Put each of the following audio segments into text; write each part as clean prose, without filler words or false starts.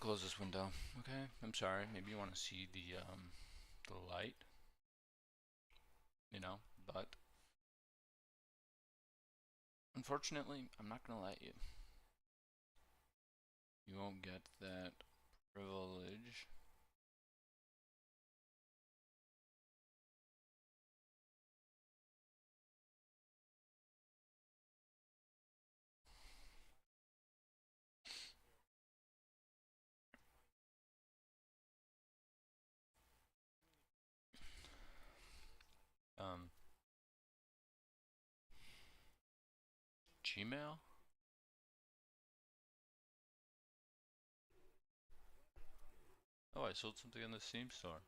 close this window. Okay, I'm sorry. Maybe you want to see the light, you know, but unfortunately, I'm not gonna let you. You won't get that privilege. Gmail? Oh, I sold something in the Steam store.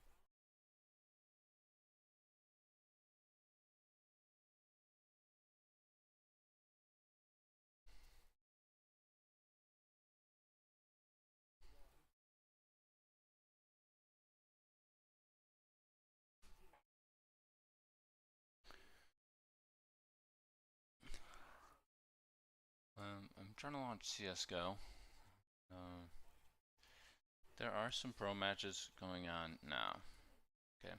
I'm trying to launch CSGO. There are some pro matches going on now. Okay.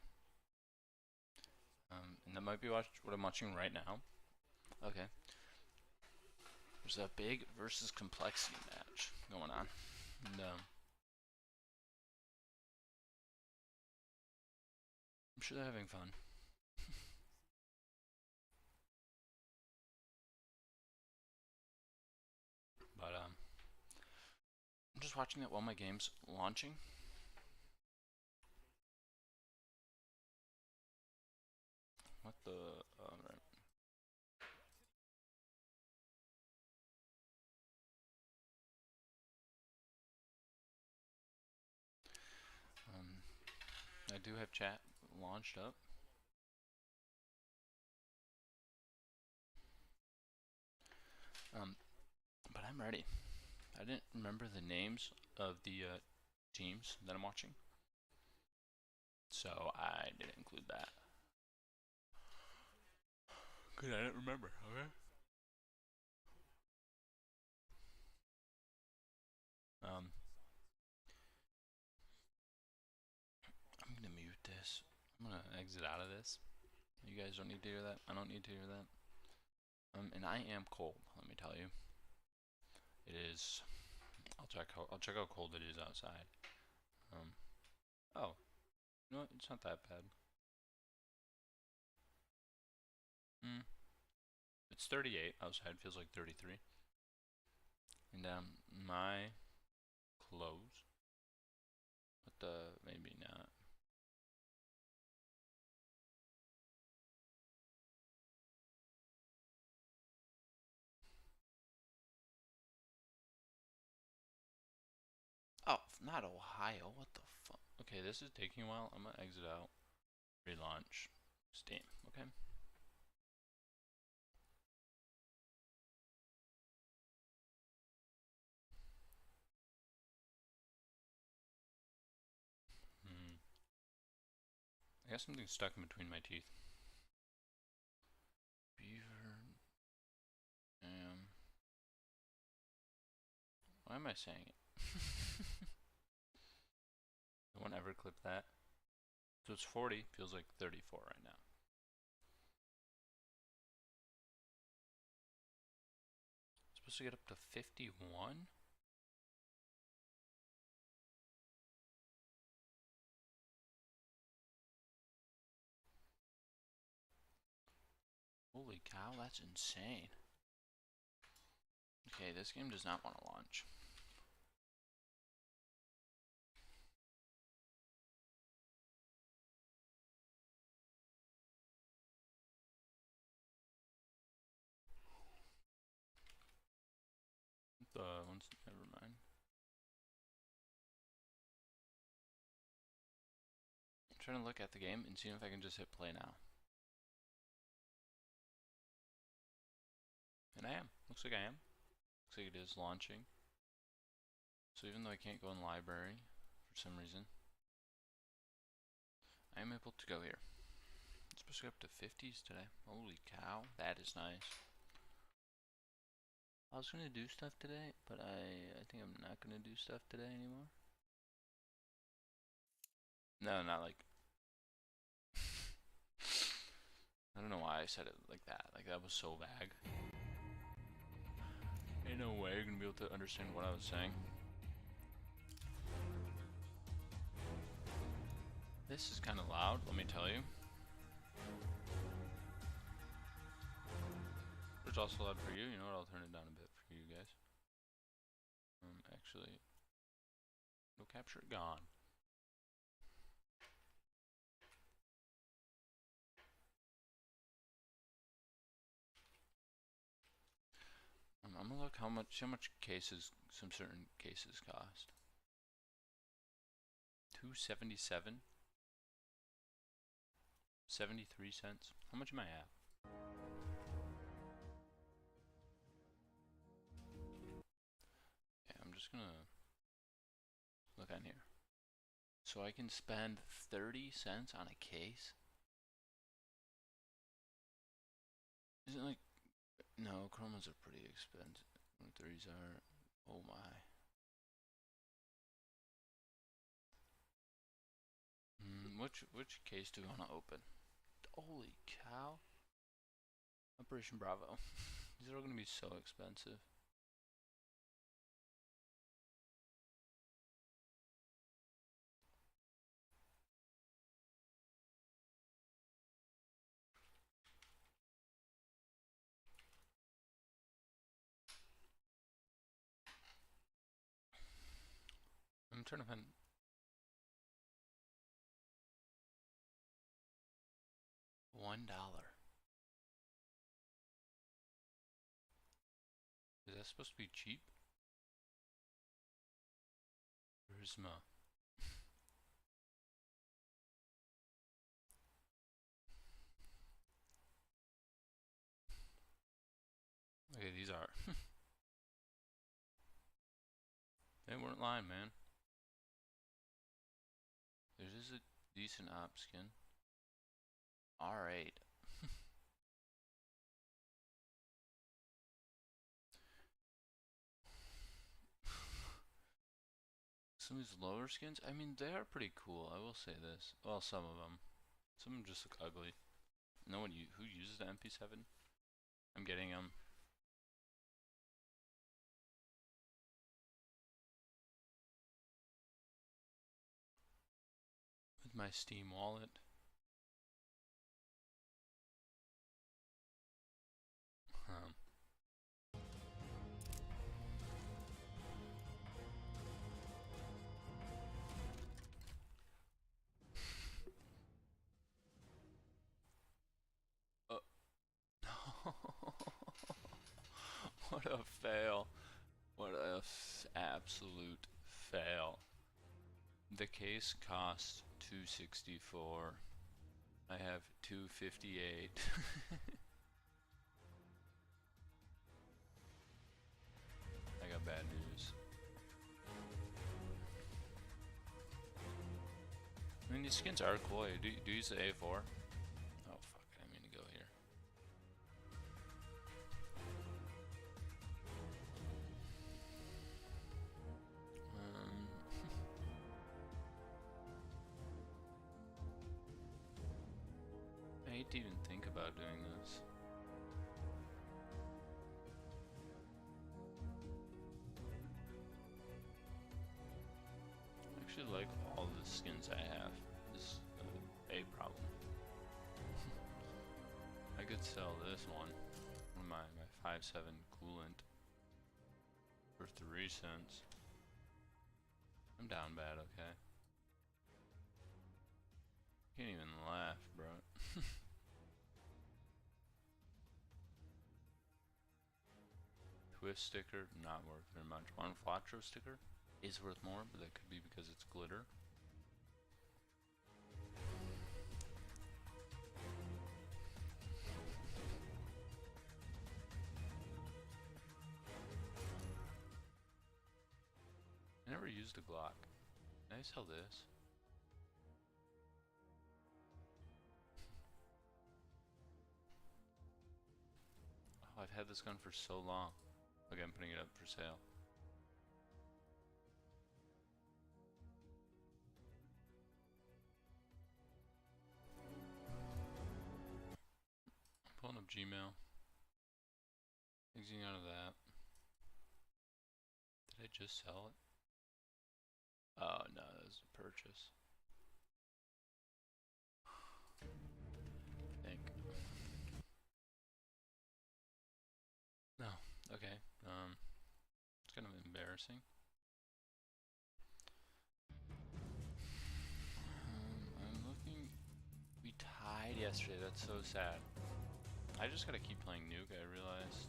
And that might be what I'm watching right now. Okay. There's a big versus complexity match going on. And, I'm sure they're having fun. But I'm just watching it while my game's launching. What the? Right. I do have chat launched up. But I'm ready. I didn't remember the names of the teams that I'm watching, so I didn't include that. Good, I didn't remember. Okay. I'm gonna mute this. I'm gonna exit out of this. You guys don't need to hear that. I don't need to hear that. And I am cold. Let me tell you. It is. I'll check how cold it is outside. Oh, you know what? It's not that bad. It's 38 outside. Feels like 33. And my clothes. What the? Maybe not. Oh, not Ohio. What the fuck? Okay, this is taking a while. I'm gonna exit out. Relaunch Steam. Okay. I got something stuck in between my teeth. Beaver. Why am I saying it? No one ever clipped that. So it's 40. Feels like 34 right now. It's supposed to get up to 51? Holy cow, that's insane. Okay, this game does not want to launch. Never mind. I'm trying to look at the game and see if I can just hit play now. And I am. Looks like I am. Looks like it is launching. So even though I can't go in library for some reason, I am able to go here. It's supposed to go up to 50s today. Holy cow, that is nice. I was gonna do stuff today, but I think I'm not gonna do stuff today anymore. No, not like. I don't know why I said it like that. Like that was so vague. Ain't no way you're gonna be able to understand what I was saying. This is kind of loud, let me tell you. It's also loud for you. You know what? I'll turn it down a bit for you guys. Actually, no capture gone. I'm gonna look how much cases some certain cases cost. 277, 73 cents. How much am I at? Yeah, I'm just gonna look on here. So I can spend 30 cents on a case? Isn't like, no, chromas are pretty expensive. 130s are, oh my. Which case do we want to open? Holy cow. Operation Bravo. These are all going to be so expensive. I'm trying to find. $1. Is that supposed to be cheap? Charisma. Okay, these are. They weren't lying, man. This is a decent op skin. R8. Some of these lower skins, I mean, they are pretty cool. I will say this. Well, some of them. Some of them just look ugly. No one who uses the MP7. I'm getting them. With my Steam wallet. What a fail. What a absolute fail. The case costs $264. I have $258. I got bad news. I mean, these skins are cool. Do you use the A4? Oh, fuck. I didn't mean to go here. I hate to even think about doing this. I actually like all the skins I have. This is a problem. I could sell this one my 5.7 coolant for 3 cents. I'm down bad, okay? Can't even laugh, bro. Twist sticker, not worth very much. One Flatro sticker is worth more, but that could be because it's glitter. I never used a Glock. Can I sell this? Oh, I've had this gun for so long. Okay, I'm putting it up for sale. Gmail. Exiting out of that. Did I just sell it? Oh no, that was a purchase. I think. No, okay. It's kind of embarrassing. I'm looking. We tied yesterday. That's so sad. I just gotta keep playing Nuke. I realized.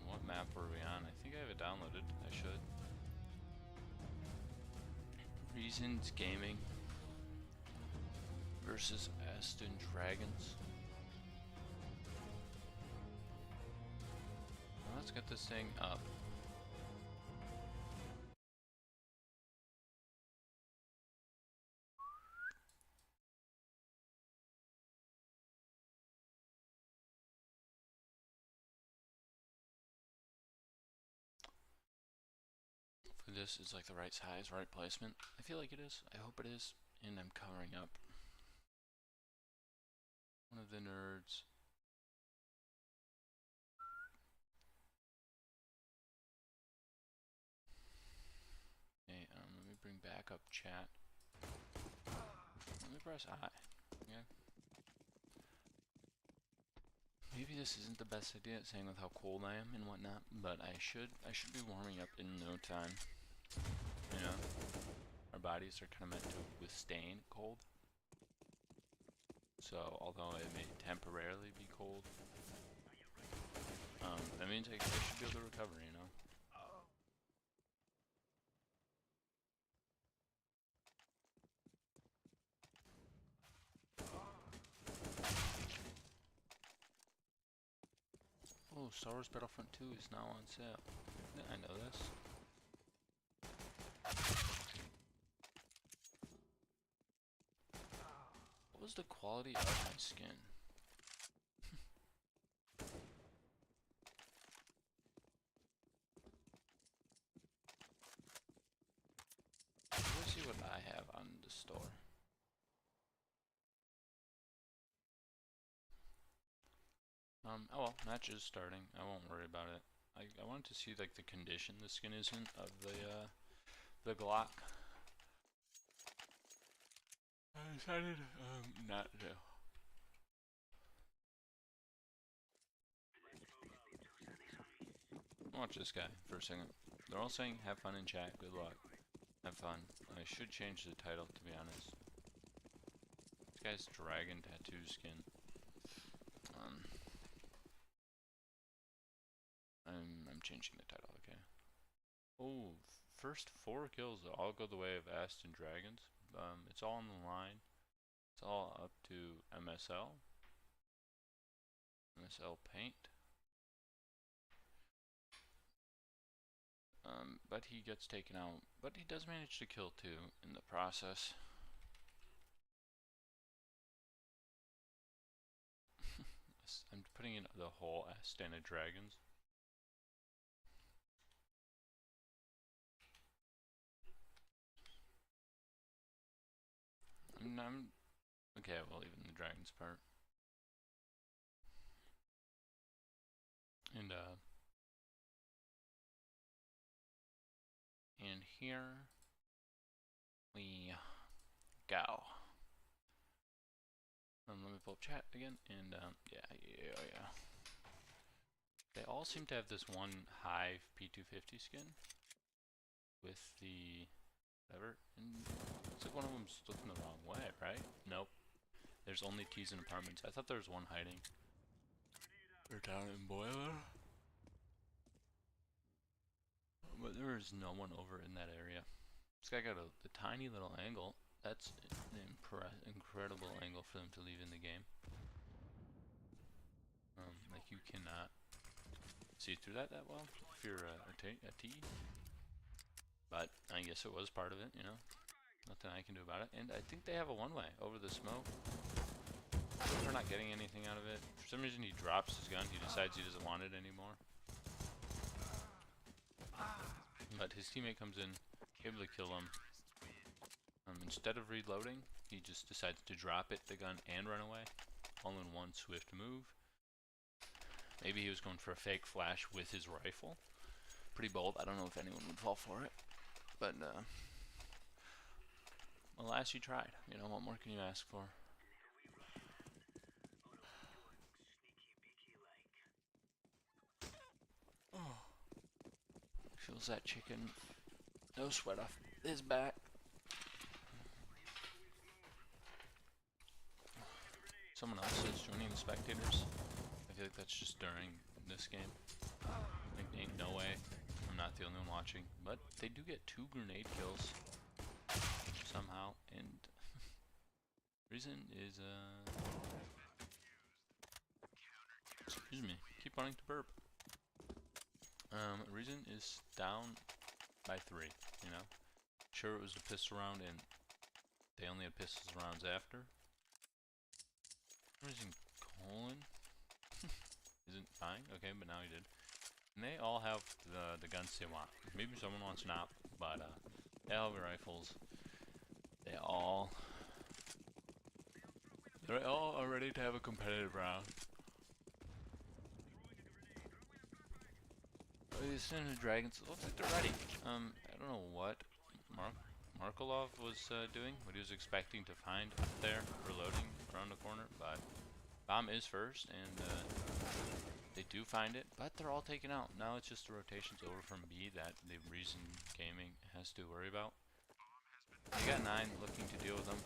What map were we on? I think I have it downloaded. I should. Reasons Gaming versus Aston Dragons. Well, let's get this thing up. This is like the right size, right placement. I feel like it is. I hope it is. And I'm covering up. One of the nerds. Okay, let me bring back up chat. Let me press I. Okay. Maybe this isn't the best idea, saying with how cold I am and whatnot, but I should be warming up in no time. You know, our bodies are kind of meant to withstand cold. So, although it may temporarily be cold, that means I should be able to recover, you know. Oh, Star Wars Battlefront 2 is now on sale. Yeah, I know this. What was the quality of my skin? Let's see what I have on the store. Oh well, match is starting. I won't worry about it. I wanted to see like the condition the skin is in of the Glock. I decided not to. Watch this guy for a second. They're all saying have fun in chat, good luck. Have fun. I should change the title, to be honest. This guy's dragon tattoo skin. I'm changing the title, okay. Oh, first 4 kills all go the way of Aston Dragons. It's all on the line. It's all up to MSL. MSL Paint. But he gets taken out. But he does manage to kill 2 in the process. I'm putting in the whole Astana Dragons. Okay, well, even the dragons part. And here we go. Let me pull up chat again, and yeah. They all seem to have this one Hive P250 skin with the whatever. And looks like one of them's looking the wrong way, right? Nope. There's only T's in apartments. I thought there was one hiding. They're down in Boiler. But there is no one over in that area. This guy got a tiny little angle. That's an incredible angle for them to leave in the game. Like you cannot see through that well if you're a T. But I guess it was part of it, you know. Nothing I can do about it. And I think they have a one-way over the smoke. They're not getting anything out of it. For some reason he drops his gun. He decides he doesn't want it anymore. But his teammate comes in, able to kill him. Instead of reloading, He just decides to drop it, the gun, and run away, all in one swift move. Maybe he was going for a fake flash with his rifle. Pretty bold. I don't know if anyone would fall for it, but alas, you tried. You know, what more can you ask for? Oh. Feels that chicken. No sweat off his back. Someone else is joining the spectators. I feel like that's just during this game. Like, ain't no way I'm not the only one watching. But they do get 2 grenade kills somehow, and reason is excuse me, keep wanting to burp. Reason is down by 3. You know, sure it was a pistol round, and they only had pistol rounds after. Reason colon isn't fine. Okay, but now he did. And they all have the guns they want. Maybe someone wants an op, but they all have rifles. They're all are ready to have a competitive round. These Ninja Dragons looks like they're ready. I don't know what Markolov was doing, what he was expecting to find up there reloading around the corner, but bomb is first, and they do find it, but they're all taken out. Now it's just the rotations over from B that the Reason Gaming has to worry about. They got 9 looking to deal with them.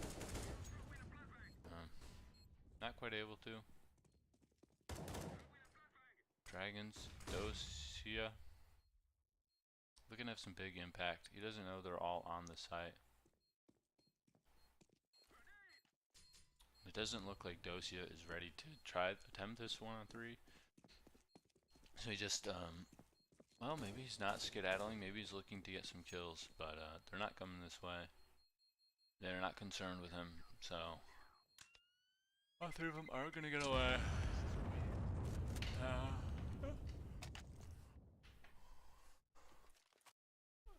Not quite able to. Dragons, Dosia. Looking to have some big impact. He doesn't know they're all on the site. It doesn't look like Dosia is ready to attempt this 1-on-3. So he just, well, maybe he's not skedaddling. Maybe he's looking to get some kills, but they're not coming this way. They're not concerned with him, so all 3 of them are gonna get away.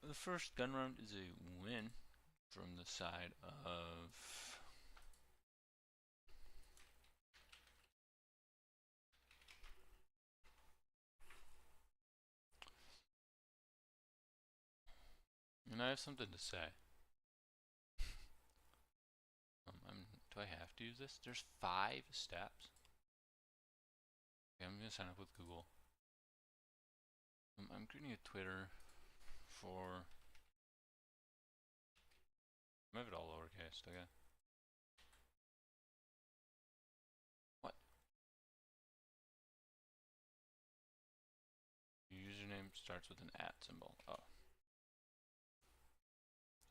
The first gun round is a win from the side of and I have something to say. Do I have to use this? There's 5 steps. Okay, I'm gonna sign up with Google. I'm creating a Twitter for. I have it all lowercase. Okay. What? Your username starts with an @ symbol. Oh.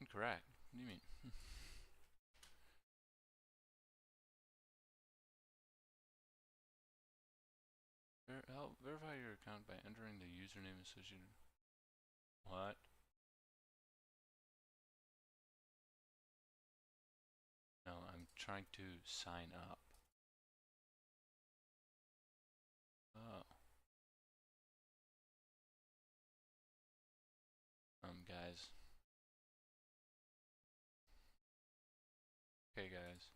Incorrect. What do you mean? Verify your account by entering the username associated. What? No, I'm trying to sign up. Oh. Guys. Okay, guys.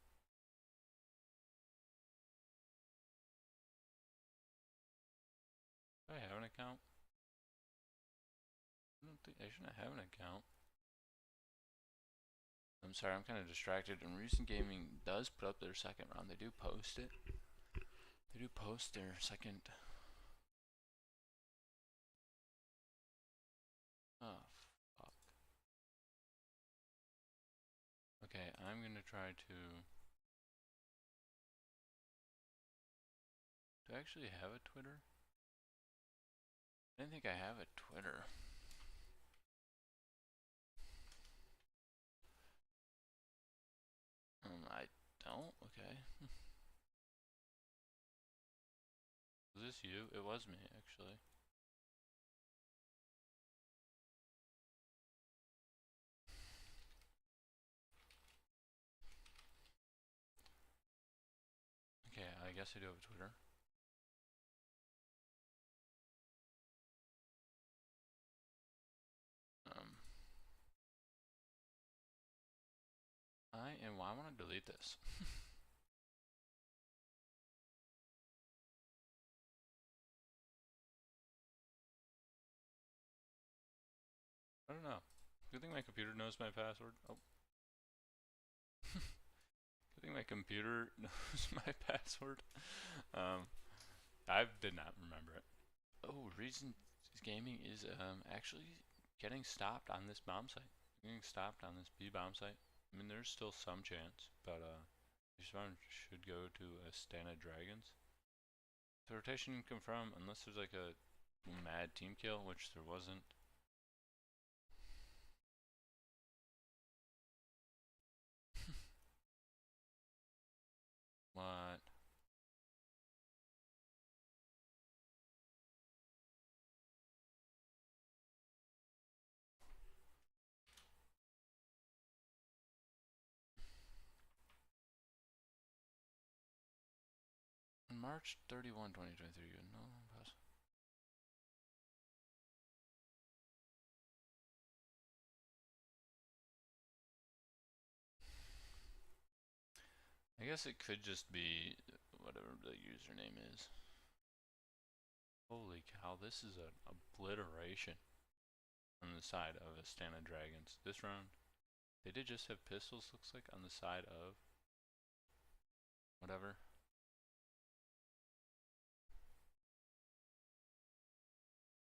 Do I have an account? I don't think I shouldn't have an account. I'm sorry, I'm kind of distracted. And Recent Gaming does put up their second round. They do post it. They do post their second. Oh, fuck. Okay, I'm gonna try to. Do I actually have a Twitter? I didn't think I have a Twitter. I don't? Okay. Was this you? It was me, actually. Okay, I guess I do have a Twitter. I and why I want to delete this. I don't know. Good thing my computer knows my password. Oh. Good thing my computer knows my password. I did not remember it. Oh, reason gaming is actually getting stopped on this bomb site. Getting stopped on this B bomb site. I mean, there's still some chance, but this one should go to Astana Dragons. The rotation confirmed unless there's like a mad team kill, which there wasn't. What? On March 31, 2023, no pass. I guess it could just be whatever the username is. Holy cow, this is an obliteration on the side of Astana Dragons. This round, they did just have pistols, looks like, on the side of whatever.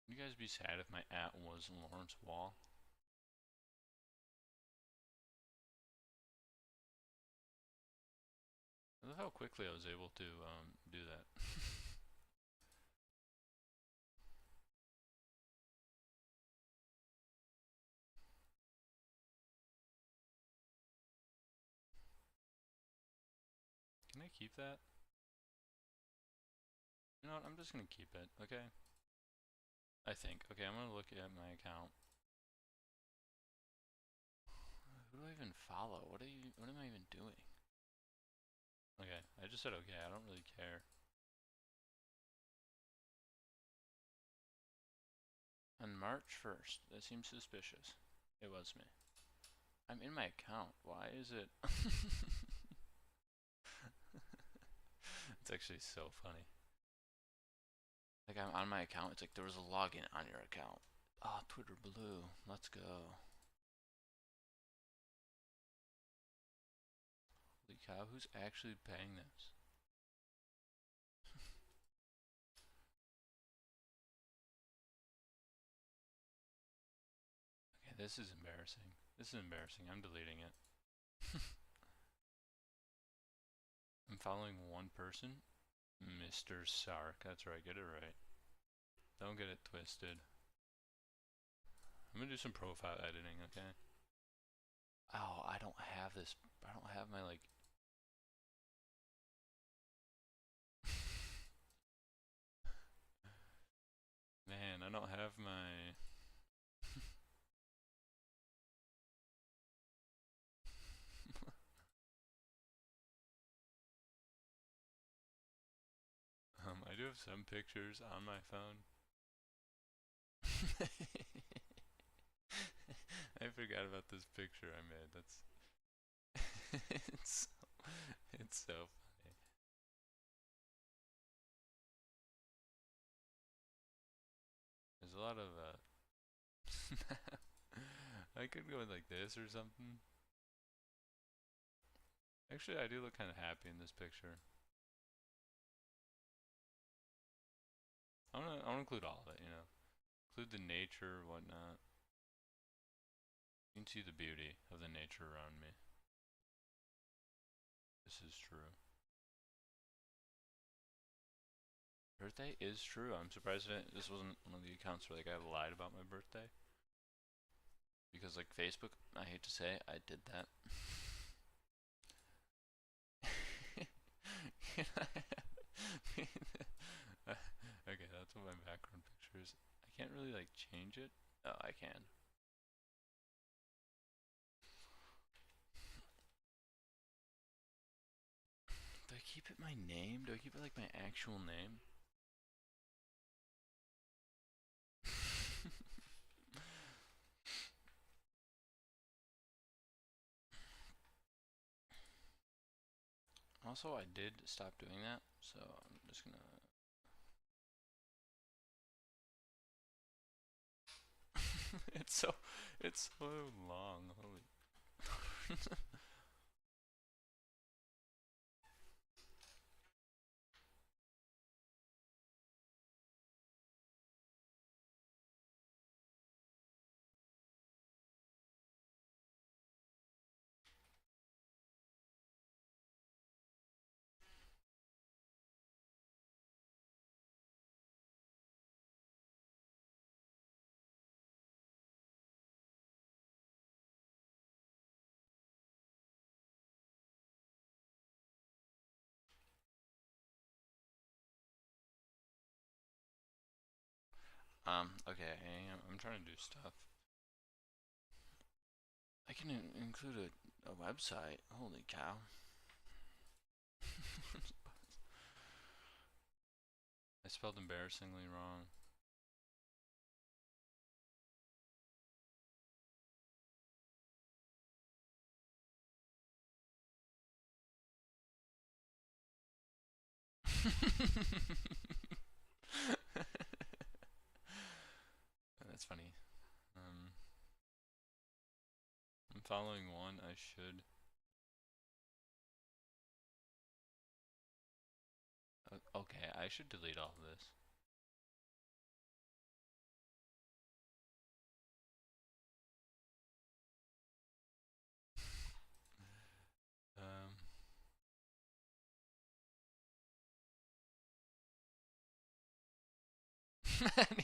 Would you guys be sad if my @ was Lawrence Wall? I love how quickly I was able to do that. Can I keep that? You know what, I'm just gonna keep it, okay? I think. Okay, I'm gonna look at my account. Who do I even follow? What am I even doing? Okay, I just said okay, I don't really care. On March 1st, that seems suspicious. It was me. I'm in my account. Why is it? It's actually so funny. Like, I'm on my account. It's like there was a login on your account. Ah, oh, Twitter Blue. Let's go. Holy cow, who's actually paying this? Okay, this is embarrassing. This is embarrassing. I'm deleting it. I'm following one person. Mr. Sark. That's right. Get it right. Don't get it twisted. I'm gonna do some profile editing, okay? Oh, I don't have this. I don't have my, like... Man, I don't have my... I do have some pictures on my phone. I forgot about this picture I made. That's... it's so funny. There's a lot of, I could go with like this or something. Actually, I do look kind of happy in this picture. I wanna include all of it, you know. Include the nature, whatnot. You can see the beauty of the nature around me. This is true. Birthday is true. I'm surprised this wasn't one of the accounts where like I lied about my birthday. Because like Facebook, I hate to say, I did that. Okay, that's what my background picture is. I can't really like change it. Oh, I can. Do I keep it my name? Do I keep it like my actual name? Also, I did stop doing that, so I'm just gonna. It's so long. Holy. Okay, I'm trying to do stuff. I can include a website. Holy cow. I spelled embarrassingly wrong. That's funny. I'm following one. I should. Okay, I should delete all of this.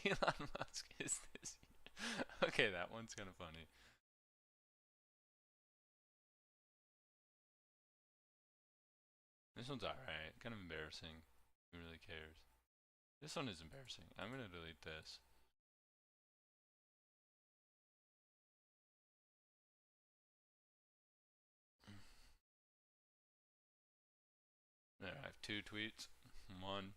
Elon Musk is this? Okay, that one's kind of funny. This one's alright. Kind of embarrassing. Who really cares? This one is embarrassing. I'm gonna delete this. There, I have 2 tweets. One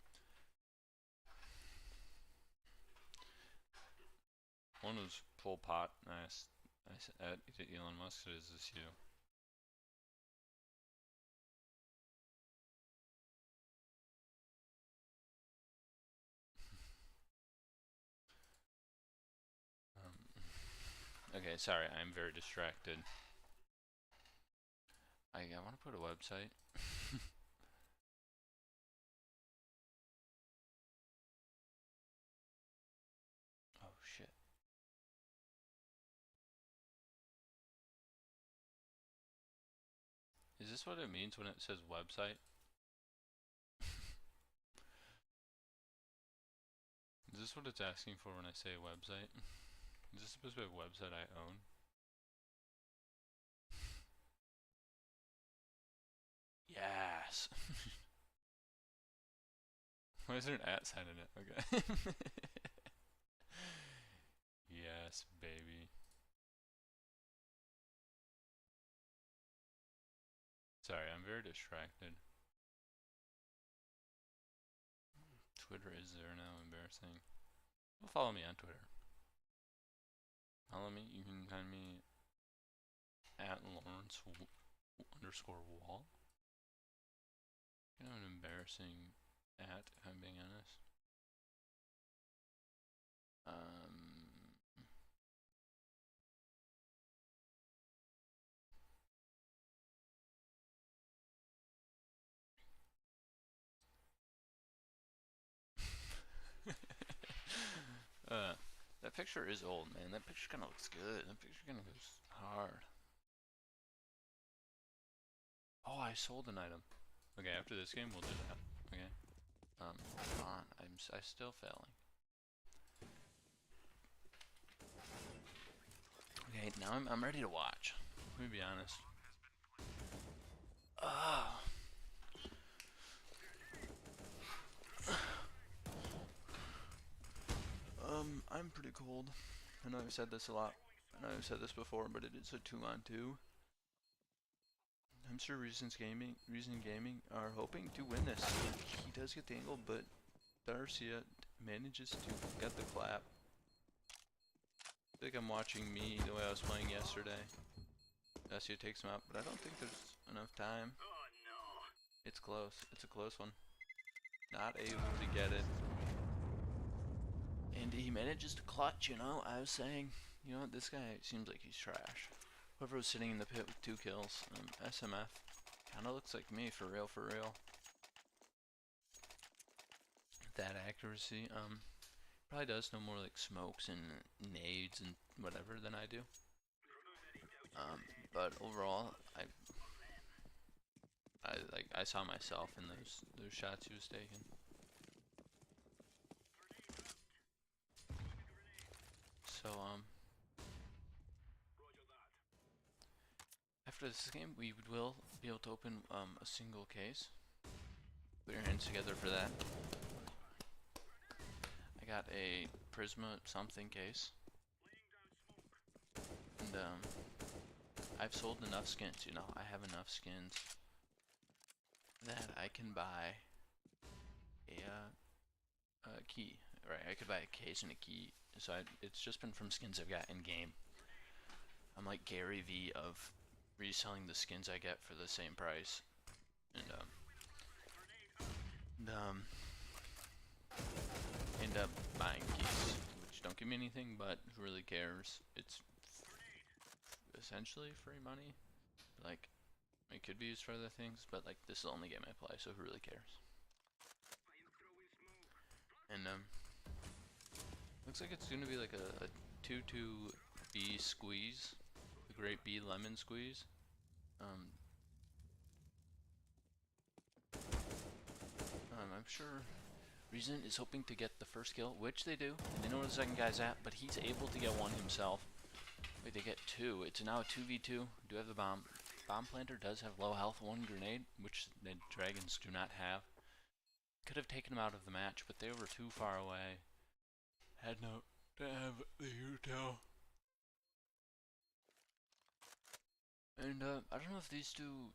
was Pol Pot. I said at Elon Musk, is this you? Okay, sorry, I'm very distracted. I want to put a website. Oh shit. Is this what it means when it says website? Is this what it's asking for when I say website? Is this supposed to be a website I own? Yes! Why is there an @ sign in it? Okay. Yes, baby. Sorry, I'm very distracted. Twitter is there now, embarrassing. Well, follow me on Twitter. Follow me, you can find me @Lawrence_Wall. Kind of an embarrassing @ if I'm being honest. That picture is old, man. That picture kind of looks good. That picture kind of goes hard. Oh, I sold an item. Okay, after this game, we'll do that. Okay. Hold on. I'm still failing. Okay, now I'm ready to watch. Let me be honest. I'm pretty cold. I know I've said this a lot. I know I've said this before, but it is a 2-on-2. I'm sure Reason Gaming are hoping to win this. He does get the angle, but Darcia manages to get the clap. I think I'm watching me the way I was playing yesterday. Darcia takes him out, but I don't think there's enough time. It's close. It's a close one. Not able to get it. And he manages to clutch, you know. I was saying, you know what, this guy seems like he's trash. Whoever was sitting in the pit with 2 kills, SMF. Kinda looks like me, for real, for real. That accuracy, probably does know more like smokes and nades and whatever than I do. But overall, I saw myself in those shots he was taking. So after this game, we will be able to open a single case. Put your hands together for that. I got a Prisma something case, and I've sold enough skins. You know, I have enough skins that I can buy a key. Right, I could buy a case and a key. So it's just been from skins I've got in game. I'm like Gary V of reselling the skins I get for the same price, and end up buying keys, which don't give me anything, but who really cares? It's essentially free money. Like, it could be used for other things, but like this is the only game I play, so who really cares? And looks like it's gonna be like a 2-2-B squeeze, the great B lemon squeeze. I'm sure Reason is hoping to get the first kill, which they do, and they know where the second guy's at, but he's able to get one himself. Wait, they get 2. It's now a 2v2. Do have the bomb. Bomb planter does have low health, 1 grenade, which the dragons do not have. Could have taken him out of the match, but they were too far away. Had no to have the util. And I don't know if these two.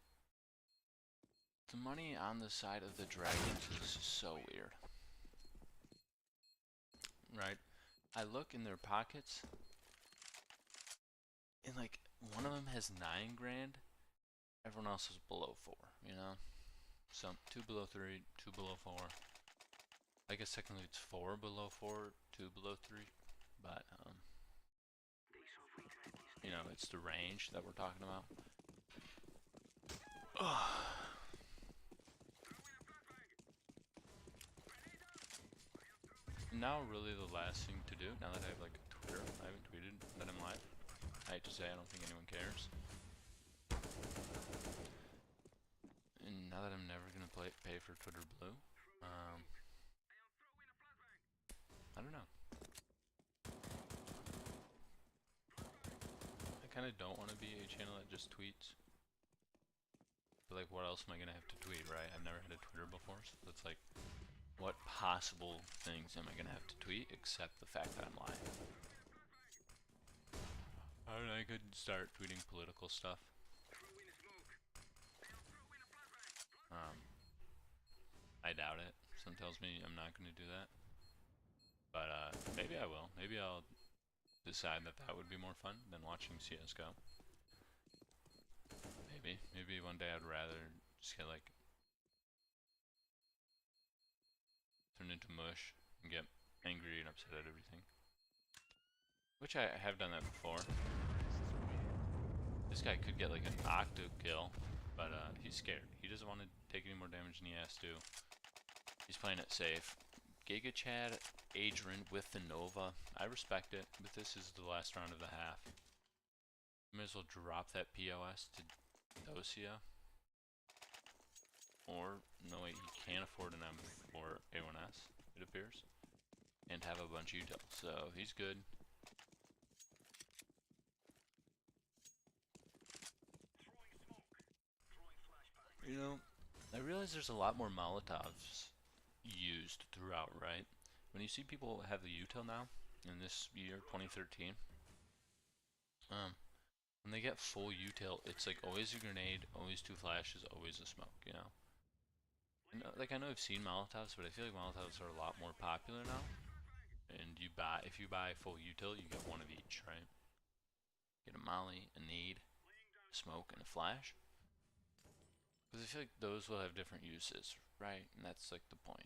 The money on the side of the dragons is so weird. Right? I look in their pockets, and like one of them has 9 grand, everyone else is below 4, you know? So 2 below 3, 2 below 4. I guess technically it's 4 below 4, 2 below 3, but you know, it's the range that we're talking about. Now really the last thing to do, now that I have like Twitter, I haven't tweeted that I'm live. I hate to say, I don't think anyone cares. And now that I'm never gonna pay for Twitter Blue, I don't know. I kind of don't want to be a channel that just tweets. But like, what else am I gonna have to tweet, right? I've never had a Twitter before, so it's like, what possible things am I gonna have to tweet except the fact that I'm live? I could start tweeting political stuff. I doubt it. Something tells me I'm not gonna do that. But maybe I will. Maybe I'll decide that that would be more fun than watching CSGO. Maybe one day I'd rather just get like turn into mush and get angry and upset at everything. Which I have done that before. This guy could get like an octo kill, but he's scared. He doesn't want to take any more damage than he has to. He's playing it safe. Giga Chad, Adrian with the Nova. I respect it, but this is the last round of the half. Might as well drop that POS to Dosia. Or, no wait, he can't afford an M4 A1S, it appears. And have a bunch of util, so he's good. You know, I realize there's a lot more Molotovs used throughout, right? When you see people have the util now, in this year, 2013, when they get full util, it's like always a grenade, always 2 flashes, always a smoke, you know? And, like, I know I've seen Molotovs, but I feel like Molotovs are a lot more popular now. And if you buy full util, you get 1 of each, right? Get a molly, a nade, a smoke, and a flash. Because I feel like those will have different uses, right? And that's like the point.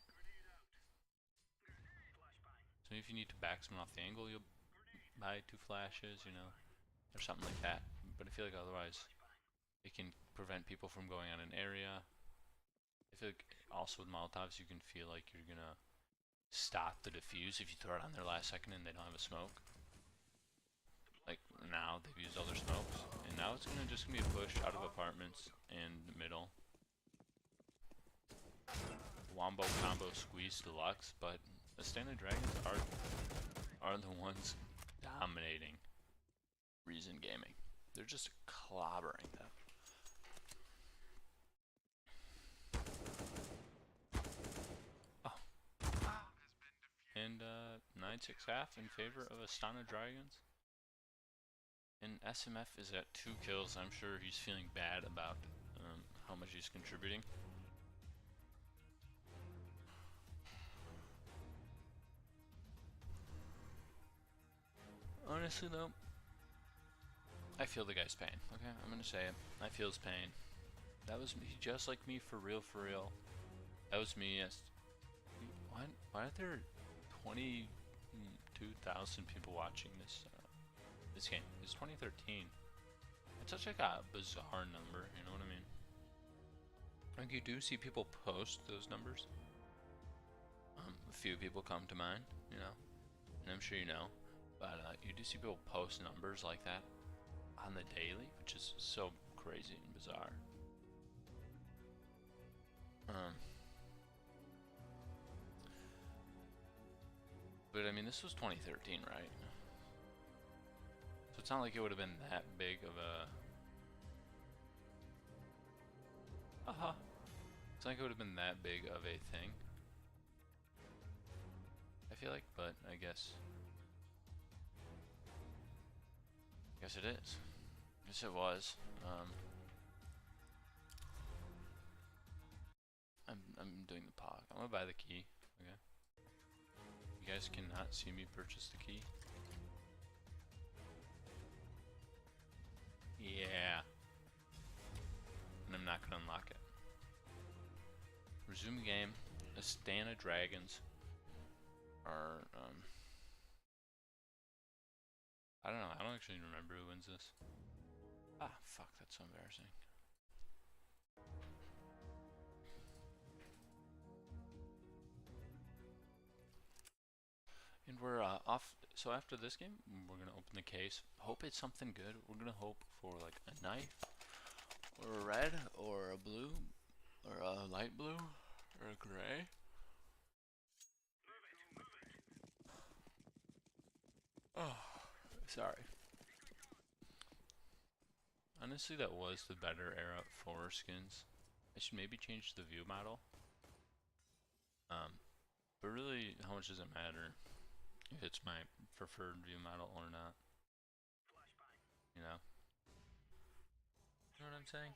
So if you need to back someone off the angle, you'll buy 2 flashes, you know, or something like that. But I feel like otherwise, it can prevent people from going on an area. I feel like also with Molotovs, you can feel like you're gonna stop the defuse if you throw it on their last second and they don't have a smoke. Like now they've used all their smokes, and now it's just gonna be a push out of apartments and the middle. Wombo combo squeeze deluxe, but the standard dragons are the ones dominating Reason Gaming. They're just clobbering them. Oh. And 9-6 in favor of Astana Dragons. And SMF is at 2 kills. I'm sure he's feeling bad about how much he's contributing. Honestly though, I feel the guy's pain. Okay, I'm gonna say it. I feel his pain. That was me, just like me, for real, for real. That was me. Yes. Why are there 22,000 people watching this this game? It's 2013. It's such like a bizarre number. You know what I mean? Like you do see people post those numbers. A few people come to mind, you know, and I'm sure you know. But you do see people post numbers like that on the daily, which is so crazy and bizarre. But I mean, this was 2013, right? So it's not like it would have been that big of a... It's not like it would have been that big of a thing, I feel like, but I guess it is. Yes, it was. I'm doing the POG. I'm gonna buy the key. Okay. You guys cannot see me purchase the key. Yeah. And I'm not gonna unlock it. Resume game. Astana Dragons are I don't know. I don't actually remember who wins this. Ah, fuck. That's so embarrassing. And we're off. So after this game, we're gonna open the case. Hope it's something good. We're gonna hope for like a knife, or a red, or a blue, or a light blue, or a gray. Oh, sorry. Honestly, that was the better era for skins. I should maybe change the view model. But really, how much does it matter if it's my preferred view model or not? You know? You know what I'm saying?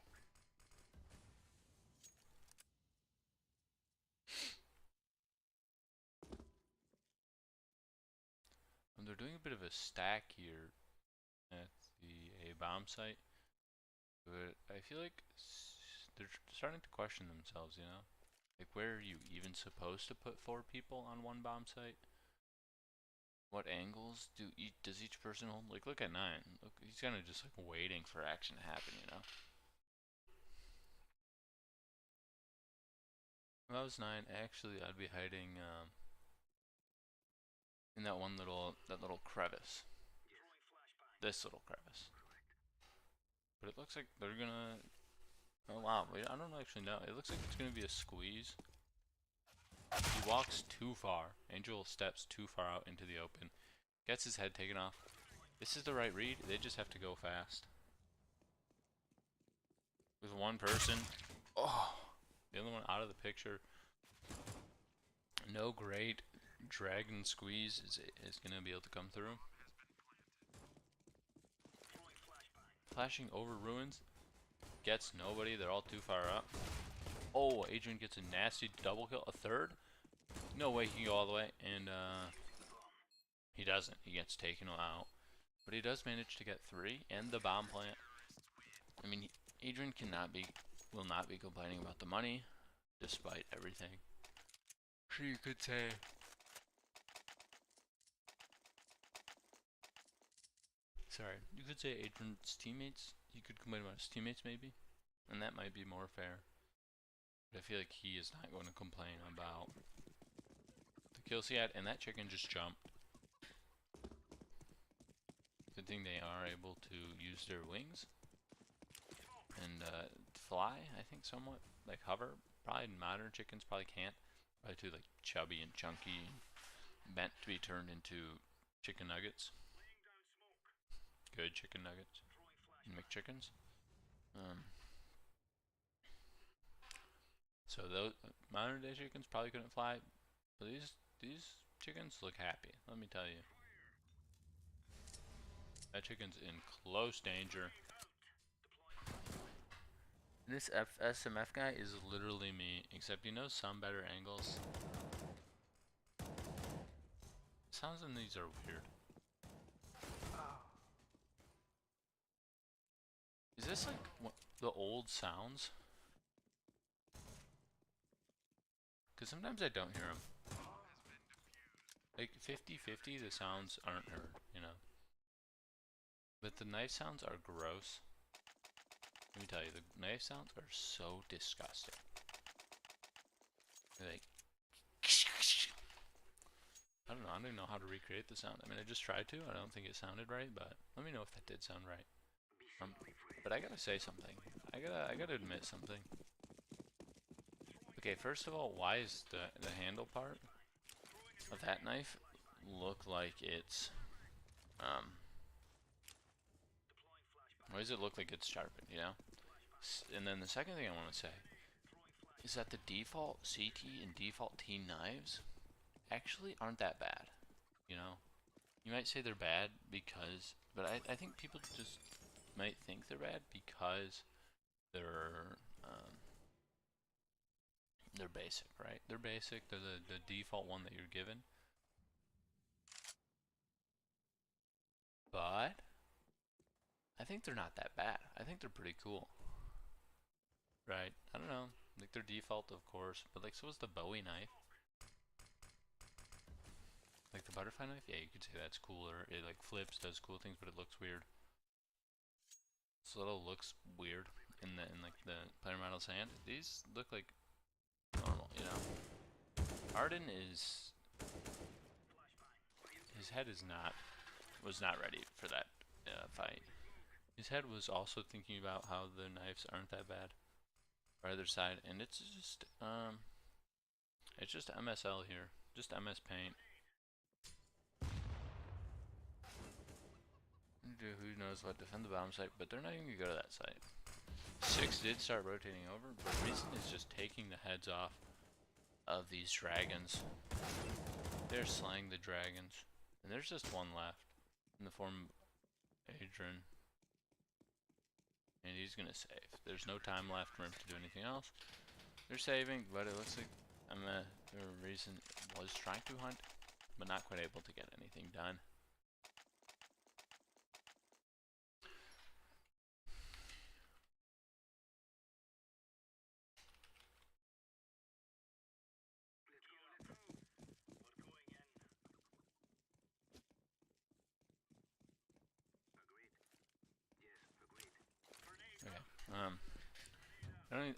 They're doing a bit of a stack here at the A bomb site, but I feel like they're starting to question themselves, you know? Like, where are you even supposed to put 4 people on one bomb site? What angles does each person hold? Like, look at 9. Look, he's kind of just like waiting for action to happen, you know? If I was 9, actually, I'd be hiding in that little crevice. This little crevice. But it looks like they're gonna... Oh wow, wait, I don't actually know. It looks like it's gonna be a squeeze. He walks too far. Angel steps too far out into the open. Gets his head taken off. This is the right read. They just have to go fast. With one person. Oh! The other one out of the picture. No great dragon squeeze is gonna be able to come through. Flashing over ruins. Gets nobody. They're all too far up. Oh, Adrian gets a nasty double kill. A third? No way he can go all the way. And he doesn't. He gets taken out. But he does manage to get 3 and the bomb plant. I mean, Adrian cannot be will not be complaining about the money, despite everything. So you could say, sorry, you could say Adrian's teammates, he could complain about his teammates maybe, and that might be more fair. But I feel like he is not going to complain about the kills he had, and that chicken just jumped. Good thing they are able to use their wings and fly, I think, somewhat. Like hover. Probably modern chickens probably can't. Probably too like chubby and chunky and meant to be turned into chicken nuggets. Good chicken nuggets and McChickens. So those modern day chickens probably couldn't fly, but these chickens look happy. Let me tell you, that chicken's in close danger. This SMF guy is literally me, except he knows some better angles. Sounds in these are weird. Is this like what, the old sounds? Because sometimes I don't hear them. Like 50-50, the sounds aren't heard, you know. But the knife sounds are gross. Let me tell you, the knife sounds are so disgusting. They're like, I don't even know how to recreate the sound. I mean, I just tried to. I don't think it sounded right, but let me know if that did sound right. But I gotta say something. I gotta admit something. Okay, first of all, why is the handle part of that knife look like it's why does it look like it's sharpened, you know? And then the second thing I want to say is that the default CT and default T knives actually aren't that bad, you know? You might say they're bad because, but I think people just might think they're bad because they're basic, right? They're basic, they're the default one that you're given. But I think they're not that bad. I think they're pretty cool. Right? I don't know. Like they're default, of course, but like so is the Bowie knife. Like the butterfly knife, yeah, you could say that's cooler. It like flips, does cool things, but it looks weird. This little looks weird in like the player model sand. These look like normal, you know. Arden is his head was not ready for that fight. His head was also thinking about how the knives aren't that bad. Or other side, and it's just MSL here, just MS Paint. Who knows what, defend the bottom site, but they're not even gonna go to that site. 6 did start rotating over, but Reason is just taking the heads off of these dragons. They're slaying the dragons, and there's just one left in the form of Adrian, and he's gonna save. There's no time left for him to do anything else. They're saving, but it looks like the Reason was trying to hunt, but not quite able to get anything done. Okay.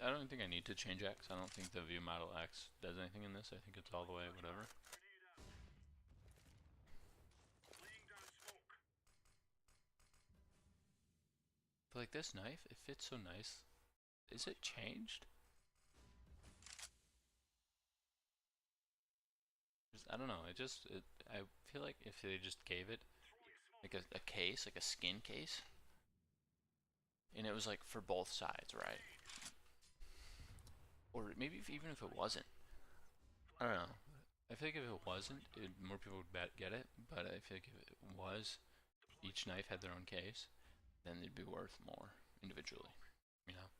I don't think I need to change X. I don't think the view model X does anything in this. I think it's all the way whatever. But like this knife, it fits so nice. Is it changed? I don't know. I feel like if they just gave it like a case, like a skin case, and it was like for both sides, right? Or maybe even if it wasn't. I don't know. I feel like if it wasn't, more people would get it. But I feel like if it was, each knife had their own case, then they'd be worth more individually, you know?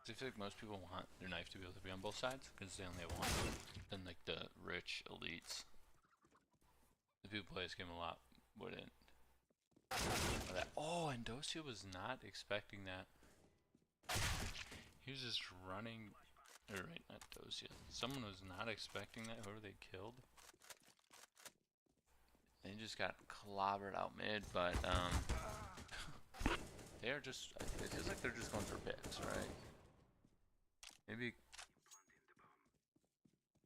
I feel like most people want their knife to be able to be on both sides because they only have one. And like the rich elites, the people who play this game a lot wouldn't. Oh, and Dosia was not expecting that. He was just running. Or right, not Dosia. Someone was not expecting that. Whoever they killed. They just got clobbered out mid, but they are just. It feels like they're just going for picks, right? Maybe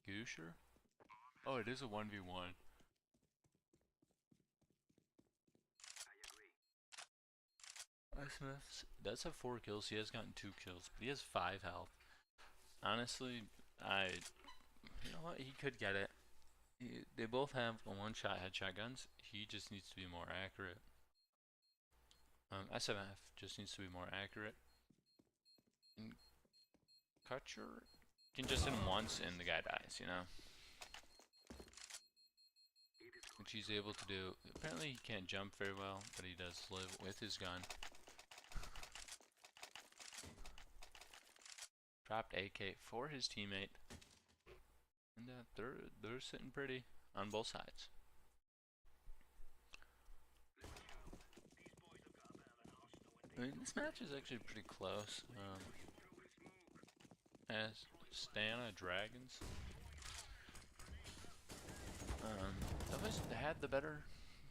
Goosher? Oh, it is a 1v1. Smith does have 4 kills. He has gotten 2 kills, but he has 5 health. Honestly, you know what? He could get it. They both have a one-shot headshot guns. He just needs to be more accurate. SMF just needs to be more accurate. And Kutcher can just hit him once and the guy dies, you know? Which he's able to do. Apparently he can't jump very well, but he does live with his gun. Dropped AK for his teammate. And they're sitting pretty on both sides. I mean, this match is actually pretty close. As Stana Dragons definitely had the better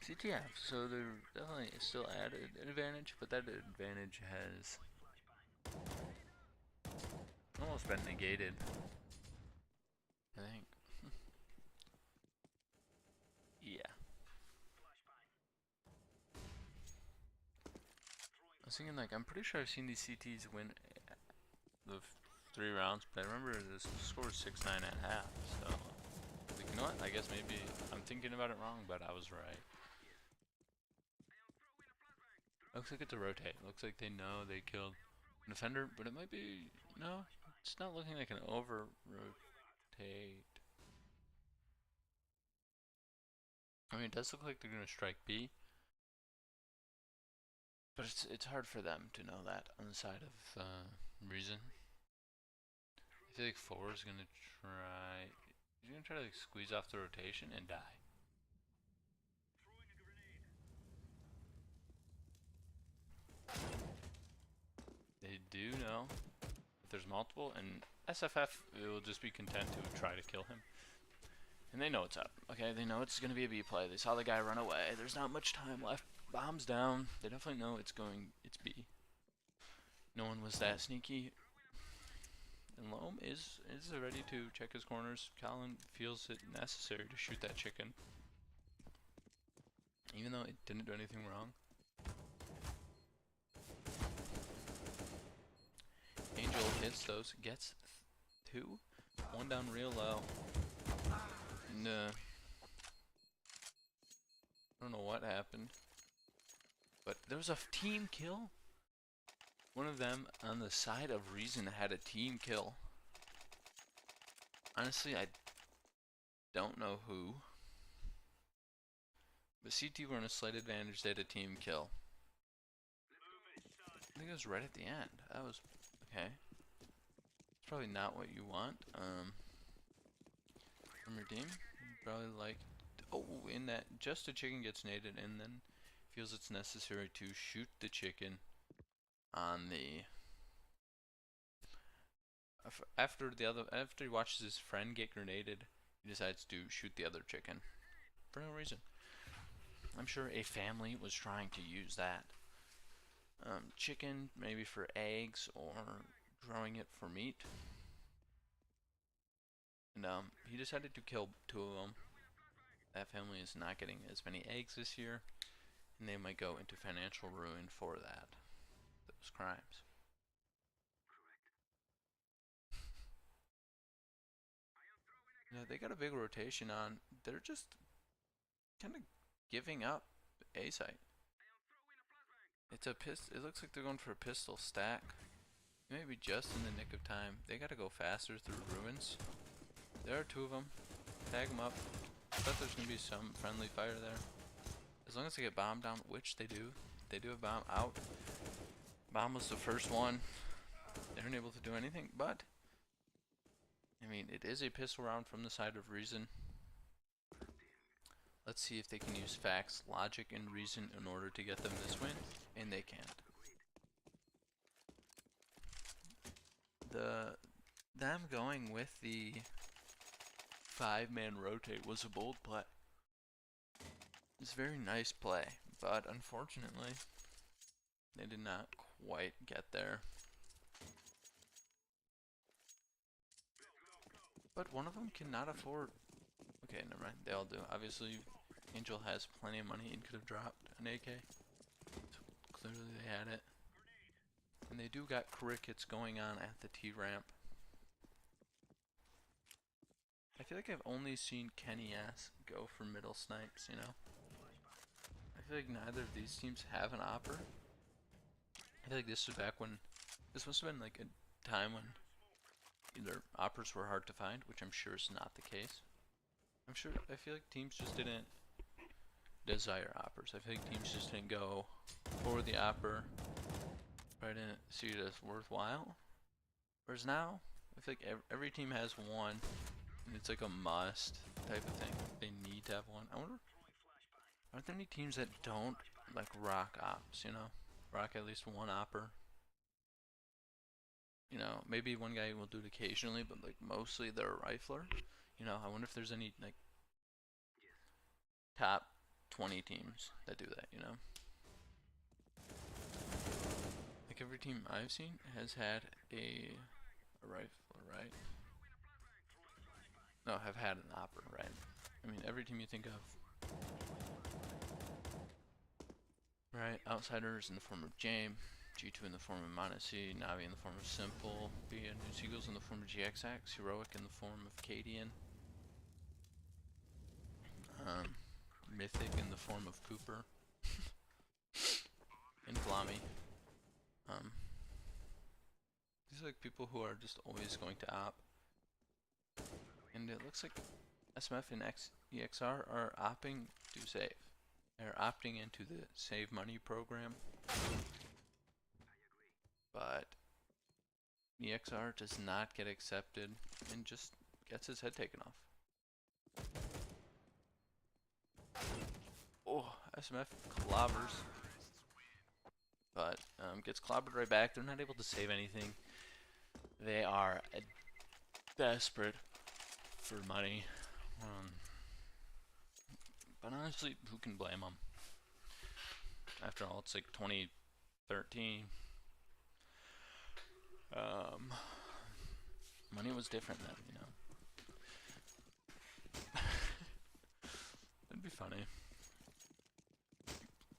CTF, so they're definitely still added an advantage, but that advantage has almost been negated, I think. Yeah. I was thinking, like, I'm pretty sure I've seen these CTs win the 3 rounds, but I remember the score was 6-9 at half, so, like, you know what, I guess maybe I'm thinking about it wrong, but I was right. Looks like it's a rotate. Looks like they know they killed an offender, but it might be, no, it's not looking like an over rotate. I mean, it does look like they're going to strike B, but it's hard for them to know that on the side of reason. I feel like 4 is going to try, he's going to try to like squeeze off the rotation and die. They do know that there's multiple, and SFF will just be content to try to kill him. And they know what's up, okay? They know it's going to be a B play. They saw the guy run away. There's not much time left. Bombs down. They definitely know it's B. No one was that sneaky. And Loam is ready to check his corners. Colin feels it necessary to shoot that chicken, even though it didn't do anything wrong. Angel hits those, gets 2. 1 down real low. Nah. I don't know what happened, but there was a team kill. One of them on the side of Reason had a team kill. Honestly, I don't know who. But CT were in a slight advantage. They had a team kill. I think it was right at the end. That was okay. It's probably not what you want. From your team, probably like, oh, in that just a chicken gets naded and then feels it's necessary to shoot the chicken on the after he watches his friend get grenaded, he decides to shoot the other chicken for no reason. I'm sure a family was trying to use that chicken maybe for eggs or growing it for meat, and he decided to kill 2 of them. That family is not getting as many eggs this year, and they might go into financial ruin for those crimes. You know, they got a big rotation on. They're just kind of giving up A site. It's a it looks like they're going for a pistol stack. Maybe just in the nick of time. They gotta go faster through ruins. There are 2 of them. Tag them up. I thought there's gonna be some friendly fire there. As long as they get bomb down, which they do. They do have bomb out. Bomb was the first one. They weren't able to do anything, but I mean, it is a pistol round from the side of Reason. Let's see if they can use facts, logic, and reason in order to get them this win, and they can't. Them going with the 5-man rotate was a bold play. It's a very nice play, but unfortunately, they did not quite get there. But one of them cannot afford. Okay, never mind. They all do. Obviously, Angel has plenty of money and could have dropped an AK. So clearly they had it. And they do got crickets going on at the T-ramp. I feel like I've only seen Kenny S go for middle snipes, you know? I feel like neither of these teams have an opper. I feel like this was back when, this must have been like a time when either oppers were hard to find, which I'm sure is not the case. I feel like teams just didn't desire oppers. I feel like teams just didn't go for the opper. I didn't see it as worthwhile. Whereas now, I feel like every team has one, and it's like a must type of thing. They need to have one. I wonder, aren't there any teams that don't like rock ops, you know? Rock at least one opper. You know, maybe one guy will do it occasionally, but like mostly they're a rifler. You know, I wonder if there's any like top 20 teams that do that, you know? Like every team I've seen has had a rifler, right? No, have had an opper, right? I mean, every team you think of. Right, Outsiders in the form of Jame, G2 in the form of Monacy, Navi in the form of Simple, New Seagulls in the form of GXX, Heroic in the form of Cadian, Mythic in the form of Cooper, and Blami. These are like people who are just always going to op. And it looks like SMF and EXR are opting to save. They're opting into the save money program. But EXR does not get accepted and just gets his head taken off. Oh, SMF clobbers. But gets clobbered right back. They're not able to save anything. They are desperate for money. But honestly, who can blame them? After all, it's like 2013. Money was different then, you know. That'd be funny.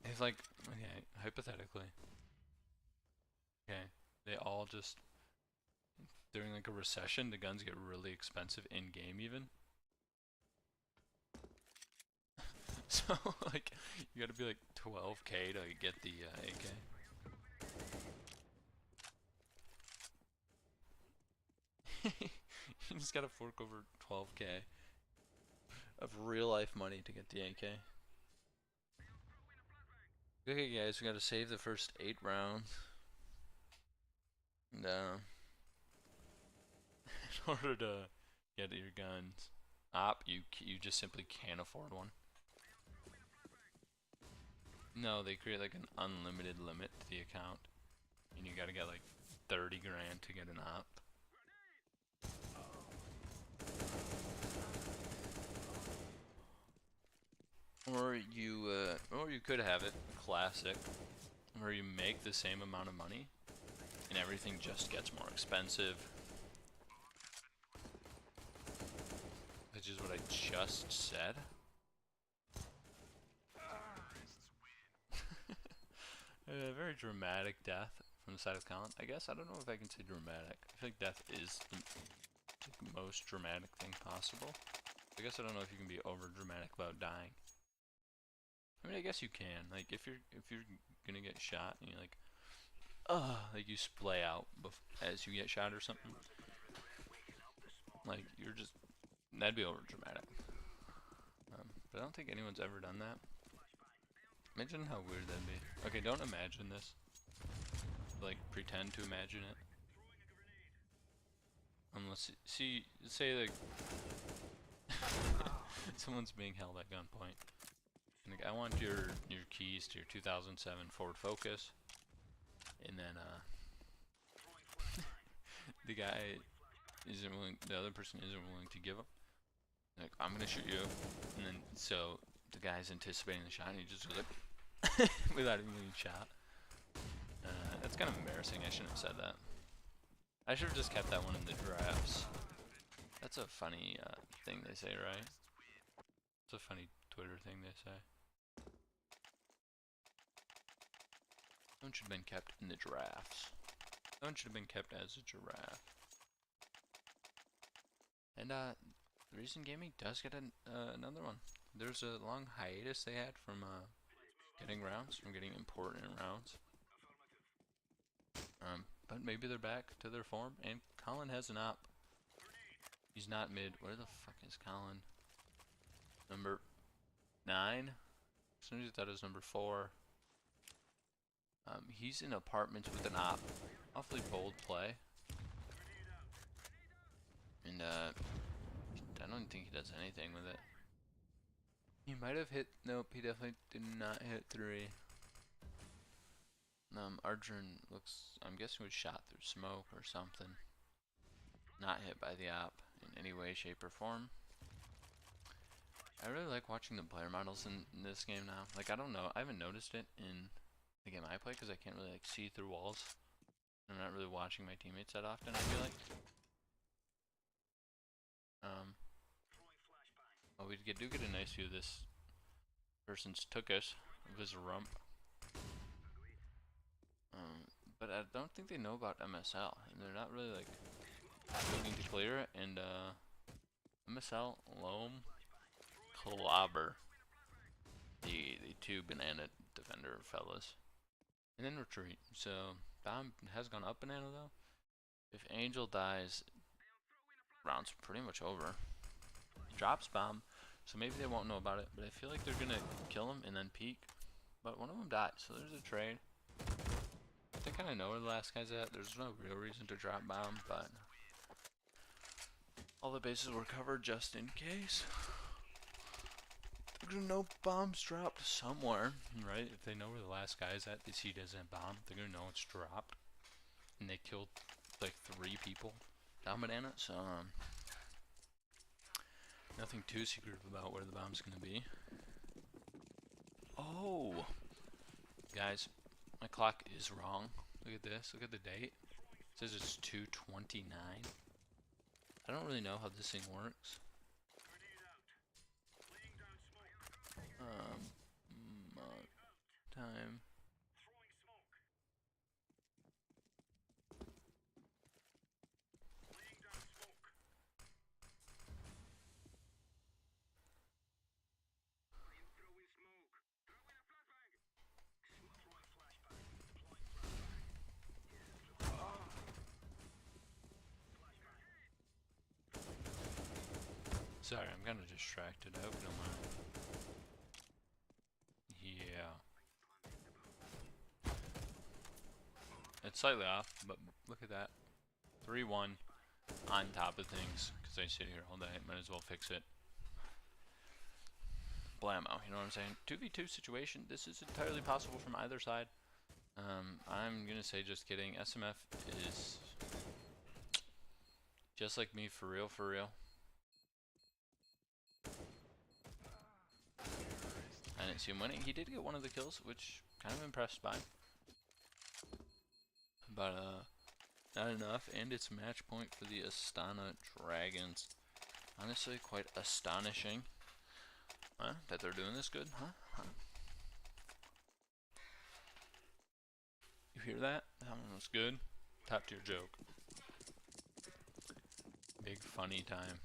If like, okay, hypothetically, okay, they all just, during like a recession, the guns get really expensive in-game even. So, like, you gotta be like 12k to get the AK. You just gotta fork over 12k of real life money to get the AK. Okay guys, we gotta save the first 8 rounds. And in order to get your guns op, you just simply can't afford one. No, they create like an unlimited limit to the account, and you gotta get like 30 grand to get an op. Or you could have it classic, where you make the same amount of money, and everything just gets more expensive. Which is what I just said. A very dramatic death from the side of Colin. I guess I don't know if I can say dramatic. I feel like death is the most dramatic thing possible. I guess I don't know if you can be over dramatic about dying. I mean, I guess you can. Like if you're gonna get shot and you're like, like you splay out as you get shot or something. Like you're just, that'd be over dramatic. But I don't think anyone's ever done that. Imagine how weird that'd be. Okay, don't imagine this. Like, pretend to imagine it. Unless, say like, someone's being held at gunpoint. Like, I want your keys to your 2007 Ford Focus, and then the guy isn't willing. The other person isn't willing to give up. Like, I'm gonna shoot you, and then so the guy's anticipating the shot, and he just goes like without even being shot. That's kind of embarrassing. I shouldn't have said that. I should have just kept that one in the drafts. That's a funny thing they say, right? It's a funny Twitter thing they say. That one should have been kept in the drafts. That one should have been kept as a giraffe. And the recent gaming does get another one. There's a long hiatus they had from getting rounds, from getting important rounds. But maybe they're back to their form, and Colin has an op. He's not mid. Where the fuck is Colin? Number 9? As soon as I thought it was number 4. He's in apartments with an op. Awfully bold play. And I don't think he does anything with it. He might have hit. Nope, he definitely did not hit 3. Arjun looks, I'm guessing, was shot through smoke or something. Not hit by the op in any way, shape, or form. I really like watching the player models in this game now. Like, I don't know, I haven't noticed it in the game I play because I can't really like see through walls. I'm not really watching my teammates that often, I feel like. Well, we do get a nice view of this person's tuchus, of his rump. But I don't think they know about MSL, and they're not really like looking to clear it. And MSL Loam clobber the 2 banana defender fellas, and then retreat. So bomb has gone up banana though. If Angel dies, round's pretty much over. He drops bomb, so maybe they won't know about it. But I feel like they're gonna kill him and then peek. But one of them died, so there's a trade. They kind of know where the last guy's at. There's no real reason to drop bomb, but all the bases were covered just in case. They're gonna know bomb's dropped somewhere, right? If they know where the last guy's at, they see it as a bomb. They're gonna know it's dropped, and they killed like 3 people down banana. So nothing too secretive about where the bomb's gonna be. Oh, guys. My clock is wrong. Look at this. Look at the date. It says it's 2:29. I don't really know how this thing works. Time. Sorry, I'm kind of distracted. I hope you don't mind. Yeah. It's slightly off, but look at that. 3-1 on top of things, because I sit here all day. Might as well fix it. Blammo, you know what I'm saying? 2v2 situation. This is entirely possible from either side. I'm going to say just kidding. SMF is just like me, for real, for real. I didn't see him winning. He did get one of the kills, which kind of impressed by. But not enough, and it's match point for the Astana Dragons. Honestly, quite astonishing. Huh? That they're doing this good, huh? You hear that? That one was good. Top tier joke. Big funny time.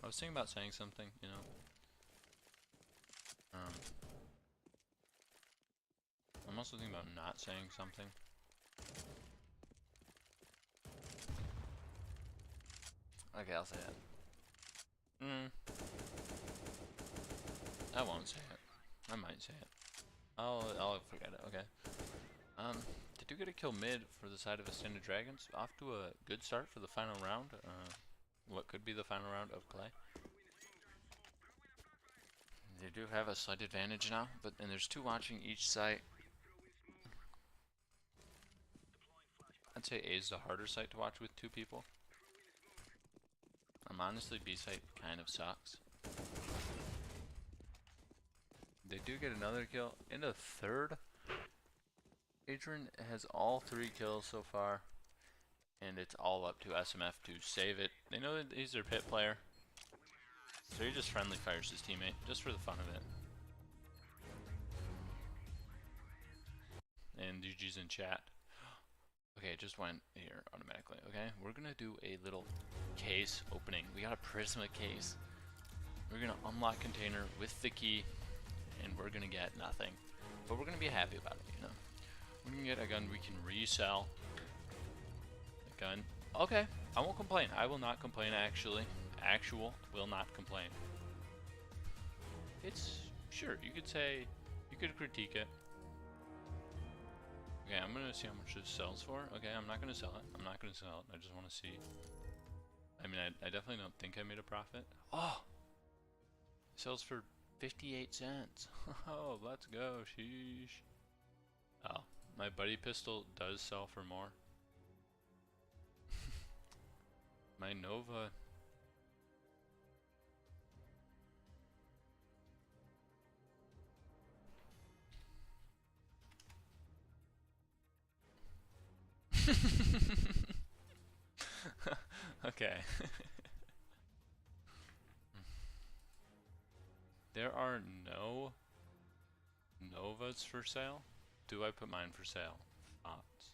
I was thinking about saying something, you know. I'm also thinking about not saying something. Okay, I'll say it. I won't say it. I might say it. I'll forget it, okay. They do get a kill mid for the side of Ascended Dragons. Off to a good start for the final round. What could be the final round of play. They do have a slight advantage now, and there's 2 watching each site. I'd say A is the harder site to watch with 2 people. Honestly, B site kind of sucks. They do get another kill in a third. Adrian has all 3 kills so far, and it's all up to SMF to save it. They know that he's their pit player, so he just friendly fires his teammate just for the fun of it. And GG's in chat. Okay, it just went here automatically. Okay, we're gonna do a little case opening. We got a Prisma case. We're gonna unlock container with the key, and we're gonna get nothing, but we're gonna be happy about it, you know. We can get a gun we can resell. A gun. Okay, I won't complain. I will not complain. Will not complain. It's sure you could say, you could critique it. Okay, I'm gonna see how much this sells for. Okay, I'm not gonna sell it. I'm not gonna sell it. I just want to see. I mean, I definitely don't think I made a profit. Oh, it sells for 58 cents. Oh, let's go. Sheesh. Oh, my buddy pistol does sell for more. My Nova. Okay. There are no Novas for sale. Do I put mine for sale? Thoughts?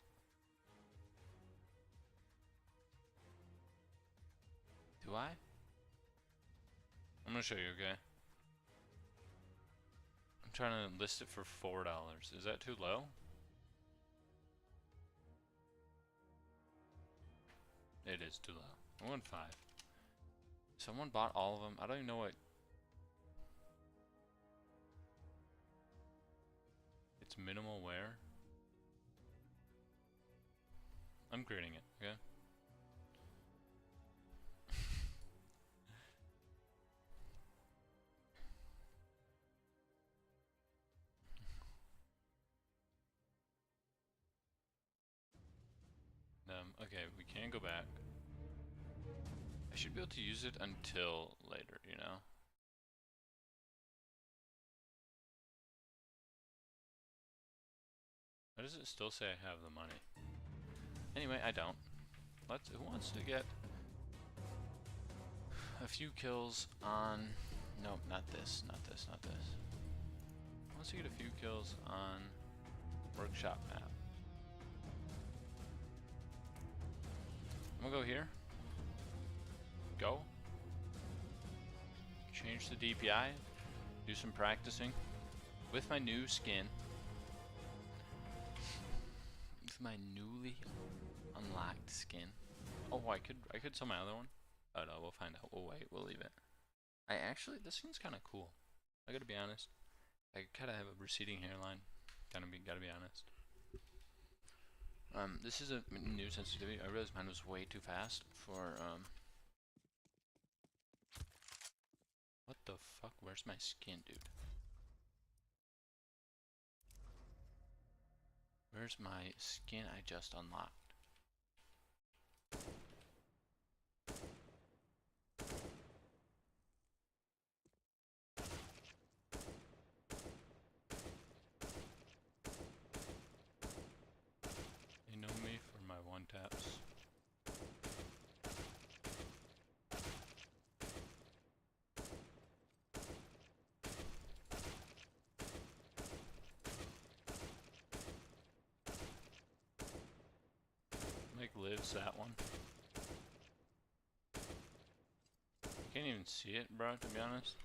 Do I? I'm gonna show you, okay? I'm trying to list it for $4. Is that too low? It is too low. I want 5. Someone bought all of them. I don't even know what. It's minimal wear. I'm creating it, okay? Okay, we can go back. I should be able to use it until later, you know? Why does it still say I have the money? Anyway, I don't. Who wants to get a few kills on... Nope, not this, not this, not this. Who wants to get a few kills on workshop map? I'm gonna go here. Go. Change the DPI. Do some practicing with my new skin. With my newly unlocked skin. Oh, I could sell my other one. Oh no, we'll find out. We'll wait. We'll leave it. This skin's kind of cool. I gotta be honest. I kind of have a receding hairline. Gotta be honest. This is a new sensitivity. I realized mine was way too fast for, what the fuck? Where's my skin, dude? Where's my skin I just unlocked? Taps. Make lives that one. I can't even see it, bro, to be honest.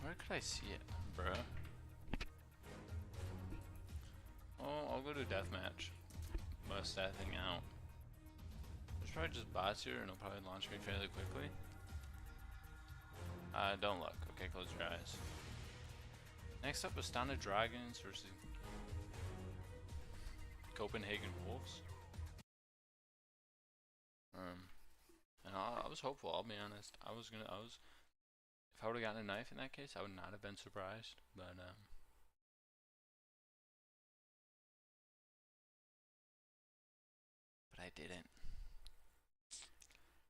Where could I see it, bruh? Oh, I'll go to deathmatch. Bust that thing out. There's probably just bots here, and it'll probably launch me fairly quickly. Don't look. Okay, close your eyes. Next up, Astounded Dragons versus Copenhagen Wolves. And I was hopeful. I'll be honest. If I would have gotten a knife in that case, I would not have been surprised. But I didn't.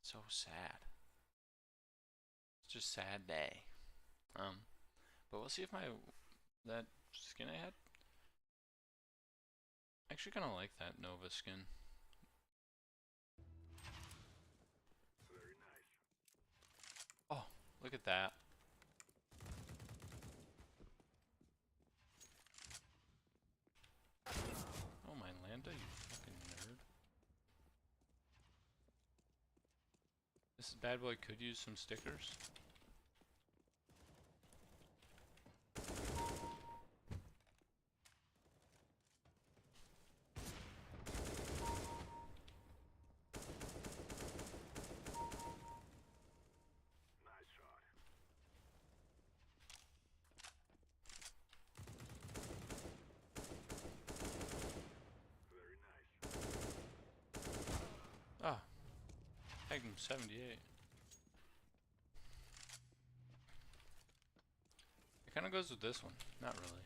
So sad. It's just a sad day. But we'll see if that skin I had. I actually kind of like that Nova skin. Very nice. Oh, look at that. Oh my Lambda, you fucking nerd. This bad boy could use some stickers. Nice shot. Very nice. Ah, Magnum 78. It kind of goes with this one. Not really.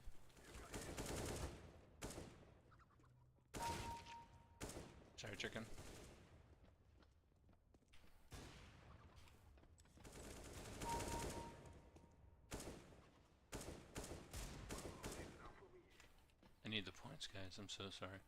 Sorry, chicken. I need the points, guys. I'm so sorry.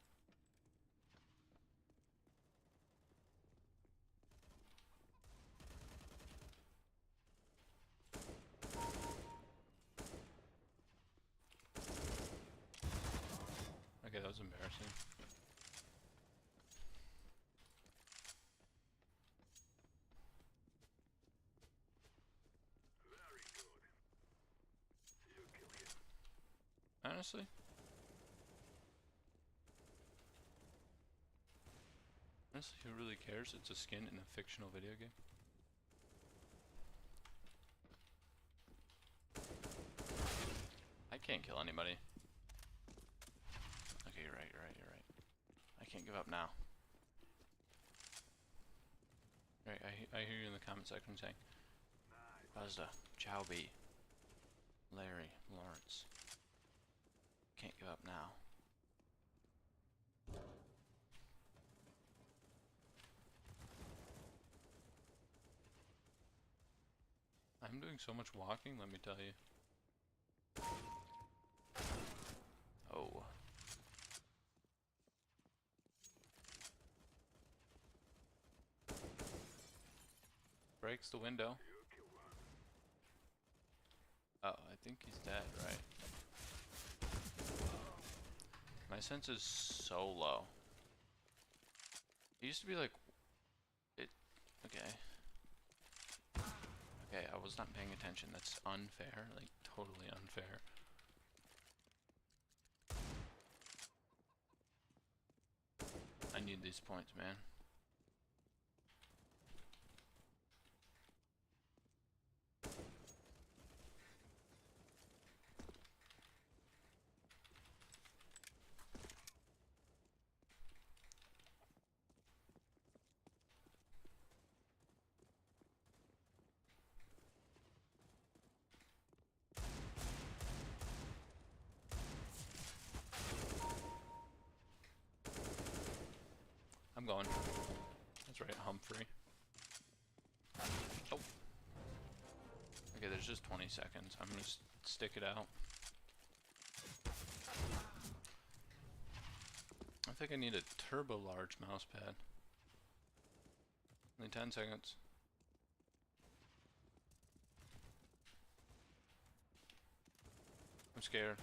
Okay, that was embarrassing. Very good. You kill him. Honestly? Honestly, who really cares? It's a skin in a fictional video game. I can't kill anybody. Okay, you're right. I can't give up now. Right, I hear you in the comment section saying, Buzda, Chowby, Larry, Lawrence. Can't give up now. I'm doing so much walking, let me tell you. Oh. Breaks the window. Oh, I think he's dead, right? My sense is so low. It used to be like... Okay. Okay, I was not paying attention. That's unfair. Like, totally unfair. I need these points, man. I'm going. That's right, Humphrey. Oh. Okay, there's just 20 seconds. I'm gonna stick it out. I think I need a turbo large mouse pad. Only 10 seconds. I'm scared.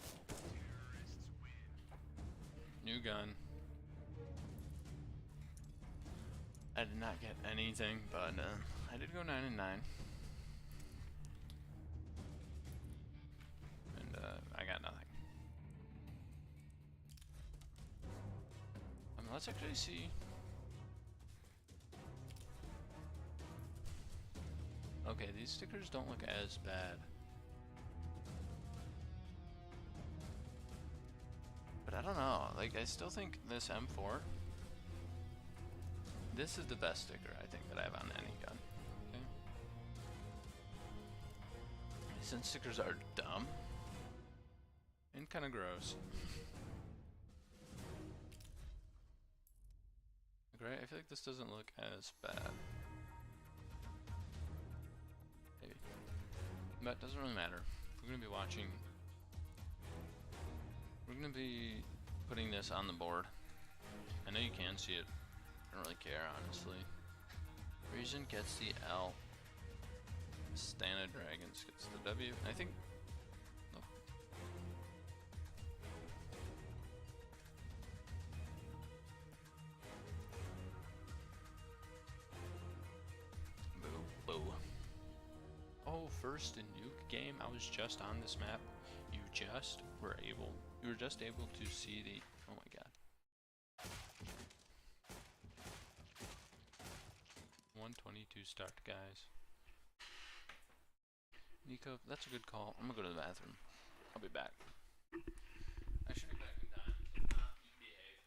New gun. I did not get anything, but I did go 9-9. And I got nothing. Let's actually see. Okay, these stickers don't look as bad. But I don't know, like I still think this M4, this is the best sticker I think that I have on any gun. Okay. Since stickers are dumb and kind of gross. Right? I feel like this doesn't look as bad. Maybe. But it doesn't really matter. We're going to be watching. We're going to be putting this on the board. I know you can see it. I don't really care, honestly. Reason gets the L. Stana Dragons gets the W. I think. Nope. Boo, boo. Oh, first in nuke game, I was just on this map. You were just able to see the, oh my god. 122 start, guys. Nico, that's a good call. I'm gonna go to the bathroom. I'll be back. I should be back in time. You behave.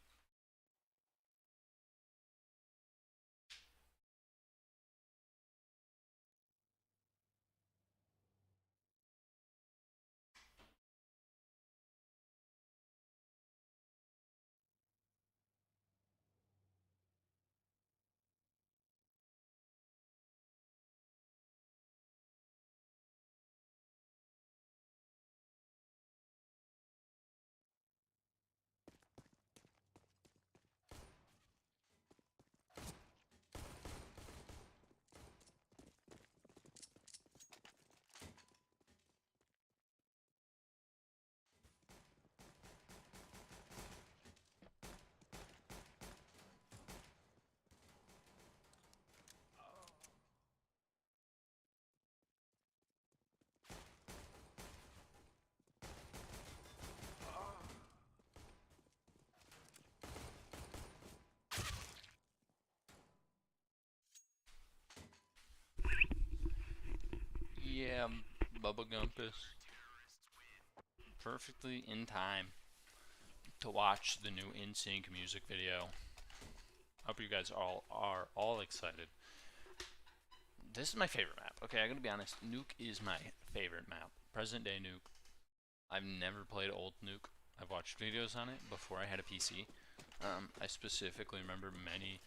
Yeah, Bubba Gumpus. Perfectly in time to watch the new NSYNC music video. Hope you guys are all excited. This is my favorite map. Okay, I'm gonna be honest. Nuke is my favorite map. Present day Nuke. I've never played old Nuke. I've watched videos on it before I had a PC. I specifically remember many,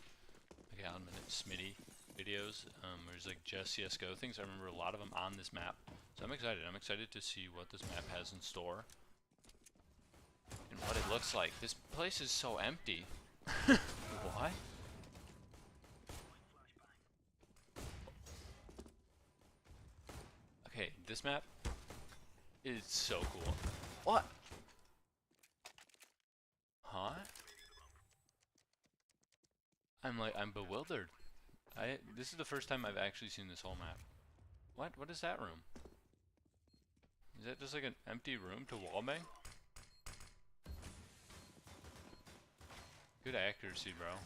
like Alan Minute Smitty videos, where it's like just CSGO things. I remember a lot of them on this map. So I'm excited. I'm excited to see what this map has in store. And what it looks like. This place is so empty. What? Okay, this map is so cool. What? Huh? I'm bewildered. This is the first time I've actually seen this whole map. What is that room? Is that just like an empty room to wallbang? Good accuracy, bro.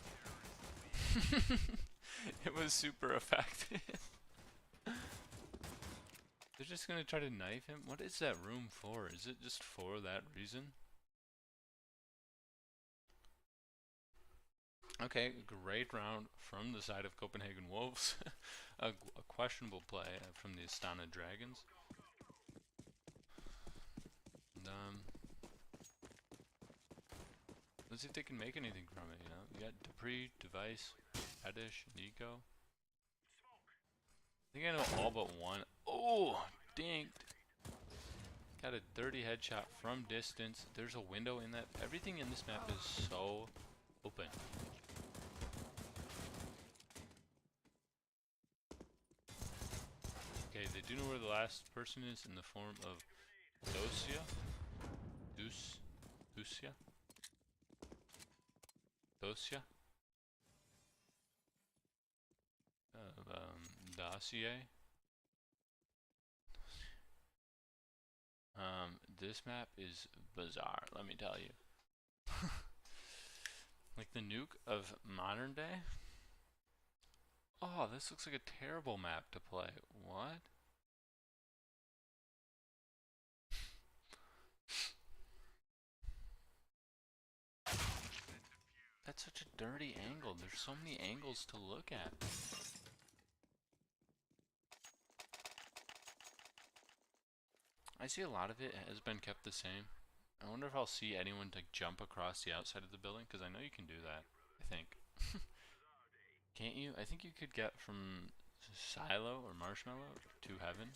It was super effective. They're just gonna try to knife him? What is that room for? Is it just for that reason? Okay, great round from the side of Copenhagen Wolves. a questionable play from the Astana Dragons. And, let's see if they can make anything from it, you know? You got Dupree, Device, Edish, Nico. I think I know all but one. Oh, dinked. Got a dirty headshot from distance. There's a window in that. Everything in this map is so open. Okay, they do know where the last person is in the form of Dosia. Dosia? Dosia? Dossier? This map is bizarre, let me tell you. Like the nuke of modern day? Oh, this looks like a terrible map to play. What? That's such a dirty angle. There's so many angles to look at. I see a lot of it has been kept the same. I wonder if I'll see anyone like jump across the outside of the building, because I know you can do that. I think. Can't you? I think you could get from Silo or Marshmallow to Heaven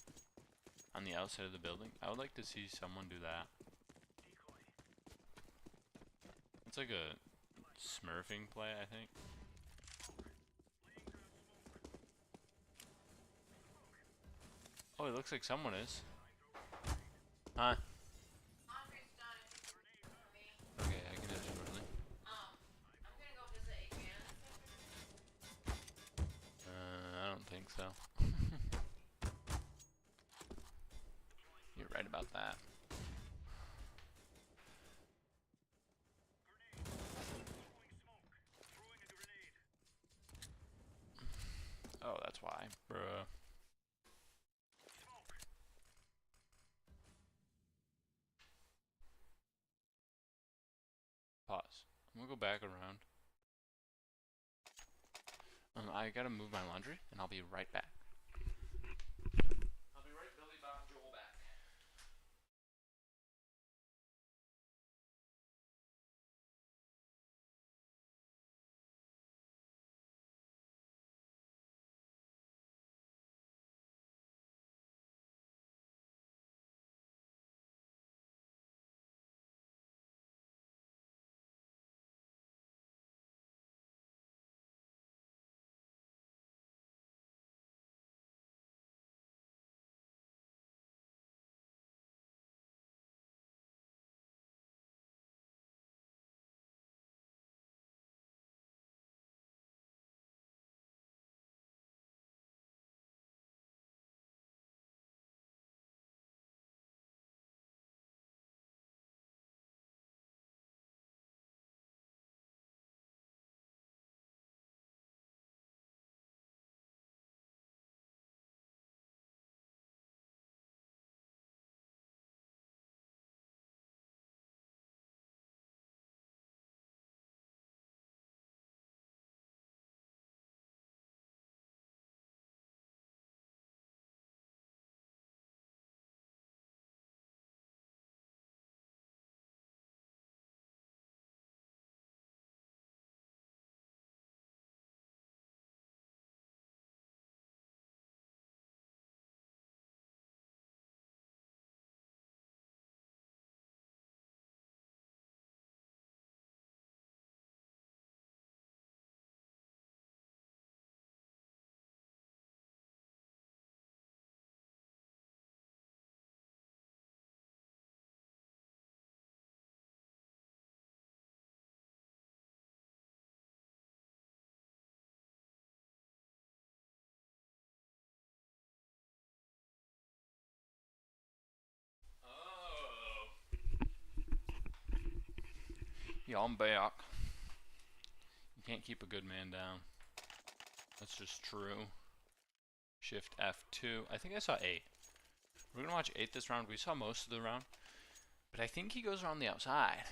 on the outside of the building. I would like to see someone do that. It's like a smurfing play, I think. Oh, it looks like someone is. Huh? Okay, I can do it shortly. I don't think so. You're right about that. Oh, that's why, bruh. Pause. I'm gonna go back around. I gotta move my laundry, and I'll be right back. I'll be right Billy Bob Joel back. Oh. Yeah, I'm back. You can't keep a good man down. That's just true. Shift F2. I think I saw 8. We're gonna watch 8 this round. We saw most of the round, but I think he goes around the outside.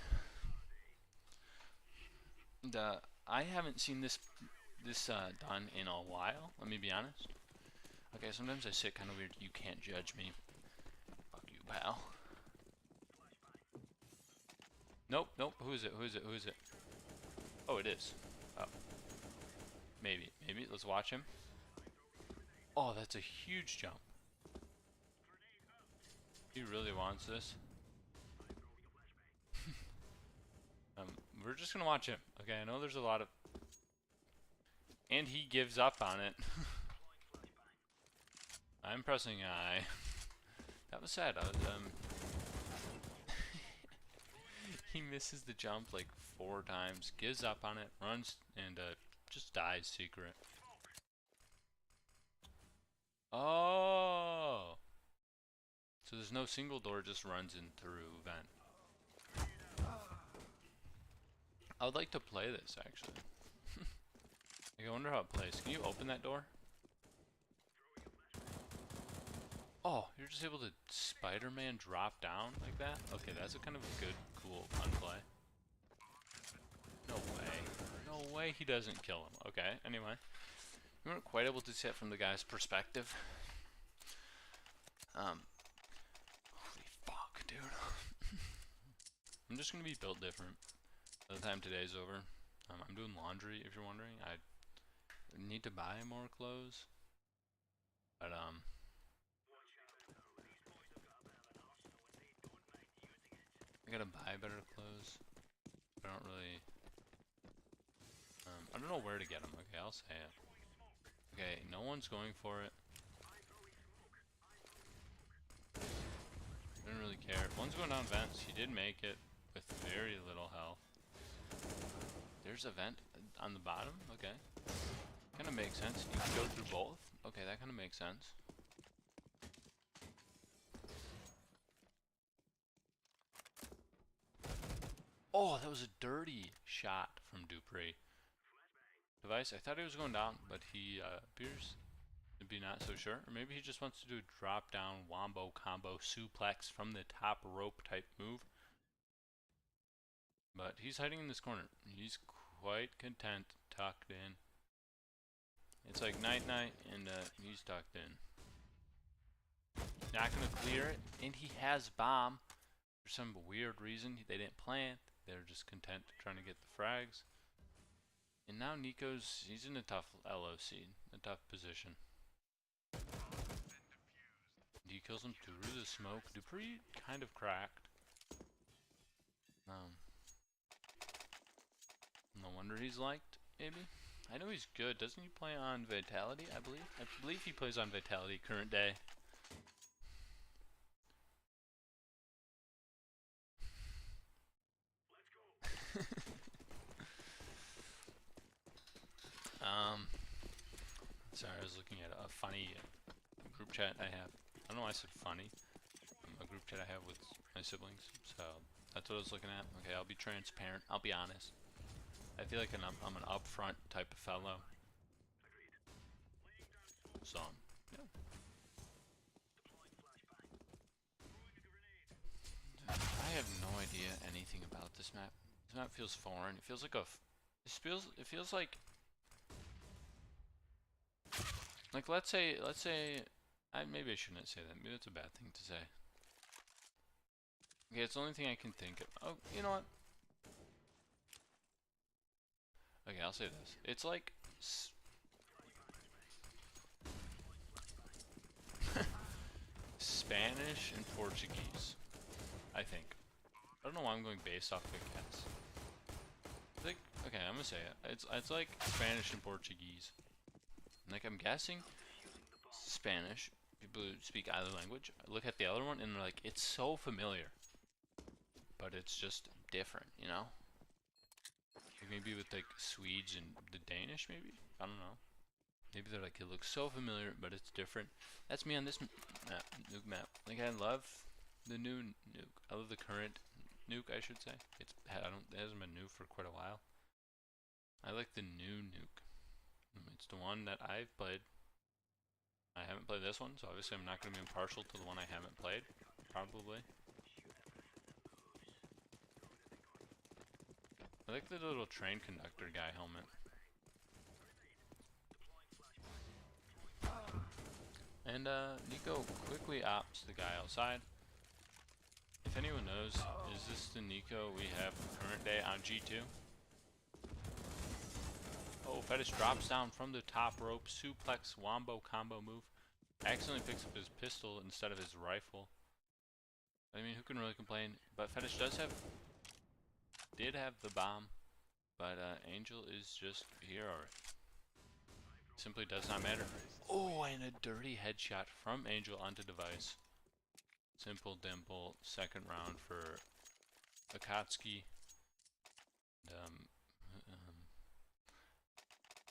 I haven't seen this done in a while. Let me be honest. Okay, sometimes I sit kind of weird. You can't judge me. Fuck you, pal. Nope, nope. Who is it? Who is it? Who is it? Oh, it is. Oh. Maybe. Maybe. Let's watch him. Oh, that's a huge jump. He really wants this. We're just gonna watch him. Okay, I know there's a lot of... And he gives up on it. I'm pressing I. That was sad. He misses the jump like 4 times, gives up on it, runs, and just dies secret. Oh! So there's no single door, just runs in through vent. I would like to play this, actually. Like, I wonder how it plays. Can you open that door? Oh, you're just able to Spider-Man drop down like that? Okay, that's a kind of a good, cool, fun play. No way. No way he doesn't kill him. Okay, anyway. We weren't quite able to see it from the guy's perspective. Holy fuck, dude. I'm just gonna be built different by the time today's over. I'm doing laundry, if you're wondering. I need to buy more clothes. But, I gotta buy better clothes. I don't really... I don't know where to get them. Okay, I'll say it. Okay, no one's going for it. Didn't really care. One's going down vents. He did make it with very little health. There's a vent on the bottom? Okay. Kind of makes sense. You can go through both? Okay, that kind of makes sense. Oh, that was a dirty shot from Dupree. Device, I thought he was going down, but he appears to be not so sure. Or maybe he just wants to do a drop down wombo combo suplex from the top rope type move. But he's hiding in this corner. He's quite content, tucked in. It's like night-night, and he's tucked in. Not gonna clear it, and he has bomb. For some weird reason, they didn't plant. They're just content trying to get the frags. And now he's in a tough LOC, a tough position. He kills him through the smoke. Dupree kind of cracked. No wonder he's liked, maybe. I know he's good. Doesn't he play on Vitality, I believe? I believe he plays on Vitality current day. Sorry, I was looking at a funny group chat I have. I don't know why I said funny. A group chat I have with my siblings. So that's what I was looking at. Okay, I'll be transparent. I'll be honest. I feel like I'm an upfront type of fellow. So, yeah. I have no idea anything about this map. This map feels foreign. It feels like it feels like let's say maybe I shouldn't say that. Maybe that's a bad thing to say. Okay, it's the only thing I can think of. Oh, you know what? Okay, I'll say this. It's like Spanish and Portuguese, I think. I don't know why I'm going based off the guess. Like, okay, I'm gonna say it. It's like Spanish and Portuguese. Like, I'm guessing Spanish. People who speak either language look at the other one and they're like, it's so familiar, but it's just different, you know? Like maybe with like Swedes and the Danish, maybe? I don't know. Maybe they're like, it looks so familiar, but it's different. That's me on this nuke map. Like, I love the new nuke. I love the current nuke, I should say. It hasn't been new for quite a while. I like the new nuke. It's the one that I've played. I haven't played this one, so obviously I'm not going to be impartial to the one I haven't played. Probably. I like the little train conductor guy helmet. And Nico quickly opts the guy outside. If anyone knows, is this the Nico we have current day on G2? Oh, Fetish drops down from the top rope, suplex wombo combo move. Accidentally picks up his pistol instead of his rifle. I mean, who can really complain? But Fetish did have the bomb, but Angel is just here already. Simply does not matter. Oh, and a dirty headshot from Angel onto Device. Simple dimple, second round for Akatsuki.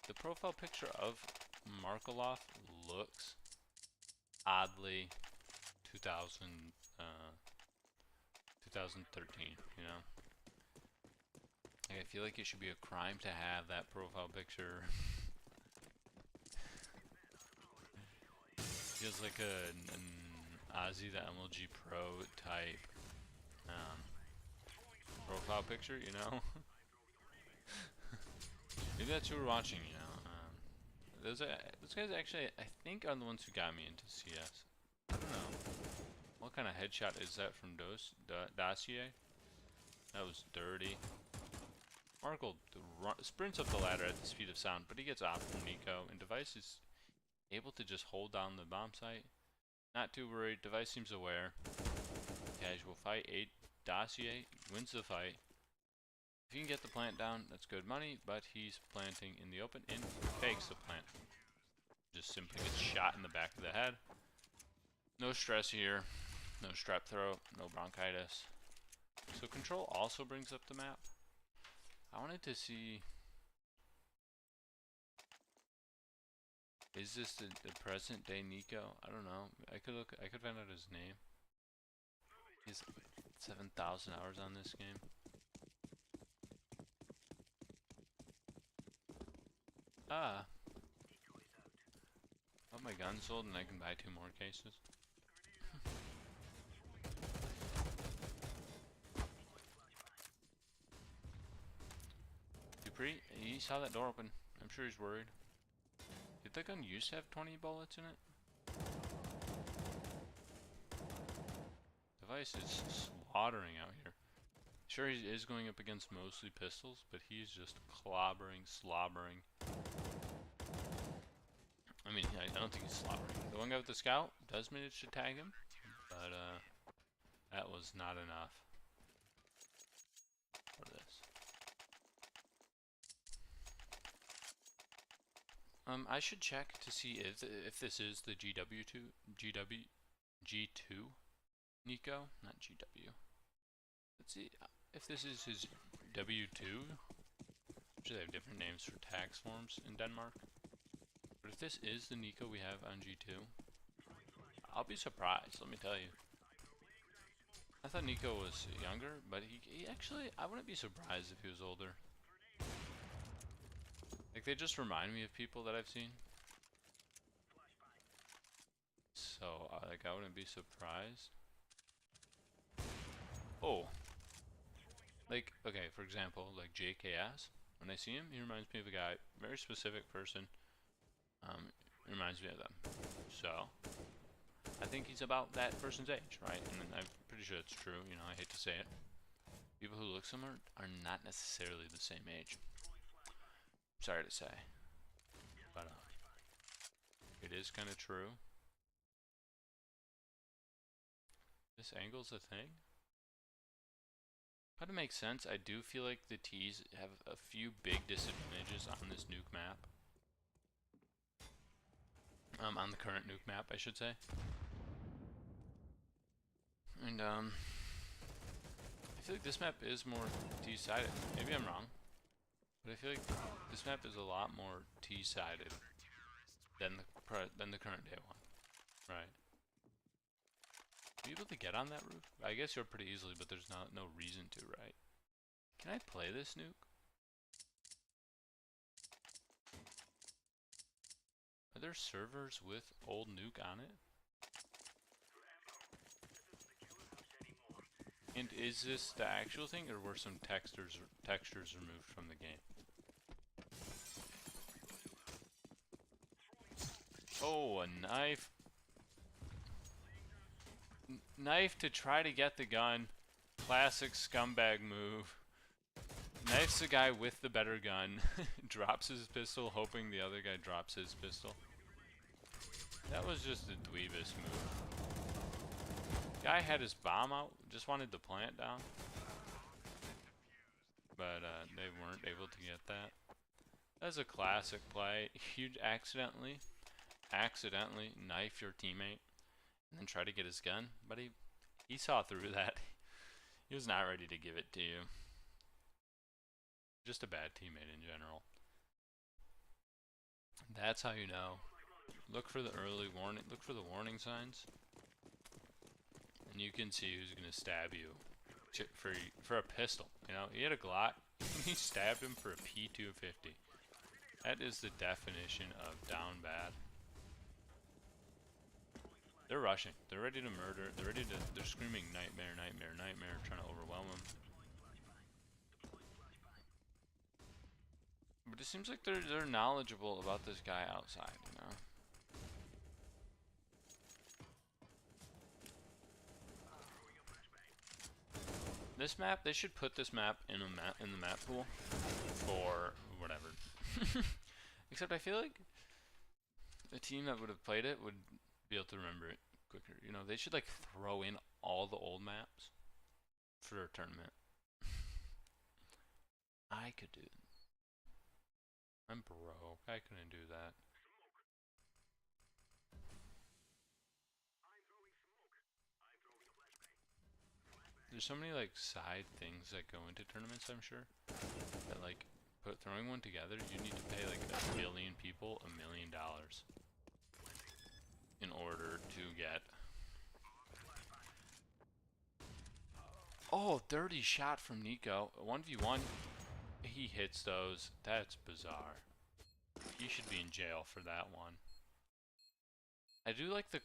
The profile picture of Markaloff looks oddly 2013, you know? Like, I feel like it should be a crime to have that profile picture. Feels like an Ozzy the MLG Pro type profile picture, you know? maybe that's who we're watching, you know. Those guys actually, I think, are the ones who got me into CS. I don't know. What kind of headshot is that from Dossier? That was dirty. Markle sprints up the ladder at the speed of sound, but he gets off from Nico, and Device is able to just hold down the bomb site. Not too worried. Device seems aware. Casual fight. 8 Dossier wins the fight. If you can get the plant down, that's good money, but he's planting in the open and fakes the plant. Just simply gets shot in the back of the head. No stress here. No strep throat. No bronchitis. So control also brings up the map. I wanted to see, is this the present day Nico? I don't know. I could find out his name. He's 7,000 hours on this game. Ah. Oh, my gun's sold and I can buy 2 more cases. Dupree, he saw that door open. I'm sure he's worried. Did the gun used to have 20 bullets in it? Device is slaughtering out here. Sure, he is going up against mostly pistols, but he's just clobbering, slobbering. I mean, I don't think he's slobbering. The one guy with the scout does manage to tag him, but that was not enough for this. I should check to see if this is the G2 Nico, not GW. Let's see if this is his W2. Usually they have different names for tax forms in Denmark. But if this is the Nico we have on G2, I'll be surprised, let me tell you. I thought Nico was younger, but he actually, I wouldn't be surprised if he was older. Like, they just remind me of people that I've seen. So, like, I wouldn't be surprised. Oh. Like, okay, for example, like JKS. When I see him, he reminds me of a guy, very specific person. Reminds me of them. So, I think he's about that person's age, right? And I'm pretty sure it's true, you know, I hate to say it. People who look similar are not necessarily the same age. Sorry to say. But, it is kind of true. This angle's a thing? How to make sense, I do feel like the T's have a few big disadvantages on this nuke map. On the current nuke map, I should say. And, I feel like this map is more T-sided. Maybe I'm wrong. But I feel like this map is a lot more T-sided than the current day one. Right. Are you able to get on that roof? I guess you're pretty easily, but there's no reason to, right? Can I play this nuke? Are there servers with old nuke on it? And is this the actual thing, or were some textures removed from the game? Oh, a knife. Knife to try to get the gun. Classic scumbag move. Knifes the guy with the better gun. Drops his pistol, hoping the other guy drops his pistol. That was just a dweebus move. Guy had his bomb out, just wanted to plant down. But they weren't able to get that. That's a classic play. You accidentally knife your teammate and then try to get his gun, but he saw through that. He was not ready to give it to you. Just a bad teammate in general. That's how you know. Look for the early warning. Look for the warning signs, and you can see who's gonna stab you for a pistol. You know, he had a Glock. He stabbed him for a P250. That is the definition of down bad. They're rushing. They're ready to murder. They're screaming nightmare, nightmare, nightmare, trying to overwhelm him. But It seems like they're knowledgeable about this guy outside, you know. This map, they should put this map in the map pool for whatever. Except I feel like the team that would have played it would be able to remember it quicker. You know, they should like throw in all the old maps for a tournament. I could do it. I'm broke. I couldn't do that. There's so many like side things that go into tournaments, I'm sure, that like throwing one together, you need to pay like 1 billion people $1 million in order to get. Oh, dirty shot from Nico. 1v1. He hits those. That's bizarre. He should be in jail for that one. I do like the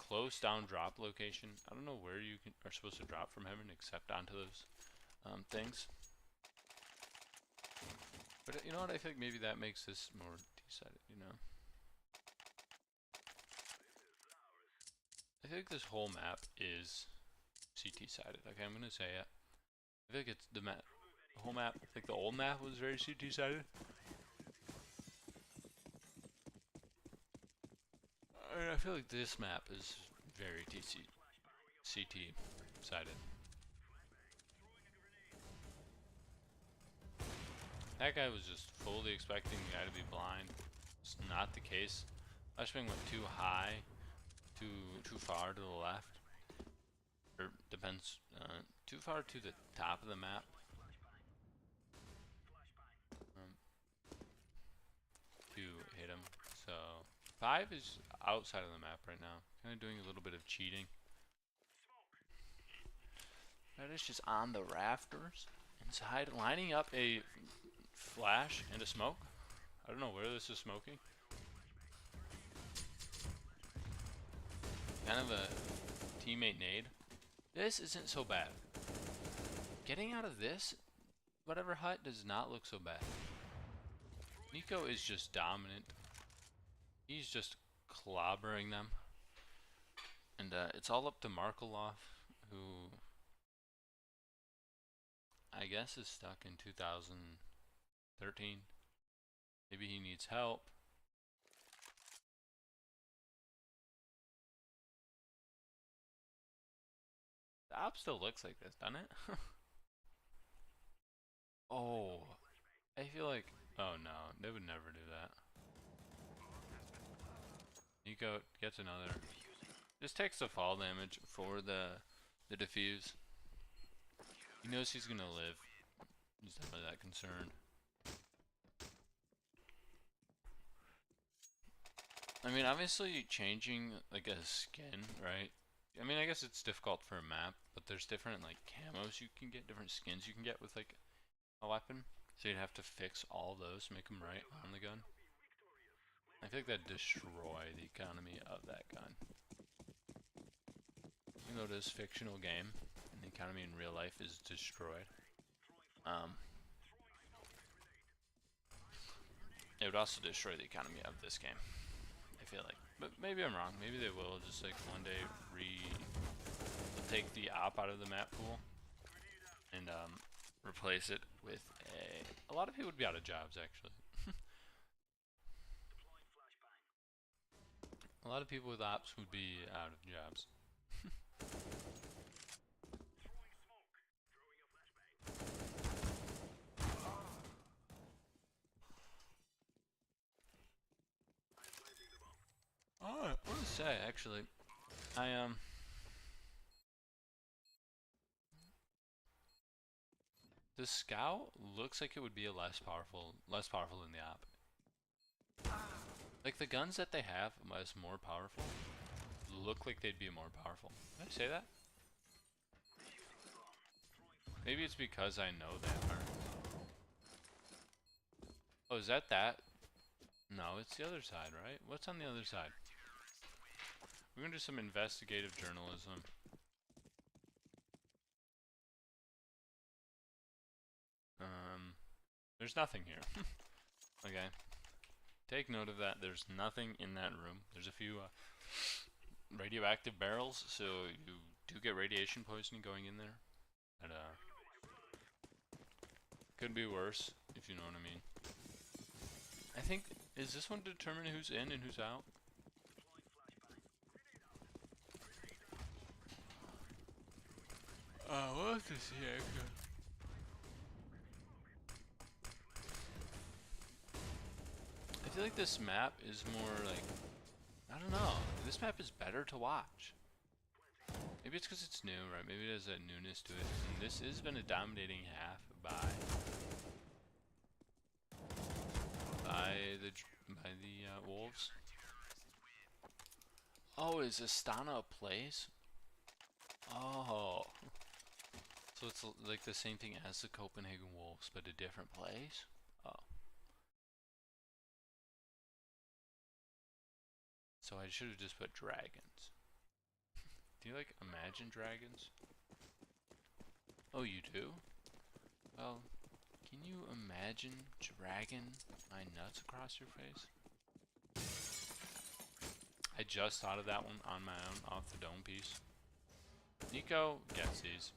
close down drop location. I don't know where you are supposed to drop from heaven except onto those things. But you know what? I think maybe that makes this more two-sided, you know? I think this whole map is CT-sided. Okay, I'm gonna say it. I think it's the whole map. I think the old map was very CT-sided. I feel like this map is very CT-sided. That guy was just fully expecting the guy to be blind. It's not the case. Flashbang went too high, too far to the left. Or depends, too far to the top of the map. To hit him. So 5 is outside of the map right now. Kind of doing a little bit of cheating. That is just on the rafters inside, lining up a flash and a smoke. I don't know where this is smoking. Kind of a teammate nade. This isn't so bad. Getting out of this, whatever hut, does not look so bad. Nico is just dominant. He's just clobbering them. And it's all up to Markelov, who I guess is stuck in 2013. Maybe he needs help. The op still looks like this, doesn't it? Oh, I feel like, oh no, they would never do that. Nico gets another. Just takes the fall damage for the defuse. He knows he's gonna live. He's not really that concerned. I mean, obviously changing like a skin, right? I mean, I guess it's difficult for a map, but there's different like camos you can get, different skins you can get with like a weapon. So you'd have to fix all those, make them right on the gun. I think that'd destroy the economy of that gun. Even though it is a fictional game, and the economy in real life is destroyed. It would also destroy the economy of this game, I feel like. But maybe I'm wrong. Maybe they will just like one day take the op out of the map pool and replace it with a lot of people would be out of jobs actually. A lot of people with ops would be out of jobs. Oh, I want to say actually, the scout looks like it would be less powerful than the op. Like the guns that they have as more powerful look like they'd be more powerful. Did I say that? Maybe it's because I know they are. Oh, is that? No, it's the other side, right? What's on the other side? We're gonna do some investigative journalism. There's nothing here. Okay. Take note of that. There's nothing in that room. There's a few radioactive barrels, so you do get radiation poisoning going in there. And could be worse, if you know what I mean. I think, is this one to determine who's in and who's out? What's this here? I feel like this map is more like, I don't know, this map is better to watch. Maybe it's because it's new, right? Maybe it has that newness to it. And this has been a dominating half by the Wolves. Oh, is Astana a place? Oh. So it's like the same thing as the Copenhagen Wolves, but a different place? Oh. So I should have just put dragons. Do you like Imagine Dragons? Oh, you do? Well, can you imagine dragging my nuts across your face? I just thought of that one on my own off the dome piece. Nico gets these.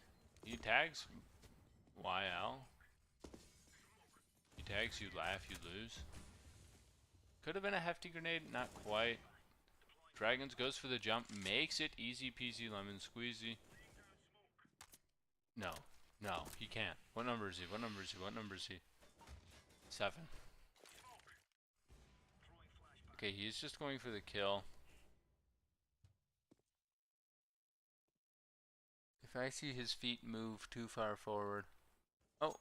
He tags YL. He tags, you laugh, you lose. Could have been a hefty grenade, not quite. Dragons goes for the jump, makes it easy peasy lemon squeezy. No, no, he can't. What number is he? What number is he? What number is he? 7. Okay, he's just going for the kill. If I see his feet move too far forward. Oh.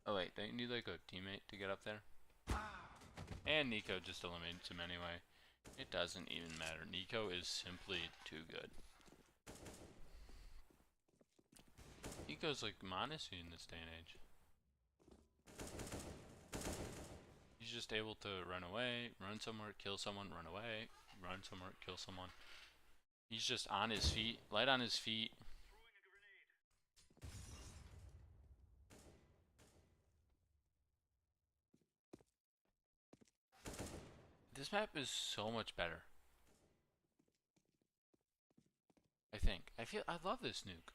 Oh wait, don't you need like a teammate to get up there? And Nico just eliminates him anyway. It doesn't even matter. Nico is simply too good. Nico's like Monacy in this day and age. He's just able to run away, run somewhere, kill someone, run away, run somewhere, kill someone. He's just on his feet, light on his feet. This map is so much better. I think. I love this nuke.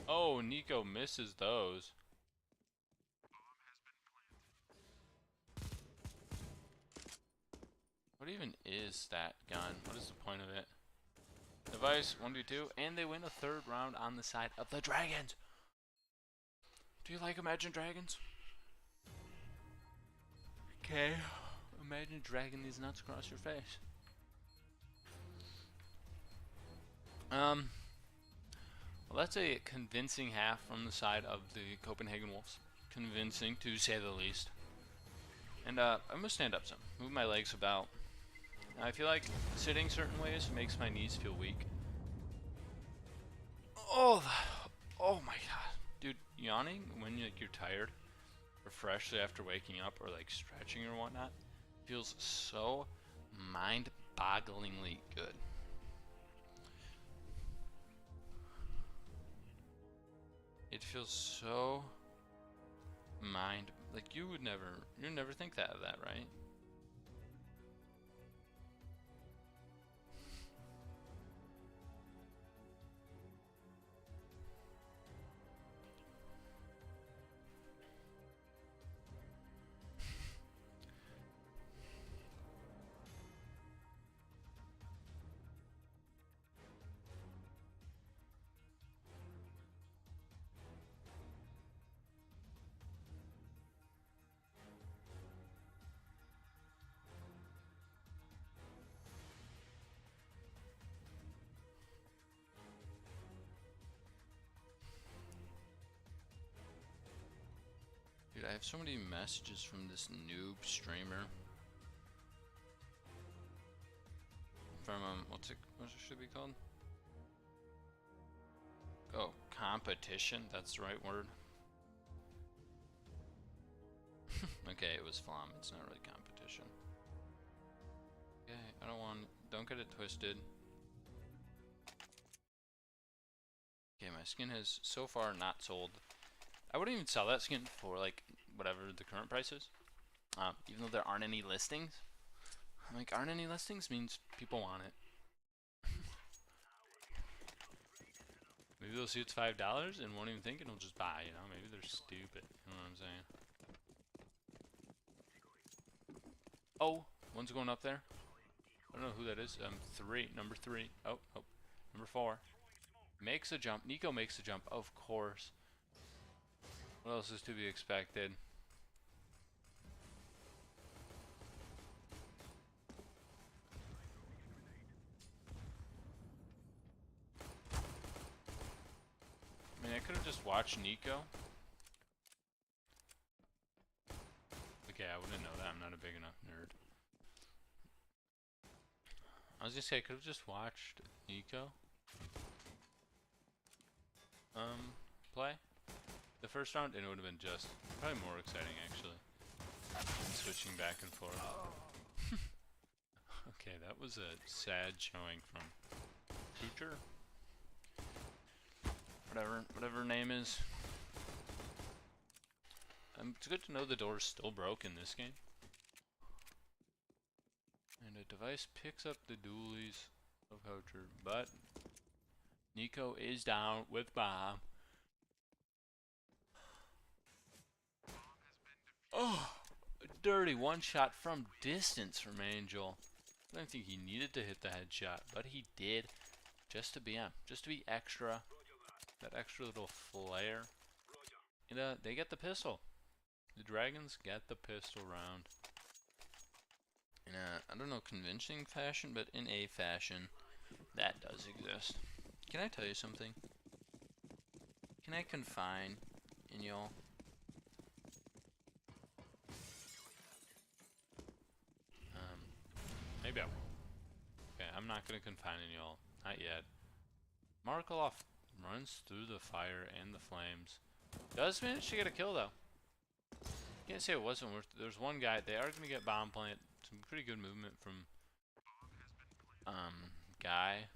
Oh, Nico misses those. What even is that gun? What is the point of it? Device 1v2, and they win a 3rd round on the side of the Dragons. Do you like Imagine Dragons? Okay. Imagine dragging these nuts across your face. Well, that's a convincing half from the side of the Copenhagen Wolves. Convincing, to say the least. And I'm gonna stand up some. Move my legs about. I feel like sitting certain ways makes my knees feel weak. Oh my god. Dude, yawning when you're tired, or freshly after waking up, or like stretching or whatnot, feels so mind-bogglingly good. It feels so like you'd never think that of that, right? Dude, I have so many messages from this noob streamer. From what should it be called? Oh, competition. That's the right word. Okay, it was Flom. It's not really competition. Okay, don't get it twisted. Okay, my skin has so far not sold. I wouldn't even sell that skin for like whatever the current price is. Even though there aren't any listings. Like, aren't any listings means people want it. Maybe they'll see it's $5 and won't even think and will just buy, you know? Maybe they're stupid, you know what I'm saying? Oh, one's going up there. I don't know who that is. Number 3. Oh, number 4. Makes a jump. Nico makes a jump, of course. What else is to be expected? I mean, I could have just watched Nico. Okay, I wouldn't know that. I'm not a big enough nerd. I was gonna say, I could have just watched Nico play the first round, and it would have been just probably more exciting, actually, than switching back and forth. Okay, that was a sad showing from Future. Whatever her name is. It's good to know the door's still broke in this game. And a device picks up the dualies of Coucher, but Nico is down with bomb. Oh, a dirty one shot from distance from Angel. I don't think he needed to hit the headshot, but he did, just to be extra. That extra little flair. And they get the pistol. The Dragons get the pistol round. In a, I don't know, convincing fashion, but in a fashion that does exist. Can I tell you something? Can I confine in y'all? Maybe I will. Okay, I'm not gonna confine in y'all. Not yet. Markaloff runs through the fire and the flames. Does manage to get a kill though. Can't say it wasn't worth it. There's one guy. They are gonna get bomb plant. Some pretty good movement from guy.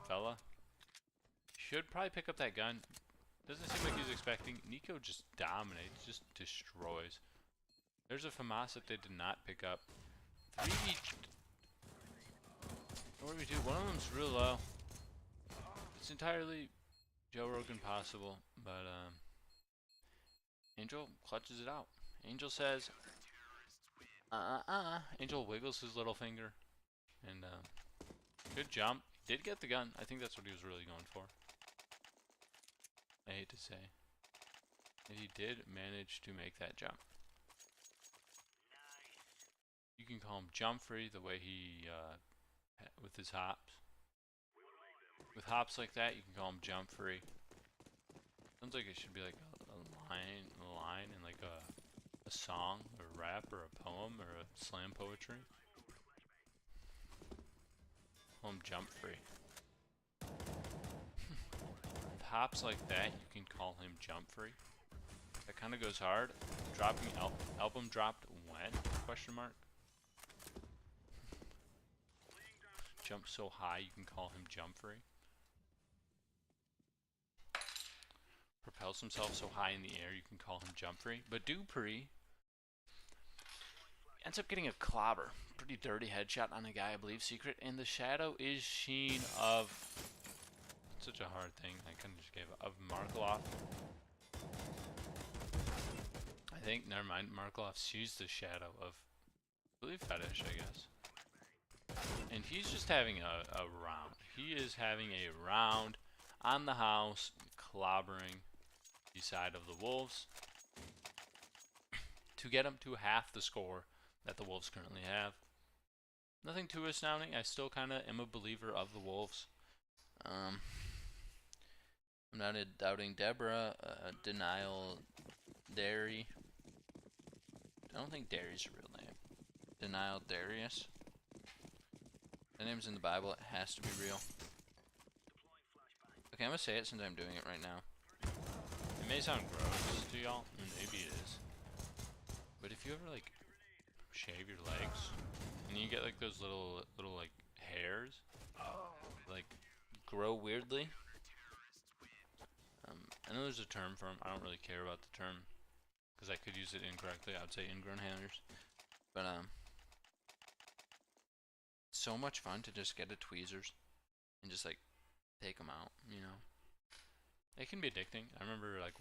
Fella. Should probably pick up that gun. Doesn't seem like he's expecting. Nico just dominates, just destroys. There's a FAMAS that they did not pick up. 3v. What do we do? One of them's real low. It's entirely Joe Rogan possible, but Angel clutches it out. Angel says, Angel wiggles his little finger, and good jump. Did get the gun. I think that's what he was really going for. I hate to say, and he did manage to make that jump. You can call him jump free the way he with his hops. With hops like that, you can call him jump free. Sounds like it should be like a line in like a song, or a rap, or a poem, or a slam poetry. Call him jump free. With hops like that, you can call him jump free. That kind of goes hard. Dropping album dropped when? Question mark. Jump so high, you can call him jump free. Propels himself so high in the air, you can call him jump free. But Dupree ends up getting a clobber. Pretty dirty headshot on a guy, I believe, secret. And the shadow is Sheen of... Such a hard thing. I kind of just gave up. Of Markaloff. I think, never mind. Markaloff sees the shadow of... I believe Fetish, I guess. And he's just having a round. He is having a round on the house, clobbering the side of the Wolves to get him to half the score that the Wolves currently have. Nothing too astounding. I still kind of am a believer of the Wolves. I'm not a doubting Deborah, Denial Derry. I don't think Derry's a real name. Denial Darius. The name's in the Bible. It has to be real. Okay, I'm gonna say it since I'm doing it right now. It may sound gross to y'all, and maybe it is. But if you ever like shave your legs and you get like those little like hairs, like grow weirdly. I know there's a term for them. I don't really care about the term because I could use it incorrectly. I would say ingrown hairs, but it's so much fun to just get the tweezers and just like take them out. You know, it can be addicting. I remember like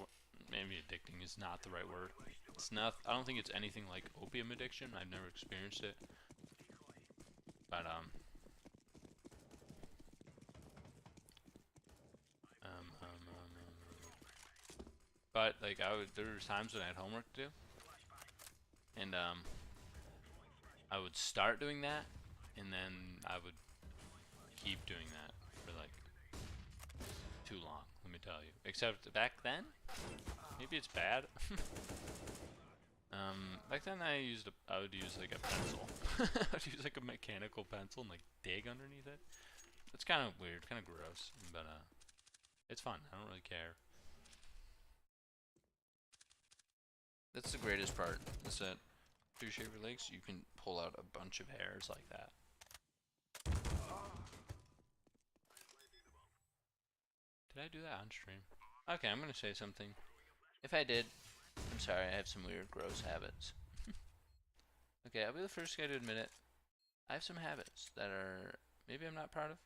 maybe addicting is not the right word. It's not. I don't think it's anything like opium addiction. I've never experienced it, but But like there were times when I had homework to do, and I would start doing that, and then I would keep doing that for like too long. Let me tell you. Except back then, maybe it's bad. Back then I would use like a pencil. I'd use like a mechanical pencil and like dig underneath it. It's kind of weird, kind of gross, but it's fun. I don't really care. That's the greatest part, is that if you shave your legs, you can pull out a bunch of hairs like that. Did I do that on stream? Okay, I'm gonna say something. If I did, I'm sorry, I have some weird, gross habits. Okay, I'll be the first guy to admit it. I have some habits that are, maybe I'm not proud of.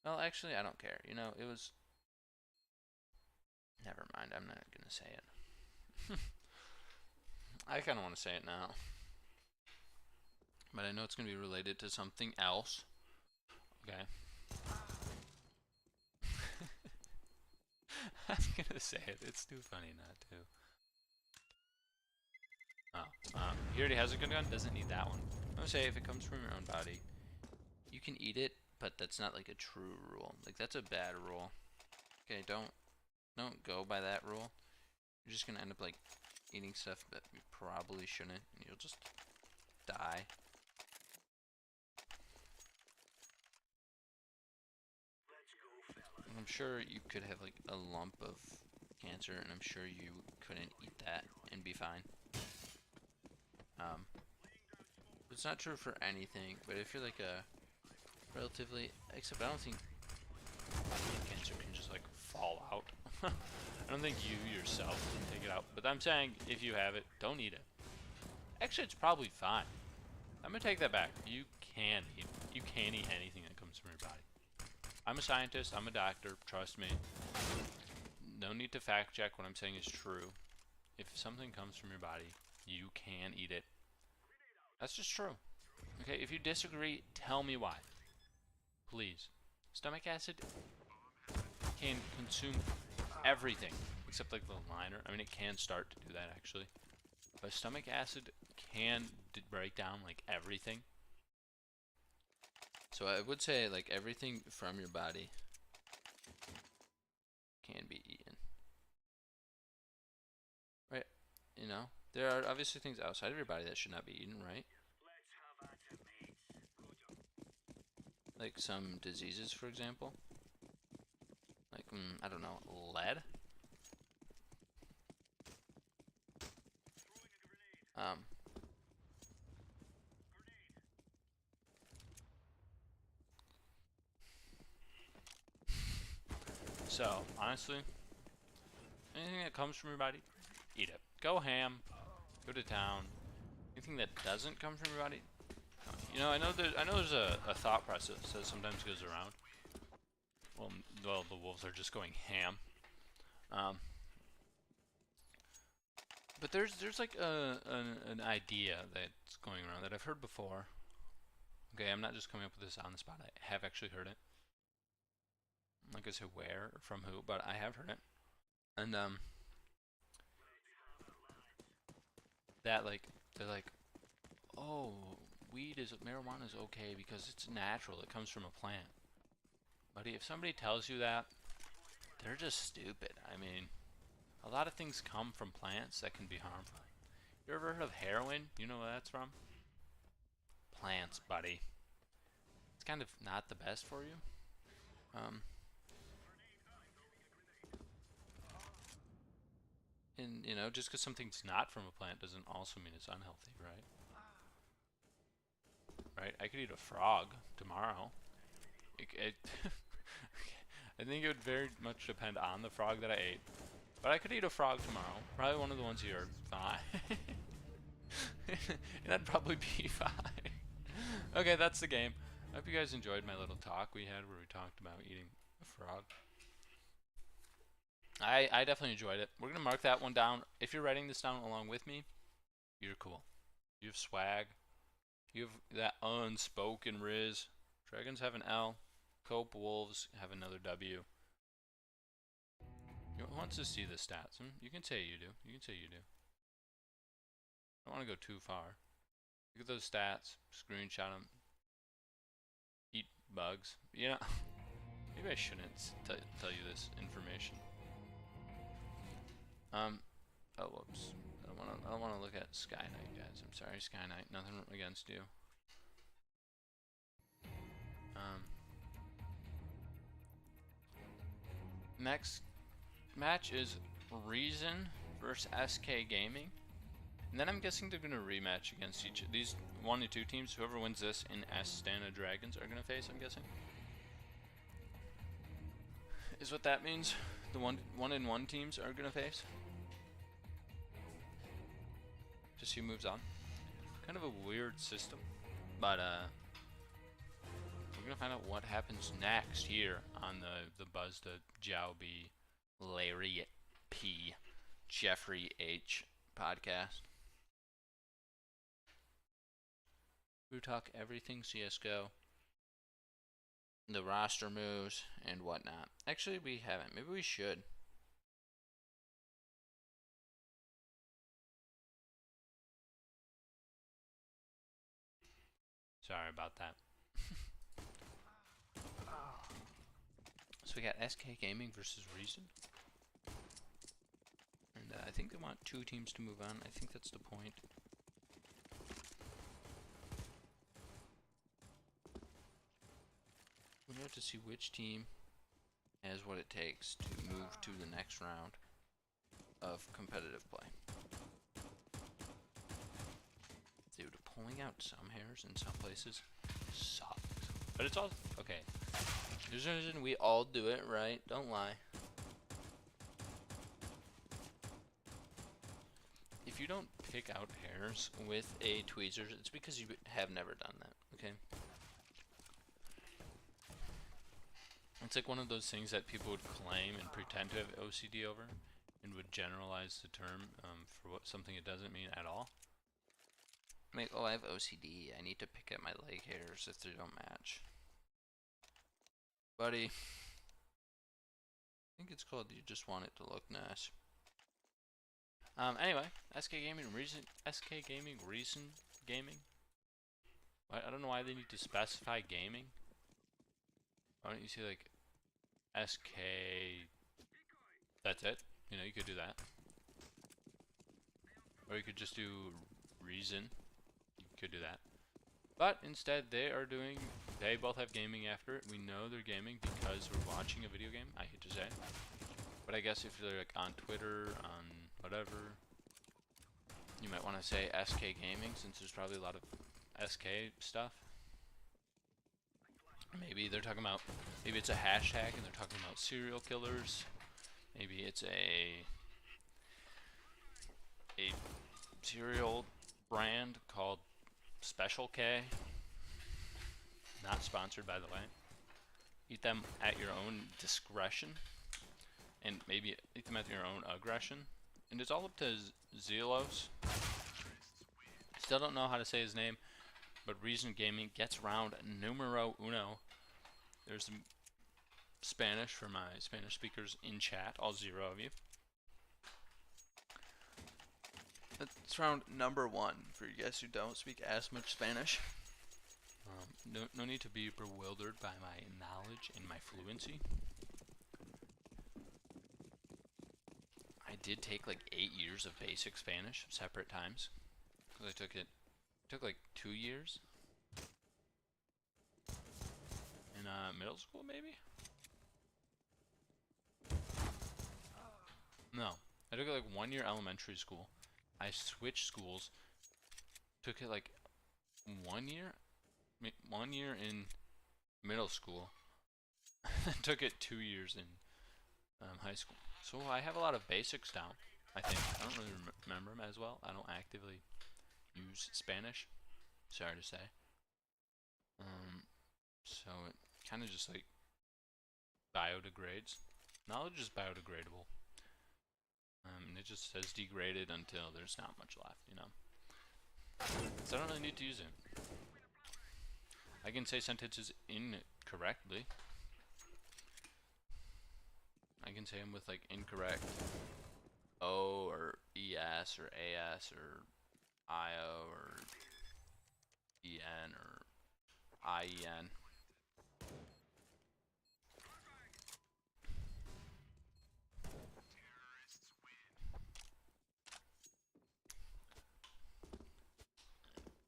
Well, actually, I don't care. You know, it was, never mind, I'm not gonna say it. I kind of want to say it now, but I know it's going to be related to something else. Okay. I'm going to say it. It's too funny not to. Oh, he already has a good gun? Doesn't need that one. I'm going to say if it comes from your own body, you can eat it, but that's not like a true rule. Like, that's a bad rule. Okay, don't go by that rule. You're just going to end up like eating stuff that you probably shouldn't, and you'll just die. And I'm sure you could have like a lump of cancer, and I'm sure you couldn't eat that and be fine. It's not true for anything, but if you're like a relatively, except I don't think cancer can just like fall out. I don't think you yourself can take it out, but I'm saying if you have it, don't eat it. Actually, it's probably fine. I'm gonna take that back. You can eat anything that comes from your body. I'm a scientist, I'm a doctor, trust me. No need to fact check what I'm saying is true. If something comes from your body, you can eat it. That's just true. Okay, if you disagree, tell me why. Please. Stomach acid can consume everything except like the liner. I mean, it can start to do that actually. But stomach acid can break down like everything. So I would say like everything from your body can be eaten. Right? You know, there are obviously things outside of your body that should not be eaten, right? Like some diseases, for example. Like, I don't know, lead? So, honestly, anything that comes from your body, eat it. Go ham, go to town. Anything that doesn't come from your body, you know, I know there's a thought process that sometimes goes around. Well, the wolves are just going ham. But there's like an idea that's going around that I've heard before. Okay, I'm not just coming up with this on the spot. I have actually heard it. I'm not gonna say where or from who, but I have heard it. And that like they're like, oh, marijuana is okay because it's natural. It comes from a plant. Buddy, if somebody tells you that, they're just stupid. I mean, a lot of things come from plants that can be harmful. You ever heard of heroin? You know where that's from? Plants, buddy. It's kind of not the best for you. And, you know, just because something's not from a plant doesn't also mean it's unhealthy, right? Right? I could eat a frog tomorrow. I think it would very much depend on the frog that I ate. But I could eat a frog tomorrow. Probably one of the ones you are fine. And that'd probably be fine. Okay, that's the game. I hope you guys enjoyed my little talk we had where we talked about eating a frog. I definitely enjoyed it. We're going to mark that one down. If you're writing this down along with me, you're cool. You have swag. You have that unspoken Riz. Dragons have an L. Cope Wolves have another W. Who wants to see the stats? You can say you do. You can say you do. I don't want to go too far. Look at those stats. Screenshot them. Eat bugs. You know, maybe I shouldn't tell you this information. Oh, whoops. I don't want to look at Sky Knight, guys. I'm sorry, Sky Knight. Nothing against you. Next match is Reason versus SK Gaming. And then I'm guessing they're going to rematch against each of these 1 and 2 teams. Whoever wins this in Astana Dragons are going to face, I'm guessing. Is what that means. The 1 and 1 teams are going to face. Just who moves on. Kind of a weird system. But we're going to find out what happens next here on the Buzz the Jowby Larry P. Jeffrey H. podcast. We talk everything CSGO, the roster moves, and whatnot. Actually, we haven't. Maybe we should. Sorry about that. So we got SK Gaming versus Reason. And I think they want 2 teams to move on. I think that's the point. We have to see which team has what it takes to move to the next round of competitive play. Dude, pulling out some hairs in some places sucks. But it's all okay. There's a reason we all do it, right? Don't lie. If you don't pick out hairs with a tweezers, it's because you have never done that, okay? It's like one of those things that people would claim and pretend to have OCD over and would generalize the term for something it doesn't mean at all. Like, oh, I have OCD. I need to pick at my leg hairs if they don't match. Buddy, I think it's called you just want it to look nice. Anyway, SK Gaming Reason Gaming. I don't know why they need to specify gaming. Why don't you say like SK? That's it. You know, you could do that. Or you could just do Reason. You could do that. But instead, they both have gaming after it. We know they're gaming because we're watching a video game. I hate to say. But I guess if they're like on Twitter, on whatever, you might want to say SK Gaming since there's probably a lot of SK stuff. Maybe they're talking about, maybe it's a hashtag and they're talking about serial killers. Maybe it's a cereal brand called Special K. Not sponsored, by the way. Eat them at your own discretion. And maybe eat them at your own aggression. And it's all up to Zelos. Still don't know how to say his name. But Reason Gaming gets round numero uno. There's some Spanish for my Spanish speakers in chat, all 0 of you. That's round number 1 for you guys who don't speak as much Spanish. No need to be bewildered by my knowledge and my fluency. I did take like 8 years of basic Spanish, separate times. Because it took like 2 years. In middle school, maybe? No. I took it like 1 year elementary school. I switched schools. Took it like 1 year? 1 year in middle school. Took it 2 years in high school. So I have a lot of basics down. I think I don't really remember them as well. I don't actively use Spanish. Sorry to say. So it kind of just like biodegrades. Knowledge is biodegradable. And it just says degraded until there's not much left, you know. So I don't really need to use it. I can say sentences incorrectly. I can say them with like incorrect O or ES or AS or IO or EN or IEN.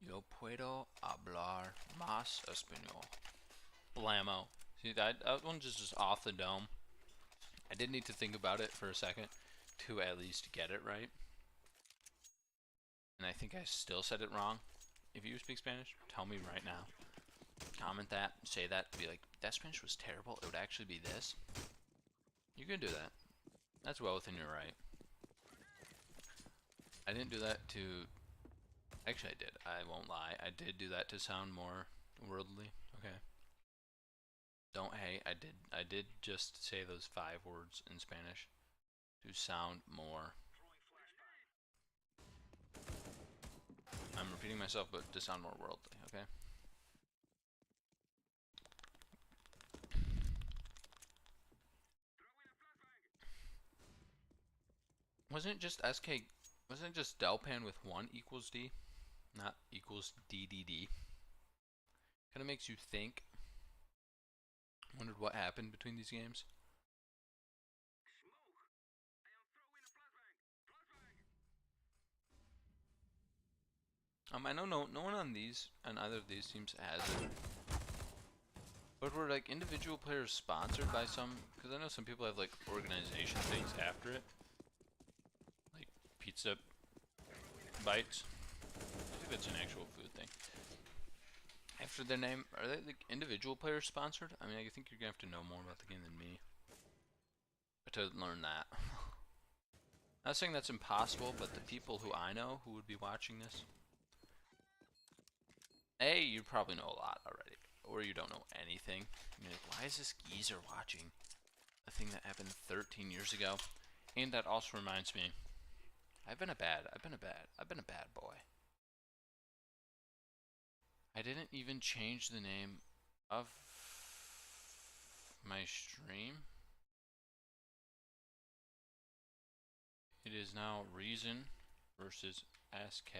Yo puedo hablar más español. Blammo. See, that one's just off the dome. I did need to think about it for a second to at least get it right. And I think I still said it wrong. If you speak Spanish, tell me right now. Comment that, say that, be like, that Spanish was terrible, it would actually be this. You can do that. That's well within your right. I didn't do that to... Actually, I did. I won't lie. I did do that to sound more worldly. Okay. Don't hate. I did just say those 5 words in Spanish to sound more... I'm repeating myself, but to sound more worldly, okay? Wasn't it just SK... Wasn't it just Delpan with 1 equals D? Not equals DDD. Kinda makes you think. Wondered what happened between these games. I know no one on these, on either of these teams has it. But were like individual players sponsored by some? Because I know some people have like organization things after it. Like pizza bites. I think that's an actual food thing. After their name, are they like individual players sponsored? I mean, I think you're gonna have to know more about the game than me to learn that. Not saying that's impossible, but the people who I know who would be watching this, A, you probably know a lot already, or you don't know anything. I mean, like, why is this geezer watching a thing that happened 13 years ago? And that also reminds me, I've been a bad boy. I didn't even change the name of my stream. It is now Reason versus SK.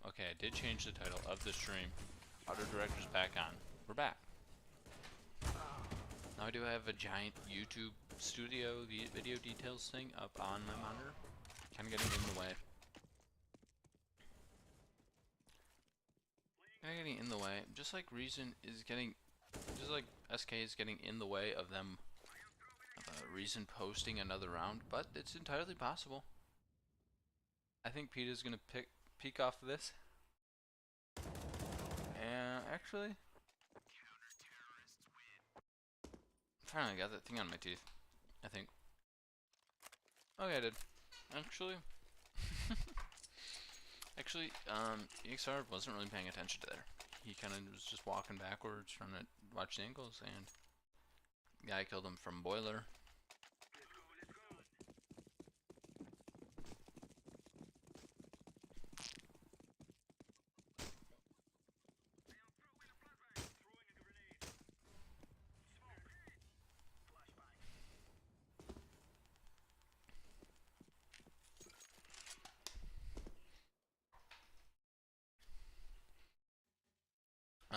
Okay, I did change the title of the stream. Auto director's back on. We're back. Now I do have a giant YouTube studio video details thing up on my monitor. Kind of getting in the way. Getting in the way, just like Reason is getting, just like SK is getting in the way of them, Reason posting another round, but it's entirely possible. I think Peter's gonna peek off of this. And actually, finally got that thing on my teeth, I think. Okay, I did. Actually, EXR wasn't really paying attention to there. He kind of was just walking backwards, trying to watch the angles, and the guy killed him from boiler.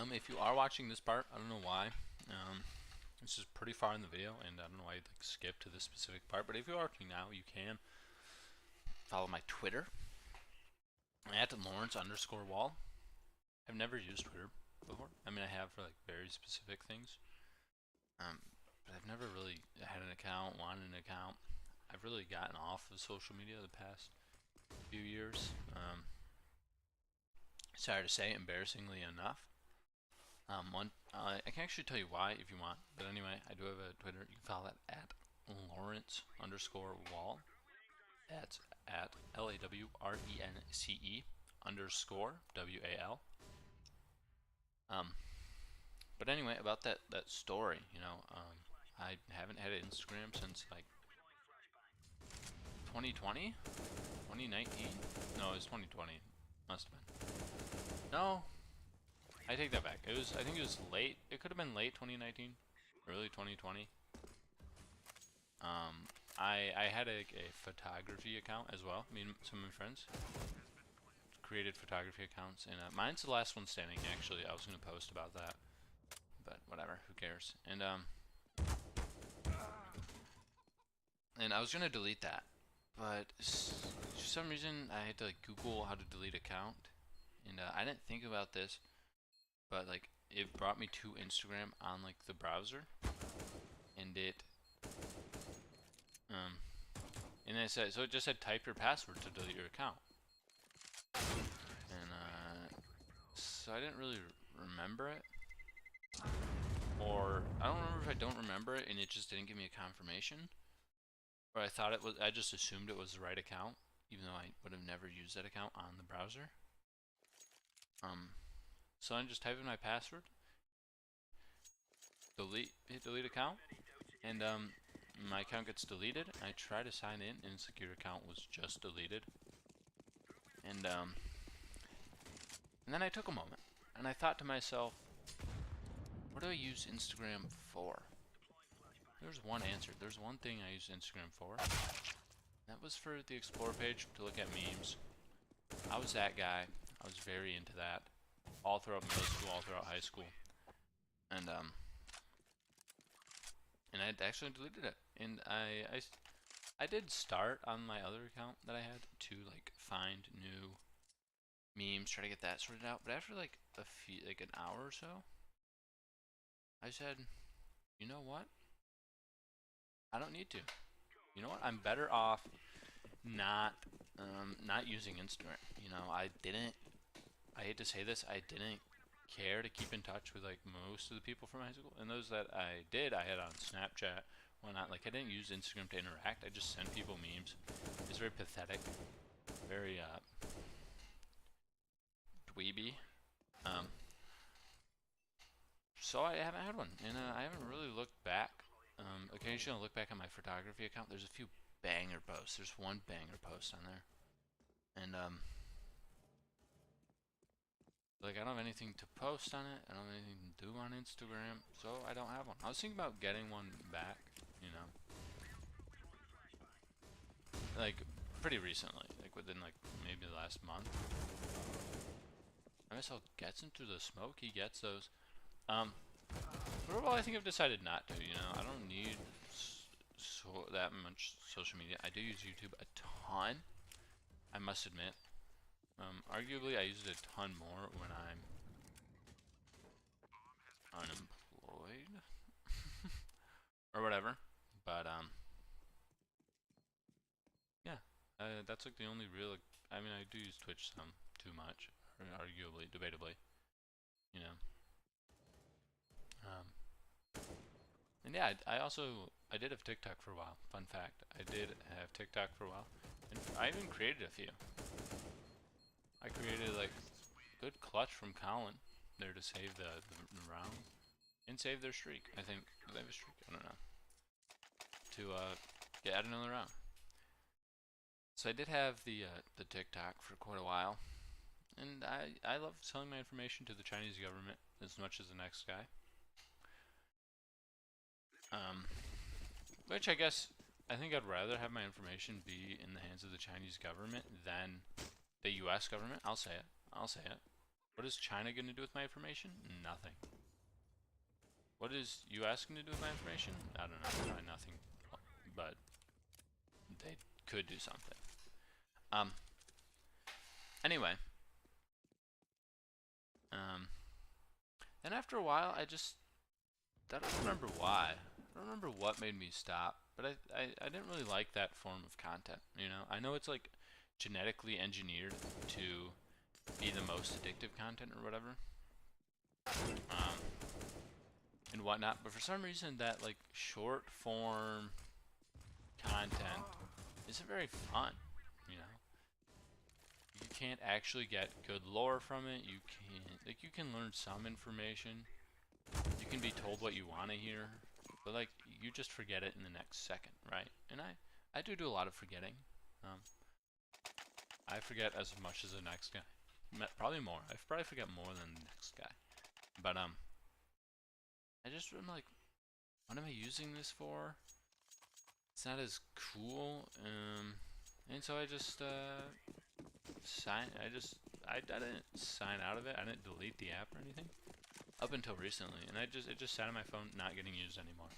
If you are watching this part, I don't know why. This is pretty far in the video, and I don't know why you'd like skip to this specific part. But if you're watching now, you can follow my Twitter at Lawrence_Wall. I've never used Twitter before. I mean, I have for like very specific things. But I've never really had an account, wanted an account. I've really gotten off of social media the past few years. Sorry to say, embarrassingly enough. I can actually tell you why if you want. But anyway, I do have a Twitter. You can follow that at Lawrence_Wall. That's at LAWRENCE_WAL. But anyway, about that story, I haven't had an Instagram since like 2020, 2019. No, it was 2020. Must have been. No, I take that back. I think it was late. It could have been late 2019, early 2020. I had a photography account as well. Me and some of my friends created photography accounts, and mine's the last one standing. Actually, I was gonna post about that, but whatever. Who cares? And I was gonna delete that, but for some reason I had to like Google how to delete account, and I didn't think about this, but like it brought me to Instagram on like the browser, and and it said, so it just said type your password to delete your account, and so I didn't really remember it, or I don't remember if I don't remember it and it just didn't give me a confirmation, or I thought it was, I just assumed it was the right account, even though I would have never used that account on the browser. So I just type in my password, hit delete account, and my account gets deleted. I try to sign in, and it's like your account was just deleted. And then I took a moment, and I thought to myself, what do I use Instagram for? There's one answer. There's one thing I use Instagram for. That was for the Explore page to look at memes. I was that guy. I was very into that. All throughout middle school, all throughout high school. And I actually deleted it. And I did start on my other account that I had to like find new memes, try to get that sorted out. But after like an hour or so, I said, you know what? I don't need to. You know what? I'm better off not using Instagram. I hate to say this, I didn't care to keep in touch with like most of the people from high school, and those that I did, I had on Snapchat, whatnot. Like I didn't use Instagram to interact. I just sent people memes. It's very pathetic, very dweeby. So I haven't had one, and I haven't really looked back. Occasionally I'll look back on my photography account. There's a few banger posts. There's one banger post on there, and like I don't have anything to post on it. I don't have anything to do on Instagram, so I don't have one. I was thinking about getting one back, like pretty recently, like within like maybe the last month. I guess I'll get into the smoke. He gets those. Overall, I think I've decided not to. I don't need that much social media. I do use YouTube a ton, I must admit. Arguably, I use it a ton more when I'm unemployed or whatever. But yeah, that's like the only real. I mean, I do use Twitch some too much, arguably, debatably. And yeah, I did have TikTok for a while. Fun fact, I did have TikTok for a while, and I even created a few. I created like good clutch from Colin there to save the round and save their streak. I think they have a streak. I don't know, to add another round. So I did have the TikTok for quite a while, and I love selling my information to the Chinese government as much as the next guy. Which I think I'd rather have my information be in the hands of the Chinese government than the US government. I'll say it. What is China going to do with my information? Nothing. What is US going to do with my information? I don't know. Probably nothing. But they could do something. Anyway. Then after a while, I don't remember why. I don't remember what made me stop, but I didn't really like that form of content, I know it's like genetically engineered to be the most addictive content or whatever, um, and whatnot. But for some reason, that like short form content isn't very fun. You know, you can't actually get good lore from it. You can't, like, you can learn some information. You can be told what you want to hear, but like you just forget it in the next second, right? And I do a lot of forgetting. Um, I forget as much as the next guy. Probably more. I probably forget more than the next guy. But I'm like, what am I using this for? It's not as cool. And so I just I didn't sign out of it. I didn't delete the app or anything up until recently, and it just sat on my phone, not getting used anymore.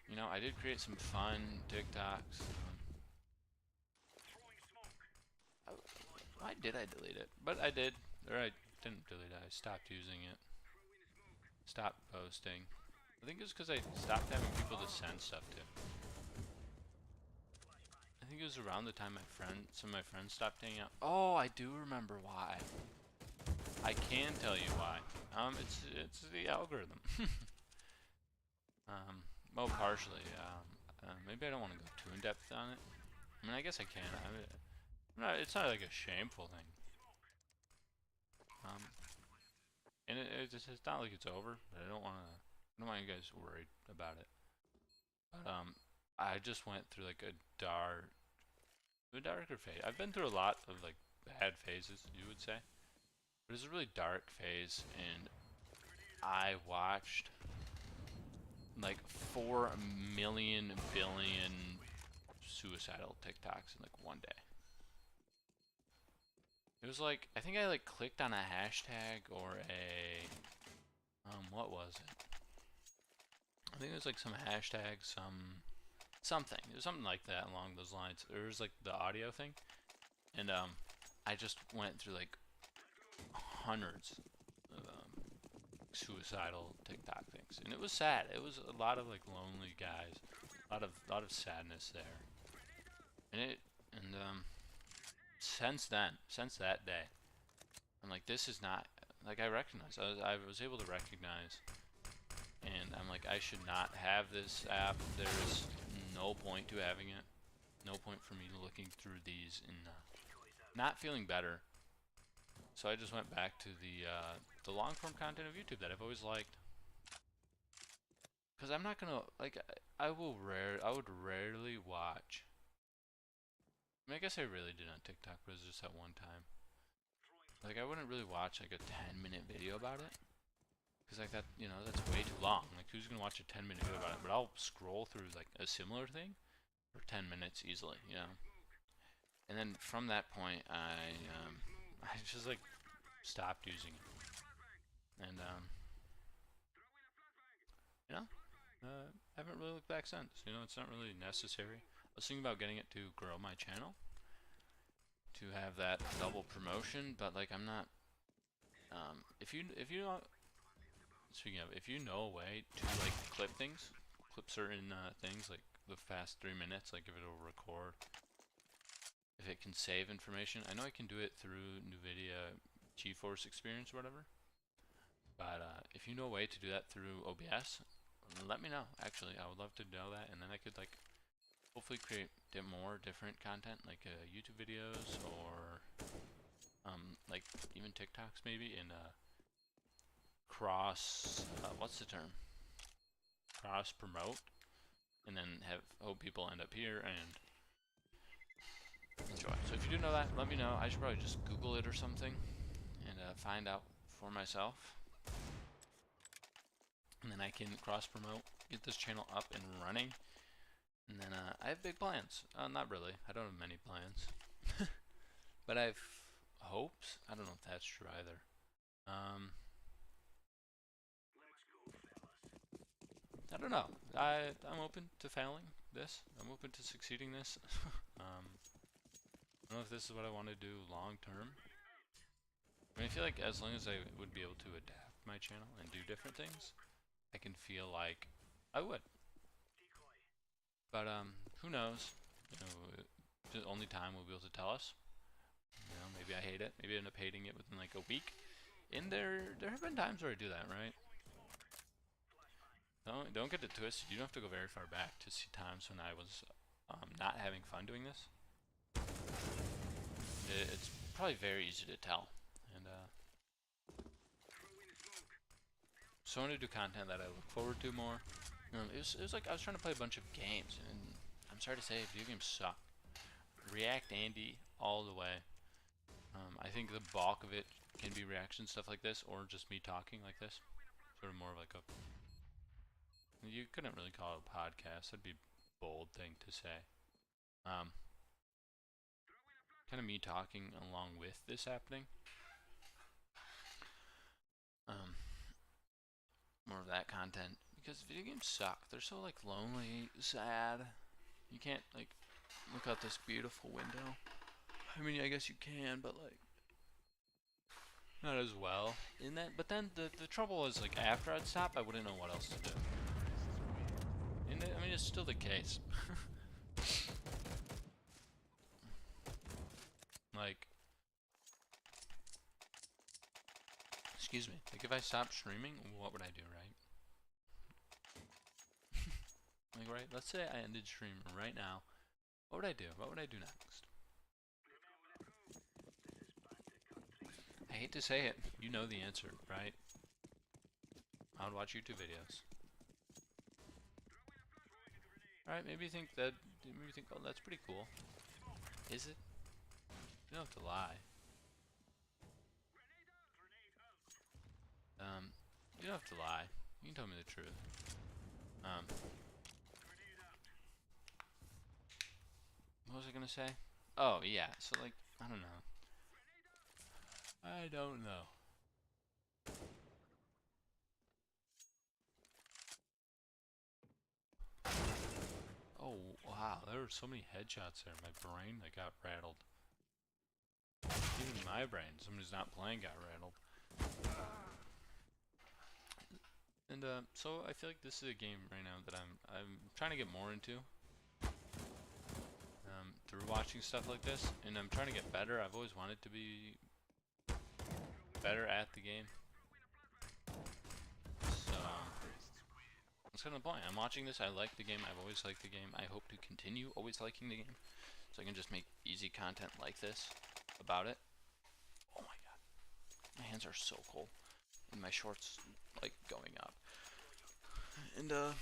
You know, I did create some fun TikToks. Why did I delete it? But I did, or I didn't delete it. I stopped using it. Stopped posting. I think it was because I stopped having people to send stuff to. I think it was around the time some of my friends stopped hanging out. Oh, I do remember why. I can tell you why. It's the algorithm. Well, partially. Maybe I don't want to go too in depth on it. I mean, I guess I can. It's not like a shameful thing. And it's not like it's over, but I don't want you guys worried about it. But I just went through like a darker phase. I've been through a lot of like bad phases, you would say. But it was a really dark phase, and I watched like 4 million billion suicidal TikToks in like one day. It was like, I think I like clicked on a hashtag or a, what was it? I think it was like some hashtag, something. It was something like that along those lines. There was like the audio thing. And I just went through like hundreds of suicidal TikTok things. And it was sad. It was a lot of like lonely guys. A lot of sadness there. And since that day, I'm like, this is not, like, I was able to recognize, and I'm like, I should not have this app. There's no point to having it. No point for me looking through these and not feeling better. So I just went back to the long form content of YouTube that I've always liked. Because I'm not gonna, like, I would rarely watch. I mean, I guess I really did on TikTok, but it was just that one time. Like, I wouldn't really watch like a 10-minute video about it, because like that, you know, that's way too long. Like, who's gonna watch a 10-minute video about it? But I'll scroll through like a similar thing for 10 minutes easily, you know. And then from that point, I just like stopped using it, and you know, I haven't really looked back since. You know, it's not really necessary. I was thinking about getting it to grow my channel, to have that double promotion, but like I'm not. If you know, speaking of, if you know a way to like clip certain things, like the fast 3 minutes, like if it'll record, if it can save information. I know I can do it through NVIDIA GeForce Experience or whatever. But if you know a way to do that through OBS, let me know. Actually, I would love to know that, and then I could like hopefully create more different content, like YouTube videos or like even TikToks maybe, and what's the term? Cross promote, and then hope people end up here and enjoy. So if you do know that, let me know. I should probably just Google it or something and find out for myself. And then I can cross promote, get this channel up and running. And then I have big plans. Not really. I don't have many plans. But I have hopes. I don't know if that's true either. I don't know. I'm open to failing this. I'm open to succeeding this. I don't know if this is what I want to do long term. I mean, I feel like as long as I would be able to adapt my channel and do different things, I can feel like I would. But who knows? You know, only time will be able to tell us. You know, maybe I hate it. Maybe I end up hating it within like a week. And there have been times where I do that, right? Don't get it twisted. You don't have to go very far back to see times when I was not having fun doing this. It's probably very easy to tell. And so I want to do content that I look forward to more. It was like I was trying to play a bunch of games, and I'm sorry to say, video games suck. React Andy all the way. I think the bulk of it can be reaction stuff like this, or just me talking like this. Sort of more of like a... You couldn't really call it a podcast. That'd be a bold thing to say. Kind of me talking along with this happening. More of that content, because video games suck. They're so like lonely, sad. You can't like look out this beautiful window. I mean, I guess you can, but like not as well in that. But then the trouble is like after I'd stop, I wouldn't know what else to do. And I mean, it's still the case. Like, excuse me. Like if I stopped streaming, what would I do, right? Like, right? Let's say I ended stream right now. What would I do? What would I do next? I hate to say it. You know the answer, right? I would watch YouTube videos. Alright, maybe you think that... Maybe you think, oh, that's pretty cool. Is it? You don't have to lie. You don't have to lie. You can tell me the truth. What was I gonna say? Oh, yeah. So, like, I don't know. I don't know. Oh, wow. There were so many headshots there. My brain, like, got rattled. Even my brain, somebody's not playing, got rattled. And, so I feel like this is a game right now that I'm trying to get more into. Through watching stuff like this, and I'm trying to get better. I've always wanted to be better at the game. So, that's kind of the point. I'm watching this, I like the game, I've always liked the game. I hope to continue always liking the game, so I can just make easy content like this about it. Oh my god. My hands are so cold. And my shorts, like, going up. And, so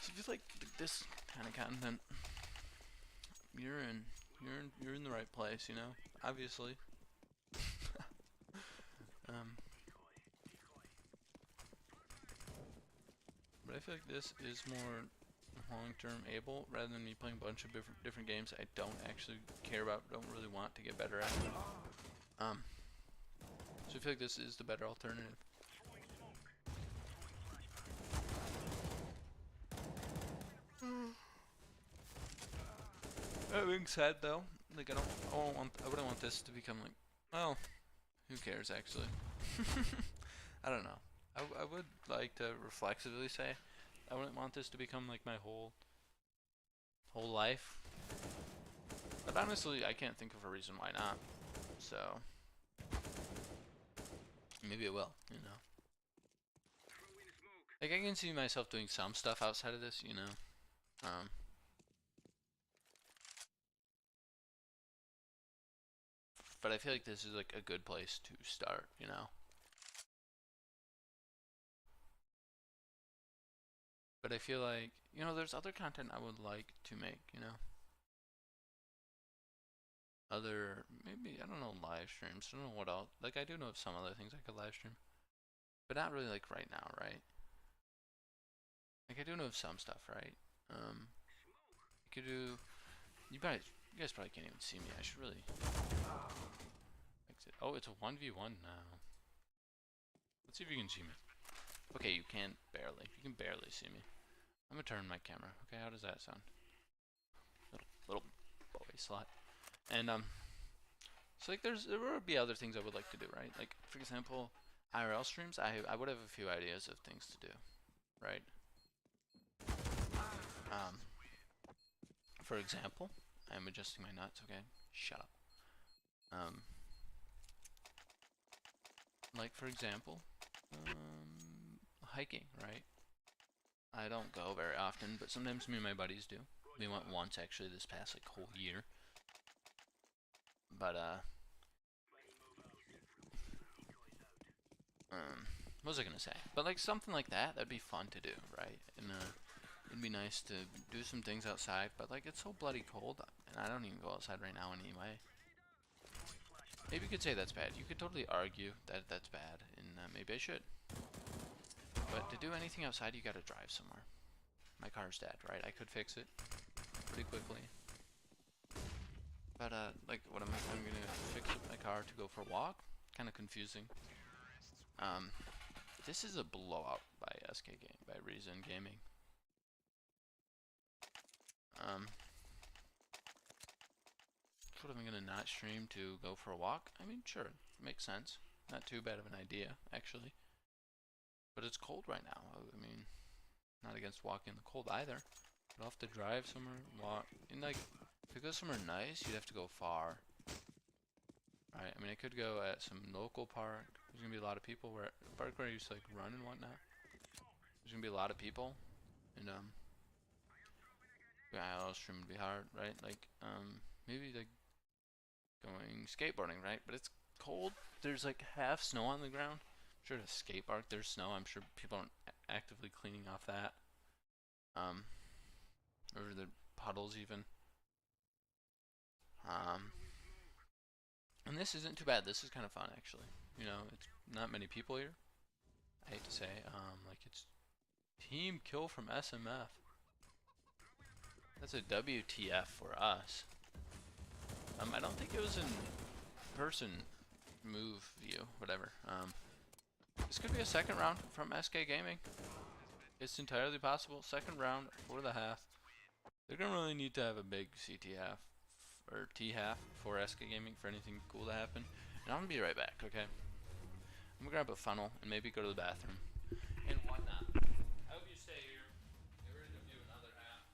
if you like this kind of content, you're in the right place, you know, obviously. But I feel like this is more long-term able, rather than me playing a bunch of different games I don't actually care about, don't really want to get better at. So I feel like this is the better alternative. That being said, though, like I wouldn't want this to become like, well, who cares actually? I don't know. I would like to reflexively say I wouldn't want this to become like my whole life. But honestly, I can't think of a reason why not. So maybe it will, you know. Like I can see myself doing some stuff outside of this, you know. But I feel like this is like a good place to start, you know. But I feel like, you know, there's other content I would like to make, you know. Other, maybe, I don't know, live streams. I don't know what else. Like, I do know of some other things I could live stream. But not really, like, right now, right? Like, I do know of some stuff, right? You could do... You guys probably can't even see me. I should really... exit. Oh, it's a 1v1 now. Let's see if you can see me. Okay, you can barely. You can barely see me. I'm gonna turn my camera. Okay, how does that sound? Little boy slot. And so like there would be other things I would like to do, right? Like for example, IRL streams. I would have a few ideas of things to do, right? For example, I'm adjusting my nuts. Okay, shut up. like for example, hiking, right? I don't go very often, but sometimes me and my buddies do. We went once actually this past like whole year. But what was I gonna say? But like something like that, that'd be fun to do, right? And it'd be nice to do some things outside. But like it's so bloody cold, and I don't even go outside right now anyway. Maybe you could say that's bad. You could totally argue that that's bad, and maybe I should. But to do anything outside, you gotta drive somewhere. My car's dead, right? I could fix it pretty quickly. But like, what am I? I'm gonna fix my car to go for a walk. Kind of confusing. This is a blowout by by Reason Gaming. What am I gonna not stream to go for a walk? I mean, sure, makes sense. Not too bad of an idea, actually. But it's cold right now. I mean, not against walking in the cold either. But I'll have to drive somewhere, walk. And like, to go somewhere nice, you'd have to go far. Right? I mean, I could go at some local park. There's gonna be a lot of people where park where I used to like run and whatnot. There's gonna be a lot of people, and yeah, I'll stream would be hard, right? Like, maybe like going skateboarding, right? But it's cold. There's like half snow on the ground. I'm sure at a skate park there's snow. I'm sure people aren't actively cleaning off that. Or the puddles even. And this isn't too bad. This is kind of fun actually. You know, it's not many people here. I hate to say, like it's team kill from SMF. That's a WTF for us. I don't think it was in person move view, whatever. This could be a second round from SK Gaming. It's entirely possible. Second round for the half. They're gonna really need to have a big CT half or T half for SK Gaming for anything cool to happen. And I'm gonna be right back, okay? I'm gonna grab a funnel and maybe go to the bathroom and whatnot. I hope you stay here. Get ready to view another half.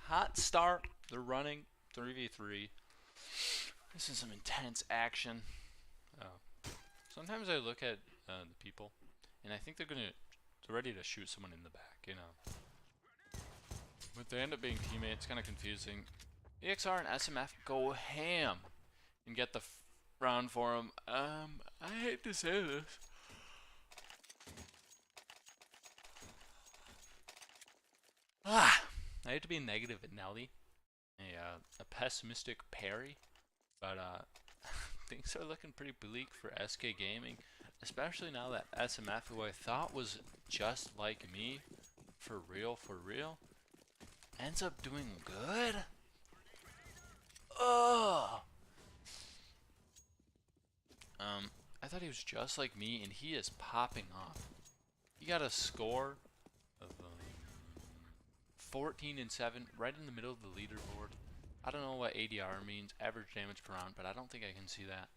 hot start. They're running 3v3. This is some intense action. Sometimes I look at the people, and I think they're ready to shoot someone in the back, you know. But they end up being teammates, kind of confusing. EXR and SMF go ham and get the round for them. I hate to say this. I hate to be negative at Nelly, a pessimistic Perry, but things are looking pretty bleak for SK Gaming, especially now that SMF, who I thought was just like me, for real, ends up doing good. Ugh. I thought he was just like me, and he is popping off. He got a score of 14 and 7, right in the middle of the leaderboard. I don't know what ADR means, average damage per round, but I don't think I can see that.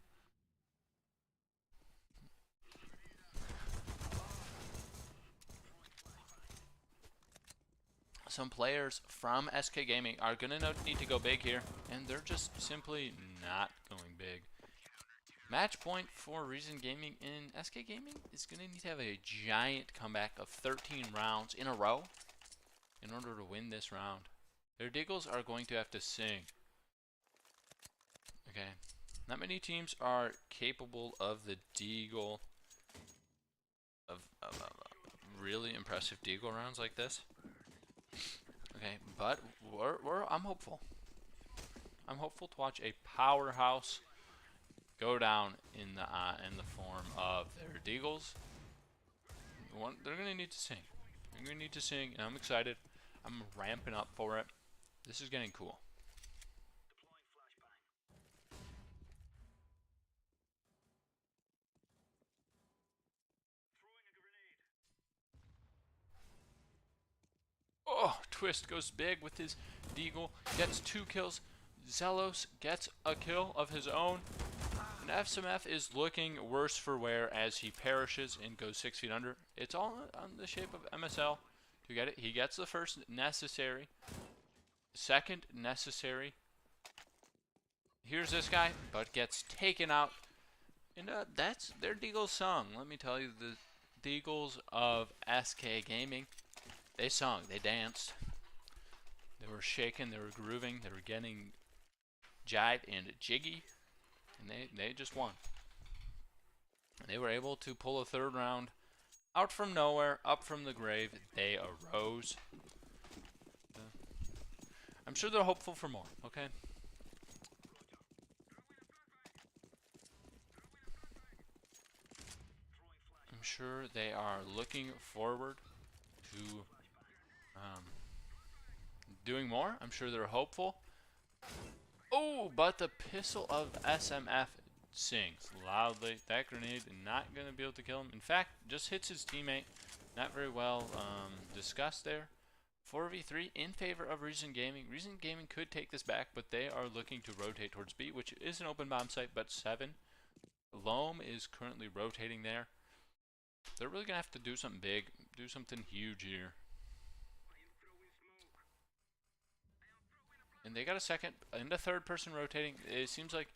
Some players from SK Gaming are going to need to go big here, and they're just simply not going big. Match point for Reason Gaming in SK Gaming is going to need to have a giant comeback of 13 rounds in a row in order to win this round. Their Deagles are going to have to sing. Okay, not many teams are capable of the Deagle, of really impressive Deagle rounds like this. Okay, but I'm hopeful. I'm hopeful to watch a powerhouse go down in the form of their Deagles. They're gonna need to sing. They're gonna need to sing, and I'm excited. I'm ramping up for it. This is getting cool. Oh, Twist goes big with his Deagle, gets 2 kills. Zelos gets a kill of his own. And FSMF is looking worse for wear as he perishes and goes 6 feet under. It's all on the shape of MSL to get it. He gets the first necessary, second necessary. Here's this guy, but gets taken out. And that's their Deagles sung. Let me tell you, the Deagles of SK Gaming, they sung, they danced. They were shaking, they were grooving, they were getting jive and jiggy, and they just won. They were able to pull a 3rd round out from nowhere, up from the grave. They arose. I'm sure they're hopeful for more, okay? I'm sure they are looking forward to doing more. I'm sure they're hopeful. Oh, but the pistol of SMF sings loudly. That grenade is not going to be able to kill him. In fact, just hits his teammate. Not very well discussed there. 4v3 in favor of Reason Gaming. Reason Gaming could take this back, but they are looking to rotate towards B, which is an open bomb site, but 7. Loam is currently rotating there. They're really going to have to do something big, do something huge here. And they got a second and a 3rd person rotating. It seems like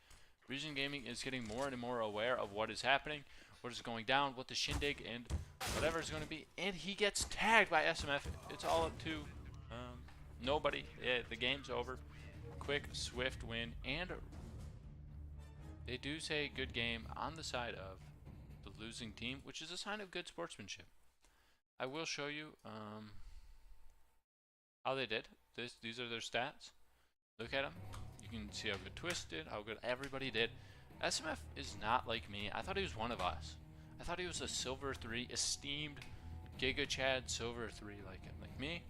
Reason Gaming is getting more and more aware of what is happening, what is going down, what the shindig, and whatever is going to be. And he gets tagged by SMF. It's all up to nobody. The game's over. Quick, swift win. And they do say good game on the side of the losing team, which is a sign of good sportsmanship. I will show you how they did. These are their stats. Look at them. You can see how good Twist did, how good everybody did. SMF is not like me. I thought he was one of us. I thought he was a Silver 3, esteemed Giga Chad Silver 3 like me.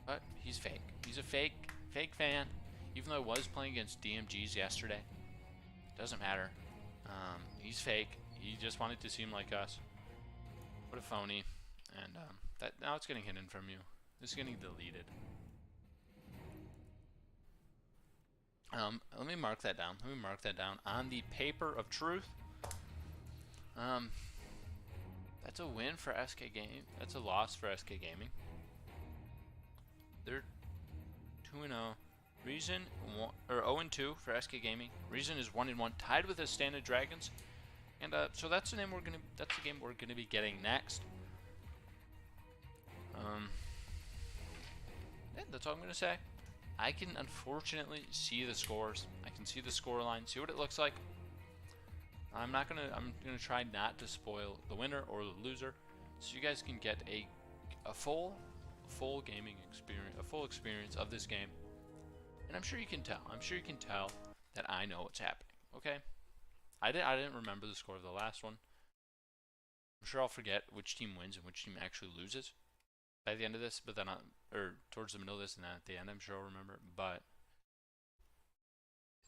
But he's fake. He's a fake fan. Even though I was playing against DMGs yesterday. Doesn't matter. He's fake. He just wanted to seem like us. What a phony. And now it's getting hidden from you. This is getting deleted. Let me mark that down. Let me mark that down on the paper of truth. That's a win for SK Gaming. That's a loss for SK Gaming. They're 2-0. Reason 0-2 for SK Gaming. Reason is 1-1, tied with the Standard Dragons. And so that's the game we're gonna be getting next. Yeah, that's all I'm gonna say. I can unfortunately see the scores. I can see the score line, see what it looks like. I'm gonna try not to spoil the winner or the loser, so you guys can get a full gaming experience, a full experience of this game. And I'm sure you can tell. I'm sure you can tell that I know what's happening. Okay. I didn't remember the score of the last one. I'm sure I'll forget which team wins and which team actually loses by the end of this, but then or towards the middle of this, and then at the end I'm sure I'll remember. But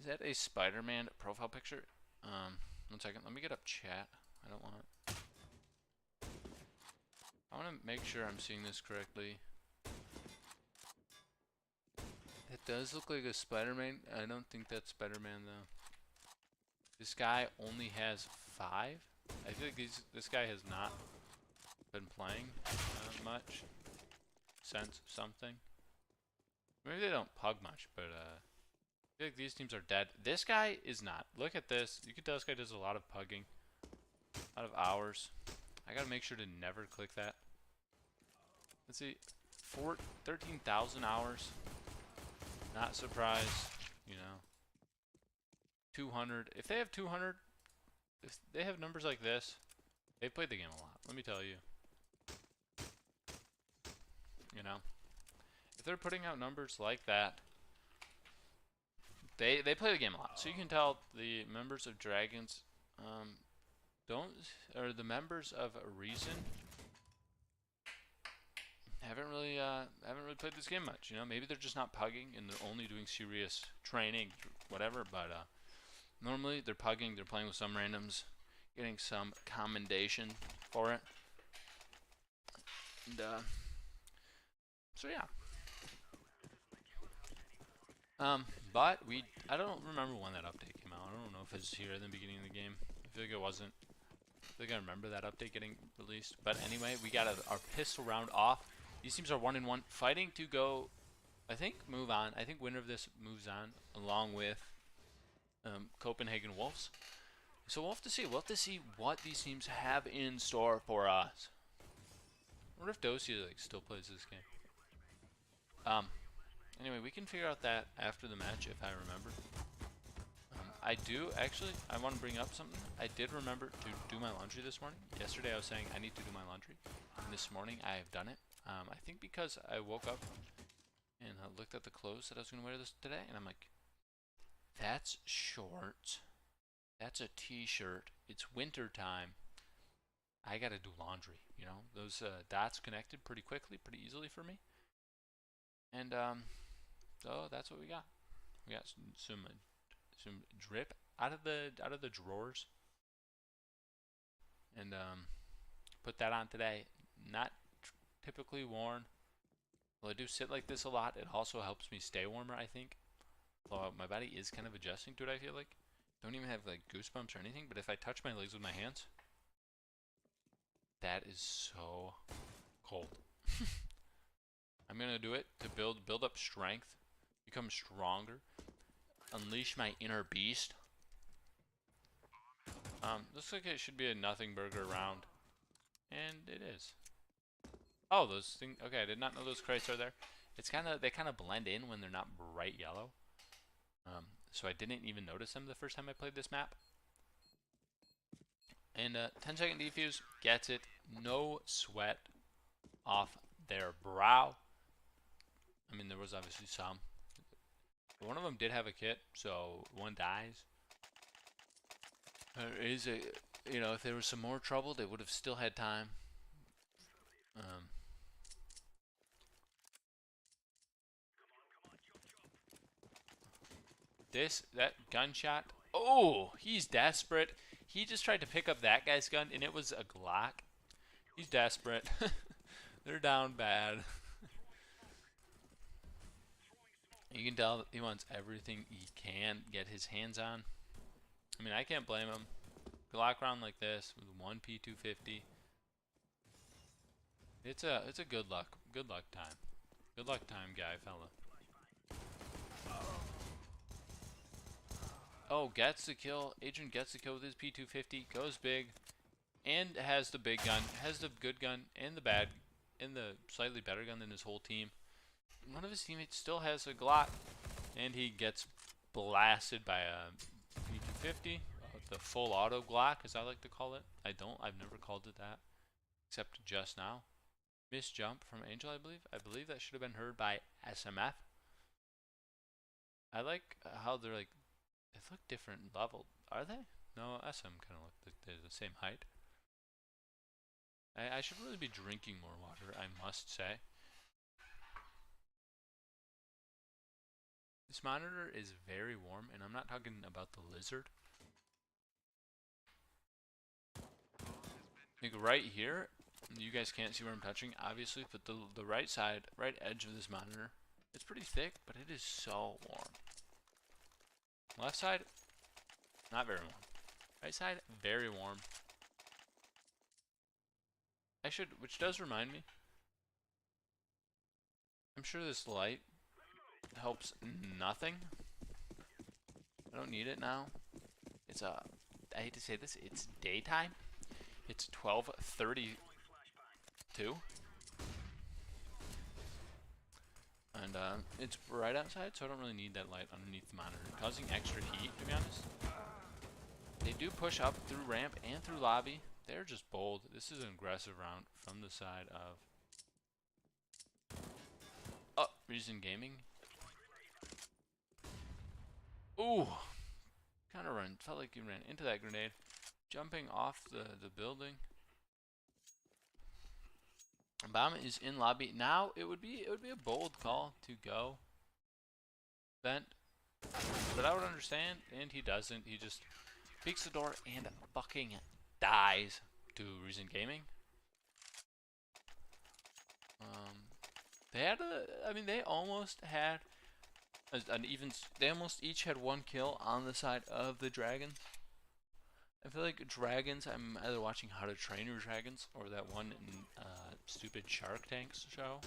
is that a Spider-Man profile picture? 1 second, let me get up chat. I want to make sure I'm seeing this correctly. It does look like a Spider-Man. I don't think that's Spider-Man though. This guy only has 5. I feel like this guy has not been playing much since something. Maybe they don't pug much, but I feel like these teams are dead. This guy is not. Look at this. You can tell this guy does a lot of pugging, a lot of hours. I gotta make sure to never click that. Let's see, 13,000 hours. Not surprised, you know. 200. If they have 200, if they have numbers like this, they've played the game a lot. Let me tell you. You know, if they're putting out numbers like that, they play the game a lot. So you can tell the members of Dragons the members of Reason haven't really played this game much. You know, maybe they're just not pugging and they're only doing serious training, whatever. But normally they're pugging. They're playing with some randoms, getting some commendation for it. And so yeah. But I don't remember when that update came out. I don't know if it's here at the beginning of the game. I feel like it wasn't. I feel like I remember that update getting released. But anyway, we got our pistol round off. These teams are 1-1, fighting to go, I think, move on. I think winner of this moves on, along with Copenhagen Wolves. So we'll have to see. We'll have to see what these teams have in store for us. I wonder if Dosia still plays this game. Anyway, we can figure out that after the match if I remember. I do actually. I want to bring up something. I did remember to do my laundry this morning. Yesterday I was saying I need to do my laundry, and this morning I have done it. I think because I woke up and looked at the clothes that I was going to wear this today, and I'm like, that's shorts. That's a t-shirt. It's winter time. I gotta do laundry. You know, those dots connected pretty quickly, pretty easily for me. And so that's what we got. We got some drip out of the drawers, and put that on today. Not typically worn. Well, I do sit like this a lot. It also helps me stay warmer, I think. Well, my body is kind of adjusting to it, I feel like. Don't even have like goosebumps or anything, but if I touch my legs with my hands, that is so cold. I'm gonna do it to build up strength, become stronger, unleash my inner beast. Looks like it should be a nothing burger round, and it is. Oh, those things. Okay, I did not know those crates are there. They kind of blend in when they're not bright yellow. So I didn't even notice them the first time I played this map. And 10-second defuse gets it. No sweat off their brow. I mean, there was obviously some. But one of them did have a kit, so one dies. There is a, you know, if there was some more trouble, they would have still had time. That gunshot. Oh, he's desperate. He just tried to pick up that guy's gun, and it was a Glock. He's desperate. They're down bad. You can tell he wants everything he can get his hands on. I mean, I can't blame him. Glock round like this with one P250. It's a good luck time. Good luck time, guy, fella. Oh, gets the kill. Adrian gets the kill with his P250. Goes big. And has the big gun. Has the good gun and the bad. And the slightly better gun than his whole team. One of his teammates still has a Glock. And he gets blasted by a P250. The full auto Glock, as I like to call it. I've never called it that. Except just now. Missed jump from Angel, I believe. I believe that should have been heard by SMF. I like how they're like, they look different level. Are they? No, SM kind of look like they're the same height. I should really be drinking more water, I must say. This monitor is very warm, and I'm not talking about the lizard. Like right here, you guys can't see where I'm touching, obviously, but the right side, right edge of this monitor, it's pretty thick, but it is so warm. Left side, not very warm. Right side, very warm. Which does remind me, I'm sure this light helps nothing. I don't need it now. It's I hate to say this, it's daytime. It's 12:32. And it's bright outside, so I don't really need that light underneath the monitor, causing extra heat, to be honest. They do push up through ramp and through lobby. They're just bold. This is an aggressive round from the side of Reason Gaming. Ooh, kind of felt like he ran into that grenade, jumping off the building. Bomb is in lobby now. It would be a bold call to go vent, but I would understand, and he doesn't. He just peeks the door and fucking dies to Reason Gaming. They almost had they almost each had one kill on the side of the dragon. I feel like dragons, I'm either watching How to Train Your Dragons or that one stupid Shark Tanks show.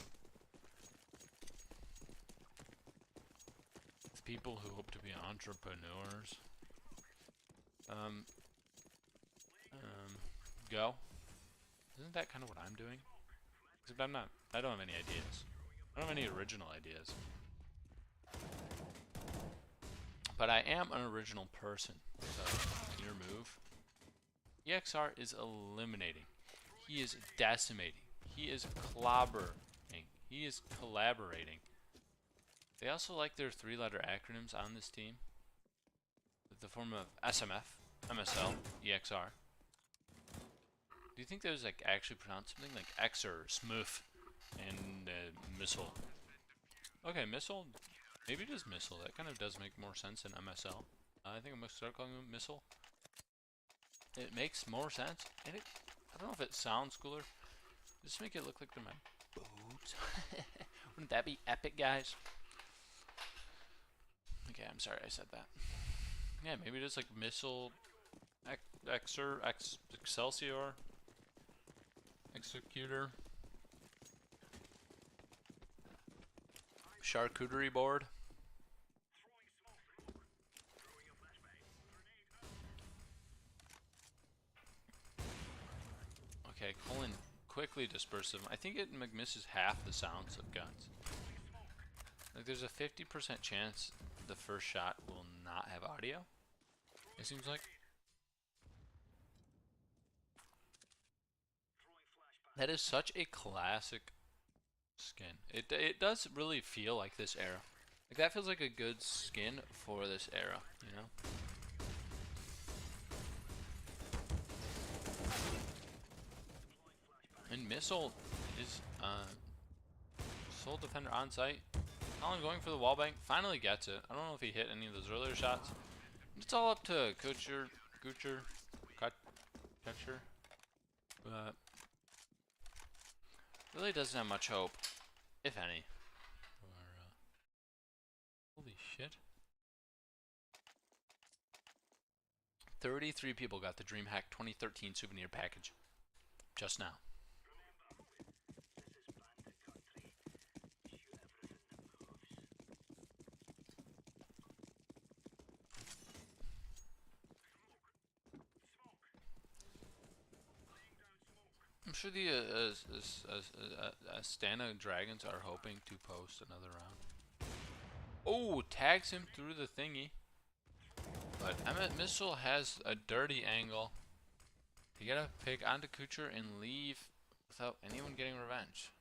It's people who hope to be entrepreneurs. Go. Isn't that kind of what I'm doing? Except I'm not. I don't have any ideas. I don't have any original ideas. But I am an original person. So, your move. EXR is eliminating. He is decimating. He is clobbering. He is collaborating. They also like their 3-letter acronyms on this team. With the form of SMF, MSL, EXR. Do you think those like actually pronounce something like Xer, Smooth, and Missile? Okay, Missile. Maybe it is Missile. That kind of does make more sense than MSL. I think I'm gonna start calling him Missile. It makes more sense, and I don't know if it sounds cooler. Just make it look like they're my boobs. Wouldn't that be epic, guys? Okay, I'm sorry I said that. Yeah, maybe just like Missile, Xer, Excelsior, Executor, Charcuterie board. Okay, Colin quickly disperses them. I think it misses half the sounds of guns. Like there's a 50% chance the first shot will not have audio. It seems like. That is such a classic skin. It does really feel like this era. Like that feels like a good skin for this era, you know? And Missile is Soul Defender on site. Colin going for the wall bank, finally gets it. I don't know if he hit any of those earlier shots. It's all up to Kutcher, but really doesn't have much hope, if any. Holy shit. 33 people got the DreamHack 2013 souvenir package just now. sure the Astana Dragons are hoping to post another round. Oh, tags him through the thingy. But Emmet Missile has a dirty angle. You gotta pick onto Kucher and leave without anyone getting revenge.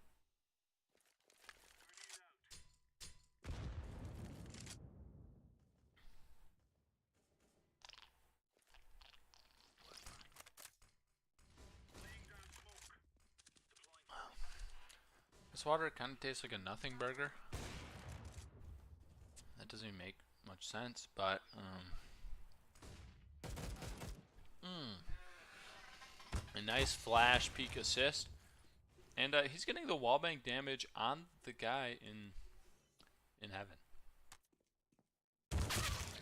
This water kind of tastes like a nothing burger. That doesn't even make much sense, but a nice flash peek assist, and he's getting the wallbang damage on the guy in heaven.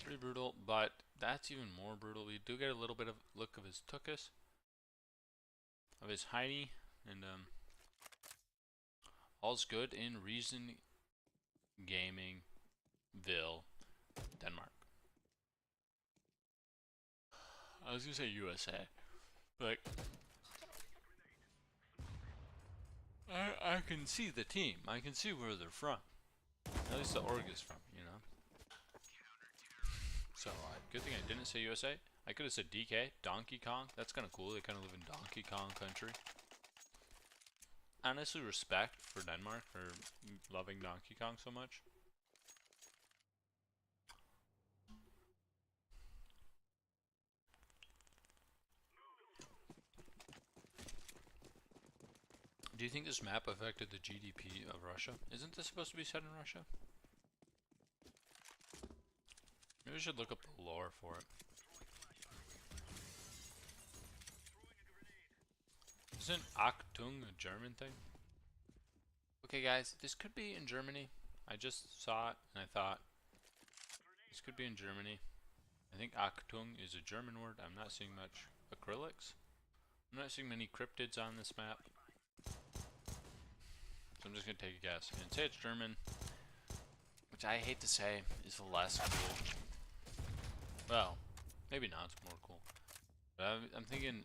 Pretty brutal, but that's even more brutal. We do get a little bit of look of his tuchus, of his Heine, and all's good in Reason Gaming Ville, Denmark. I was gonna say USA, but I can see the team. I can see where they're from. At least the org is from, you know. So good thing I didn't say USA. I could have said DK, Donkey Kong. That's kind of cool. They kind of live in Donkey Kong country. Honestly, respect for Denmark for loving Donkey Kong so much. Do you think this map affected the GDP of Russia? Isn't this supposed to be set in Russia? Maybe we should look up the lore for it. Isn't Achtung a German thing? Okay guys, this could be in Germany. I just saw it and I thought, this could be in Germany. I think Achtung is a German word. I'm not seeing much acrylics. I'm not seeing many cryptids on this map. So I'm just going to take a guess and say it's German, which I hate to say is less cool. Well, maybe not, it's more cool. But I'm thinking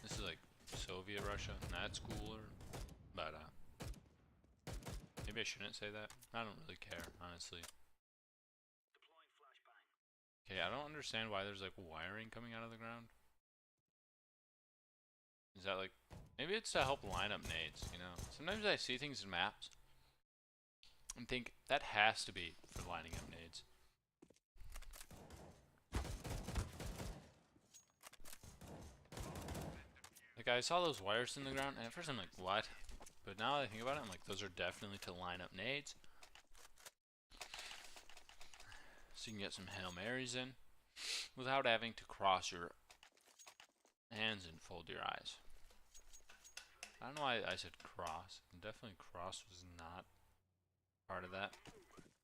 this is like Soviet Russia, and that's cooler. But maybe I shouldn't say that. I don't really care, honestly. Okay, I don't understand why there's like wiring coming out of the ground. Is that like, maybe it's to help line up nades, you know? Sometimes I see things in maps and think that has to be for lining up nades. Like I saw those wires in the ground and at first I'm like, what? But now that I think about it, I'm like, those are definitely to line up nades. So you can get some Hail Marys in without having to cross your hands and fold your eyes. I don't know why I said cross. Definitely cross was not part of that.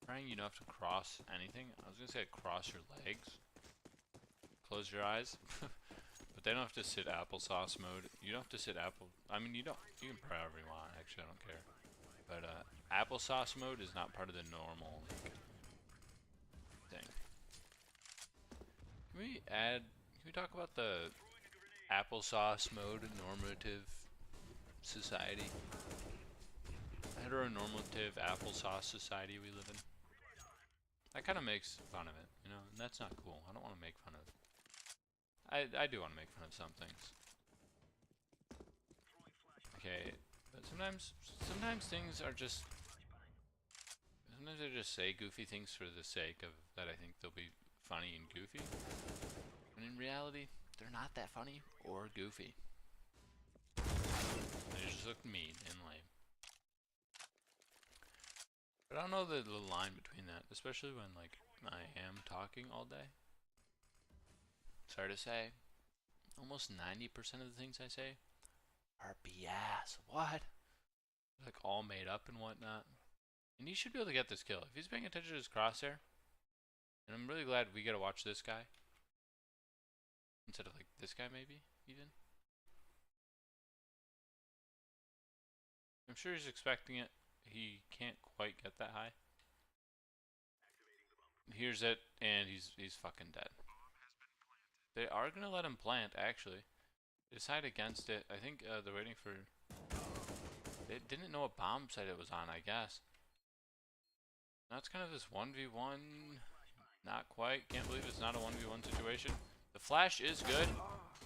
Praying you don't have to cross anything. I was gonna say cross your legs. Close your eyes. But they don't have to sit applesauce mode. You don't have to sit apple. I mean, you don't. You can pray however you want. Actually, I don't care. But applesauce mode is not part of the normal like, thing. Can we add? Can we talk about the applesauce mode normative society? Heteronormative applesauce society we live in. That kind of makes fun of it, you know, and that's not cool. I don't want to make fun of it. I do want to make fun of some things. Okay, but sometimes things are just, sometimes I just say goofy things for the sake of that I think they'll be funny and goofy. And in reality, they're not that funny or goofy. They just look mean and lame. But I don't know the line between that, especially when like I am talking all day. Sorry to say, almost 90% of the things I say are BS. What? They're like all made up and whatnot. And he should be able to get this kill. If he's paying attention to his crosshair, and I'm really glad we get to watch this guy. Instead of like this guy maybe, even. I'm sure he's expecting it. He can't quite get that high. Here's it, and he's fucking dead. They are gonna let him plant, actually. decide against it. I think they're waiting for. They didn't know what bomb site it was on, I guess. Now it's kind of this 1v1. Not quite. Can't believe it's not a 1v1 situation. The flash is good,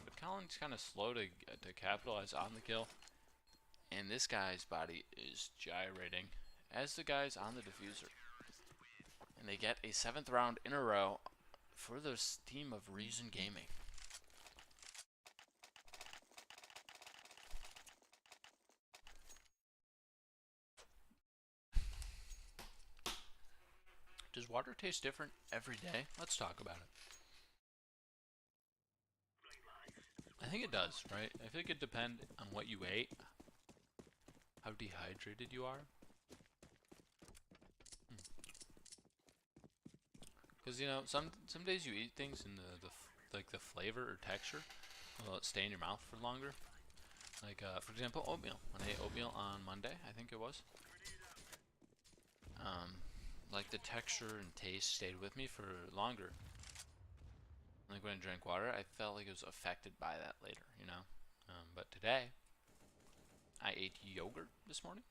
but Colin's kind of slow to capitalize on the kill. And this guy's body is gyrating, as the guy's on the diffuser. And they get a 7th round in a row for this team of Reason Gaming. Does water taste different every day? Let's talk about it. I think it does, right? I think it depends on what you ate, how dehydrated you are. Because, you know, some days you eat things and like the flavor or texture will stay in your mouth for longer. Like, for example, oatmeal. When I ate oatmeal on Monday, I think it was. Like the texture and taste stayed with me for longer. Like when I drank water, I felt like it was affected by that later, you know. But today, I ate yogurt this morning,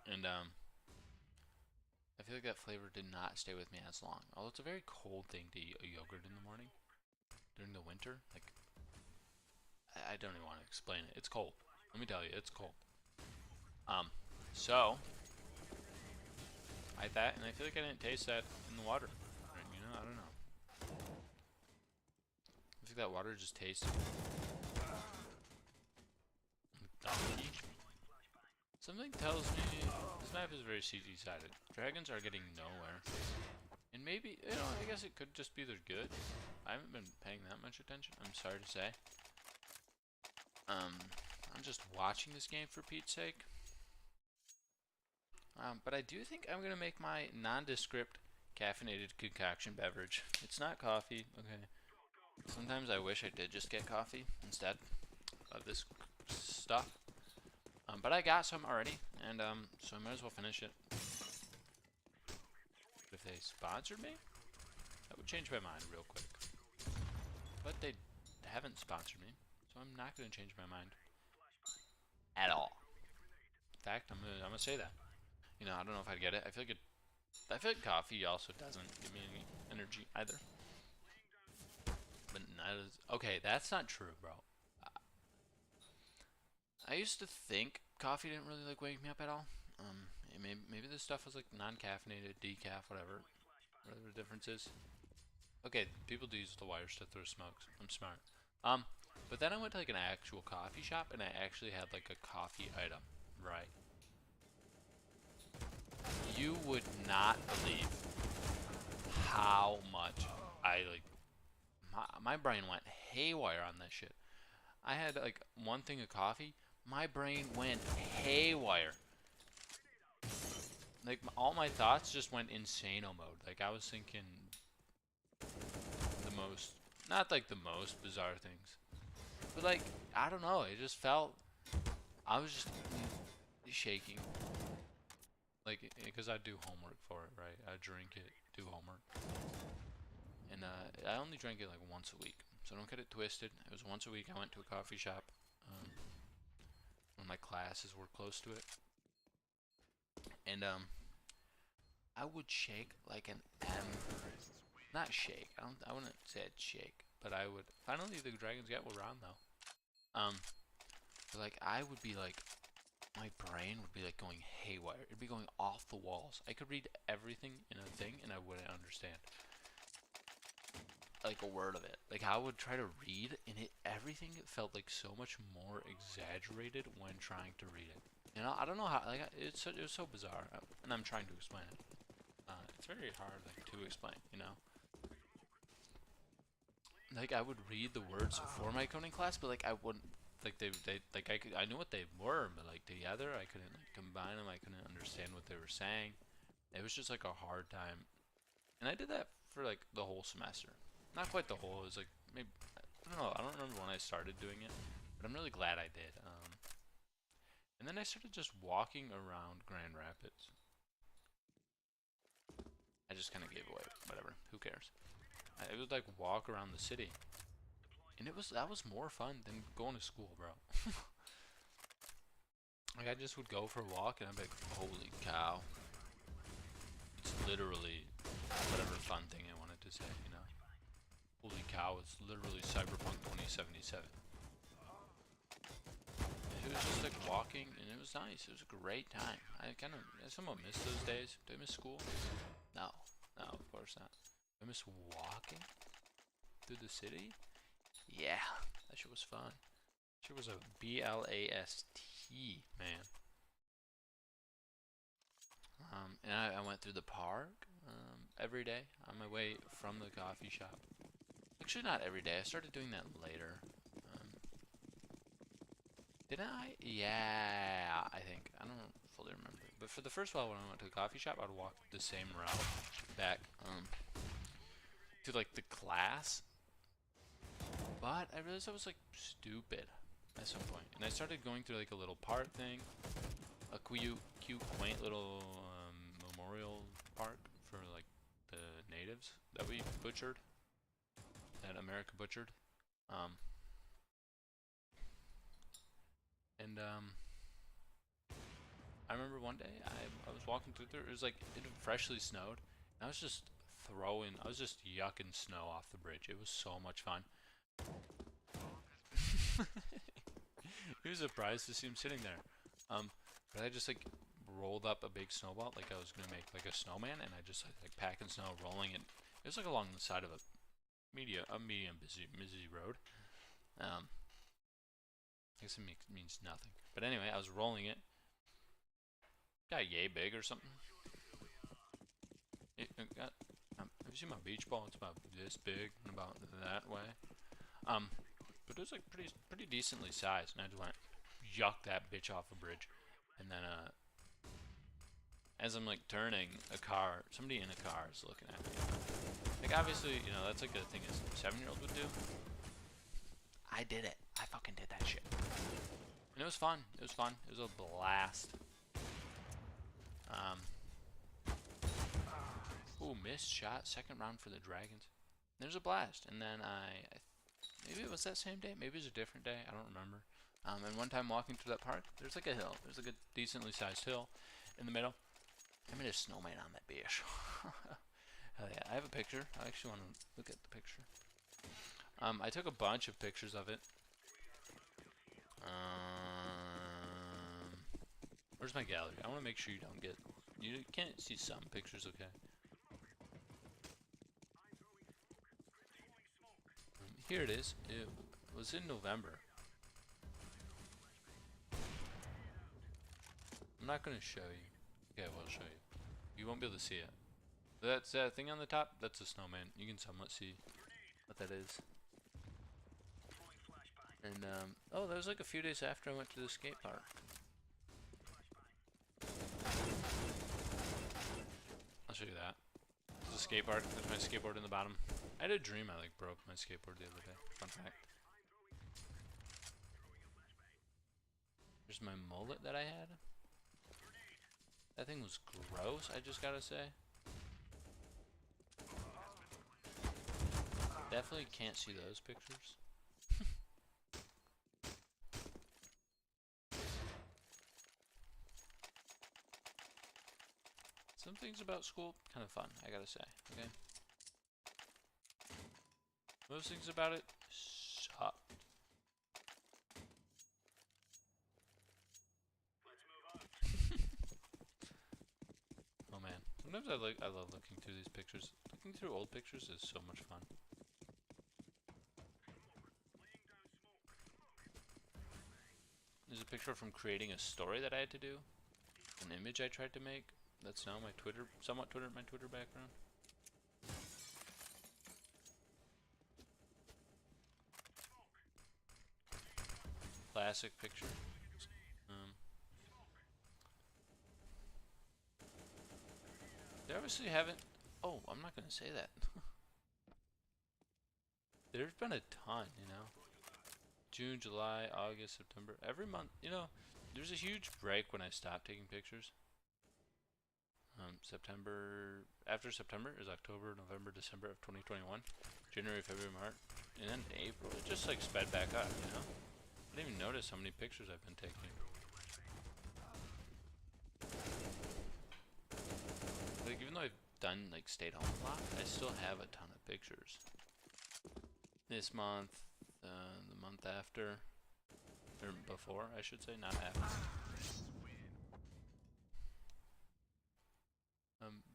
and I feel like that flavor did not stay with me as long. Although it's a very cold thing to eat a yogurt in the morning during the winter. Like, I don't even want to explain it. It's cold. Let me tell you, it's cold. So I ate that, and I feel like I didn't taste that in the water. You know, I don't know. I think that water just tastes donkey. Something tells me this map is very CG-sided. Dragons are getting nowhere. And maybe, you know, I guess it could just be they're good. I haven't been paying that much attention, I'm sorry to say. I'm just watching this game for Pete's sake. But I do think I'm going to make my nondescript caffeinated concoction beverage. It's not coffee, okay. Sometimes I wish I did just get coffee instead of this stuff. But I got some already, and so I might as well finish it. If they sponsored me, that would change my mind real quick. But they haven't sponsored me, so I'm not going to change my mind at all. In fact, I'm gonna say that. You know, I don't know if I'd get it. I feel like coffee also doesn't give me any energy either. But that is okay. That's not true, bro. I used to think coffee didn't really like wake me up at all. Maybe this stuff was like non-caffeinated, decaf, whatever the difference is. Okay, people do use the wires to throw smokes. I'm smart. But then I went to like an actual coffee shop and I actually had like a coffee item, right? You would not believe how much I like. My brain went haywire on this shit. I had like one thing of coffee. My brain went haywire. Like all my thoughts just went insano mode. Like I was thinking the most, not like the most bizarre things, but like I don't know. It just felt I was just shaking. Like because I do homework for it, right? I drink it, do homework, and I only drank it like once a week. So don't get it twisted. It was once a week. I went to a coffee shop when my classes were close to it. And I would shake like an not shake. I wouldn't say I'd shake, but I would. Finally, the dragons get one round though. But like I would be like, my brain would be like going haywire. It'd be going off the walls. I could read everything in a thing, and I wouldn't understand like a word of it. Like I would try to read, and everything felt like so much more exaggerated when trying to read it. You know, I don't know how. Like it was so bizarre, and I'm trying to explain it. It's very hard like to explain. You know, like I would read the words for my coding class, but like I wouldn't. Like they like I knew what they were, but like together I couldn't like, combine them. I couldn't understand what they were saying. It was just like a hard time, and I did that for like the whole semester. Not quite the whole. It was like maybe I don't know. I don't remember when I started doing it, but I'm really glad I did. And then I started just walking around Grand Rapids. I just kind of gave away whatever. Who cares? I would like walk around the city And that was more fun than going to school, bro. Like, I just would go for a walk and I'd be like, holy cow. It's literally whatever fun thing I wanted to say, you know? Holy cow, it's literally Cyberpunk 2077. It was just like walking, and it was nice. It was a great time. I somewhat miss those days. Do I miss school? No, no, of course not. Do I miss walking through the city? Yeah, that shit was fun. Shit was a BLAST, man. And I went through the park every day on my way from the coffee shop. Actually, not every day. I started doing that later. Didn't I? Yeah, I think. I don't fully remember. But for the first while when I went to the coffee shop, I'd walk the same route back to like the class. But I realized I was like stupid at some point. And I started going through like a little park thing. A cute, quaint little memorial park for like the natives that we butchered. That America butchered. I remember one day I was walking through there. It was like it had freshly snowed. And I was just yucking snow off the bridge. It was so much fun. He was surprised to see him sitting there. But I just like rolled up a big snowball like I was gonna make like a snowman, and I just like packing snow, rolling it. It was like along the side of a medium busy road. I guess it means nothing. But anyway, I was rolling it. Got yay big or something. Have you seen my beach ball? It's about this big and about that way. But it was like pretty decently sized, and I just went yuck that bitch off a bridge, and then as I'm like turning, somebody in a car is looking at me. Like obviously, you know, that's like a thing a 7-year-old would do. I did it. I fucking did that shit. And it was fun. It was fun. It was a blast. Ooh, missed shot. Second round for the Dragons. There's a blast. And then maybe it was that same day. Maybe it was a different day. I don't remember. And one time walking through that park, there's like a hill. There's like a decently sized hill in the middle. I made a snowman on that bitch. Hell yeah. I have a picture. I actually want to look at the picture. I took a bunch of pictures of it. Where's my gallery? I want to make sure you can't see some pictures, okay? Here it is. It was in November. I'm not going to show you. Okay, well, I'll show you. You won't be able to see it. That's that thing on the top. That's a snowman. You can somewhat see what that is. And, oh, that was like a few days after I went to the skate park. I'll show you that. This is a skate park. There's my skateboard in the bottom. I had a dream I like broke my skateboard the other day. Fun fact. Here's my mullet that I had. That thing was gross, I just gotta say. Definitely can't see those pictures. Some things about school, kind of fun, I gotta say, okay? Most things about it suck. Oh man, sometimes I love looking through these pictures. Looking through old pictures is so much fun. There's a picture from creating a story that I had to do. An image I tried to make. That's now my Twitter background. Classic picture. They obviously haven't. Oh, I'm not gonna say that. There's been a ton, you know. June, July, August, September. Every month, you know. There's a huge break when I stopped taking pictures. September, after September is October, November, December of 2021, January, February, March, and then April. It just like sped back up, you know? I didn't even notice how many pictures I've been taking. Like, even though I've done, like, stayed home a lot, I still have a ton of pictures. This month, the month after, or before, I should say, not after.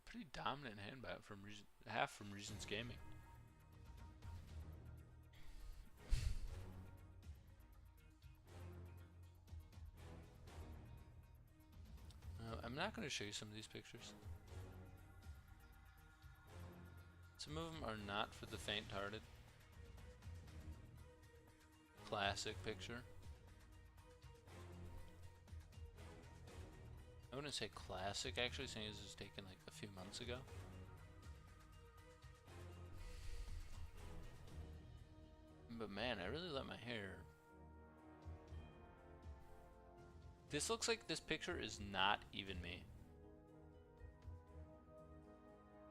Pretty dominant handbat from half from Reasons Gaming. I'm not going to show you some of these pictures. Some of them are not for the faint-hearted. Classic picture. I wouldn't say classic, actually, saying this was taken like a few months ago. But man, I really let my hair. This looks like this picture is not even me.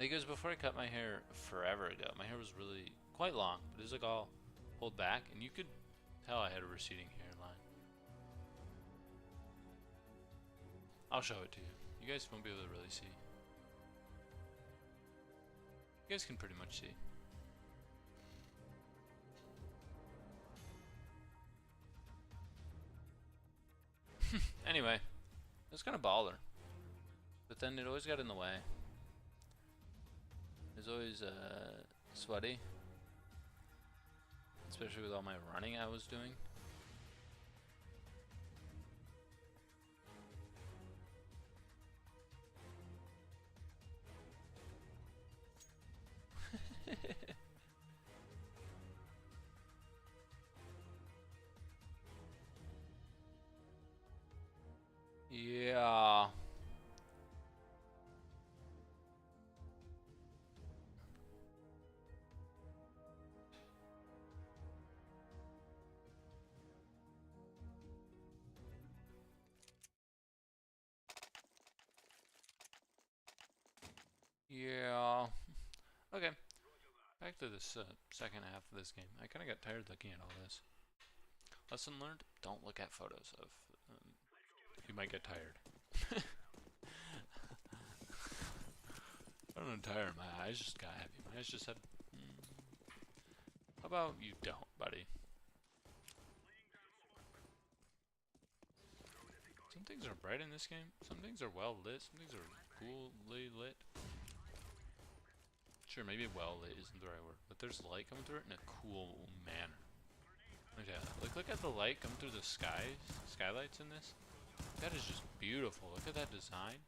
Like, it was before I cut my hair forever ago. My hair was really quite long, but it was like all pulled back, and you could tell I had a receding hairline. I'll show it to you. You guys won't be able to really see. You guys can pretty much see. Anyway, it was kind of baller. But then it always got in the way. It was always sweaty. Especially with all my running I was doing. Yeah. Yeah. Okay. Back to this second half of this game. I kind of got tired looking at all this. Lesson learned: don't look at photos of. You might get tired. I don't know, tired. My eyes just got heavy. My eyes just said, how about you don't, buddy? Some things are bright in this game. Some things are well lit. Some things are coolly lit. Sure, maybe well lit isn't the right word, but there's light coming through it in a cool manner. Look at the light coming through the skylights in this. That is just beautiful. Look at that design.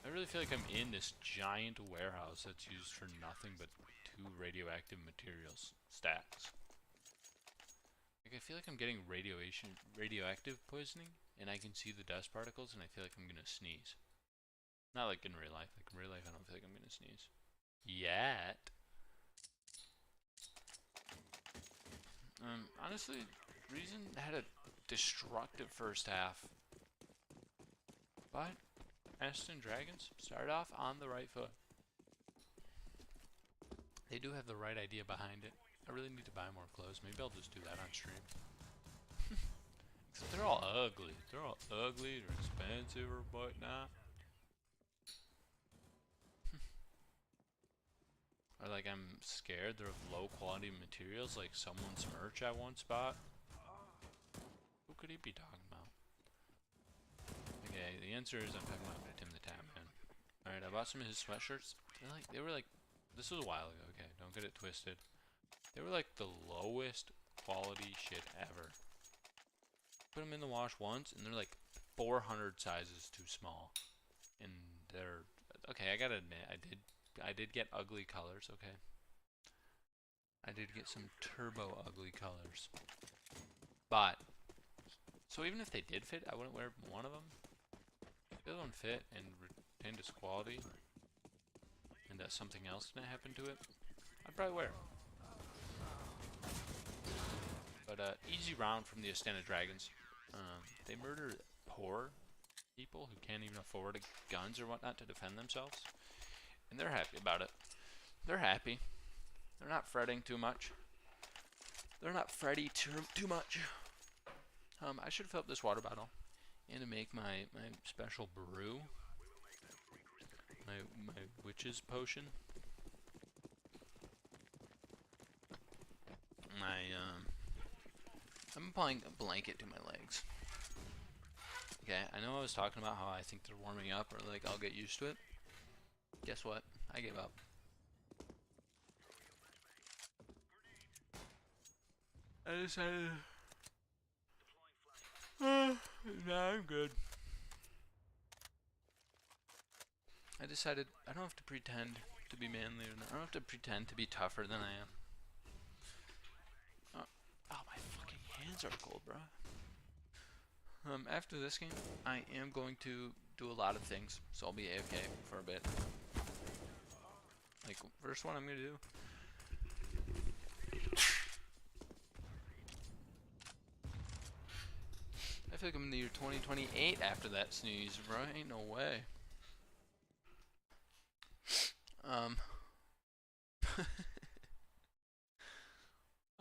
I really feel like I'm in this giant warehouse that's used for nothing but 2 radioactive materials stacks. Like, I feel like I'm getting radioactive poisoning, and I can see the dust particles, and I feel like I'm gonna sneeze. Not like in real life. Like in real life, I don't feel like I'm gonna sneeze. Yet. Honestly, Reason had a destructive first half. But Aston Dragons started off on the right foot. They do have the right idea behind it. I really need to buy more clothes. Maybe I'll just do that on stream. Except they're all ugly. They're all ugly, they're expensive or whatnot. Or like I'm scared they're of low quality materials like someone's merch at one spot. Who could he be talking about? Okay, the answer is I'm talking about Tim the Tap Man. Alright, I bought some of his sweatshirts. They were like, this was a while ago, okay, don't get it twisted. They were like the lowest quality shit ever. Put them in the wash once and they're like 400 sizes too small. And they're, okay, I gotta admit, I did get ugly colors, okay? I did get some turbo ugly colors. But, so even if they did fit, I wouldn't wear one of them. If the other one fit and retained its quality, and something else didn't happen to it, I'd probably wear it. But, easy round from the Astana Dragons. They murdered Poor. people who can't even afford guns or whatnot to defend themselves, and they're happy about it. They're happy. They're not fretting too much. They're not fretty too much. I should fill up this water bottle and to make my special brew, my witch's potion. I'm applying a blanket to my legs. Okay, I know I was talking about how I think they're warming up, or like I'll get used to it. Guess what? I gave up. I decided. Nah, I'm good. I decided I don't have to pretend to be manly, or I don't have to pretend to be tougher than I am. Oh, my fucking hands are cold, bro. After this game, I am going to do a lot of things, so I'll be AFK for a bit. Like, first one I'm gonna do. I feel like I'm in the year 2028 after that sneeze, bro. Ain't no way.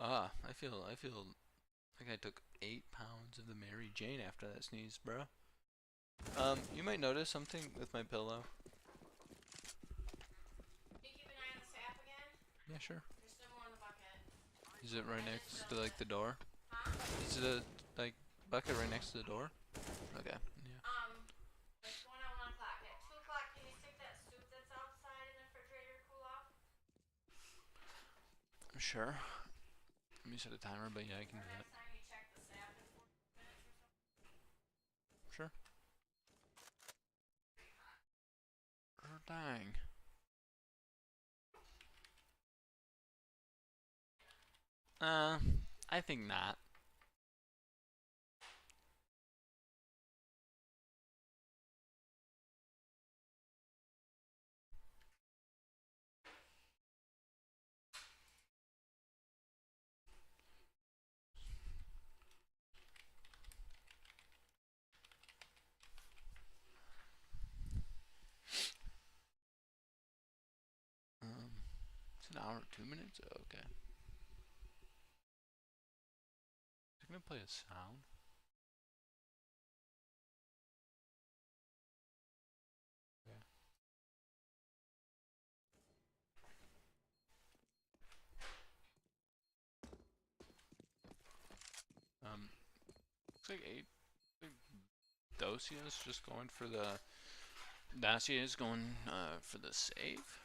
I feel like I took 8 pounds of the Mary Jane after that sneeze, bro. You might notice something with my pillow. Can you keep an eye on the sap again? Yeah, sure. There's still more in the bucket. Is it right next to like the door? Huh? Is it a like bucket right next to the door? Okay. Yeah. It's going on 1 o'clock. At 2 o'clock, can you stick that soup that's outside in the refrigerator to cool off? Sure. Let me set a timer, but yeah, I can do that. Next time you check the sap in 40 minutes or something. Sure. Dang. I think not. It's an hour, 2 minutes? Oh, okay. Is it gonna play a sound? Yeah. Looks like 8 Dosia's just going for the Dacia is going for the save,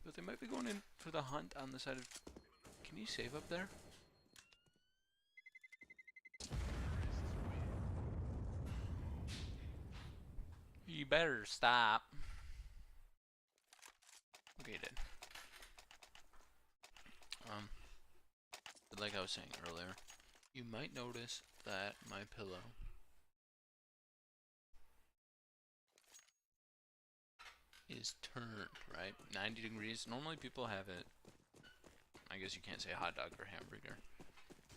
but they might be going in for the hunt on the side of. Can you save up there? You better stop. Okay, you did. But like I was saying earlier, you might notice that my pillow is turned, right? 90 degrees. Normally people have it, I guess you can't say hot dog or hamburger.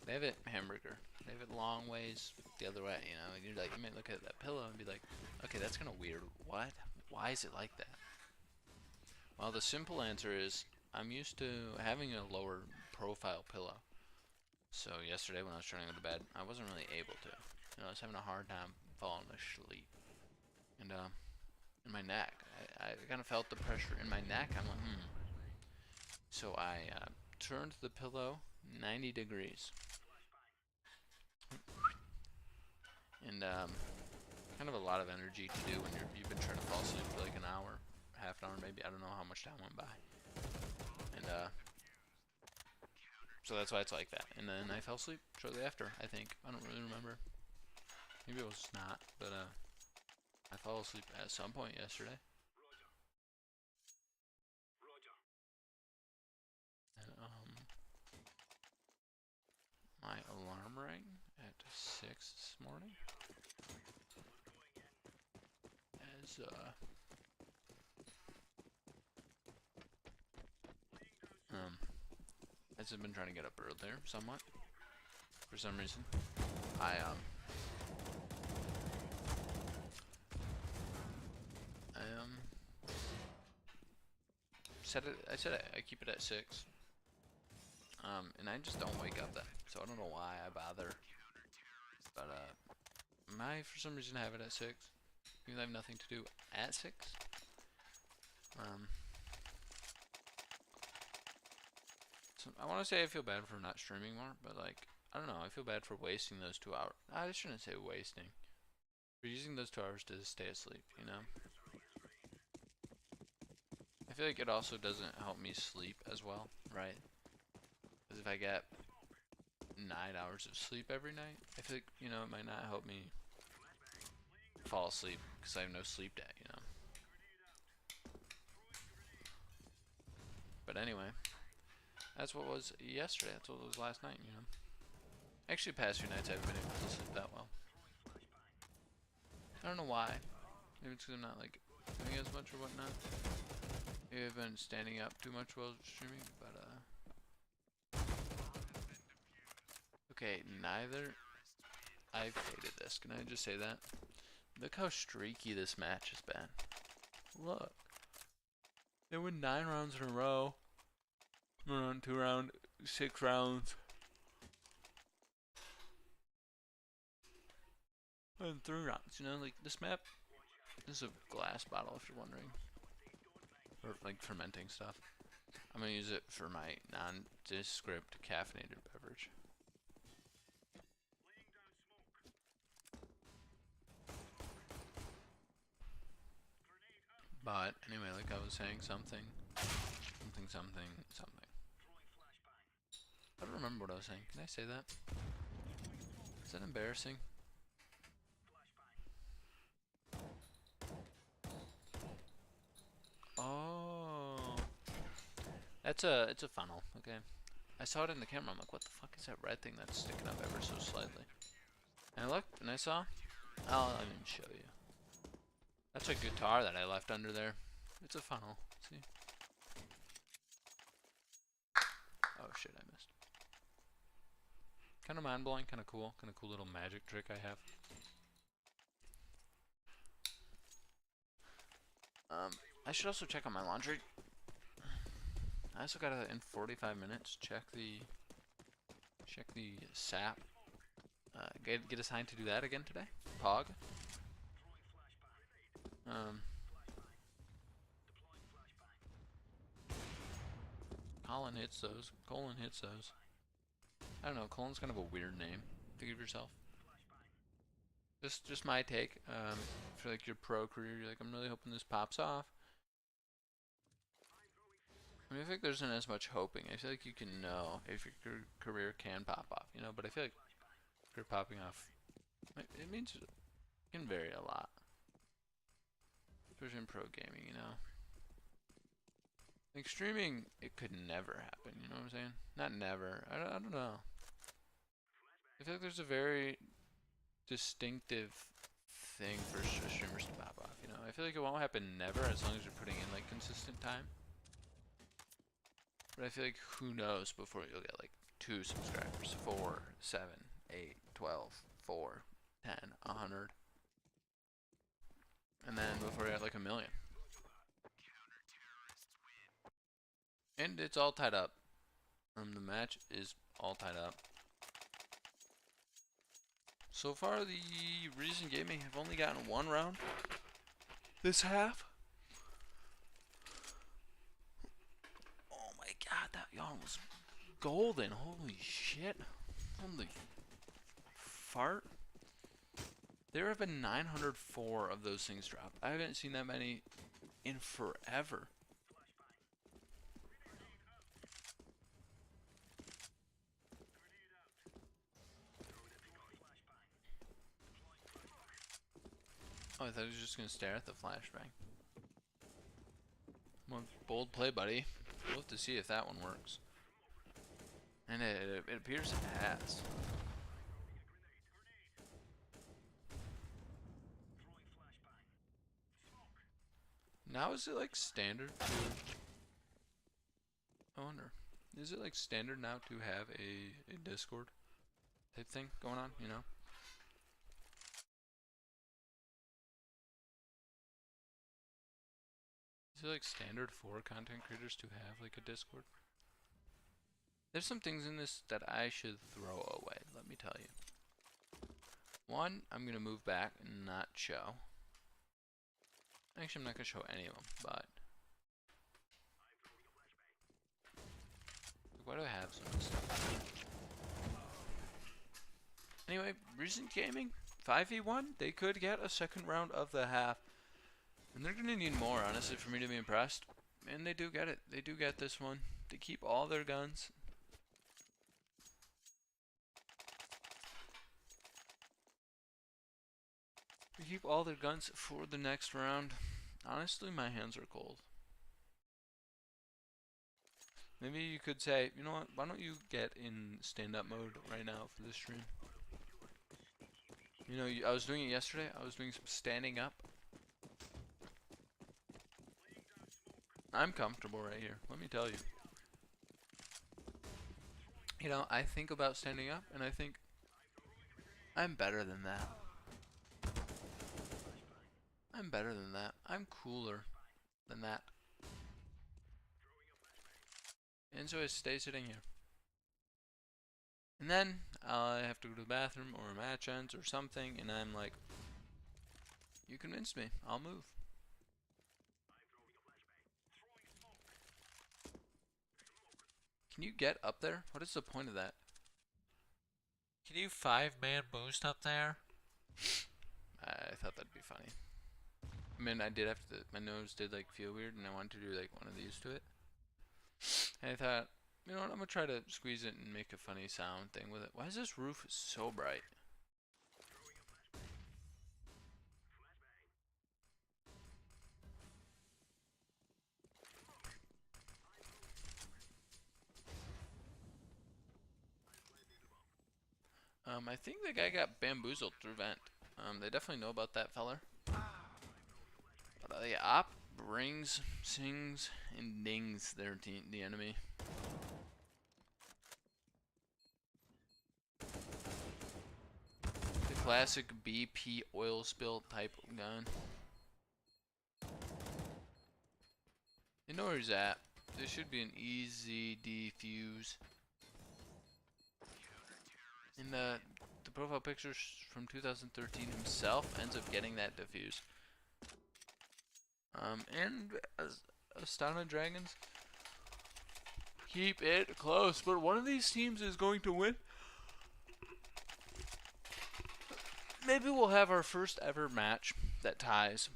They have it hamburger. They have it long ways the other way, you know? You're like, you might look at that pillow and be like, okay, that's kind of weird. What? Why is it like that? Well, the simple answer is I'm used to having a lower profile pillow. So yesterday when I was trying to go to bed, I wasn't really able to. You know, I was having a hard time falling asleep. And in my neck, I kind of felt the pressure in my neck. I'm like, So I turned the pillow 90 degrees. And kind of a lot of energy to do when you've been trying to fall asleep for like an hour, half an hour maybe. I don't know how much time went by. And so that's why it's like that. And then I fell asleep shortly after, I think. I don't really remember. Maybe it was not, but I fell asleep at some point yesterday. And my alarm rang at 6 this morning. As I've been trying to get up earlier, somewhat. For some reason, I I said I keep it at 6. And I just don't wake up then, so I don't know why I bother. But for some reason I have it at 6, because I have nothing to do at 6. So I want to say I feel bad for not streaming more, but like I don't know, I feel bad for wasting those 2 hours. I shouldn't say wasting. For using those 2 hours to stay asleep, you know. I feel like it also doesn't help me sleep as well, right? Because if I get 9 hours of sleep every night, I feel like, you know, it might not help me fall asleep because I have no sleep debt, you know. But anyway, that's what was yesterday. That's what was last night, you know. Actually, past few nights I haven't been able to sleep that well. I don't know why. Maybe it's because I'm not like doing as much or whatnot. Maybe I've been standing up too much while streaming, but okay, neither. I've hated this. Can I just say that? Look how streaky this match has been. Look. They win 9 rounds in a row. We're on 2 round, 6 rounds. And 3 rounds, you know, like this map. This is a glass bottle if you're wondering. Or like fermenting stuff. I'm gonna use it for my nondescript caffeinated beverage. But anyway, like I was saying, something. I don't remember what I was saying. Can I say that? Is that embarrassing? Oh, it's a funnel. Okay, I saw it in the camera. I'm like, what the fuck is that red thing that's sticking up ever so slightly? And I looked and I saw. Oh, I didn't show you. That's a guitar that I left under there. It's a funnel. See? Oh shit, I missed. Kind of mind blowing. Kind of cool little magic trick I have. I should also check on my laundry. I also gotta, in 45 minutes, check the sap. Get assigned to do that again today. Pog. Colin hits those. Colin hits those. I don't know. Colin's kind of a weird name. Think of yourself. Just my take. For like your pro career, you're like, I'm really hoping this pops off. I mean, I think there isn't as much hoping. I feel like you can know if your career can pop off, you know. But I feel like if you're popping off, it means it can vary a lot, especially in pro gaming, you know. Like streaming, it could never happen. You know what I'm saying? Not never. I don't know. I feel like there's a very distinctive thing for streamers to pop off. You know, I feel like it won't happen never as long as you're putting in like consistent time. But I feel like who knows before you'll get like 2 subscribers, 4, 7, 8, 12, 4, 10, 100. And then before you're at like 1 million. And it's all tied up. The match is all tied up. So far, the Reason Gaming have only gotten 1 round this half. Oh my god, that yawn was golden. Holy shit. Holy fart. There have been 904 of those things dropped. I haven't seen that many in forever. Oh, I thought he was just going to stare at the flashbang. Well, bold play, buddy. We'll have to see if that one works. And it appears it has. Now is it like standard to... I wonder. Is it like standard now to have a Discord type thing going on, you know? Is it like standard for content creators to have like a Discord? There's some things in this that I should throw away, let me tell you. One, I'm gonna move back and not show. Actually, I'm not gonna show any of them, but why do I have some of this stuff? Anyway, recent gaming, 5v1, they could get a second round of the half. And they're gonna need more, honestly, for me to be impressed. And they do get it. They do get this one. They keep all their guns. They keep all their guns for the next round. Honestly, my hands are cold. Maybe you could say, you know what, why don't you get in stand-up mode right now for this stream? You know, I was doing it yesterday. I was doing some standing up. I'm comfortable right here, let me tell you. You know, I think about standing up, and I think, I'm better than that. I'm better than that. I'm cooler than that. And so I stay sitting here. And then I have to go to the bathroom or a match ends or something, and I'm like, you convinced me, I'll move. Can you get up there? What is the point of that? Can you 5-man boost up there? I thought that'd be funny. I mean, I did have to, my nose did like feel weird, and I wanted to do like one of these to it. And I thought, you know what, I'm gonna try to squeeze it and make a funny sound thing with it. Why is this roof so bright? I think the guy got bamboozled through vent. They definitely know about that feller. But the op brings, sings, and dings their team, the enemy. The classic BP oil spill type gun. You know where he's at. This should be an easy defuse. In the profile picture from 2013 himself ends up getting that defuse. And as Astounded Dragons keep it close, but one of these teams is going to win. Maybe we'll have our first ever match that ties.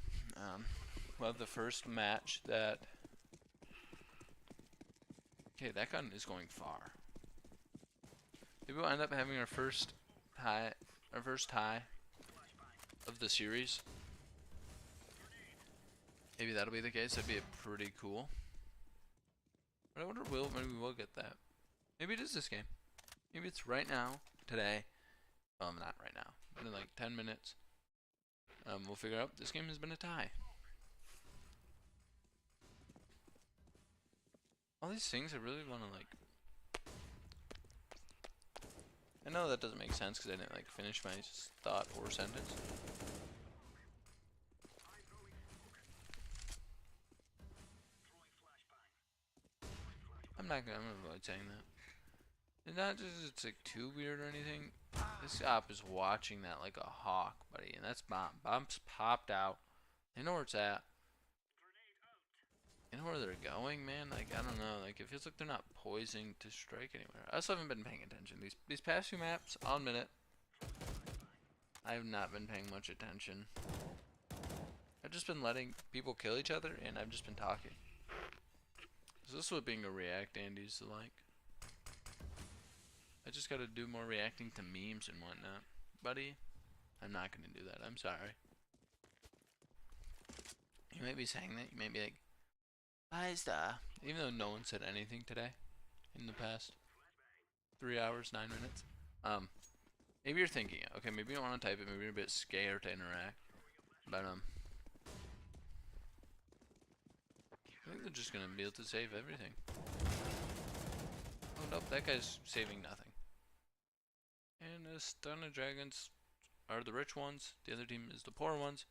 We'll have the first match that. Okay, that gun is going far. Maybe we'll end up having our first tie of the series. Maybe that'll be the case. That'd be pretty cool. But I wonder, maybe we'll get that. Maybe it is this game. Maybe it's right now, today. Well, not right now. But in like 10 minutes, we'll figure out this game has been a tie. All these things I really want to like. I know that doesn't make sense because I didn't like finish my thought or sentence. I'm gonna avoid saying that. It's not just it's like too weird or anything. This op is watching that like a hawk, buddy, and that's bomb. Bomb's popped out. They know where it's at. You know where they're going, man? Like, I don't know. Like, it feels like they're not poising to strike anywhere. I also haven't been paying attention. These past few maps, I'll admit it, I have not been paying much attention. I've just been letting people kill each other, and I've just been talking. So this is what being a React Andy's like. I just gotta do more reacting to memes and whatnot. Buddy, I'm not gonna do that. I'm sorry. You might be saying that. You might be like, why is that? Even though no one said anything today in the past 3 hours, 9 minutes. Maybe you're thinking, okay, maybe you don't want to type it, maybe you're a bit scared to interact. But I think they're just gonna be able to save everything. Oh nope, that guy's saving nothing. And the Stunner Dragons are the rich ones, the other team is the poor ones.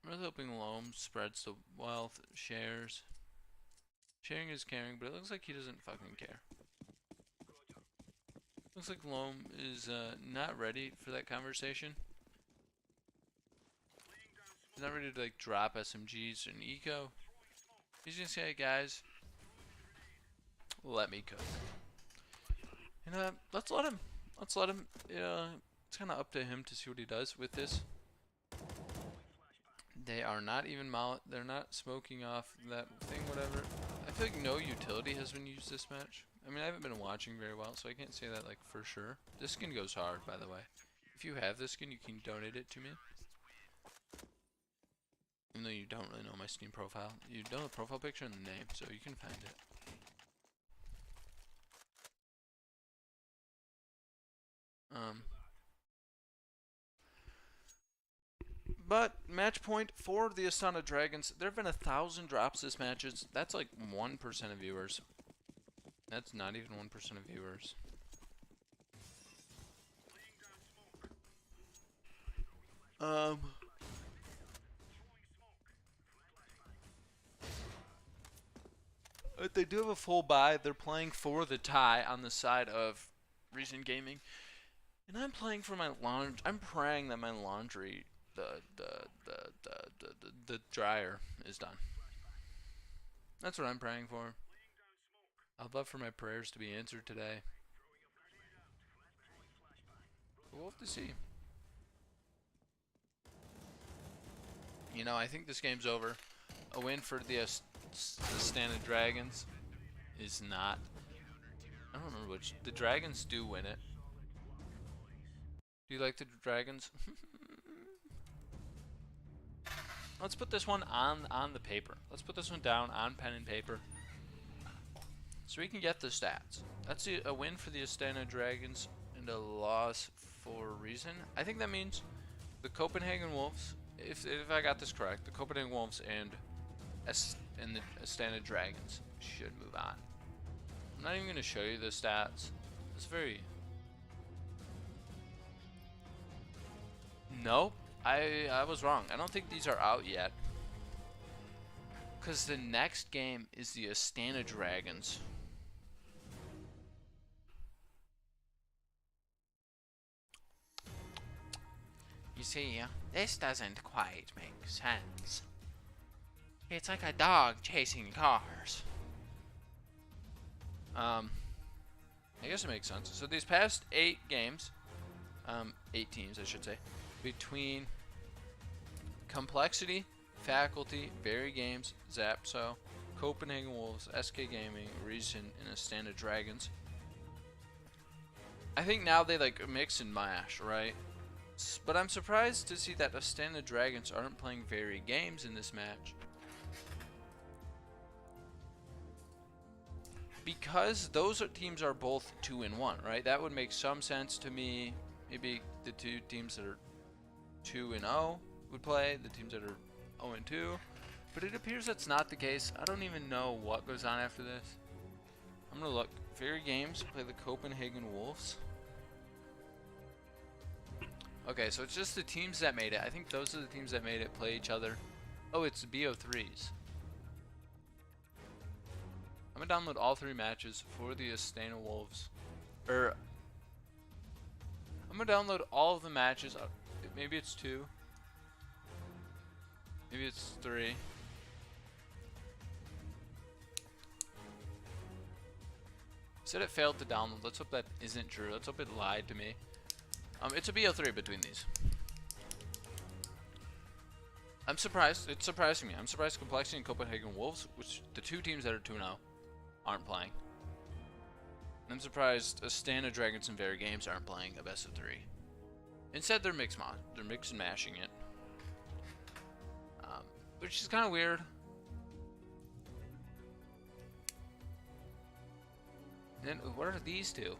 I'm really hoping Loam spreads the wealth, shares. Sharing is caring, but it looks like he doesn't fucking care. Looks like Loam is not ready for that conversation. He's not ready to like drop SMGs and eco. He's gonna say, hey guys, let me cook. And let's let him. Let's let him. It's kind of up to him to see what he does with this. They are not even they're not smoking off that thing, whatever. I feel like no utility has been used this match. I mean, I haven't been watching very well, so I can't say that like for sure. This skin goes hard, by the way. If you have this skin, you can donate it to me. Even though you don't really know my Steam profile. You know the profile picture and the name, so you can find it. But match point for the Astana Dragons. There have been 1,000 drops this matches. That's like 1% of viewers. That's not even 1% of viewers. But they do have a full buy. They're playing for the tie on the side of Recent Gaming. And I'm playing for my laundry. I'm praying that my laundry, the dryer is done. That's what I'm praying for. I'd love for my prayers to be answered today. But we'll have to see. You know, I think this game's over. A win for the Astana Dragons is not. I don't remember which. The Dragons do win it. Do you like the Dragons? Let's put this one on the paper. Let's put this one down on pen and paper, so we can get the stats. That's a win for the Astana Dragons and a loss for Reason. I think that means the Copenhagen Wolves, if I got this correct, the Copenhagen Wolves and the Astana Dragons should move on. I'm not even going to show you the stats. It's very... Nope, I was wrong. I don't think these are out yet. Because the next game is the Astana Dragons. You see, this doesn't quite make sense. It's like a dog chasing cars. I guess it makes sense. So these past 8 games, 8 teams I should say, between Complexity, Faculty, Very Games, Zapso, Copenhagen Wolves, SK Gaming, Reason, and Astana Dragons. I think now they like mix and mash, right? But I'm surprised to see that Astana Dragons aren't playing Very Games in this match. Because those teams are both 2-1, right? That would make some sense to me. Maybe the two teams that are 2-0 would play, the teams that are 0-2. But it appears that's not the case. I don't even know what goes on after this. I'm gonna look. Very Games play the Copenhagen Wolves. Okay, so it's just the teams that made it. I think those are the teams that made it play each other. Oh, it's BO3s. I'm gonna download all 3 matches for the Astana Wolves. I'm gonna download all of the matches. Maybe it's 2. Maybe it's 3. Said it failed to download. Let's hope that isn't true. Let's hope it lied to me. It's a BO3 between these. I'm surprised. It's surprising me. I'm surprised Complexity and Copenhagen Wolves, which the 2 teams that are 2-0, aren't playing. And I'm surprised Astana Dragons and Very Games aren't playing a best of 3. Instead, they're mix and mashing it, which is kind of weird. And then what are these 2?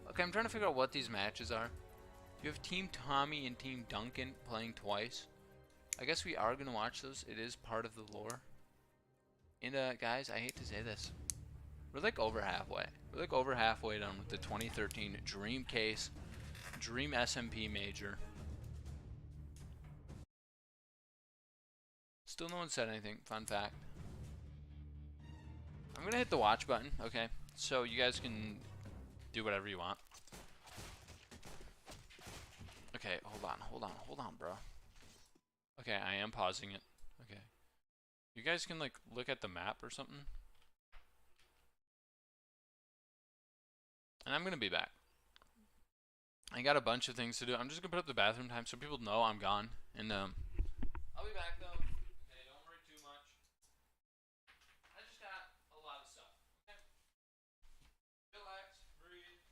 Okay, I'm trying to figure out what these matches are. You have Team Tommy and Team Duncan playing twice. I guess we are gonna watch those. It is part of the lore. And guys, I hate to say this, we're like over halfway. We're like over halfway done with the 2013 Dream Case, Dream SMP Major. Still no one said anything. Fun fact. I'm gonna hit the watch button, okay? So you guys can do whatever you want. Okay, hold on, bro. Okay, I am pausing it. Okay. You guys can, like, look at the map or something. And I'm gonna be back. I got a bunch of things to do. I'm just gonna put up the bathroom time so people know I'm gone. And, I'll be back, though. Okay, don't worry too much. I just got a lot of stuff. Okay? Relax, breathe.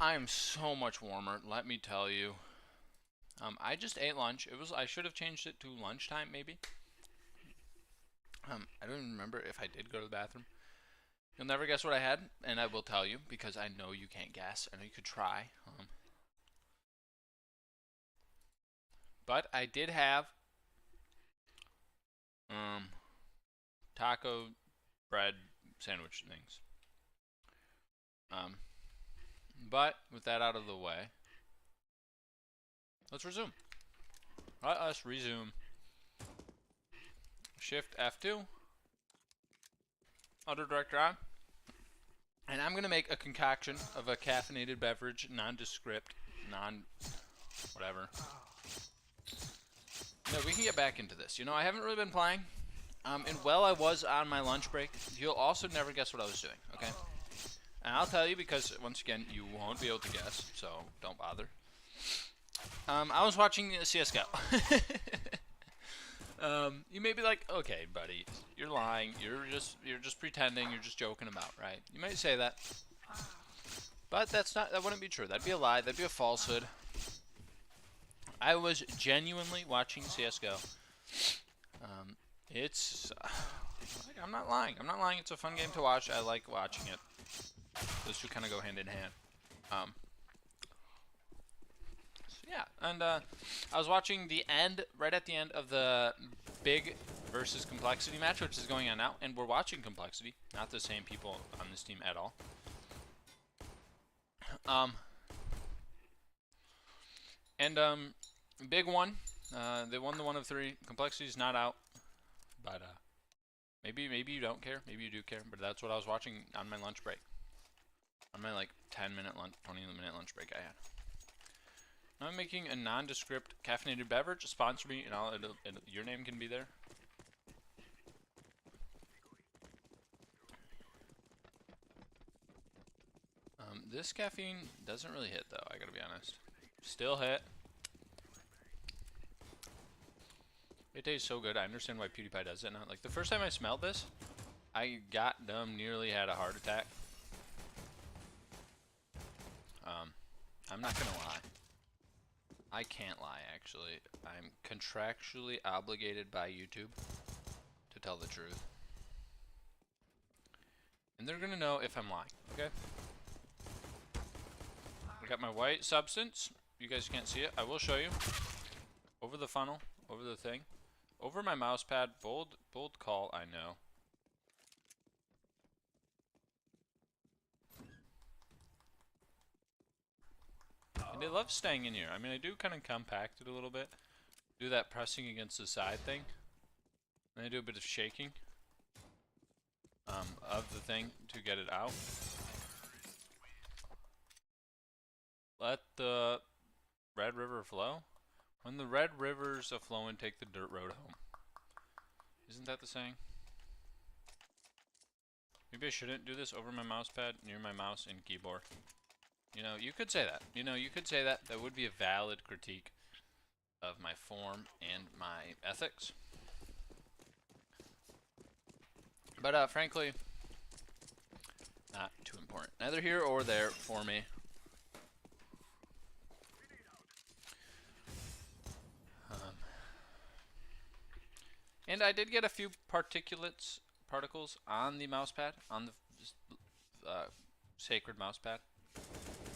I am so much warmer, let me tell you. I just ate lunch. I should have changed it to lunchtime, maybe. I don't even remember if I did go to the bathroom. You'll never guess what I had, and I will tell you, because I know you can't guess. I know you could try. But I did have taco bread sandwich things. But with that out of the way, let's resume. Let us resume. Shift F2. Auto director on. And I'm going to make a concoction of a caffeinated beverage, nondescript, whatever. No, we can get back into this. You know, I haven't really been playing. And while I was on my lunch break, you'll also never guess what I was doing, okay? And I'll tell you because, once again, you won't be able to guess, so don't bother. I was watching CSGO. You may be like, okay, buddy, you're lying. You're just pretending. You're just joking about, right? You might say that, but that wouldn't be true. That'd be a lie. That'd be a falsehood. I was genuinely watching CSGO. I'm not lying. I'm not lying. It's a fun game to watch. I like watching it. Those two kind of go hand in hand. So yeah, and I was watching the end, right at the end of the big versus complexity match, which is going on now, and we're watching complexity, not the same people on this team at all. Big one. They won the 1 of 3. Complexity's not out, but maybe you don't care, maybe you do care, but that's what I was watching on my lunch break. On my like 10-minute lunch, 20-minute lunch break I had. Now I'm making a nondescript caffeinated beverage. Sponsor me, and your name can be there. This caffeine doesn't really hit though, I gotta be honest. Still hit. It tastes so good. I understand why PewDiePie does it now. Like the first time I smelled this, I nearly had a heart attack. I'm not gonna lie. I can't lie, actually. I'm contractually obligated by YouTube to tell the truth. And they're gonna know if I'm lying, okay? I got my white substance. You guys can't see it. I will show you. Over the funnel, over the thing. Over my mouse pad. Bold call, I know. And I love staying in here. I mean, I do kind of compact it a little bit. Do that pressing against the side thing. And I do a bit of shaking of the thing to get it out. Let the Red River flow. When the red rivers are flowing, take the dirt road home. Isn't that the saying? Maybe I shouldn't do this over my mouse pad, near my mouse and keyboard. You know, you could say that. You know, you could say that. That would be a valid critique of my form and my ethics. But frankly, not too important. Neither here or there for me. And I did get a few particles on the mouse pad, on the sacred mouse pad.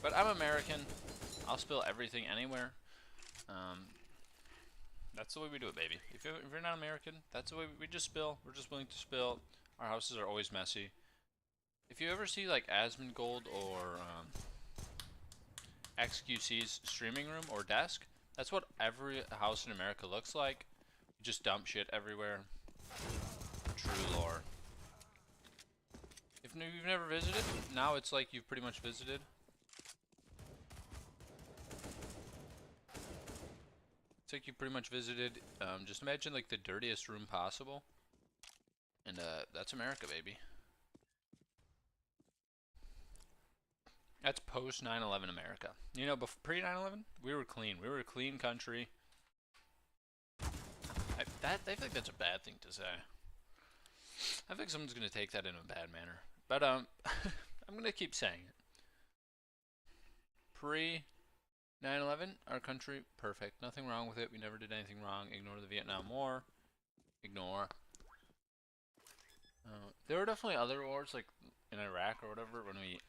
But I'm American. I'll spill everything anywhere. That's the way we do it, baby. If you're not American, that's the way we just spill. We're just willing to spill. Our houses are always messy. If you ever see like Asmongold or XQC's streaming room or desk, that's what every house in America looks like. You just dump shit everywhere. True lore. If you've never visited, now it's like you've pretty much visited. It's like you pretty much visited. Just imagine like the dirtiest room possible. And that's America, baby. That's post 9/11 America. You know, pre 9/11, we were clean. We were a clean country. I think that's a bad thing to say. I think someone's gonna take that in a bad manner. But I'm gonna keep saying it. pre 9/11, our country, perfect. Nothing wrong with it. We never did anything wrong. Ignore the Vietnam War. Ignore. There were definitely other wars, like in Iraq or whatever, when we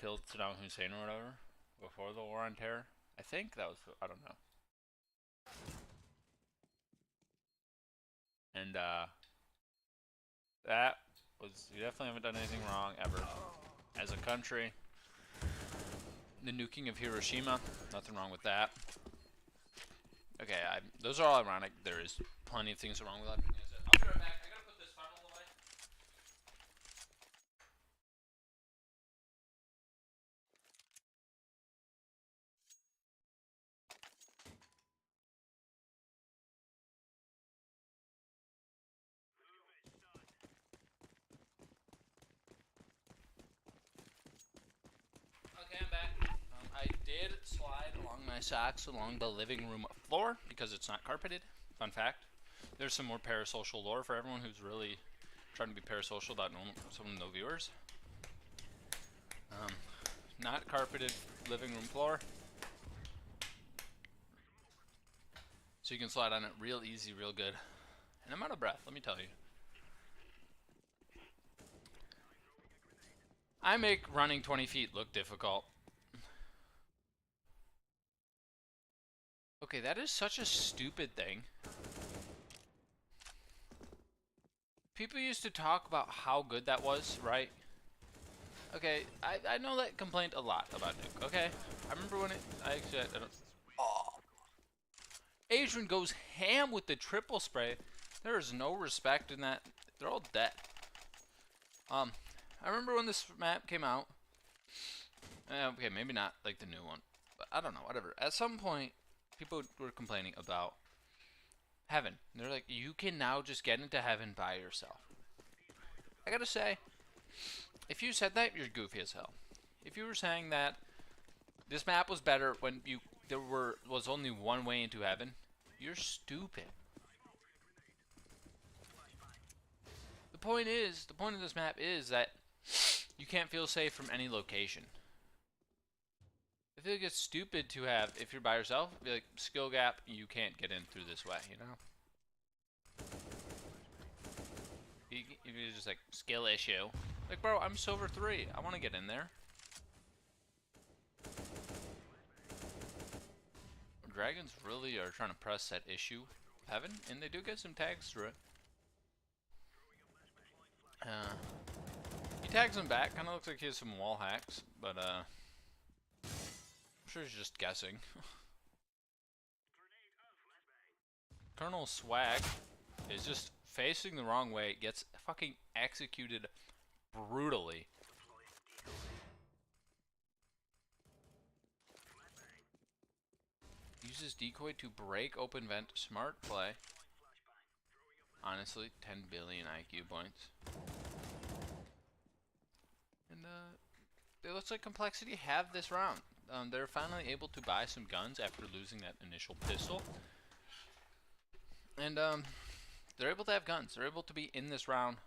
killed Saddam Hussein or whatever, before the war on terror. I think that was, I don't know. And, that was, we definitely haven't done anything wrong ever. As a country. The nuking of Hiroshima, nothing wrong with that. Okay, those are all ironic. There is plenty of things wrong with that. I'll be right back. I gotta put this funnel away. Okay, I'm back. I did slide along my socks along the living room floor because it's not carpeted. Fun fact. There's some more parasocial lore for everyone who's really trying to be parasocial about some no viewers. Not carpeted living room floor. So you can slide on it real easy, real good. And I'm out of breath, let me tell you. I make running 20 feet look difficult. Okay, that is such a stupid thing. People used to talk about how good that was, right? Okay, I know that complaint a lot about Nuke, okay? I remember when I don't... Oh. Adrian goes ham with the triple spray. There is no respect in that. They're all dead. I remember when this map came out. Okay, maybe not like the new one. But I don't know, whatever. At some point, people were complaining about heaven. They're like, you can now just get into heaven by yourself. I gotta say, if you said that, you're goofy as hell. If you were saying that this map was better when there was only one way into heaven, you're stupid. The point of this map is that you can't feel safe from any location. I feel like it's stupid to have, if you're by yourself, be like, skill gap, you can't get in through this way, you know? If you're just like, skill issue. Like, bro, I'm silver 3. I want to get in there. Dragons really are trying to press that issue of heaven, and they do get some tags through it. He tags him back. Kind of looks like he has some wall hacks, but I'm sure he's just guessing. Colonel Swag is just facing the wrong way, gets fucking executed brutally. Uses decoy to break open vent. Smart play. Honestly, 10 billion IQ points. And it looks like Complexity have this round. They're finally able to buy some guns after losing that initial pistol. And they're able to have guns. They're able to be in this round.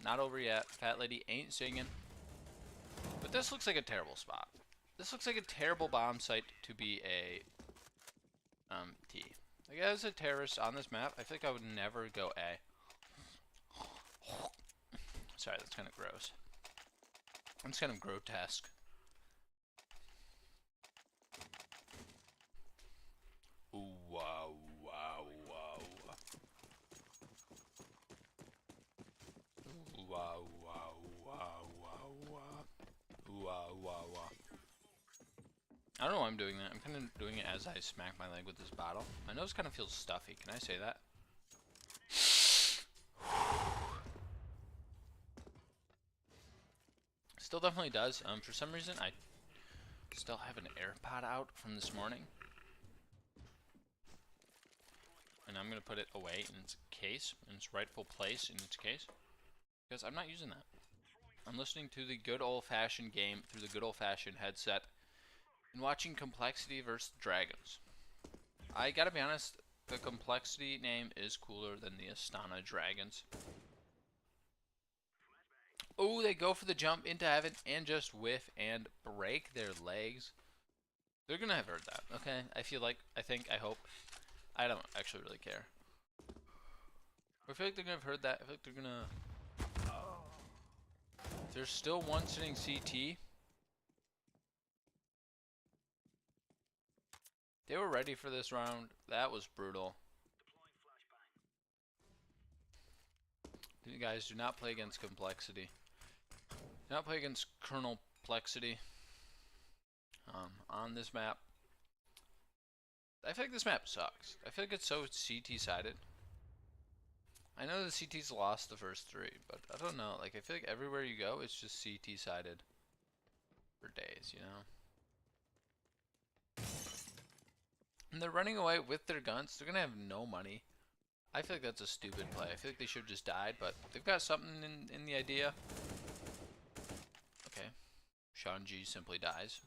Not over yet. Fat Lady ain't singing. But this looks like a terrible spot. This looks like a terrible bomb site to be a T. Like, as a terrorist on this map, I think I would never go A. Sorry, that's kind of gross. That's kind of grotesque. Ooh, wow, wow, wow. Ooh, wow, wow, wow, wow, wow. Ooh, wow, wow, wow. I don't know why I'm doing that. I'm kind of doing it as I smack my leg with this bottle. My nose kind of feels stuffy. Can I say that? Still definitely does. For some reason, I still have an AirPod out from this morning. And I'm going to put it away in its case, in its rightful place in its case. Because I'm not using that. I'm listening to the good old-fashioned game through the good old-fashioned headset. And watching Complexity versus Dragons. I gotta be honest, the Complexity name is cooler than the Astana Dragons. Oh, they go for the jump into heaven and just whiff and break their legs. They're gonna have heard that, okay? I feel like, I think, I hope. I don't actually really care. I feel like they're gonna have heard that. I feel like they're gonna... There's still one sitting CT. They were ready for this round. That was brutal. You guys, do not play against complexity. Do not play against kernel plexity. On this map. I feel like this map sucks. I feel like it's so CT-sided. I know the CT's lost the first 3, but I don't know. Like, I feel like everywhere you go, it's just CT-sided for days, you know? And they're running away with their guns. They're gonna have no money. I feel like that's a stupid play. I feel like they should have just died, but they've got something in the idea. Okay. Sean G simply dies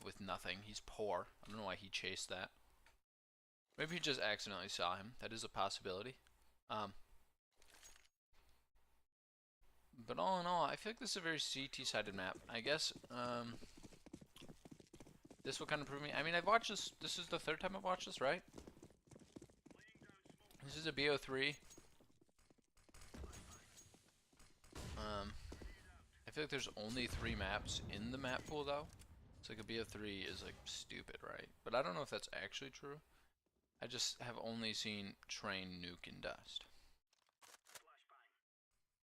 with nothing. He's poor. I don't know why he chased that. Maybe he just accidentally saw him. That is a possibility. But all in all, I feel like this is a very CT-sided map. I guess this will kind of prove me. I mean, I've watched this. This is the 3rd time I've watched this, right? This is a BO3. I feel like there's only 3 maps in the map pool, though. It's like a BO3 is like stupid, right? But I don't know if that's actually true. I just have only seen Train, Nuke, and Dust.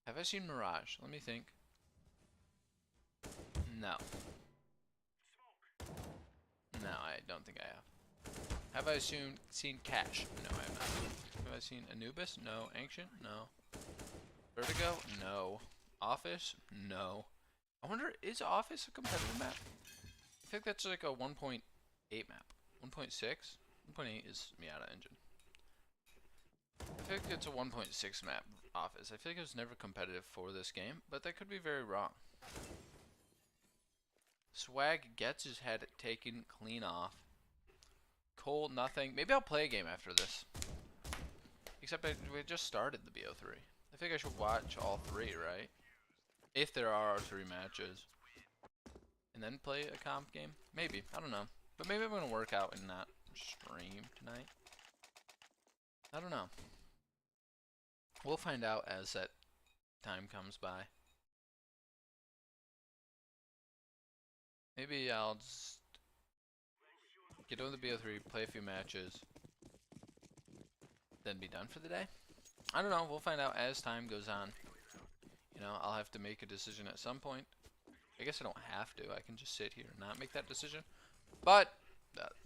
Have I seen Mirage? Let me think. No. No, I don't think I have. Have I seen Cash? No, I have not. Have I seen Anubis? No. Ancient? No. Vertigo? No. Office? No. I wonder, is Office a competitive map? I think that's like a 1.8 map. 1.6? 1.8 is Miata Engine. I think it's a 1.6 map, Office. I feel like it was never competitive for this game, but that could be very wrong. Swag gets his head taken clean off. Cole, nothing. Maybe I'll play a game after this. Except we just started the BO3. I think I should watch all 3, right? If there are 3 matches. And then play a comp game? Maybe. I don't know. But maybe I'm going to work out and not stream tonight. I don't know. We'll find out as that time comes by. Maybe I'll just get on the BO3, play a few matches, then be done for the day. I don't know. We'll find out as time goes on. You know, I'll have to make a decision at some point. I guess I don't have to. I can just sit here and not make that decision. But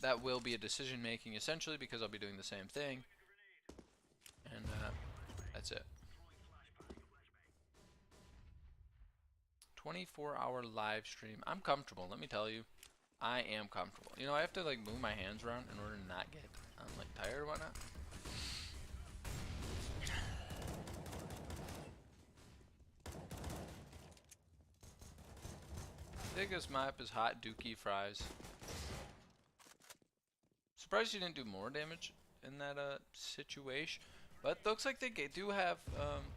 that will be a decision making essentially because I'll be doing the same thing. And that's it. 24-hour live stream. I'm comfortable, let me tell you. I am comfortable. You know, I have to like move my hands around in order to not get like tired or whatnot. I think this map is hot dookie fries. Surprised you didn't do more damage in that situation. But it looks like they do have,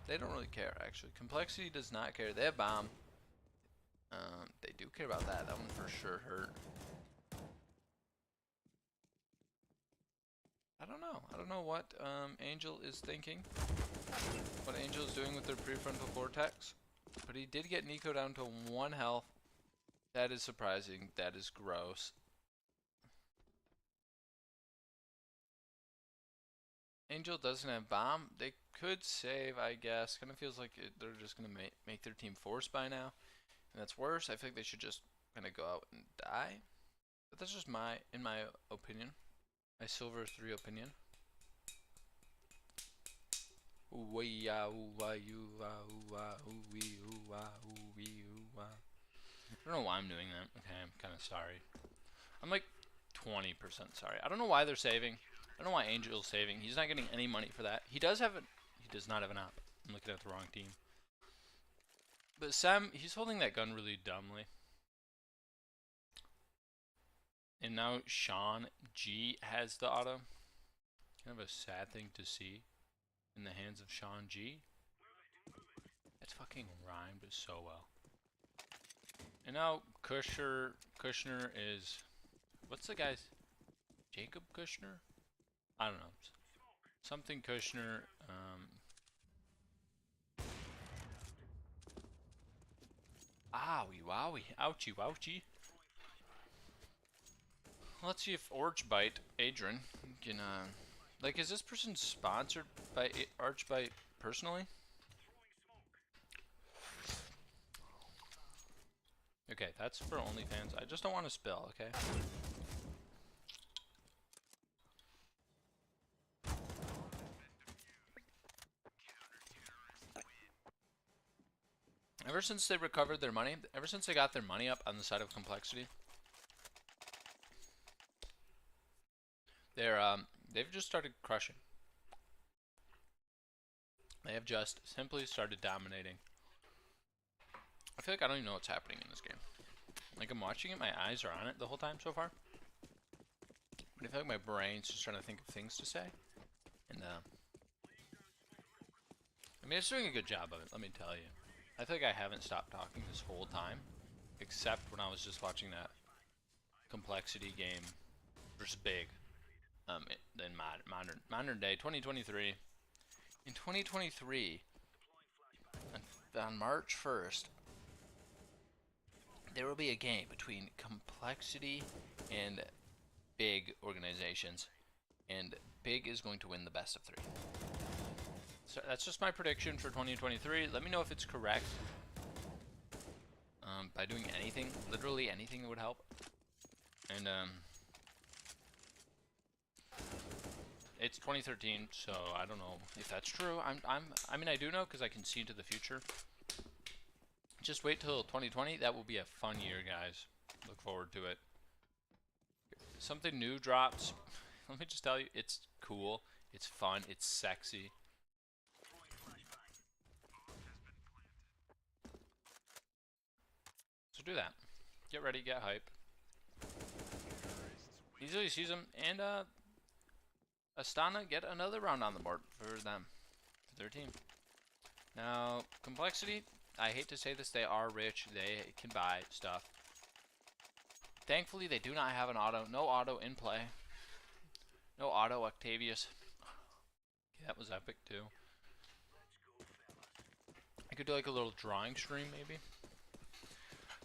they don't really care actually. Complexity does not care. They have bomb. They do care about that. That one for sure hurt. I don't know. I don't know what Angel is thinking. What Angel is doing with their prefrontal cortex. But he did get Nico down to 1 health. That is surprising. That is gross. Angel doesn't have bomb. They could save, I guess. Kind of feels like they're just going to make their team force by now. And that's worse. I think they should just kind of go out and die. But that's just in my opinion. My Silver 3 opinion. I don't know why I'm doing that. Okay, I'm kind of sorry. I'm like 20% sorry. I don't know why they're saving. I don't know why Angel's saving. He's not getting any money for that. He does not have an op. I'm looking at the wrong team. But Sam, he's holding that gun really dumbly. And now Sean G has the auto. Kind of a sad thing to see in the hands of Sean G. That's fucking rhymed so well. And now Kushner is What's the guy's? Jacob Kushner? I don't know. Something Kushner. Owie wowie. Ouchie wouchie. Let's see if Archbite, Adrian, can, like, is this person sponsored by Archbite personally? Okay, that's for OnlyFans. I just don't want to spill, okay? Ever since they recovered their money, ever since they got their money up on the side of Complexity, they've just started crushing. They have just simply started dominating. I feel like I don't even know what's happening in this game. Like, I'm watching it, my eyes are on it the whole time so far. But I feel like my brain's just trying to think of things to say. And, I mean, it's doing a good job of it, let me tell you. I feel like I haven't stopped talking this whole time. Except when I was just watching that Complexity game versus Big. In modern day, 2023. In 2023, on March 1st, there will be a game between Complexity and Big organizations, and Big is going to win the best of 3. So that's just my prediction for 2023. Let me know if it's correct. By doing anything, literally anything would help. And it's 2013, so I don't know if that's true. I mean, I do know because I can see into the future. Just wait till 2020. That will be a fun year, guys. Look forward to it. Something new drops. Let me just tell you, it's cool. It's fun. It's sexy. So do that. Get ready. Get hype. Easily sees them, and Astana get another round on the board for them, for their team. Now, Complexity, I hate to say this, they are rich. They can buy stuff. Thankfully, they do not have an auto. No auto in play. No auto Octavius. Yeah, that was epic, too. I could do like a little drawing stream, maybe.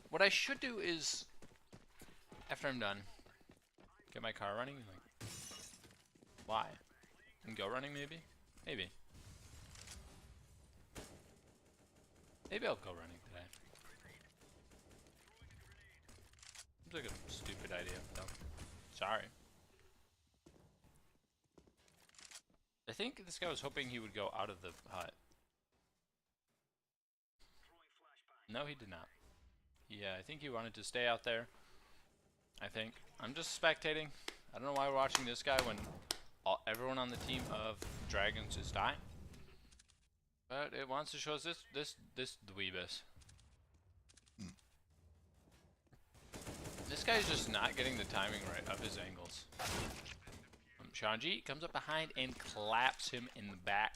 What I should do is, after I'm done, get my car running. Like, why? And go running, maybe? Maybe. Maybe I'll go running today. Seems like a stupid idea, though. Sorry. I think this guy was hoping he would go out of the hut. No, he did not. Yeah, I think he wanted to stay out there. I think. I'm just spectating. I don't know why we're watching this guy when everyone on the team of Dragons is dying. But it wants to show us this dweebus. This guy's just not getting the timing right of his angles. Shanji comes up behind and claps him in the back.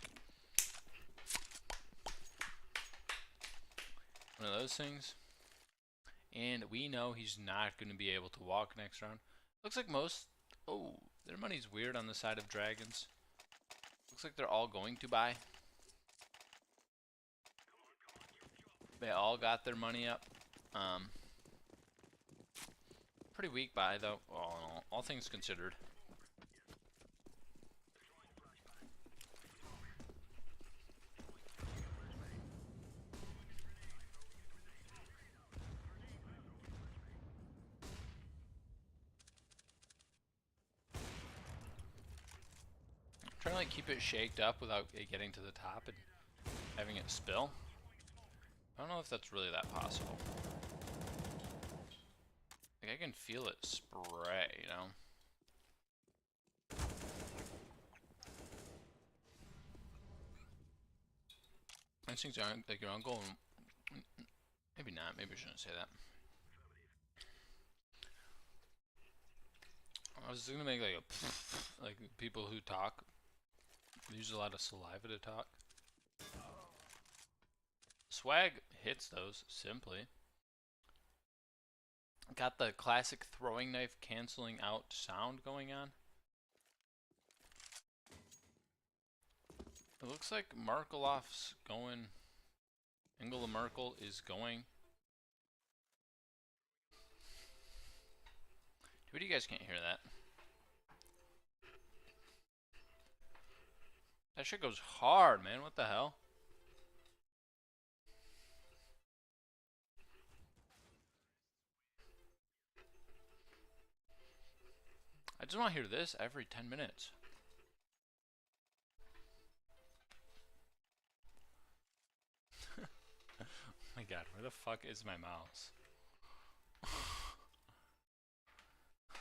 One of those things. And we know he's not going to be able to walk next round. Looks like most... Oh, their money's weird on the side of Dragons. Looks like they're all going to buy. They all got their money up. Pretty weak buy, though, all things considered. Trying to like keep it shaked up without it getting to the top and having it spill. I don't know if that's really that possible. Like I can feel it spray, you know. These things aren't like your uncle. Maybe not. Maybe I shouldn't say that. I was gonna make like a like people who talk use a lot of saliva to talk. Swag hits those simply. Got the classic throwing knife canceling out sound going on. It looks like Markeloff's going. Angela Merkel is going. What, you guys can't hear that? That shit goes hard, man. What the hell? I just want to hear this every 10 minutes. Oh my god, where the fuck is my mouse?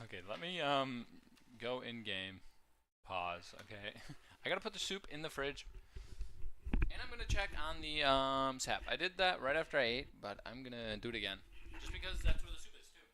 Okay, let me go in game. Pause, okay. I gotta put the soup in the fridge. And I'm gonna check on the sap. I did that right after I ate, but I'm gonna do it again. Just because that's where the soup is too.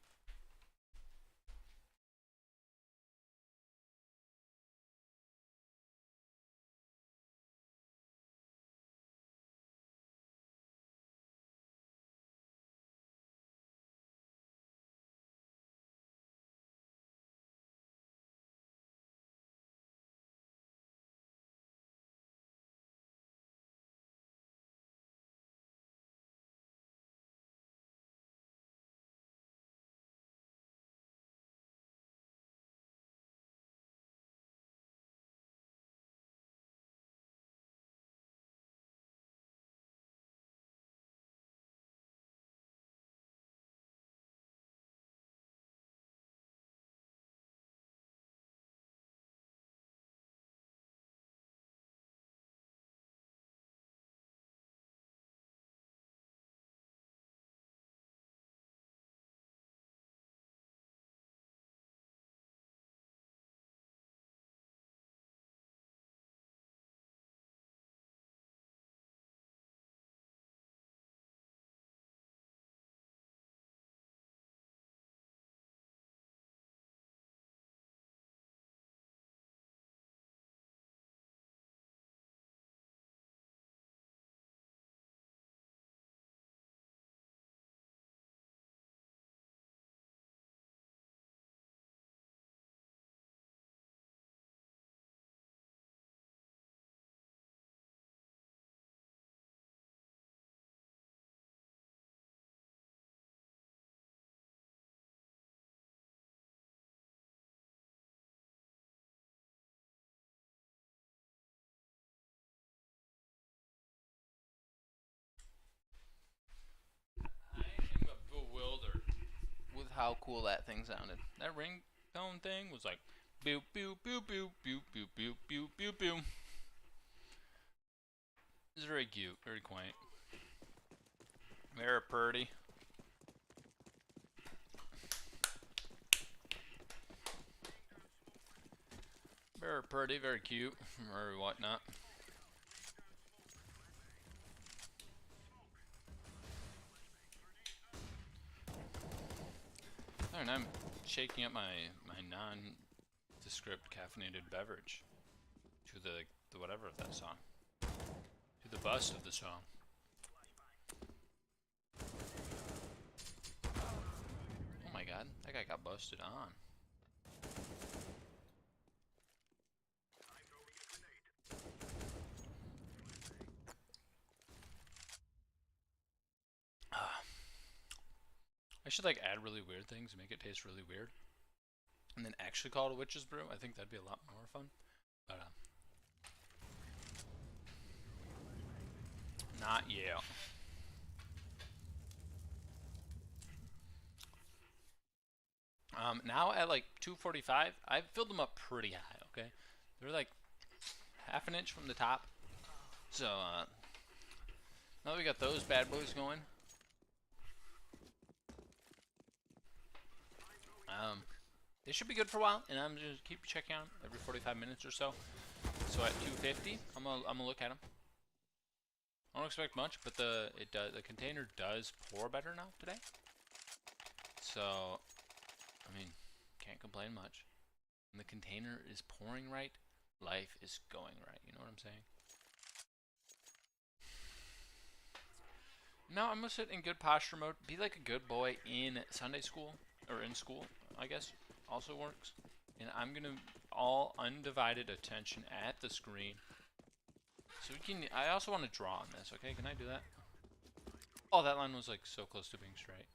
I am bewildered with how cool that thing sounded. That ringtone thing was like boop boop boop boop boop boop boop boop boop boop. It's very cute, very quaint. Very pretty. Very pretty, very cute, very whatnot. And I'm shaking up my nondescript caffeinated beverage to the whatever of that song, to the bust of the song. Oh my god, that guy got busted on. I should like add really weird things and make it taste really weird, and then actually call it a witch's brew. I think that'd be a lot more fun. But not yet. Now at like 245, I've filled them up pretty high. Okay, they're like half an inch from the top. So now that we got those bad boys going, they should be good for a while, and I'm just keep checking on them every 45 minutes or so. So at 250, I'm gonna look at them. I don't expect much, but the container does pour better now today. So, I mean, can't complain much. When the container is pouring right, life is going right. You know what I'm saying? Now I'm gonna sit in good posture mode, be like a good boy in Sunday school, or in school, I guess, also works. And I'm gonna all undivided attention at the screen. So we can, I also want to draw on this, okay? Can I do that? Oh, that line was like so close to being straight.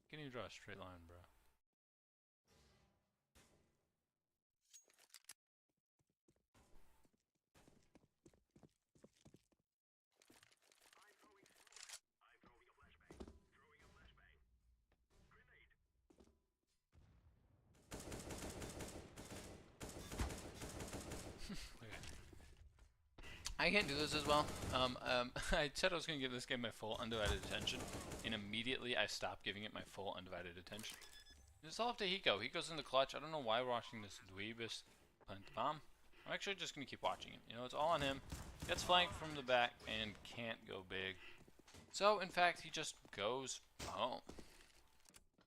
Can you draw a straight line, bro? I can't do this as well. I said I was going to give this game my full undivided attention, and immediately I stopped giving it my full undivided attention. It's all up to Hiko. Hiko's in the clutch. I don't know why we're watching this dweebus plant the bomb. I'm actually just going to keep watching it. You know, it's all on him. Gets flanked from the back and can't go big. So, in fact, he just goes home.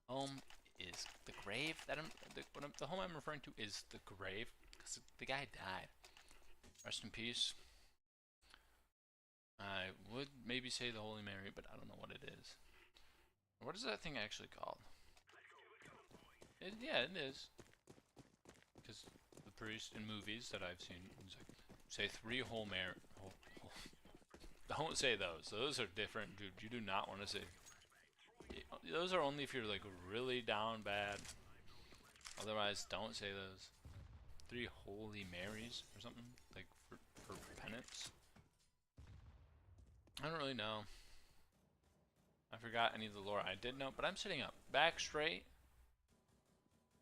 Home is the grave. The home I'm referring to is the grave, because the guy died. Rest in peace. I would maybe say the Holy Mary, but I don't know what it is. What is that thing actually called? Yeah, it is. Because the priest in movies that I've seen say 3 Whole Mary. Don't say those. Those are different, dude. You do not want to say. Those are only if you're like really down bad. Otherwise, don't say those. 3 Holy Marys or something like for penance. I don't really know. I forgot any of the lore I did know, but I'm sitting up, back straight,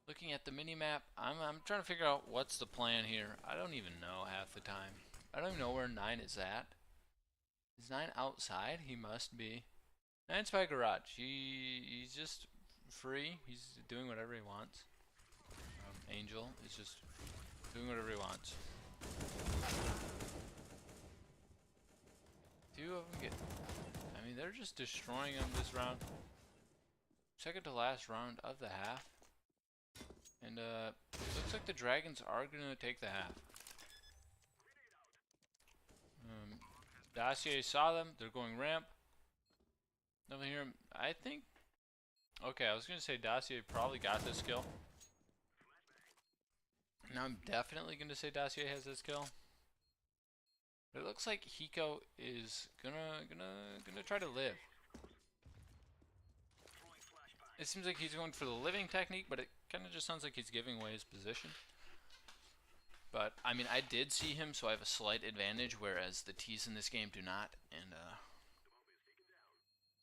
looking at the mini-map. I'm trying to figure out what's the plan here. I don't even know half the time. I don't even know where 9 is at. Is 9 outside? He must be. 9's by garage. He's just free. He's doing whatever he wants. Angel is just doing whatever he wants. 2 of them get. I mean, they're just destroying him this round. Second to last round of the half. And looks like the Dragons are gonna take the half. Dossier saw them. They're going ramp. Nothing here. I think. Okay, I was gonna say Dossier probably got this kill. Now I'm definitely gonna say Dossier has this kill. But it looks like Hiko is gonna try to live. It seems like he's going for the living technique, but it kind of just sounds like he's giving away his position. But I mean, I did see him, so I have a slight advantage, whereas the T's in this game do not. And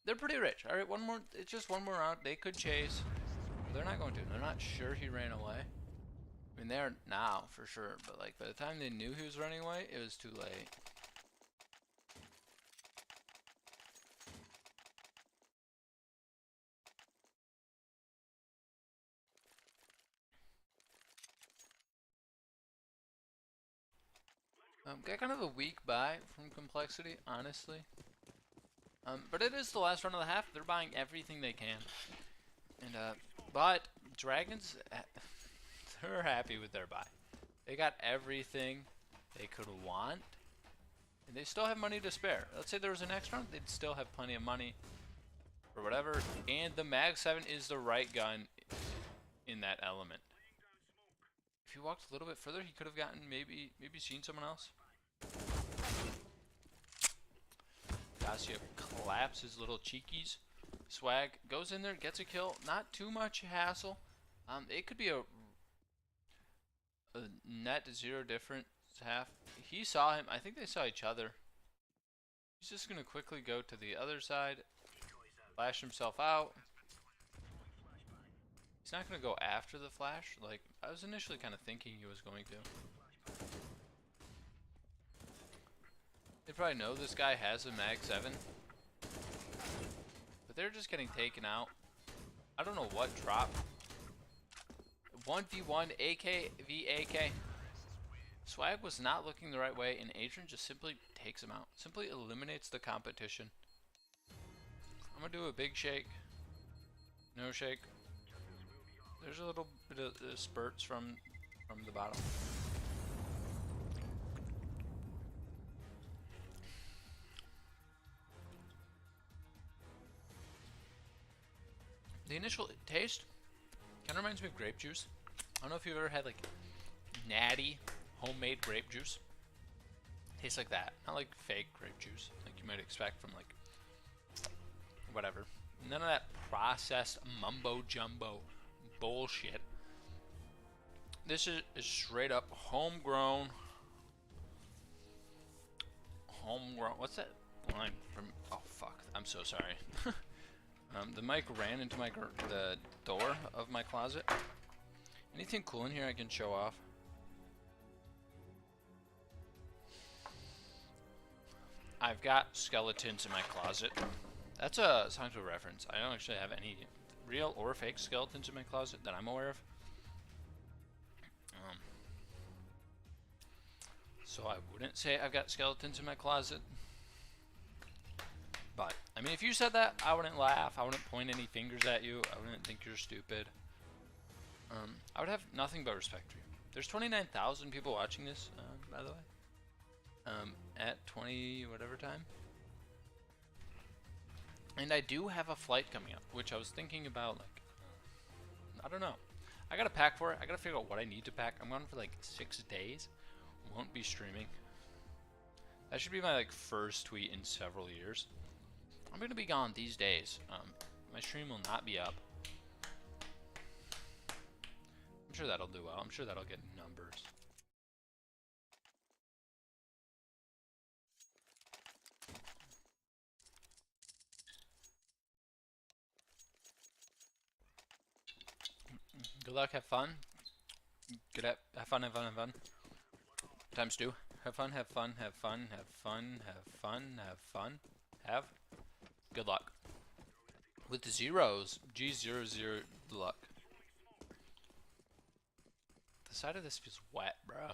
they're pretty rich. All right, one more. It's just one more round. They could chase. But they're not going to. They're not sure he ran away. I mean, they are now for sure, but like by the time they knew he was running away, it was too late. Got kind of a weak buy from Complexity, honestly. But it is the last run of the half. They're buying everything they can, and but Dragons. They're happy with their buy. They got everything they could want, and they still have money to spare. Let's say there was a next round, they'd still have plenty of money or whatever. And the Mag 7 is the right gun in that element. If he walked a little bit further, he could have gotten maybe seen someone else. Dacia claps his little cheekies. Swag goes in there, gets a kill. Not too much hassle. It could be a net 0 difference half. He saw him. I think they saw each other. He's just going to quickly go to the other side. Flash himself out. He's not going to go after the flash. Like, I was initially kind of thinking he was going to. They probably know this guy has a Mag 7. But they're just getting taken out. I don't know what dropped. 1v1 AK v AK. Swag was not looking the right way, and Adrian just simply takes him out. Simply eliminates the competition. I'm gonna do a big shake. No shake. There's a little bit of spurts from the bottom. The initial taste kind of reminds me of grape juice. I don't know if you've ever had like natty homemade grape juice. Tastes like that, not like fake grape juice, like you might expect from like whatever. None of that processed mumbo jumbo bullshit. This is straight up homegrown. What's that line from? Oh fuck! I'm so sorry. The mic ran into the door of my closet. Anything cool in here I can show off? I've got skeletons in my closet. That's a scientific reference. I don't actually have any real or fake skeletons in my closet that I'm aware of. So I wouldn't say I've got skeletons in my closet. But, I mean, if you said that, I wouldn't laugh. I wouldn't point any fingers at you. I wouldn't think you're stupid. I would have nothing but respect for you. There's 29,000 people watching this, by the way. At 20 whatever time. And I do have a flight coming up, which I was thinking about, like, I don't know. I gotta pack for it. I gotta figure out what I need to pack. I'm gone for like 6 days. Won't be streaming. That should be my like first tweet in several years. I'm gonna be gone these days. My stream will not be up. I'm sure that'll do well. I'm sure that'll get numbers. Good luck, have fun. Have fun, have fun, have fun. Times two. Have fun, have fun, have fun, have fun, have fun, have fun. Have. Good luck. With the zeros, G00 luck. The side of this feels wet, bro.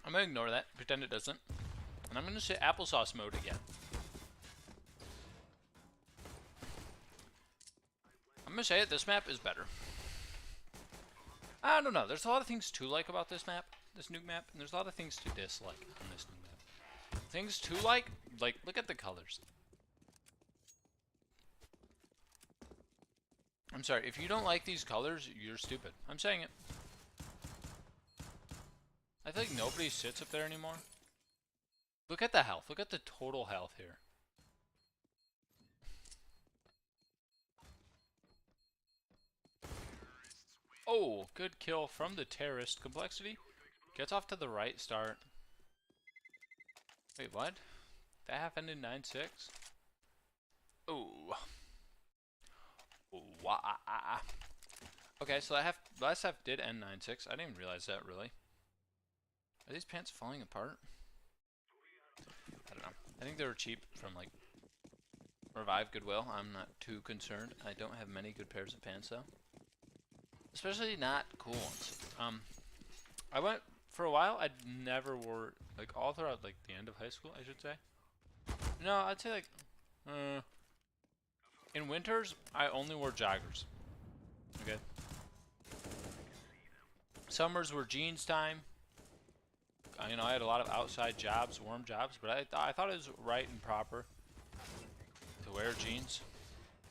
I'm gonna ignore that, pretend it doesn't. And I'm gonna say applesauce mode again. I'm gonna say it, this map is better. I don't know, there's a lot of things to like about this map, this nuke map, and there's a lot of things to dislike on this nuke map. Things to like, look at the colors. I'm sorry, if you don't like these colors, you're stupid. I'm saying it. I feel like nobody sits up there anymore. Look at the health, look at the total health here. Oh, good kill from the terrorist. Complexity gets off to the right start. Wait, what? That half ended 9-6? Ooh. Wah. Okay, so that last half did end 9-6. I didn't even realize that, really. Are these pants falling apart? I don't know. I think they were cheap from, like, Revive Goodwill. I'm not too concerned. I don't have many good pairs of pants, though. Especially not cool ones. I went for a while. I never wore, like, all throughout like the end of high school, I should say. No, I'd say like in winters I only wore joggers. Okay. Summers were jeans time. You know, I had a lot of outside jobs, warm jobs, but I thought it was right and proper to wear jeans.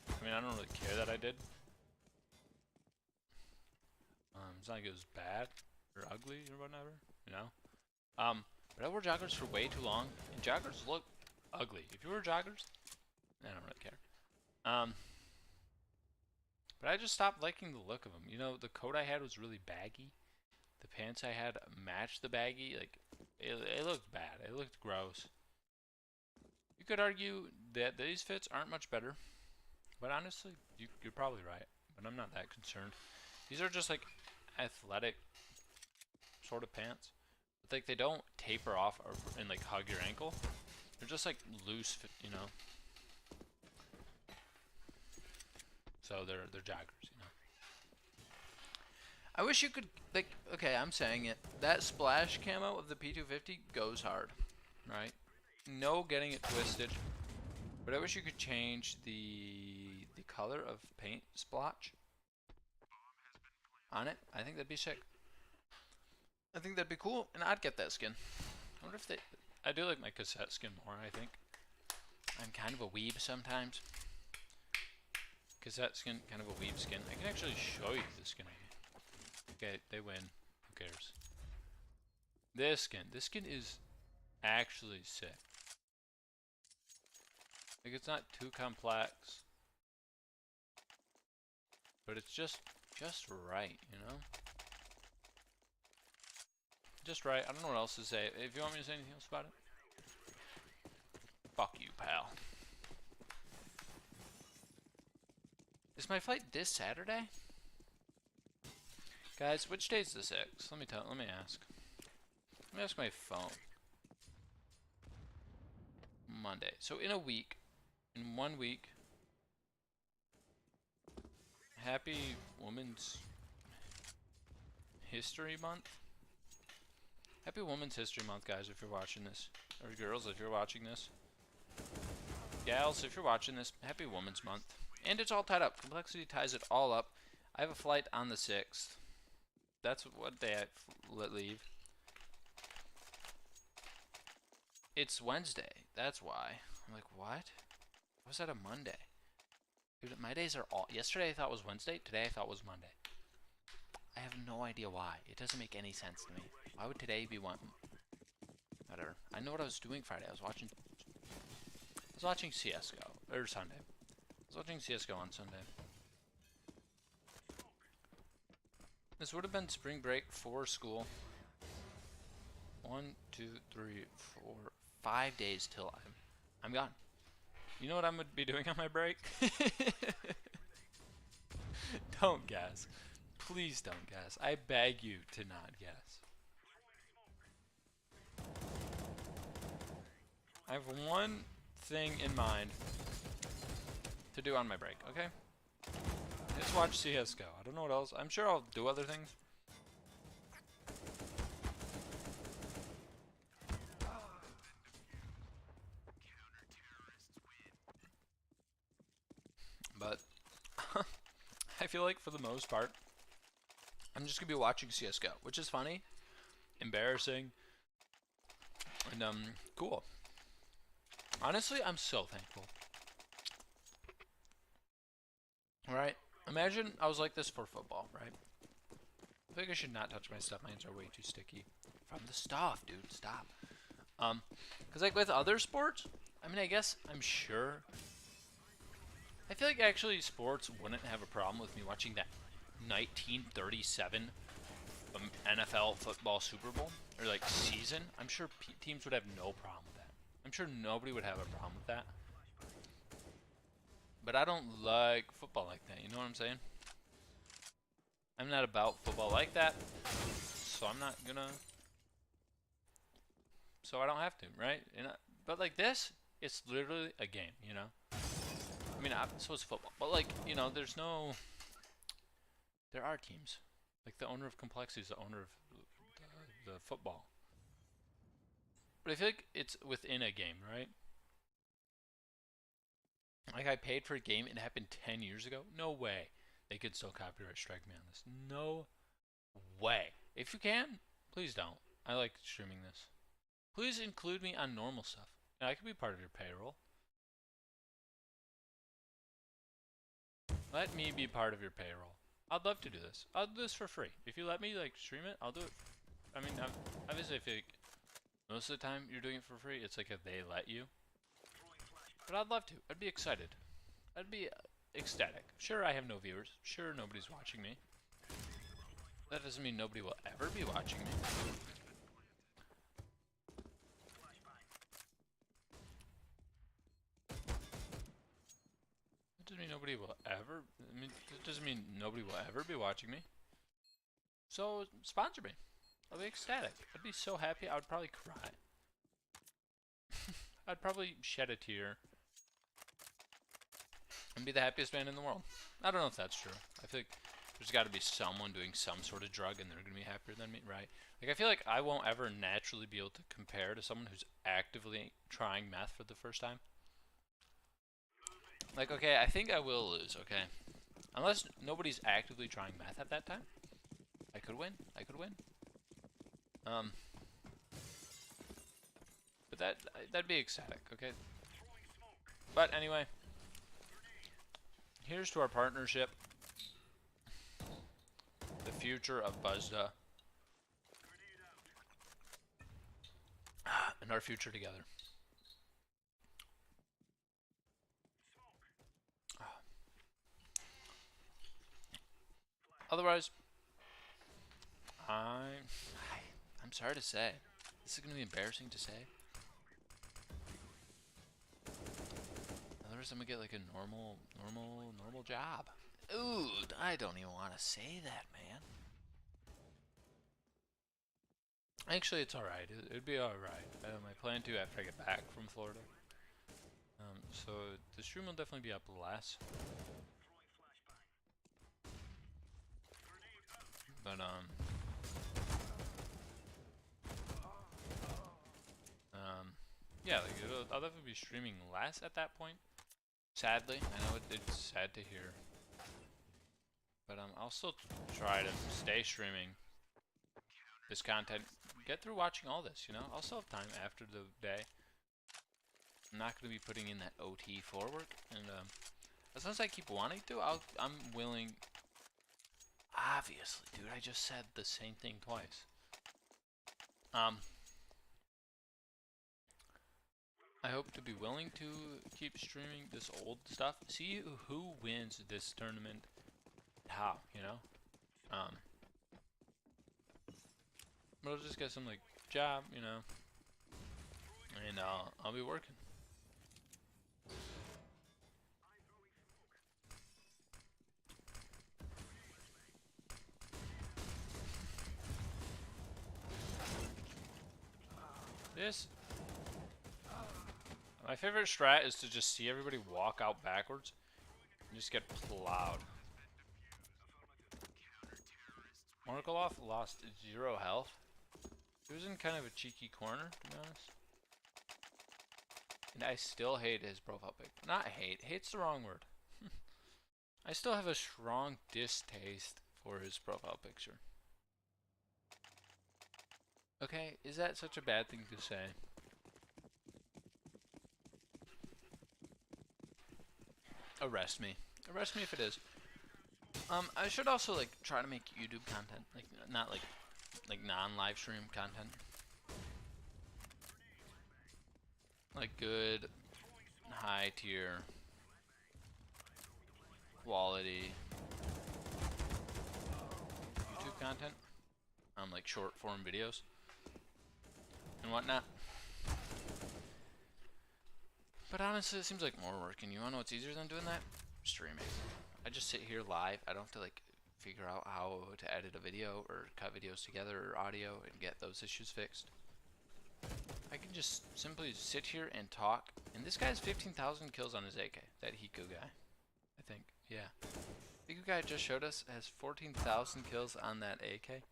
I mean, I don't really care that I did. It's not like it was bad or ugly or whatever, you know. But I wore joggers for way too long, and joggers look ugly. If you wear joggers, I don't really care. But I just stopped liking the look of them. You know, the coat I had was really baggy. The pants I had matched the baggy. Like, it looked bad. It looked gross. You could argue that these fits aren't much better, but honestly, you're probably right. But I'm not that concerned. These are just like athletic sort of pants. But like they don't taper off and like hug your ankle. They're just like loose, you know. So they're joggers, you know. I wish you could like okay, I'm saying it. That splash camo of the P250 goes hard, right? No getting it twisted. But I wish you could change the color of paint splotch on it. I think that'd be sick. I think that'd be cool, and I'd get that skin. I wonder if they... I do like my cassette skin more, I think. I'm kind of a weeb sometimes. Because that skin, kind of a weeb skin. I can actually show you the skin I get. Okay, they win. Who cares? This skin is actually sick. Like, it's not too complex. But it's just right, you know? Just right. I don't know what else to say. If you want me to say anything else about it. Fuck you, pal. Is my flight this Saturday? Guys, which day is the 6th? Let me ask. Let me ask my phone. Monday. So in 1 week, happy Women's History Month. Happy Women's History Month, guys, if you're watching this. Or girls, if you're watching this. Gals, if you're watching this, happy Women's Month. And it's all tied up. Complexity ties it all up. I have a flight on the 6th. That's what day I leave. It's Wednesday. That's why. I'm like, what? How was that a Monday? Dude, my days are all... Yesterday I thought was Wednesday. Today I thought was Monday. I have no idea why. It doesn't make any sense to me. Why would today be one? Whatever. I know what I was doing Friday. I was watching CSGO. Or Sunday. I was watching CSGO on Sunday. This would have been spring break for school. 1, 2, 3, 4, 5 days till I'm gone. You know what I'm gonna be doing on my break? Don't guess. Please don't guess. I beg you to not guess. I have one thing in mind to do on my break, okay? Just watch CSGO. I don't know what else. I'm sure I'll do other things. But I feel like for the most part, I'm just gonna be watching CSGO, which is funny, embarrassing, and cool. Honestly, I'm so thankful. Right? Imagine I was like this for football, right? I think I should not touch my stuff. My hands are way too sticky. From the stuff, dude. Stop. Because like with other sports, I mean, I guess I'm sure. I feel like actually sports wouldn't have a problem with me watching that 1937 NFL football Super Bowl or like season. I'm sure teams would have no problem with that. I'm sure nobody would have a problem with that. But I don't like football like that. You know what I'm saying? I'm not about football like that, so I'm not gonna. So I don't have to, right? But like this, it's literally a game, you know. I mean, so it's football, but like, you know, there's no. There are teams, like the owner of Complexity is the owner of the football. But I feel like it's within a game, right? Like I paid for a game, it happened 10 years ago. No way they could still copyright strike me on this. No way. If you can, please don't. I like streaming this. Please include me on normal stuff. And I could be part of your payroll. Let me be part of your payroll. I'd love to do this. I'll do this for free. If you let me like stream it, I'll do it. I mean, obviously, I feel like most of the time you're doing it for free. It's like if they let you. But I'd love to. I'd be excited. I'd be ecstatic. Sure, I have no viewers. Sure, nobody's watching me. That doesn't mean nobody will ever be watching me. That doesn't mean nobody will ever. I mean, that doesn't mean nobody will ever be watching me. So sponsor me. I'll be ecstatic. I'd be so happy. I would probably cry. I'd probably shed a tear. And be the happiest man in the world. I don't know if that's true. I feel like there's got to be someone doing some sort of drug and they're going to be happier than me, right? Like, I feel like I won't ever naturally be able to compare to someone who's actively trying meth for the first time. Like, okay, I think I will lose, okay? Unless nobody's actively trying meth at that time. I could win. I could win. But that'd be ecstatic, okay? But anyway, here's to our partnership, the future of Buzda, and our future together. Otherwise, I'm sorry to say, this is gonna be embarrassing to say. Otherwise, I'm gonna get like a normal job. Ooh, I don't even want to say that, man. Actually, it's alright. It'd be alright. I plan to after I get back from Florida. So the stream will definitely be up less. But yeah, like I'll definitely be streaming less at that point. Sadly, I know it's sad to hear, but I'll still try to stay streaming this content. Get through watching all this, you know. I'll still have time after the day. I'm not going to be putting in that OT4 work, and as long as I keep wanting to, I'm willing. Obviously, dude, I just said the same thing twice. I hope to be willing to keep streaming this old stuff. See who wins this tournament. How, you know? But I'll just get some like job, you know, and I'll be working. This, my favorite strat is to just see everybody walk out backwards and just get plowed. Markolov lost 0 health. He was in kind of a cheeky corner, to be honest. And I still hate his profile pic. Not hate. Hate's the wrong word. I still have a strong distaste for his profile picture. Okay, is that such a bad thing to say? Arrest me. Arrest me if it is. I should also like try to make YouTube content, like not like non-live stream content. Like good, high tier, quality YouTube content. Like short form videos and whatnot. But honestly, it seems like more work, and you wanna know what's easier than doing that? Streaming. I just sit here live. I don't have to like figure out how to edit a video or cut videos together or audio and get those issues fixed. I can just simply sit here and talk. And this guy has 15,000 kills on his AK. That Hiku guy, I think. Yeah. Hiku guy just showed us has 14,000 kills on that AK.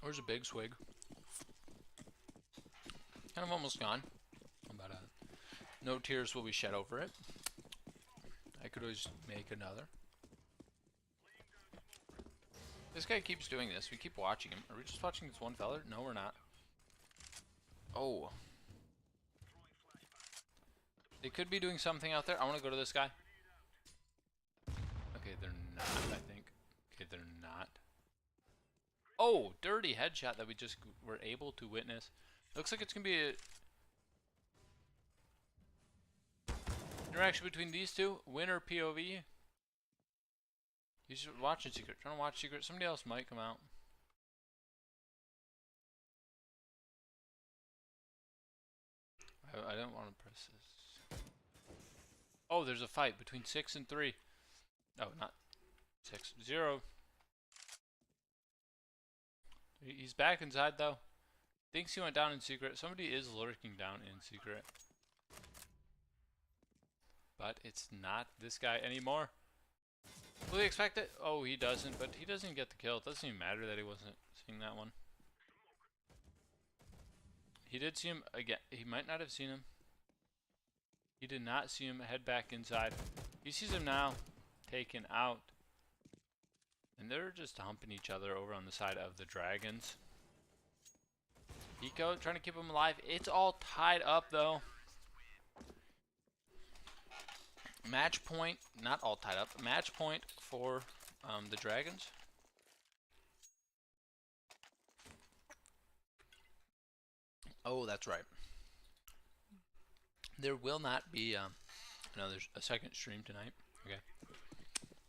Where's a big swig? Kind of almost gone. But no tears will be shed over it. I could always make another. This guy keeps doing this. We keep watching him. Are we just watching this one fella? No, we're not. Oh. They could be doing something out there. I want to go to this guy. Okay, they're not, I think. Okay, they're not. Oh, dirty headshot that we just were able to witness. Looks like it's going to be a interaction between these two. Winner POV. He's watching secret. Trying to watch secret. Somebody else might come out. I don't want to press this. Oh, there's a fight between 6 and 3. Oh, not 6. 0. He's back inside though. Thinks he went down in secret. Somebody is lurking down in secret. But it's not this guy anymore. Will he expect it? Oh, he doesn't, but he doesn't get the kill. It doesn't even matter that he wasn't seeing that one. He did see him again. He might not have seen him. He did not see him head back inside. He sees him now, taken out. And they're just humping each other over on the side of the dragons. Eco trying to keep him alive. It's all tied up though. Match point, not all tied up. Match point for the dragons. Oh, that's right. There will not be another a second stream tonight. Okay.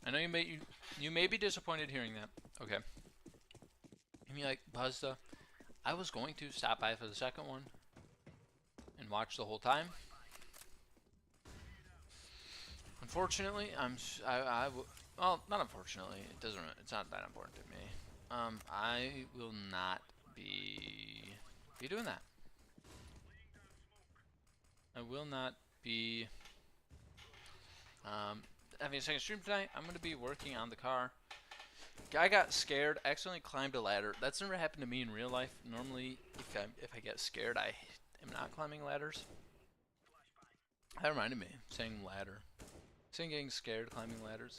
I know you may be disappointed hearing that. Okay. You like Buzda? I was going to stop by for the second one and watch the whole time. Unfortunately, well, not unfortunately. It's not that important to me. I will not be doing that. I will not be having a second stream tonight. I'm going to be working on the car. I got scared, accidentally climbed a ladder. That's never happened to me in real life. Normally, if I get scared, I am not climbing ladders. That reminded me, saying ladder. Saying getting scared, climbing ladders.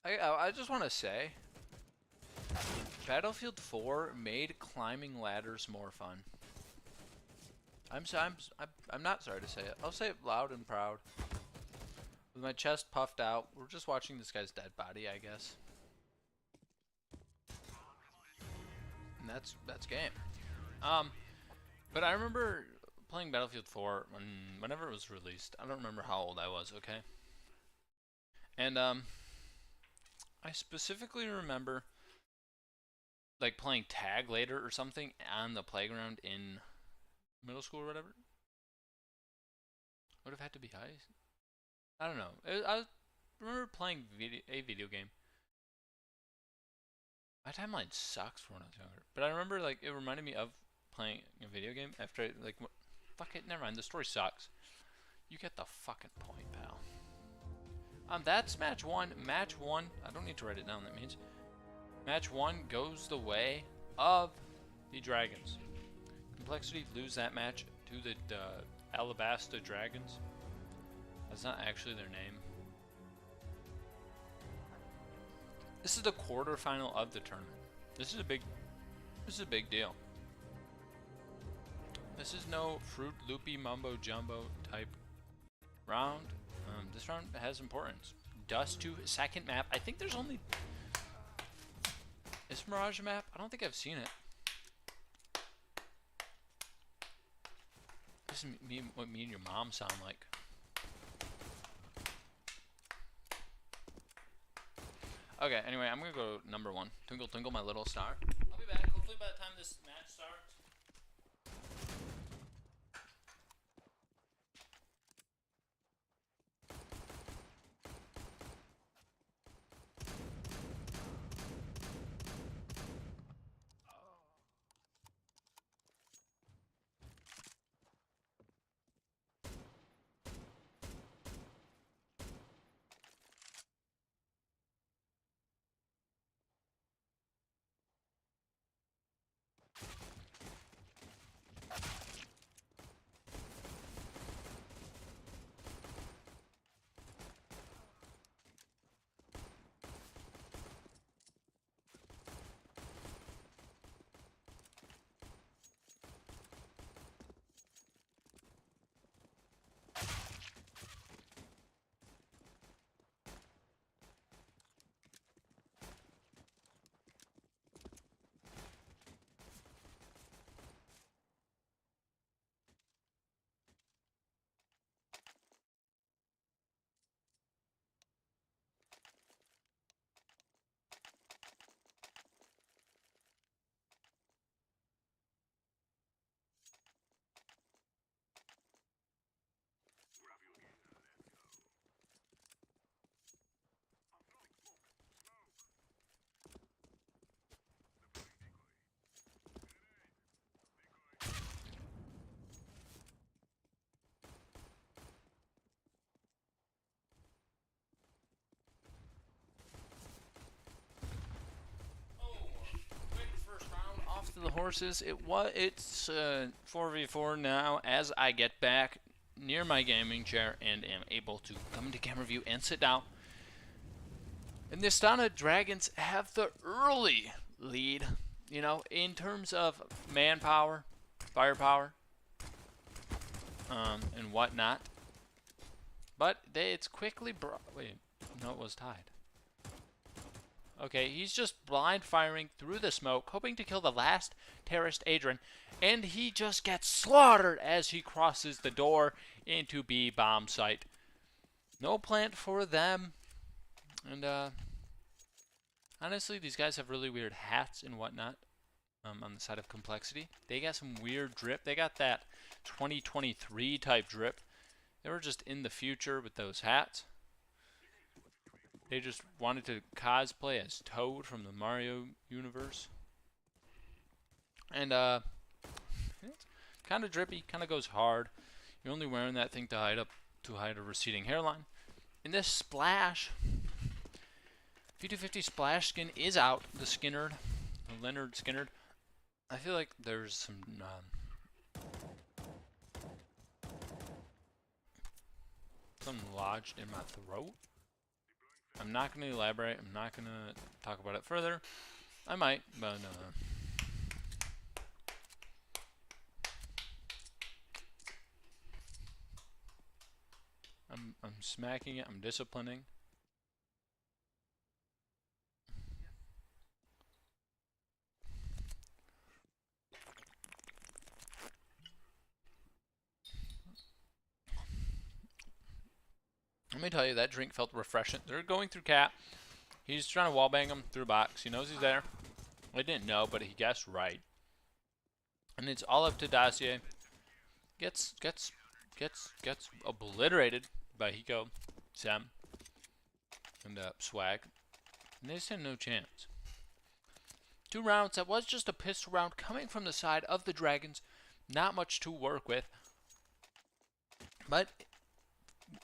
I just want to say, Battlefield 4 made climbing ladders more fun. I'm not sorry to say it. I'll say it loud and proud. With my chest puffed out, we're just watching this guy's dead body, I guess. And that's game. But I remember playing Battlefield 4 whenever it was released. I don't remember how old I was, okay? And I specifically remember like playing tag later or something on the playground in middle school or whatever. Would have had to be high. I don't know. I remember playing a video game. My timeline sucks for when I was younger, but I remember like it reminded me of playing a video game after like fuck it. Never mind. The story sucks. You get the fucking point, pal. That's match one. Match one. I don't need to write it down. That means match one goes the way of the Dragons. Complexity lose that match to the Alabasta Dragons. That's not actually their name. This is the quarterfinal of the tournament. This is a big deal. This is no Fruit Loopy Mumbo Jumbo type round. This round has importance. Dust 2 second map. I think there's only... Is Mirage a map? I don't think I've seen it. This is what me and your mom sound like. Okay, anyway, I'm gonna go number 1. Twinkle Twinkle My Little Star. I'll be back, hopefully by the time this match starts. forces. It's 4v4 now as I get back near my gaming chair and am able to come into camera view and sit down. And the Astana Dragons have the early lead, you know, in terms of manpower, firepower, and whatnot. But it's quickly wait, no, it was tied. Okay, he's just blind firing through the smoke, hoping to kill the last terrorist, Adrian, and he just gets slaughtered as he crosses the door into B bomb site. No plant for them, and honestly, these guys have really weird hats and whatnot. On the side of complexity, they got some weird drip. They got that 2023 type drip. They were just in the future with those hats. They just wanted to cosplay as Toad from the Mario universe. And it's kind of drippy, kind of goes hard. You're only wearing that thing to hide a receding hairline. In this splash, P250 splash skin is out. The Skinnerd, the Leonard Skinnerd. I feel like there's some something lodged in my throat. I'm not going to elaborate. I'm not going to talk about it further. I might, but I'm smacking it. I'm disciplining. Let me tell you, that drink felt refreshing. They're going through cap. He's trying to wallbang him through box. He knows he's there. I didn't know, but he guessed right. And it's all up to Dossier. Gets obliterated by Hiko, Sam, and Swag. And they just had no chance. 2 rounds. That was just a pistol round coming from the side of the Dragons. Not much to work with. But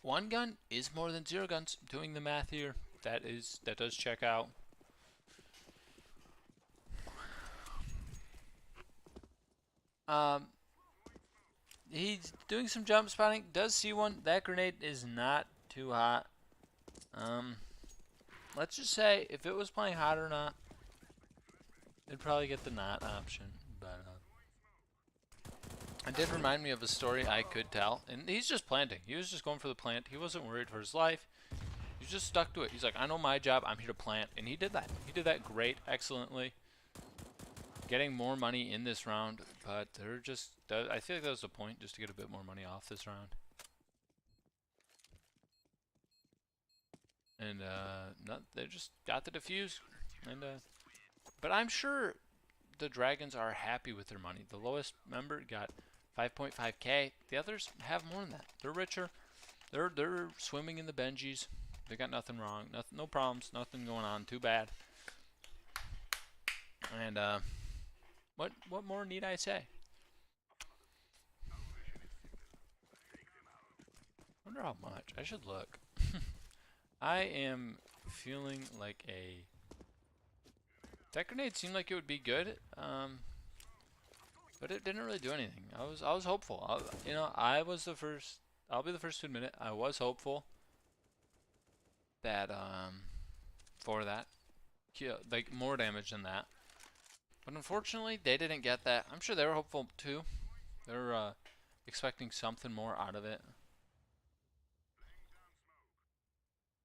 1 gun is more than 0 guns. Doing the math here, that does check out. He's doing some jump spotting. Does see one. That grenade is not too hot. Let's just say if it was playing hot or not, it'd probably get the not option. But it did remind me of a story I could tell. And he's just planting. He was just going for the plant. He wasn't worried for his life. He just stuck to it. He's like, I know my job. I'm here to plant. And he did that. He did that great, excellently. Getting more money in this round. But they're just... I feel like that was the point, just to get a bit more money off this round. And they just got the defuse. And but I'm sure the Dragons are happy with their money. The lowest member got 5.5k. The others have more than that. They're richer. They're swimming in the Benjis. They got nothing wrong. No problems. Nothing going on. Too bad. And what more need I say? Wonder how much. I should look. I am feeling like a... That grenade seemed like it would be good, but it didn't really do anything. I was hopeful. You know, I was the first. I'll be the first to admit it. I was hopeful that for that, like more damage than that. But unfortunately, they didn't get that. I'm sure they were hopeful too. They were expecting something more out of it.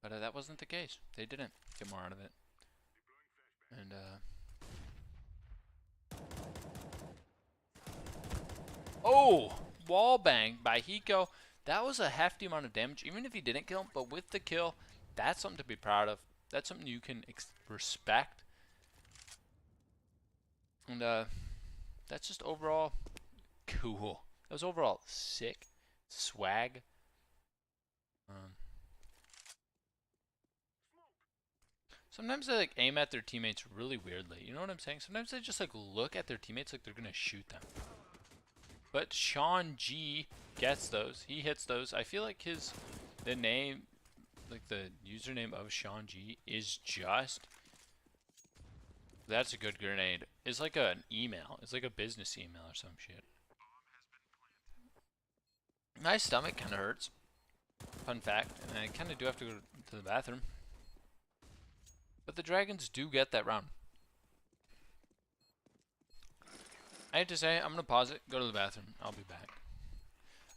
But that wasn't the case. They didn't get more out of it. And oh, wall bang by Hiko. That was a hefty amount of damage, even if he didn't kill him. But with the kill, that's something to be proud of. That's something you can respect. And that's just overall cool. That was overall sick. Swag. Sometimes they like aim at their teammates really weirdly. You know what I'm saying? Sometimes they just like look at their teammates like they're gonna shoot them. But Sean G gets those. He hits those. I feel like the name, like the username of Sean G is just That's a good grenade. It's like an email. It's like a business email or some shit. My stomach kind of hurts. Fun fact. And I kind of do have to go to the bathroom. But the dragons do get that round. I hate to say, I'm going to pause it, go to the bathroom. I'll be back.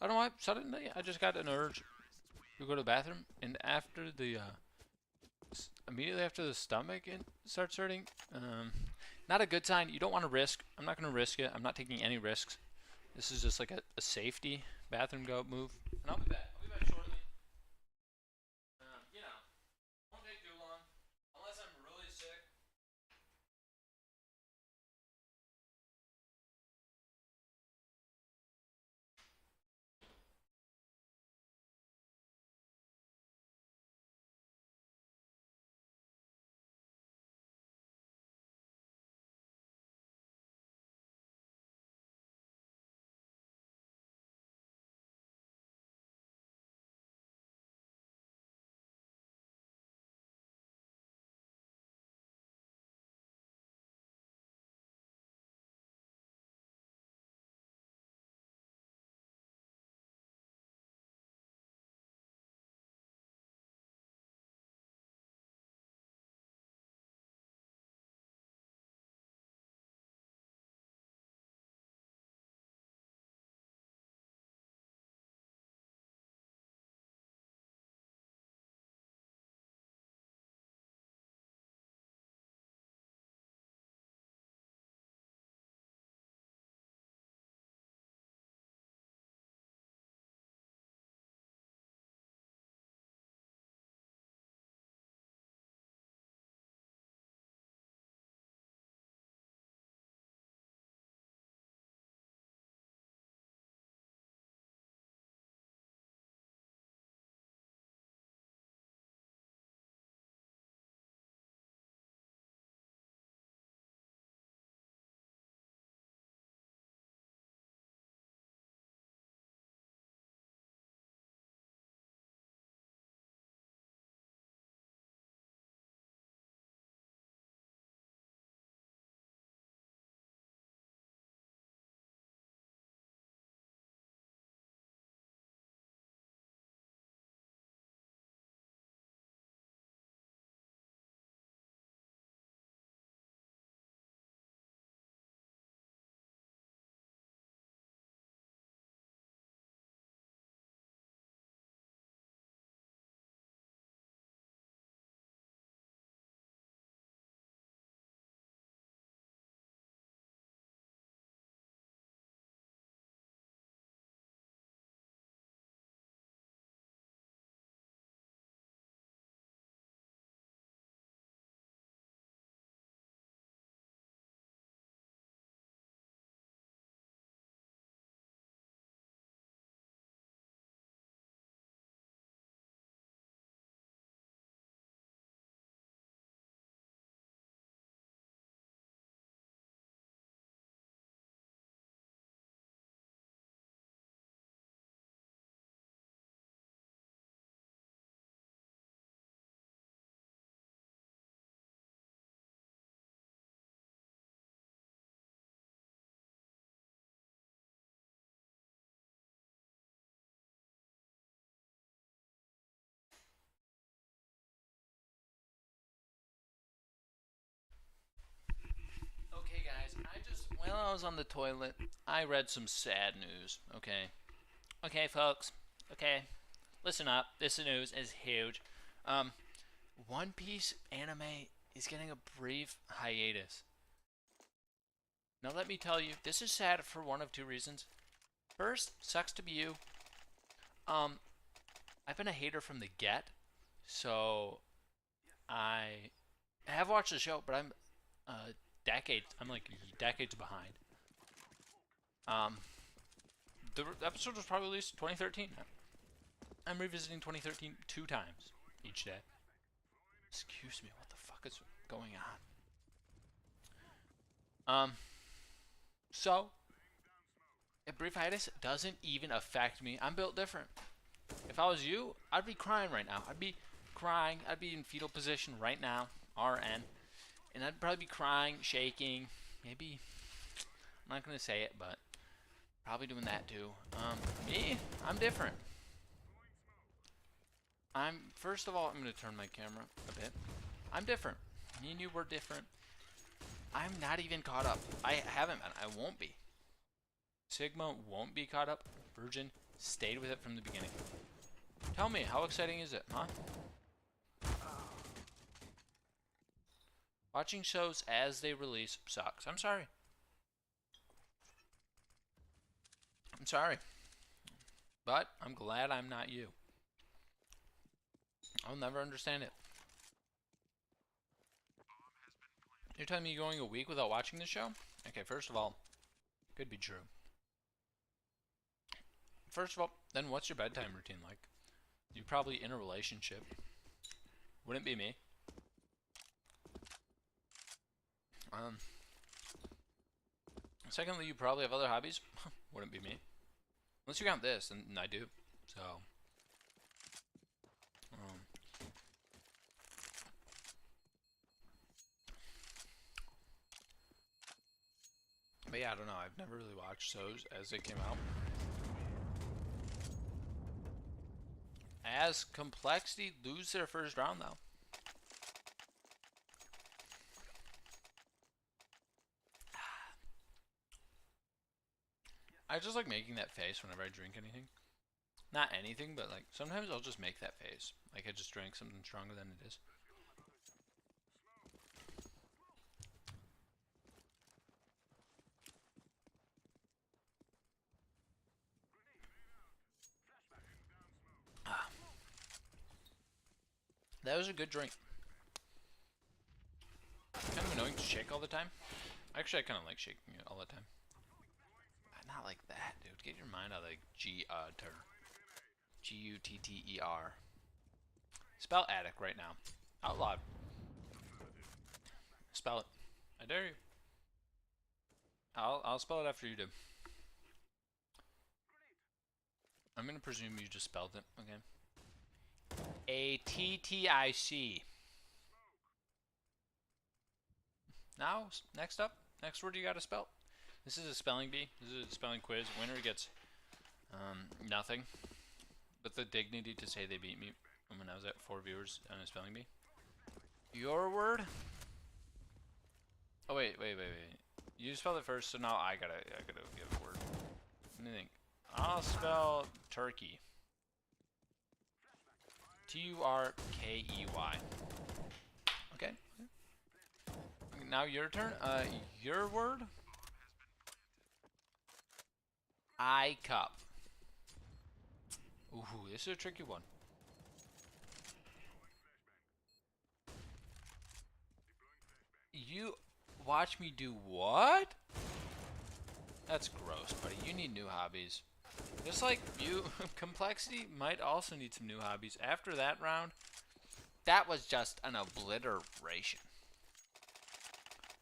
I don't know why. Suddenly, I just got an urge to go to the bathroom. And after the... immediately after the stomach starts hurting, not a good sign. You don't want to risk. I'm not going to risk it. I'm not taking any risks. This is just like a safety bathroom go move. And I'll be back. I'll be back shortly. You know, won't take too long unless I'm really sick. Okay, guys, while I was on the toilet, I read some sad news, okay? Okay, folks, okay, listen up. This news is huge. Um, One Piece anime is getting a brief hiatus. Now, let me tell you, this is sad for one of two reasons. First, sucks to be you. Um, I've been a hater from the get, so I have watched the show, but I'm like decades behind. Um, the episode was probably released in 2013. I'm revisiting 2013 two times each day. Excuse me, what the fuck is going on? So a brief hiatus doesn't even affect me. I'm built different. If I was you, I'd be crying right now. I'd be crying. I'd be in fetal position right now. RN. And I'd probably be crying, shaking, maybe, I'm not going to say it, but probably doing that too. Me, I'm different. First of all, I'm going to turn my camera a bit. I'm different. Me and you were different. I'm not even caught up. I haven't been. I won't be. Sigma won't be caught up. Virgin stayed with it from the beginning. Tell me, how exciting is it, huh? Watching shows as they release sucks. I'm sorry. I'm sorry. But I'm glad I'm not you. I'll never understand it. You're telling me you're going a week without watching the show? Okay, first of all, could be true. First of all, then what's your bedtime routine like? You're probably in a relationship. Wouldn't be me. Secondly, you probably have other hobbies. Wouldn't be me. Unless you count this, and I do. So, but yeah, I don't know. I've never really watched shows as they came out. As Complexity lose their first round, though. I just like making that face whenever I drink anything. Not anything, but like sometimes I'll just make that face. Like I just drank something stronger than it is. That was a good drink. Kind of annoying to shake all the time. Actually, I kind of like shaking it all the time. Not like that, dude. Get your mind out of like G-U-T-T-E-R. Spell attic right now. Out loud. Spell it. I dare you. I'll spell it after you do. I'm gonna presume you just spelled it. Okay. A-T-T-I-C. Now, next up. Next word you gotta spell. This is a spelling bee. This is a spelling quiz. Winner gets nothing, but the dignity to say they beat me when I was at 4 viewers on a spelling bee. Your word? Oh wait. You spelled it first, so now I gotta give a word. What do you think? I'll spell turkey. T-U-R-K-E-Y. Okay. Now your turn. Your word? I cup. Ooh, this is a tricky one. You watch me do what? That's gross, buddy. You need new hobbies. Just like you, Complexity might also need some new hobbies. After that round, that was just an obliteration.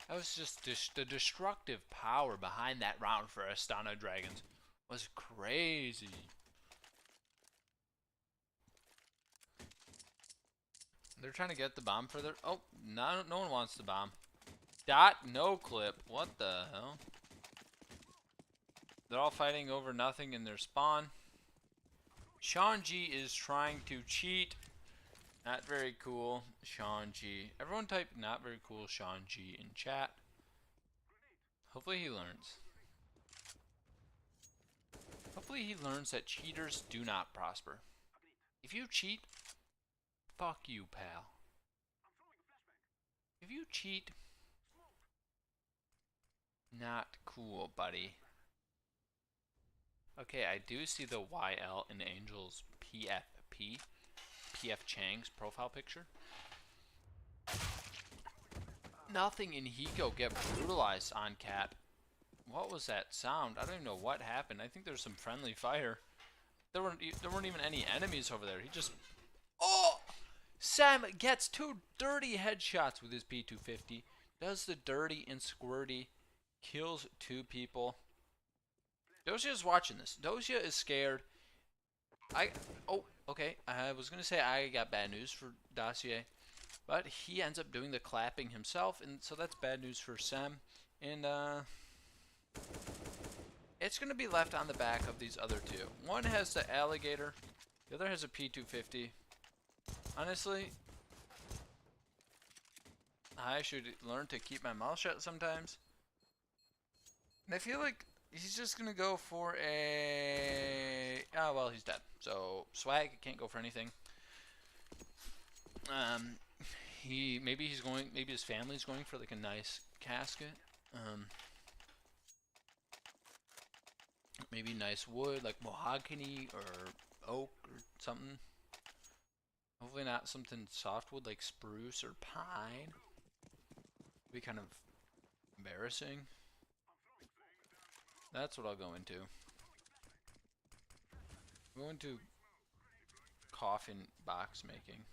That was just the destructive power behind that round for Astana Dragons was crazy. They're trying to get the bomb for their... Oh, no one wants the bomb. Dot, no clip. What the hell? They're all fighting over nothing in their spawn. Sean G is trying to cheat. Not very cool, Sean G. Everyone type not very cool Sean G in chat. Hopefully he learns. Hopefully he learns that cheaters do not prosper. If you cheat, fuck you, pal. If you cheat, not cool, buddy. Okay, I do see the YL in Angel's PFP. PF Chang's profile picture. Nothing in Hiko get brutalized on Cat. What was that sound? I don't even know what happened. I think there's some friendly fire. There weren't even any enemies over there. He just... Oh! Sam gets 2 dirty headshots with his P250. Does the dirty and squirty. Kills 2 people. Dosia's watching this. Dosia is scared. Oh, okay. I was gonna say I got bad news for Dossier. But he ends up doing the clapping himself, and so that's bad news for Sam. And it's going to be left on the back of these other two. One has the alligator, the other has a P250. Honestly, I should learn to keep my mouth shut sometimes. And I feel like he's just going to go for a... Oh, well, he's dead. So, swag, can't go for anything. Maybe his family's going for like a nice casket. Maybe nice wood, like mahogany or oak or something. Hopefully not something softwood like spruce or pine. Be kind of embarrassing. That's what I'll go into. Go into coffin box making.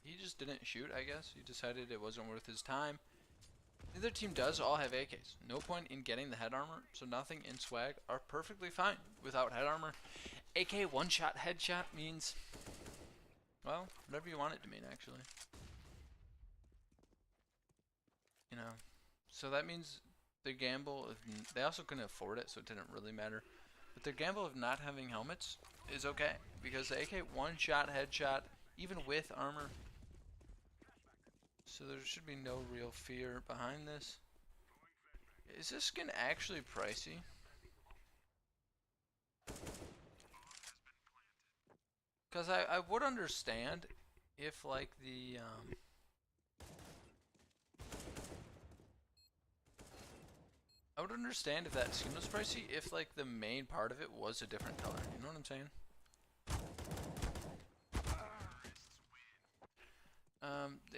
He just didn't shoot, I guess. He decided it wasn't worth his time. The other team does all have AKs. No point in getting the head armor, so nothing in swag are perfectly fine without head armor. AK one-shot headshot means, well, whatever you want it to mean, actually. You know, so that means the gamble of, they also couldn't afford it, so it didn't really matter. But their gamble of not having helmets is okay, because the AK one-shot headshot, even with armor, so there should be no real fear behind this. Is this skin actually pricey? Because I would understand if like the I would understand if that skin was pricey if like the main part of it was a different color. You know what I'm saying?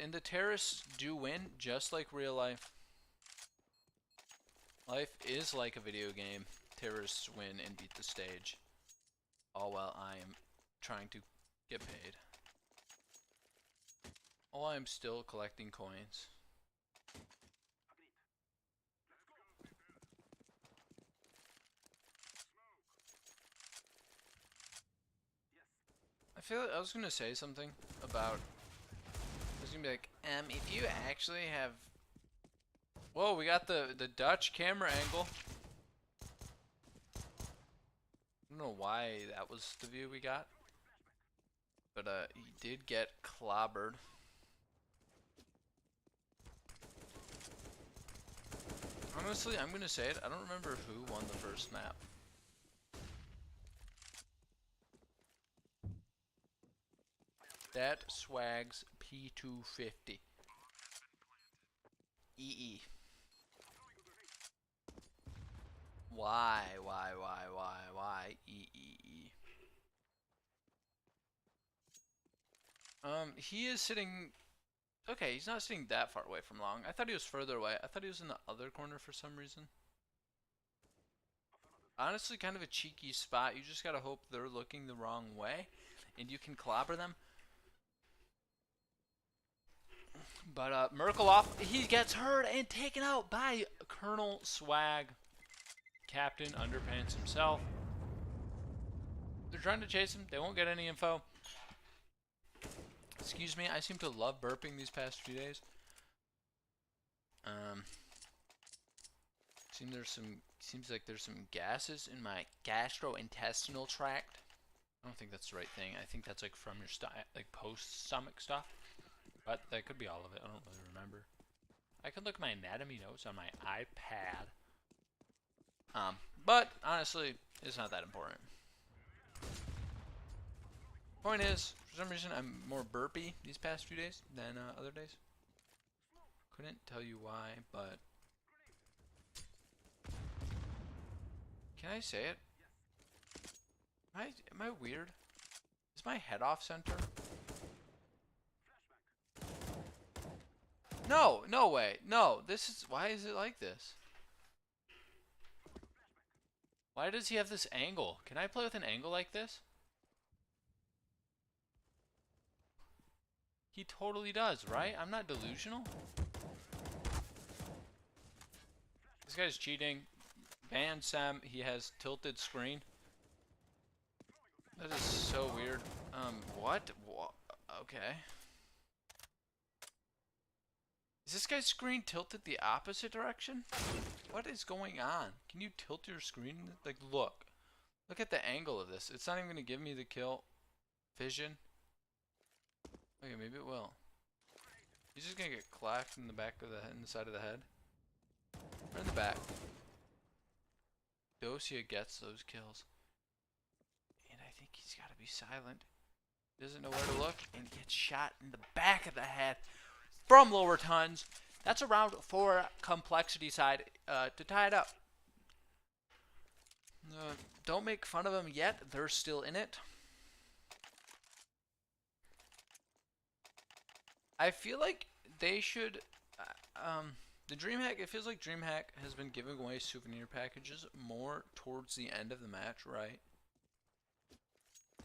And the terrorists do win, just like real life. Life is like a video game. Terrorists win and beat the stage. All while I am trying to get paid. All I am still collecting coins. I feel like I was gonna say something about. I was gonna be like, if you actually have. Whoa, we got the Dutch camera angle. I don't know why that was the view we got, but he did get clobbered. Honestly, I'm gonna say it. I don't remember who won the first map. That swags P250. EE. Why? EE. He is sitting. Okay, he's not sitting that far away from long. I thought he was further away. I thought he was in the other corner for some reason. Honestly, kind of a cheeky spot. You just gotta hope they're looking the wrong way, and you can clobber them. But Merkelov, he gets hurt and taken out by Colonel Swag. Captain Underpants himself. They're trying to chase him. They won't get any info. Excuse me, I seem to love burping these past few days. Seems like there's some gases in my gastrointestinal tract. I don't think that's the right thing. I think that's like from your like post-stomach stuff. But that could be all of it. I don't really remember. I could look at my anatomy notes on my iPad. But honestly, it's not that important. Point is, for some reason, I'm more burpy these past few days than other days. Couldn't tell you why, but can I say it? Am I weird? Is my head off center? No, no way. No, why is it like this? Why does he have this angle? Can I play with an angle like this? He totally does, right? I'm not delusional. This guy's cheating. Ban Sam. He has tilted screen. That is so weird. What? Okay. Is this guy's screen tilted the opposite direction? What is going on? Can you tilt your screen? Like, look. Look at the angle of this. It's not even going to give me the kill vision. Okay, maybe it will. He's just going to get clacked in the back of the head, in the side of the head. Or in the back. Dosia gets those kills. And I think he's got to be silent. Doesn't know where to look and gets shot in the back of the head from lower tons. That's a round for complexity side to tie it up. Don't make fun of them yet. They're still in it. I feel like they should. The DreamHack. It feels like DreamHack has been giving away souvenir packages more towards the end of the match, right?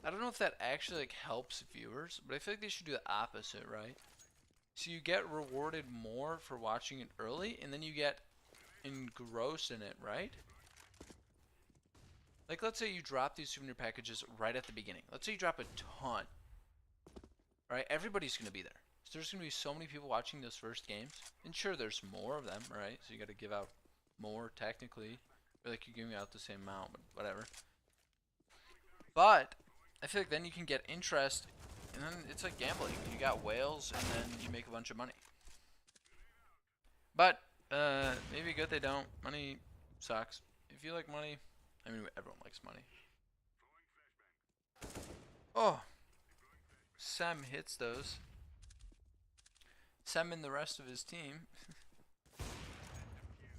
I don't know if that actually like helps viewers, but I feel like they should do the opposite, right? So you get rewarded more for watching it early, and then you get engrossed in it, right? Like, let's say you drop these souvenir packages right at the beginning. Let's say you drop a ton. Right? Everybody's going to be there. So there's going to be so many people watching those first games. And sure, there's more of them, right? So you got to give out more, technically. Or like you're giving out the same amount, but whatever. But I feel like then you can get interest, and then it's like gambling. You got whales, and then you make a bunch of money. But maybe good they don't. Money sucks. If you like money, I mean everyone likes money. Oh, Sam hits those. Sam and the rest of his team.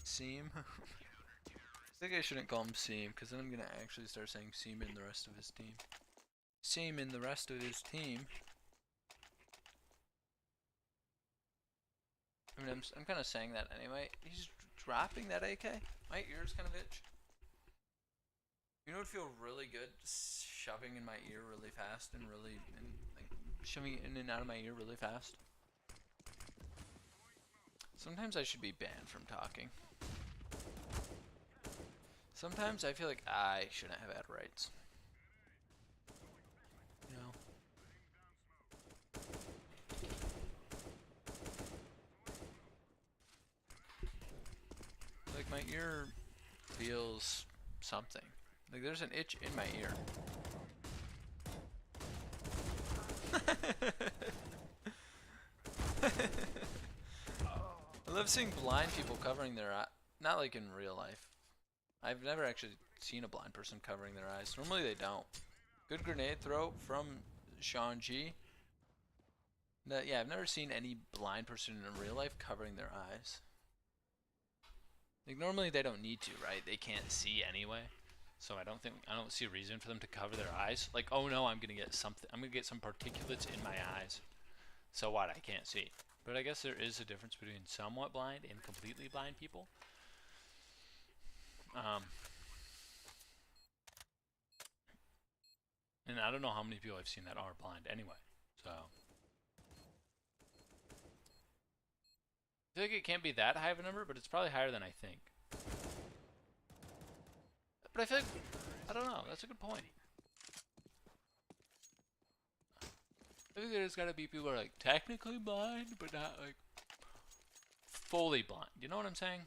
Seam. I think I shouldn't call him Seam, because then I'm gonna actually start saying Seam and the rest of his team. Seam and the rest of his team. I mean, I'm kind of saying that anyway. He's dropping that AK. My ears kind of itch. You know, it would feel really good, just shoving in my ear really fast and really, like, shoving it in and out of my ear really fast. Sometimes I should be banned from talking. Sometimes I feel like I shouldn't have ad rights. You know? Like, my ear feels something. Like, there's an itch in my ear. I love seeing blind people covering their eyes. Not like in real life. I've never actually seen a blind person covering their eyes. Normally they don't. Good grenade throw from Sean G. Yeah, I've never seen any blind person in real life covering their eyes. Like, normally they don't need to, right? They can't see anyway. So I don't see a reason for them to cover their eyes. Like, oh no, I'm gonna get some particulates in my eyes. So what? I can't see. But I guess there is a difference between somewhat blind and completely blind people. And I don't know how many people I've seen that are blind anyway. So I feel like it can't be that high of a number, but it's probably higher than I think. But I feel like, I don't know, that's a good point. I think there's gotta be people who are like technically blind, but not like fully blind. You know what I'm saying?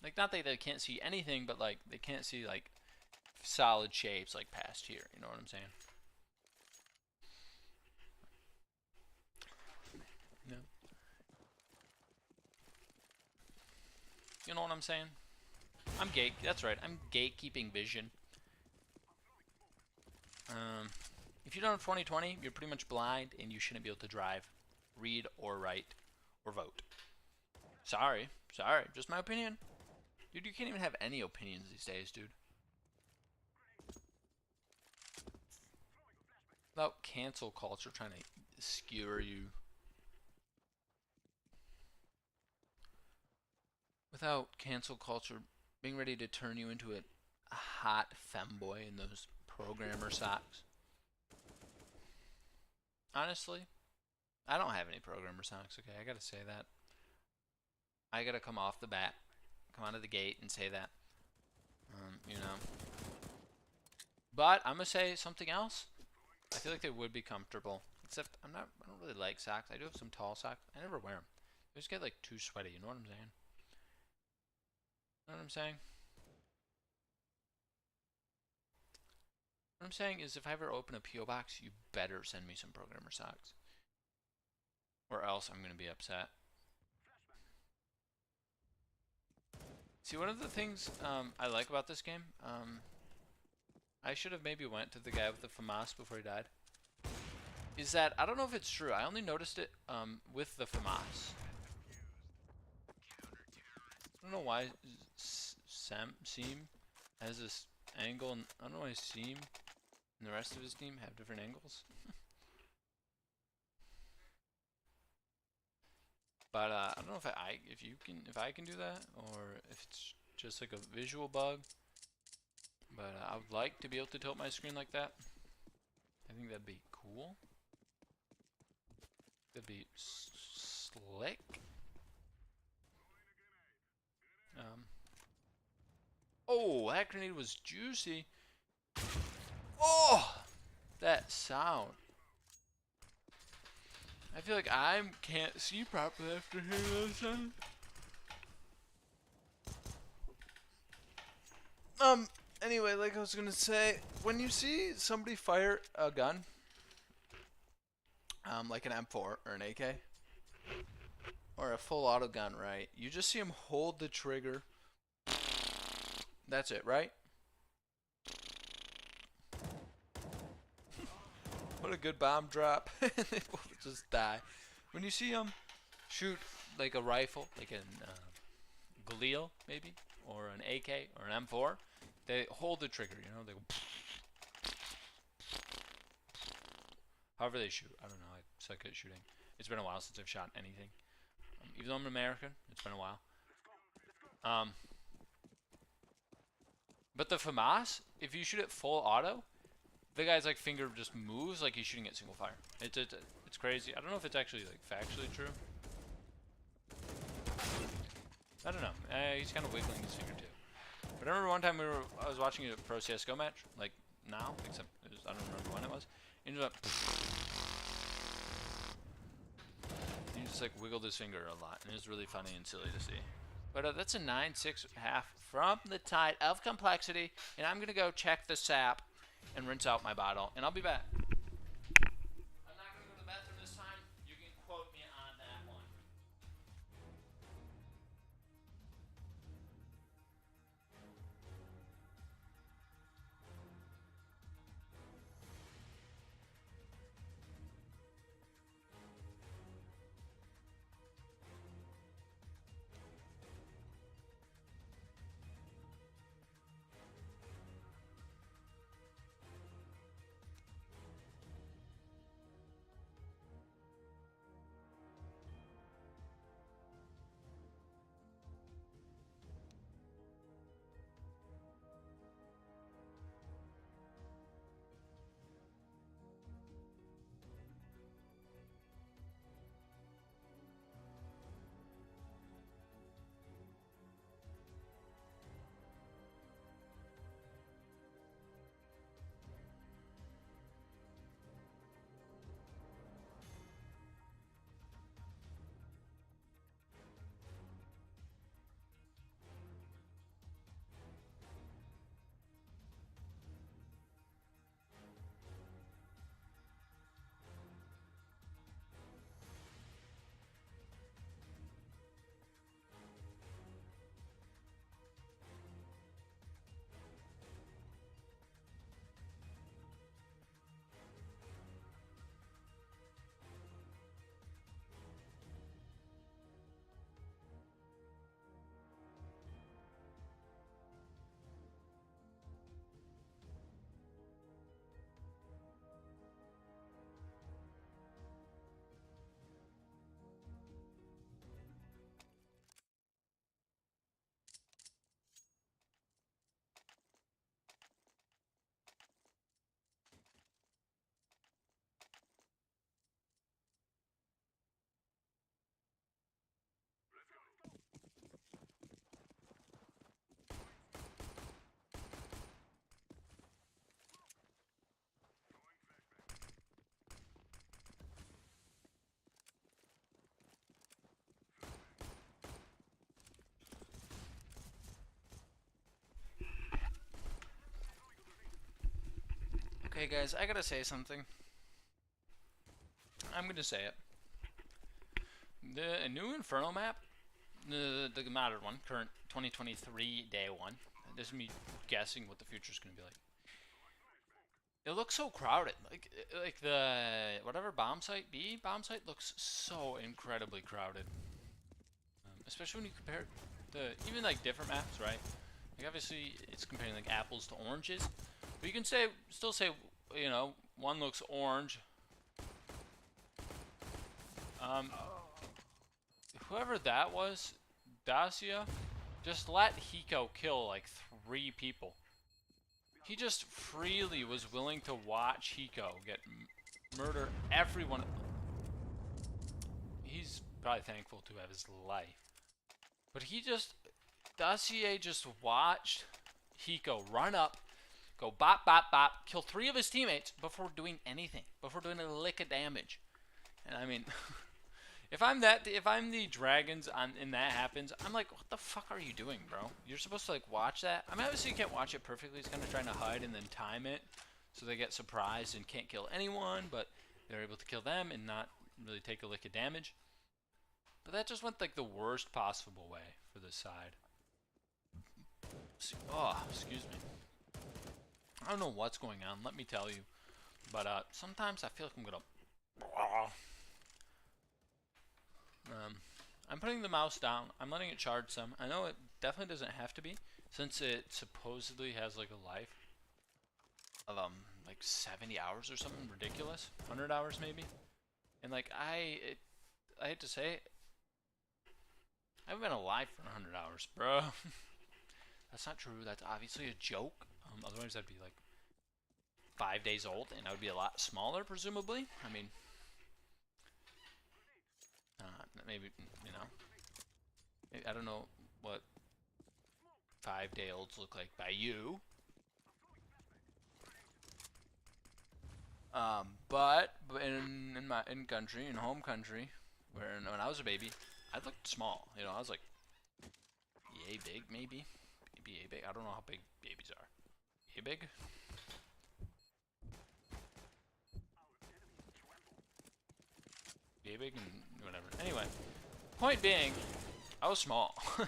Like, not that they can't see anything, but like they can't see like solid shapes like past here. You know what I'm saying? No. You know what I'm saying? I'm gate. That's right. I'm gatekeeping vision. If you don't have 20/20, you're pretty much blind, and you shouldn't be able to drive, read, or write, or vote. Sorry. Just my opinion. Dude, you can't even have any opinions these days, dude. Without cancel culture trying to skewer you. Without cancel culture being ready to turn you into a hot femboy in those programmer socks. Honestly, I don't have any programmer socks, okay? I gotta say that. I gotta come off the bat, come out of the gate and say that. You know. But I'm gonna say something else. I feel like they would be comfortable. Except I don't really like socks. I do have some tall socks. I never wear them. They just get like too sweaty. You know what I'm saying? You know what I'm saying? What I'm saying is if I ever open a P.O. box, you better send me some programmer socks. Or else I'm going to be upset. See, one of the things I like about this game, I should have maybe went to the guy with the FAMAS before he died, is that, I don't know if it's true, I only noticed it with the FAMAS. I don't know why Seam has this angle, and I don't know why Seam and the rest of his team have different angles. But I don't know if I can do that, or if it's just like a visual bug. But I would like to be able to tilt my screen like that. I think that'd be cool. That'd be slick. Oh, that grenade was juicy. Oh, that sound. I feel like I can't see properly after hearing that sound. Anyway, like I was gonna say, when you see somebody fire a gun, like an M4 or an AK, or a full auto gun, right? You just see him hold the trigger. That's it, right? What a good bomb drop. They both just die. When you see him shoot like a rifle, like an Galil maybe, or an AK or an M4, they hold the trigger, you know, they go. However they shoot, I don't know, I suck at shooting. It's been a while since I've shot anything. Even though I'm American, it's been a while. But the FAMAS, if you shoot it full auto, the guy's like finger just moves like he's shooting at single fire. It's crazy. I don't know if it's actually like factually true. I don't know. He's kind of wiggling his finger too. But I remember one time I was watching a pro CS:GO match, like now, except I don't remember when it was. And he just like wiggled his finger a lot, and it was really funny and silly to see. But that's a 9.6 half from the Tide of Complexity, and I'm gonna go check the sap and rinse out my bottle, and I'll be back. I'm not gonna go to the bathroom this time. You can quote me on that one. Okay, guys, I gotta say something. I'm gonna say it. The new Inferno map, the modern one, current 2023 day one. This is me guessing what the future's gonna be like. It looks so crowded. Like the whatever bomb site looks so incredibly crowded. Especially when you compare the even like different maps, right? Like obviously it's comparing like apples to oranges, but you can still say, you know, one looks orange. Whoever that was, Dacia, just let Hiko kill like 3 people. He just freely was willing to watch Hiko get murder everyone. He's probably thankful to have his life. But Dacia just watched Hiko run up, go bop, bop, bop, kill 3 of his teammates before doing anything, before doing a lick of damage. And I mean, if I'm the dragons and that happens, I'm like, what the fuck are you doing, bro? You're supposed to like watch that. I mean, obviously you can't watch it perfectly. He's kind of trying to hide and then time it so they get surprised and can't kill anyone, but they're able to kill them and not really take a lick of damage. But that just went like the worst possible way for this side. Oh, excuse me. I don't know what's going on, let me tell you. But sometimes I feel like I'm gonna. I'm putting the mouse down. I'm letting it charge some. I know it definitely doesn't have to be, since it supposedly has like a life of like 70 hours or something ridiculous, 100 hours maybe. And like I hate to say it, I haven't been alive for 100 hours, bro. That's not true. That's obviously a joke. Otherwise I'd be like 5 days old, and I would be a lot smaller, presumably. I mean, maybe, you know, I don't know what 5-day-olds look like by you. But in country, in home country, when I was a baby, I looked small. You know, I was like yay big, maybe yay big. I don't know how big babies are. Yay big. Yay big and whatever. Anyway, point being, I was small. I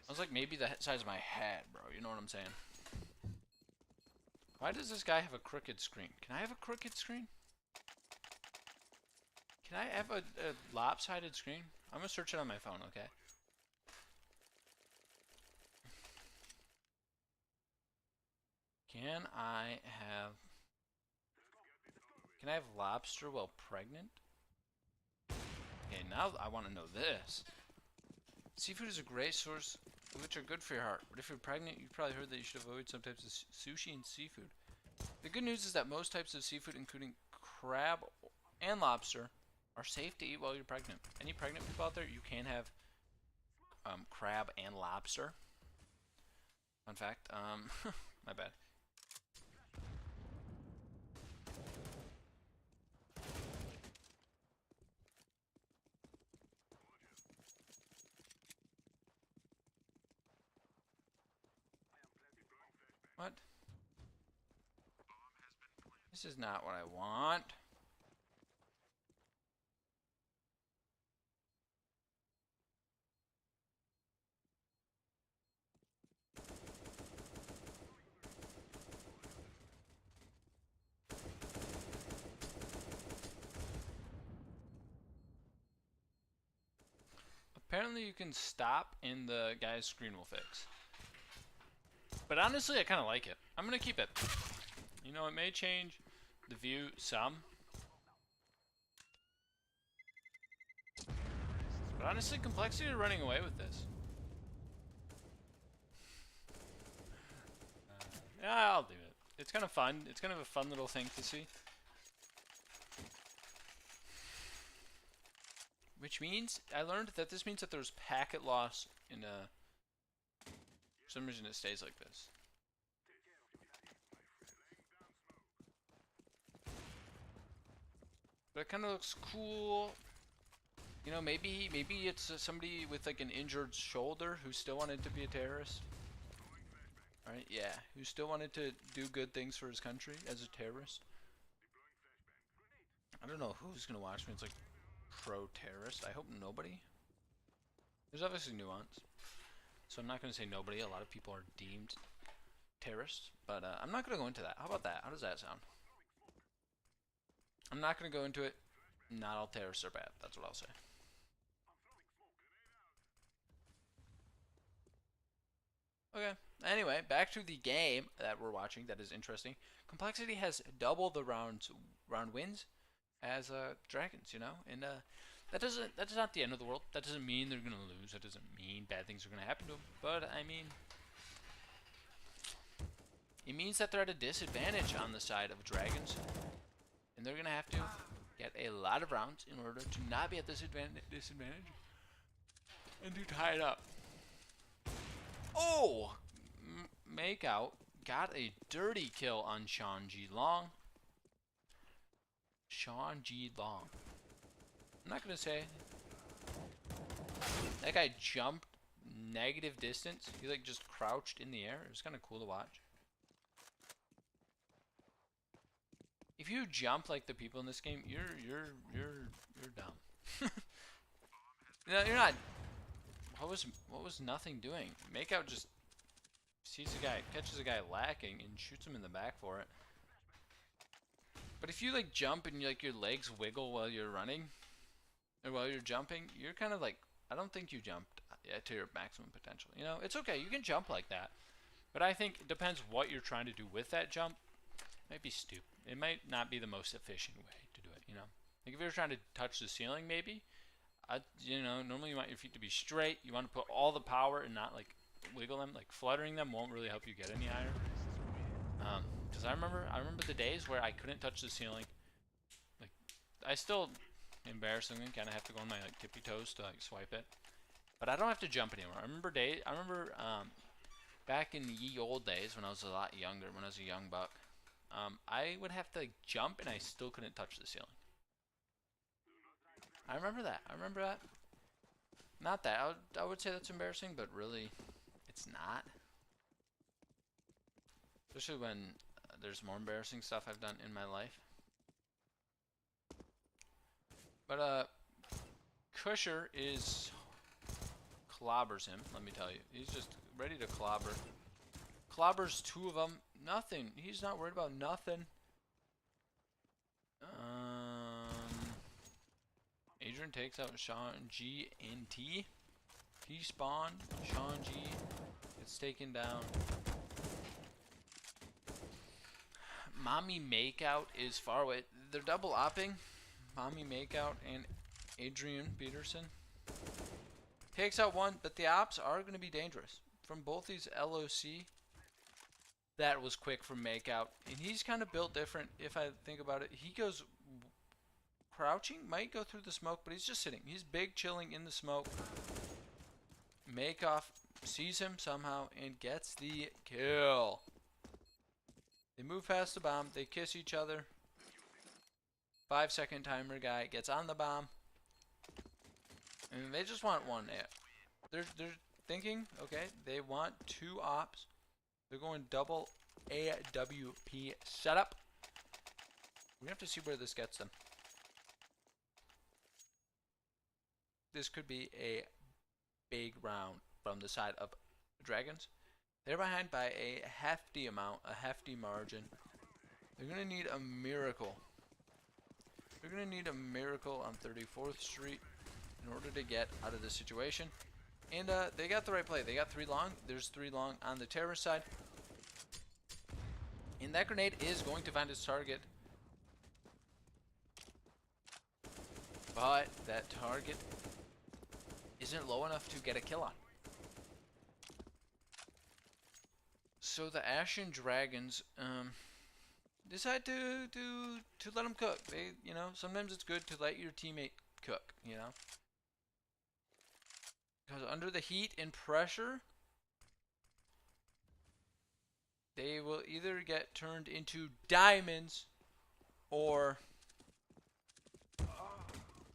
was like maybe the size of my head, bro. You know what I'm saying? Why does this guy have a crooked screen? Can I have a crooked screen? Can I have a lopsided screen? I'm gonna search it on my phone, okay? Can I have lobster while pregnant? Okay, now I want to know this. Seafood is a great source which are good for your heart, but if you're pregnant, you've probably heard that you should avoid some types of sushi and seafood. The good news is that most types of seafood, including crab and lobster, are safe to eat while you're pregnant. Any pregnant people out there, you can have crab and lobster. Fun fact. My bad. What? This is not what I want. Apparently you can stop and the guy's screen will fix. But honestly, I kind of like it. I'm going to keep it. You know, it may change the view some. But honestly, complexity is running away with this. Yeah, I'll do it. It's kind of fun. It's kind of a fun little thing to see. Which means, I learned that this means that there's packet loss in for some reason it stays like this. But it kind of looks cool. You know, maybe it's somebody with like an injured shoulder who still wanted to be a terrorist. Right? Yeah. Who still wanted to do good things for his country as a terrorist. I don't know who's gonna watch me. It's like pro-terrorist. I hope nobody. There's obviously nuance. So I'm not gonna say nobody. A lot of people are deemed terrorists. But I'm not gonna go into that. How about that? How does that sound? I'm not gonna go into it. Not all terrorists are bad. That's what I'll say. Okay. Anyway, back to the game that we're watching. That is interesting. Complexity has double the round wins as dragons, you know, and that's not the end of the world. That doesn't mean they're gonna lose. That doesn't mean bad things are gonna happen to them. But I mean, it means that they're at a disadvantage on the side of dragons, and they're gonna have to get a lot of rounds in order to not be at this disadvantage and to tie it up. Oh, make out got a dirty kill on Sean G. Long. Sean G. Long. I'm not gonna say that guy jumped negative distance. He like just crouched in the air. It was kind of cool to watch. If you jump like the people in this game, you're dumb. No, you're not. What was nothing doing? Makeout just sees a guy, catches a guy lacking, and shoots him in the back for it. But if you like jump and like your legs wiggle while you're running, or while you're jumping, you're kind of like, I don't think you jumped to your maximum potential. You know, it's okay. You can jump like that, but I think it depends what you're trying to do with that jump. It might be stupid. It might not be the most efficient way to do it. You know, like if you're trying to touch the ceiling, maybe. You know, normally you want your feet to be straight. You want to put all the power and not like wiggle them. Like fluttering them won't really help you get any higher. Because I remember the days where I couldn't touch the ceiling. Like I still, embarrassingly, kind of have to go on my like tippy toes to like swipe it. But I don't have to jump anymore. I remember back in the ye old days when I was a lot younger, when I was a young buck, I would have to like, jump and I still couldn't touch the ceiling. I remember that. Not that. I would say that's embarrassing, but really, it's not. Especially when there's more embarrassing stuff I've done in my life. But, Kusher clobbers him, let me tell you. He's just ready to clobber. Clobbers two of them. Nothing. He's not worried about nothing. Adrian takes out Sean G and T. He spawned. Sean G gets taken down. Mommy Makeout is far away. They're double opping. Mommy Makeout and Adrian Peterson. Takes out one, but the ops are going to be dangerous. From both these LOC, that was quick from Makeout. And he's kind of built different if I think about it. He goes crouching, might go through the smoke, but he's just sitting. He's big chilling in the smoke. Makeoff sees him somehow and gets the kill. They move past the bomb. They kiss each other. 5-second timer guy gets on the bomb. And they just want one. They're thinking, okay, they want two ops. They're going double AWP setup. We have to see where this gets them. This could be a big round from the side of Dragons. They're behind by a hefty amount, a hefty margin. They're going to need a miracle. They're going to need a miracle on 34th Street in order to get out of this situation. And they got the right play. They got 3 long. There's 3 long on the terrorist side. And that grenade is going to find its target. But that target isn't low enough to get a kill on. So the Ashen Dragons decide to let them cook. They, you know, sometimes it's good to let your teammate cook, you know. Because under the heat and pressure, they will either get turned into diamonds or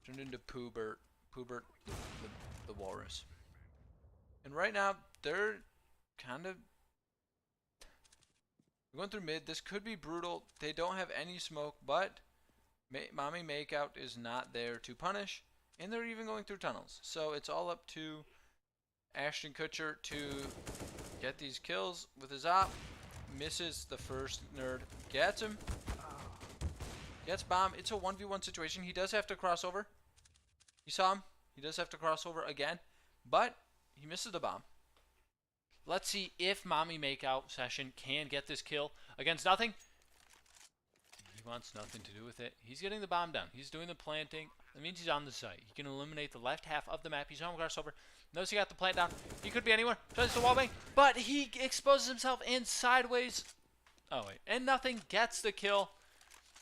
turned into Poobert the walrus. And right now, they're kind of We're going through mid. This could be brutal. They don't have any smoke, but Mommy Makeout is not there to punish. And they're even going through tunnels. So it's all up to Ashton Kutcher to get these kills with his op. Misses the first nerd. Gets him. Gets bomb. It's a 1v1 situation. He does have to cross over. You saw him. He does have to cross over again. But he misses the bomb. Let's see if Mommy Makeout Session can get this kill against nothing. He wants nothing to do with it. He's getting the bomb down. He's doing the planting. That means he's on the site. He can eliminate the left half of the map. He's on crossover. Notice he got the plant down. He could be anywhere. Tries to wallbang, but he exposes himself in sideways. Oh, wait. And nothing gets the kill.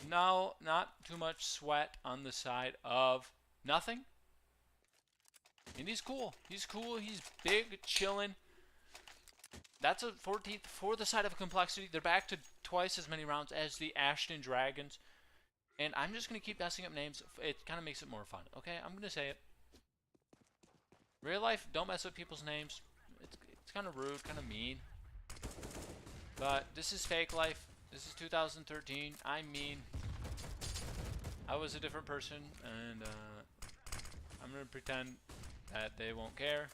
No, not too much sweat on the side of nothing. And he's cool. He's cool. He's big, chilling. That's a 14th for the side of Complexity. They're back to twice as many rounds as the Ashton Dragons. And I'm just going to keep messing up names. It kind of makes it more fun. Okay, I'm going to say it. Real life, don't mess up people's names. It's kind of rude, kind of mean. But this is fake life. This is 2013. I'm mean. I was a different person. And I'm going to pretend that they won't care.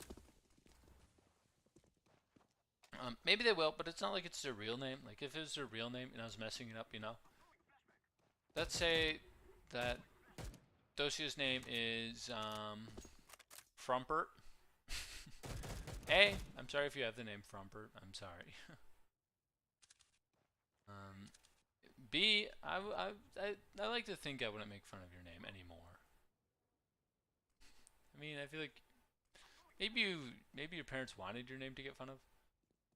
Maybe they will, but it's not like it's their real name. Like, if it was their real name and I was messing it up, you know. Let's say that Dosia's name is Frumpert. A, I'm sorry if you have the name Frumpert. I'm sorry. B, I like to think I wouldn't make fun of your name anymore. I mean, I feel like maybe your parents wanted your name to get fun of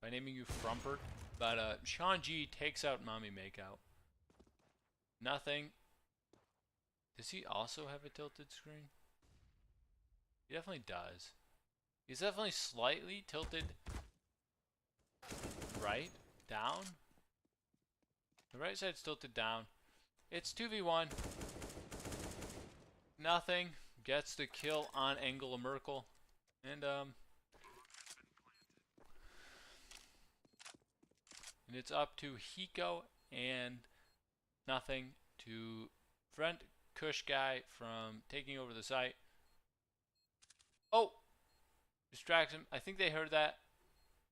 by naming you Frumpert, but Sean G takes out Mommy Makeout. Nothing. Does he also have a tilted screen? He definitely does. He's definitely slightly tilted right, down. The right side's tilted down. It's 2v1. Nothing. Gets the kill on Angela Merkel. And it's up to Hiko and nothing to prevent Kush guy from taking over the site. Oh! Distract him. I think they heard that.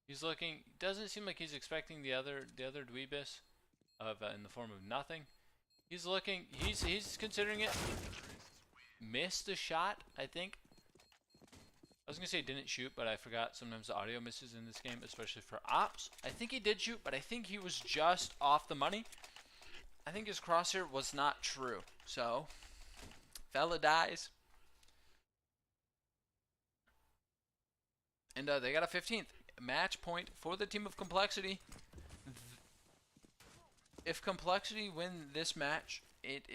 He's looking. Doesn't seem like he's expecting the other Dweebus of in the form of nothing. He's looking. He's considering it. Missed the shot, I think. I was gonna say didn't shoot, but I forgot sometimes the audio misses in this game, especially for ops. I think he did shoot, but I think he was just off the money. I think his crosshair was not true. So, fella dies. And they got a 15th match point for the team of Complexity. If Complexity win this match, it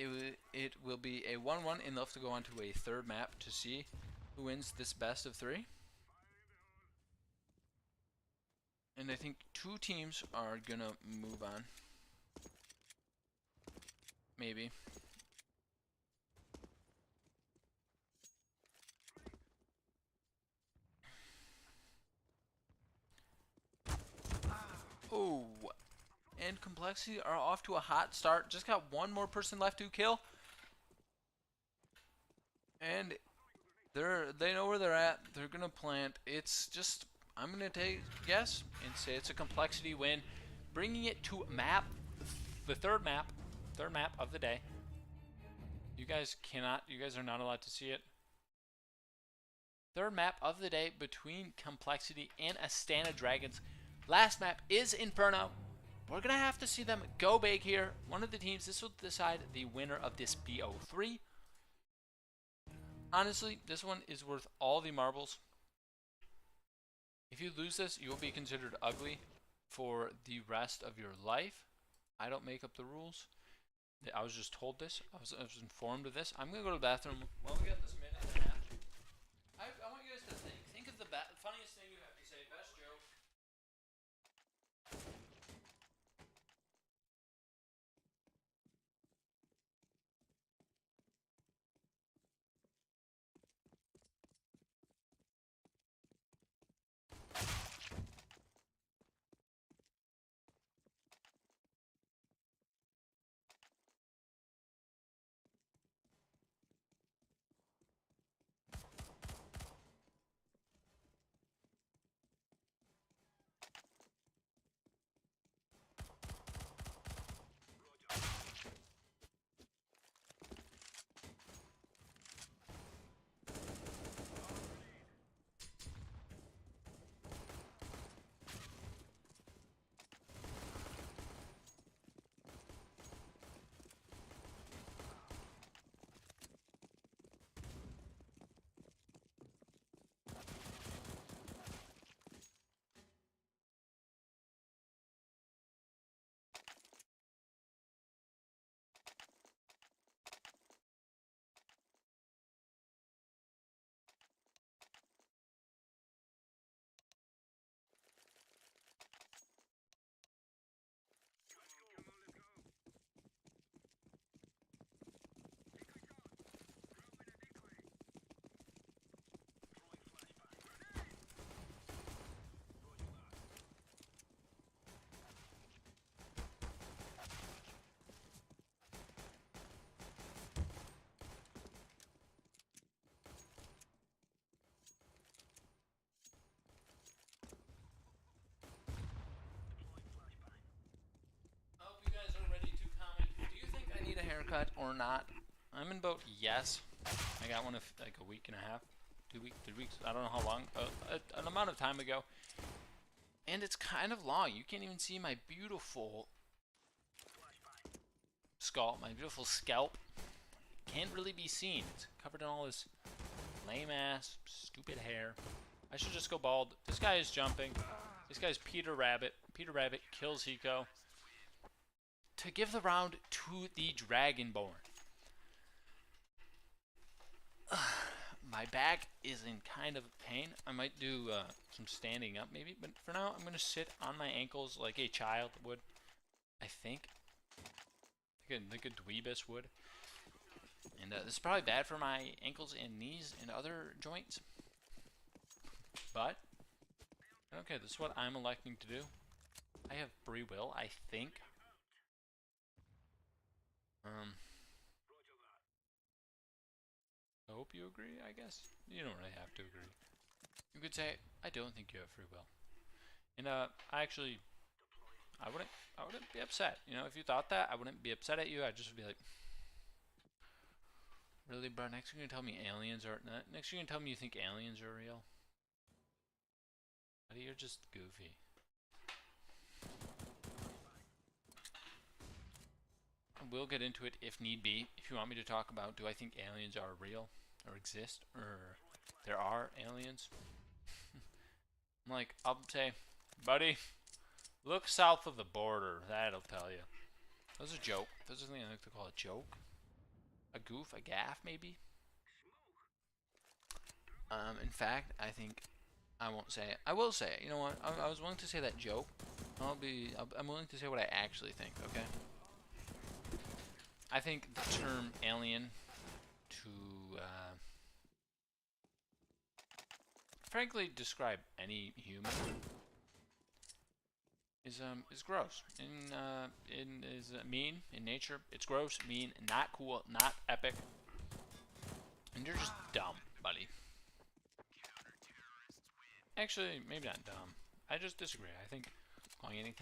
will be a 1-1, and they'll have to go on to a third map to see who wins this best of 3. And I think 2 teams are gonna move on. Maybe. Oh, and Complexity are off to a hot start. Just got one more person left to kill. And they know where they're at. They're gonna plant. It's just, I'm gonna take a guess and say it's a Complexity win, bringing it to the third map of the day. You guys are not allowed to see it. Third map of the day between Complexity and Astana Dragons. Last map is Inferno. We're gonna have to see them go big here. One of the teams, this will decide the winner of this BO3. Honestly, this one is worth all the marbles. If you lose this, you will be considered ugly for the rest of your life. I don't make up the rules. I was just told this. I was informed of this. I'm going to go to the bathroom while we got this minute and a half. I want you guys to think of the funniest thing you have to say. Best joke. haircut or not? I'm in about yes. I got one like a week and a half, 2 weeks, 3 weeks. I don't know how long. An amount of time ago. And it's kind of long. You can't even see my beautiful skull, my beautiful scalp. Can't really be seen. It's covered in all this lame ass, stupid hair. I should just go bald. This guy is jumping. This guy's Peter Rabbit. Peter Rabbit kills Hiko to give the round to the Dragonborn. My back is in kind of pain. I might do some standing up maybe, but for now I'm going to sit on my ankles like a child would, I think. Like a dweebus would. And this is probably bad for my ankles and knees and other joints. But, okay, this is what I'm electing to do. I have free will, I think. I hope you agree, I guess. You don't really have to agree. You could say, I don't think you have free will. And I wouldn't be upset. You know, if you thought that, I wouldn't be upset at you. I'd just be like, really, bro? Next you're gonna tell me aliens are next you're gonna tell me you think aliens are real? Buddy, you're just goofy. We'll get into it if need be. If you want me to talk about, do I think aliens are real or exist, or there are aliens? I'm like, I'll say, buddy, look south of the border. That'll tell you. That's a joke. That's something I like to call a joke. A goof, a gaff, maybe. In fact, I think I won't say it. I will say it. You know what? I was willing to say that joke. I'm willing to say what I actually think. Okay. I think the term alien to frankly describe any human is gross and is mean in nature. It's gross, mean, not cool, not epic, and you're just dumb, buddy. Actually, maybe not dumb. I just disagree. I think calling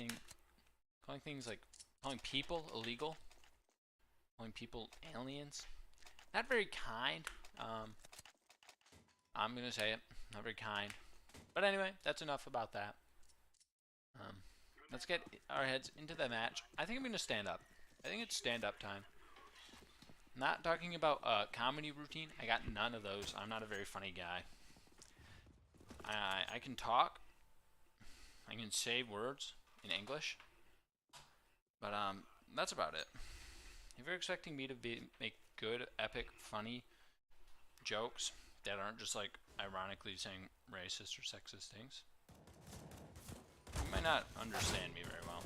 things like calling people illegal, calling people aliens, not very kind. I'm gonna say it, not very kind. But anyway, that's enough about that. Let's get our heads into the match. I think I'm gonna stand up. I think it's stand-up time. Not talking about a comedy routine. I got none of those. I'm not a very funny guy. I can talk. I can say words in English. But that's about it. If you're expecting me to make good, epic, funny jokes that aren't just like ironically saying racist or sexist things, you might not understand me very well.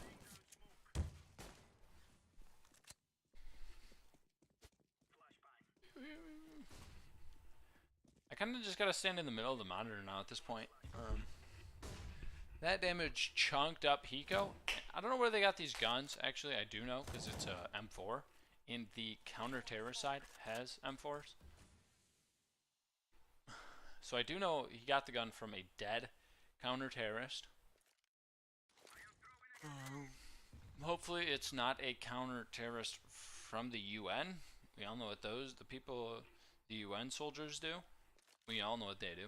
I kind of just gotta stand in the middle of the monitor now at this point. That damage chunked up Hiko. I don't know where they got these guns. Actually, I do know because it's a M4. And the counter-terrorist side has M4s. So I do know he got the gun from a dead counter-terrorist. Hopefully it's not a counter-terrorist from the UN. We all know what the UN soldiers do. We all know what they do.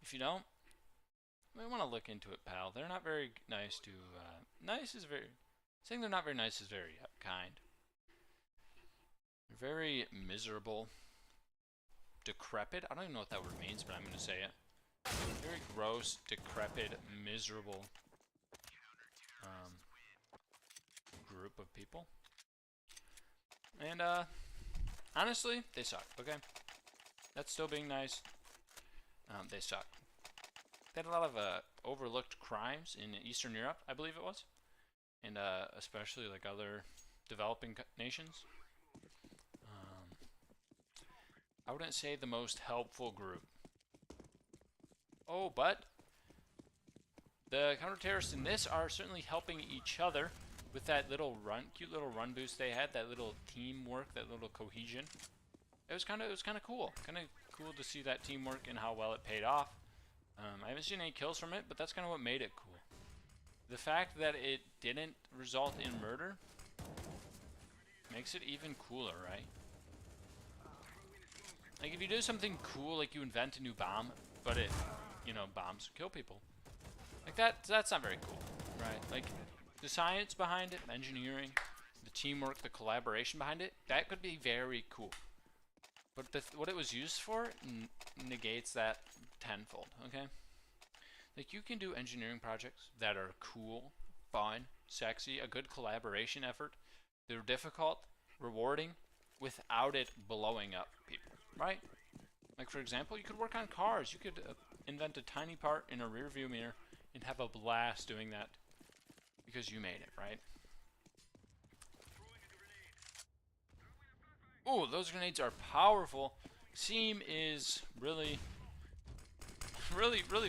If you don't, we want to look into it, pal. They're not very nice to, saying they're not very nice is very kind. They're very miserable, decrepit. I don't even know what that word means, but I'm going to say it. Very gross, decrepit, miserable group of people. And honestly, they suck. Okay, that's still being nice. They suck. They had a lot of overlooked crimes in Eastern Europe, I believe it was, and especially like other developing nations. I wouldn't say the most helpful group. Oh, but the counter-terrorists in this are certainly helping each other with that little cute little run boost they had, that little teamwork, that little cohesion. It was kind of cool. Kind of cool to see that teamwork and how well it paid off. I haven't seen any kills from it, but that's kind of what made it cool. The fact that it didn't result in murder makes it even cooler, right? Like, if you do something cool, like you invent a new bomb, but it, you know, bombs kill people. Like, that's not very cool, right? Like, the science behind it, the engineering, the teamwork, the collaboration behind it, that could be very cool. But what it was used for negates that tenfold, okay? Like, you can do engineering projects that are cool, fun, sexy, a good collaboration effort. They're difficult, rewarding, without it blowing up people, right? Like, for example, you could work on cars. You could invent a tiny part in a rear view mirror and have a blast doing that because you made it, right? Oh, those grenades are powerful. Seam is really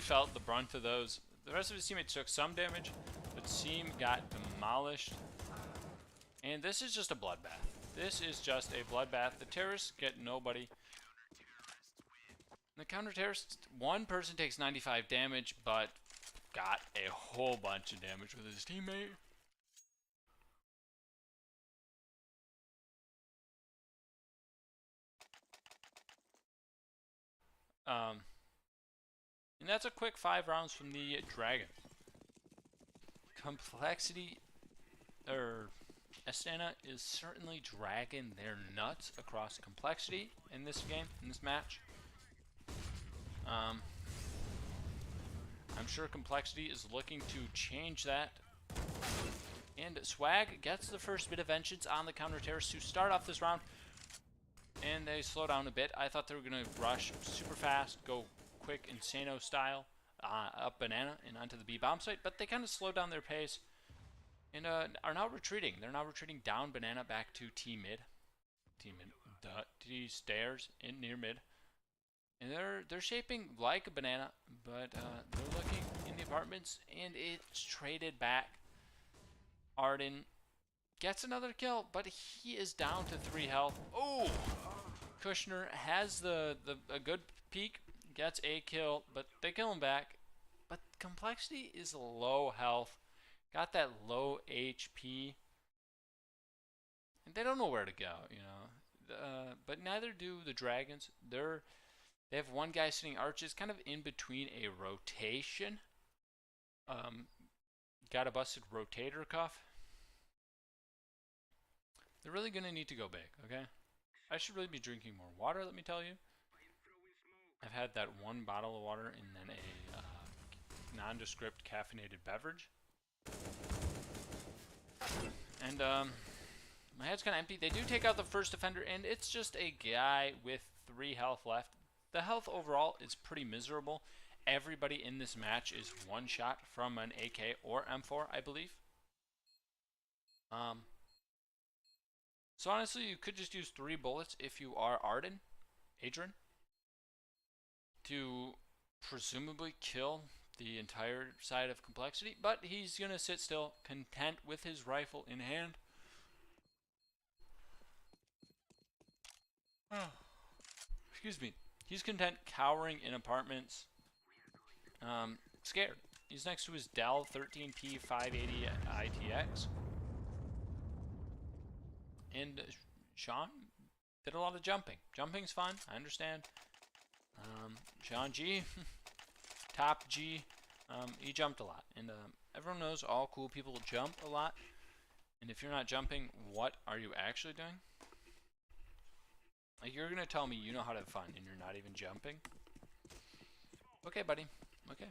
felt the brunt of those. The rest of his teammates took some damage, but Seam got demolished. And this is just a bloodbath. This is just a bloodbath. The terrorists get nobody. The counter-terrorists, one person takes 95 damage, but got a whole bunch of damage with his teammate. And that's a quick 5 rounds from the Dragon. Complexity, Astana is certainly dragging their nuts across complexity in this game, in this match. I'm sure complexity is looking to change that. And Swag gets the first bit of vengeance on the counter-terrorists to start off this round. And they slow down a bit. I thought they were going to rush super fast, go quick Insano style, up Banana and onto the B bomb site. But they kind of slowed down their pace and are now retreating. They're now retreating down Banana back to T mid. T stairs in near mid. And they're shaping like a Banana, but they're looking in the apartments, and it's traded back. Arden gets another kill, but he is down to 3 health. Oh, Kushner has a good peek, gets a kill, but they kill him back. But Complexity is low health, got that low HP, and they don't know where to go, you know. But neither do the Dragons. They have one guy sitting arches, kind of in between a rotation. Got a busted rotator cuff. They're really going to need to go big, okay? I should really be drinking more water, let me tell you. I've had that one bottle of water and then a nondescript caffeinated beverage. And my head's kind of empty. They do take out the first defender, and it's just a guy with 3 health left. The health overall is pretty miserable. Everybody in this match is one shot from an AK or M4, I believe. So honestly, you could just use 3 bullets if you are Adrian, to presumably kill the entire side of Complexity, but he's going to sit still, content with his rifle in hand. Excuse me. He's content cowering in apartments, scared. He's next to his Dell 13P 580 ITX. And Sean did a lot of jumping. Jumping's fun, I understand. Sean G, top G, he jumped a lot. And everyone knows all cool people jump a lot. And if you're not jumping, what are you actually doing? Like, you're gonna tell me you know how to have fun and you're not even jumping? Okay, buddy. Okay,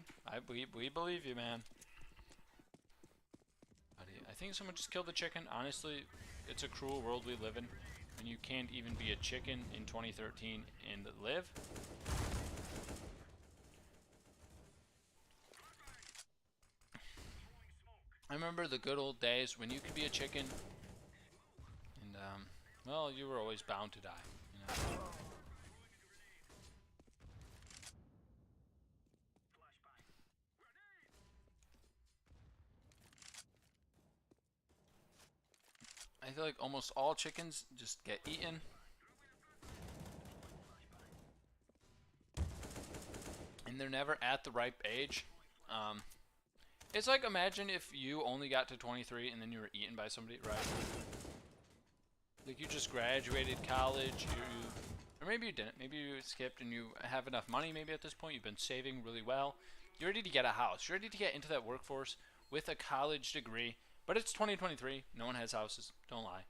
we believe you, man. Buddy, I think someone just killed the chicken. Honestly, it's a cruel world we live in, and you can't even be a chicken in 2013 and live. I remember the good old days when you could be a chicken, and well, you were always bound to die. You know? I feel like almost all chickens just get eaten. And they're never at the ripe age. It's like, imagine if you only got to 23 and then you were eaten by somebody, right? Like you just graduated college, or maybe you didn't. Maybe you skipped and you have enough money maybe at this point. You've been saving really well. You're ready to get a house. You're ready to get into that workforce with a college degree. But it's 2023. No one has houses. Don't lie.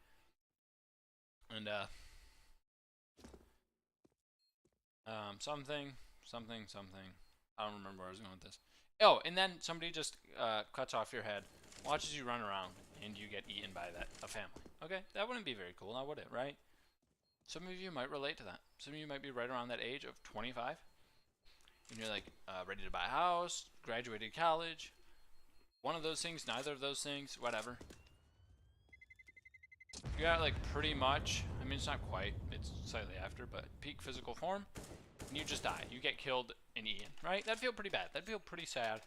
And, something. I don't remember where I was going with this. Oh, and then somebody just cuts off your head, watches you run around, and you get eaten by a family. Okay, that wouldn't be very cool, now would it, right? Some of you might relate to that. Some of you might be right around that age of 25, and you're like ready to buy a house, graduated college, one of those things, neither of those things, whatever. You're at like pretty much, I mean it's not quite, it's slightly after, but peak physical form, and you just die. You get killed and eaten, right? That'd feel pretty bad. That'd feel pretty sad.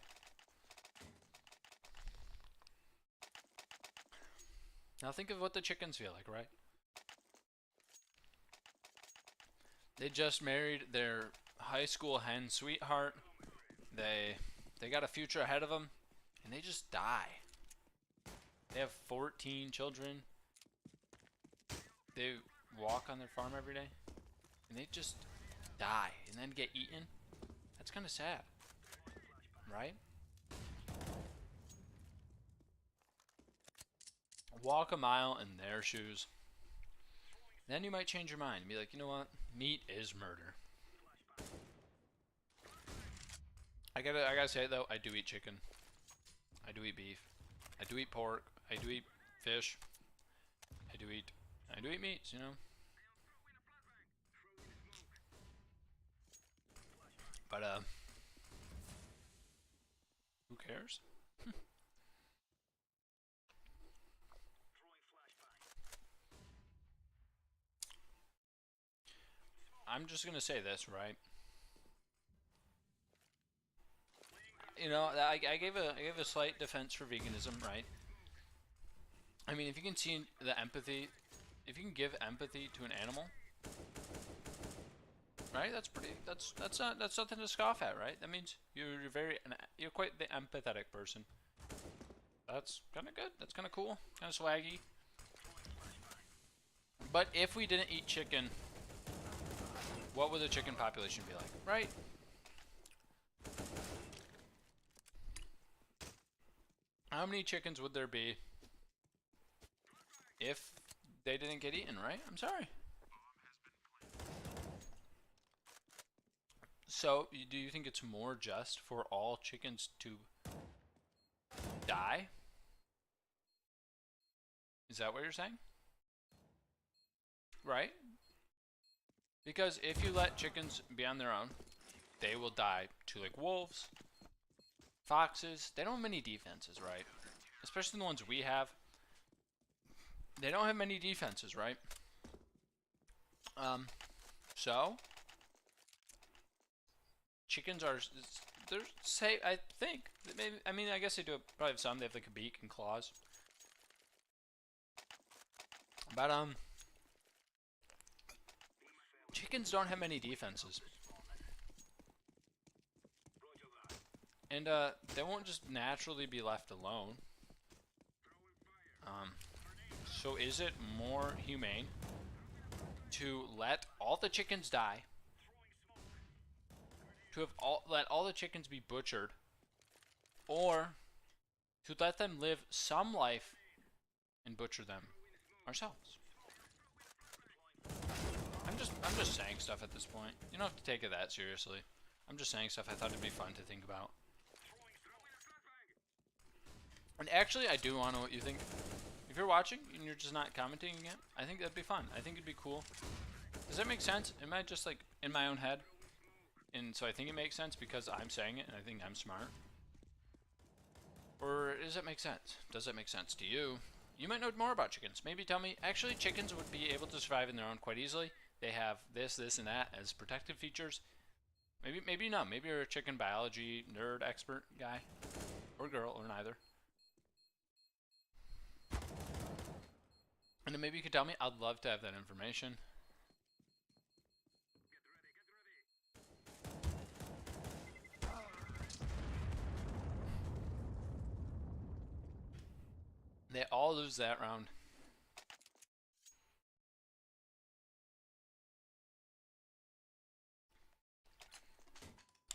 Now think of what the chickens feel like, right? They just married their high school hen sweetheart. They got a future ahead of them, and they just die. They have 14 children. They walk on their farm every day, and they just die and then get eaten. That's kind of sad, right? Walk a mile in their shoes. Then you might change your mind and be like, you know what? Meat is murder. I gotta say though, I do eat chicken. I do eat beef. I do eat pork. I do eat fish. I do eat meats, you know. But who cares? I'm just gonna say this, right? You know, I gave a slight defense for veganism, right? I mean, if you can see the empathy, if you can give empathy to an animal, right? That's nothing to scoff at, right? That means you're quite the empathetic person. That's kind of good. That's kind of cool. Kind of swaggy. But if we didn't eat chicken, what would the chicken population be like, right? How many chickens would there be if they didn't get eaten, right? I'm sorry. So, do you think it's more just for all chickens to die? Is that what you're saying? Right? Because if you let chickens be on their own, they will die to like wolves, foxes. They don't have many defenses, right? Especially the ones we have. They don't have many defenses, right? So chickens are, they're safe, I think. Maybe, I mean, I guess they do probably have some. They have like a beak and claws. But chickens don't have many defenses. And they won't just naturally be left alone. So is it more humane to let all the chickens die, to have let all the chickens be butchered, or to let them live some life and butcher them ourselves? I'm just saying stuff at this point. You don't have to take it that seriously. I'm just saying stuff I thought it'd be fun to think about. And actually, I do want to know what you think. If you're watching and you're just not commenting yet, I think that'd be fun. I think it'd be cool. Does that make sense? Am I just like in my own head? And so I think it makes sense because I'm saying it and I think I'm smart. Or does it make sense? Does it make sense to you? You might know more about chickens. Maybe tell me, actually chickens would be able to survive in their own quite easily. They have this, and that as protective features. Maybe not. Maybe you're a chicken biology nerd expert guy. Or girl, or neither. And then maybe you could tell me. I'd love to have that information. They all lose that round.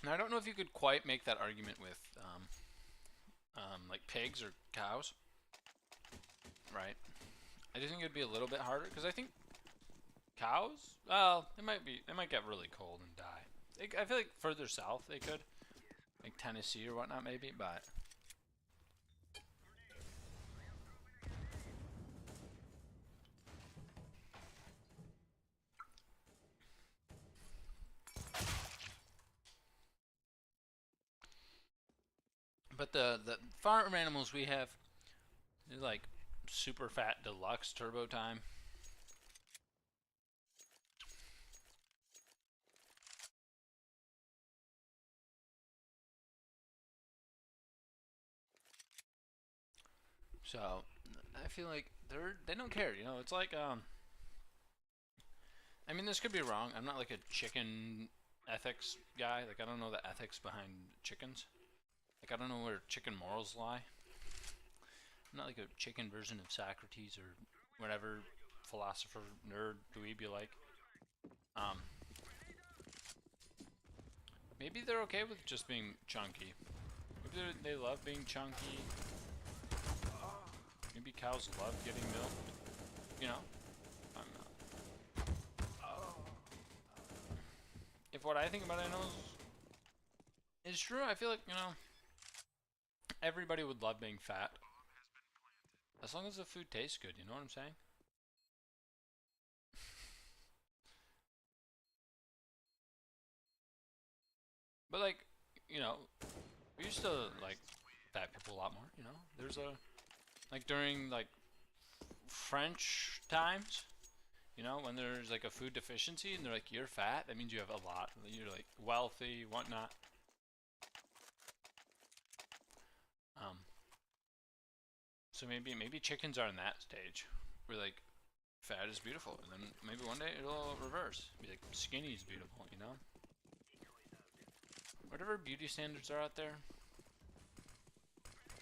Now I don't know if you could quite make that argument with like pigs or cows, right? I do think it'd be a little bit harder because I think cows, well, they might get really cold and die. I feel like further south they could, like Tennessee or whatnot maybe, but the farm animals we have, they're like super fat deluxe turbo time. So I feel like they don't care, you know. It's like I mean, this could be wrong. I'm not like a chicken ethics guy. Like I don't know the ethics behind chickens. Like I don't know where chicken morals lie. I'm not like a chicken version of Socrates or whatever philosopher nerd dweeb you like. Um, maybe they're okay with just being chunky. Maybe they love being chunky. Maybe cows love getting milked. You know, I'm not. If what I think about animals is true, I feel like, you know, everybody would love being fat. As long as the food tastes good, you know what I'm saying? But like, you know, we used to like fat people a lot more, you know? There's a, like during like French times, you know, when there's like a food deficiency and they're like, you're fat, that means you have a lot. You're like wealthy, whatnot. So maybe chickens are in that stage where like fat is beautiful, and then maybe one day it'll reverse. Be like skinny is beautiful, you know? Whatever beauty standards are out there,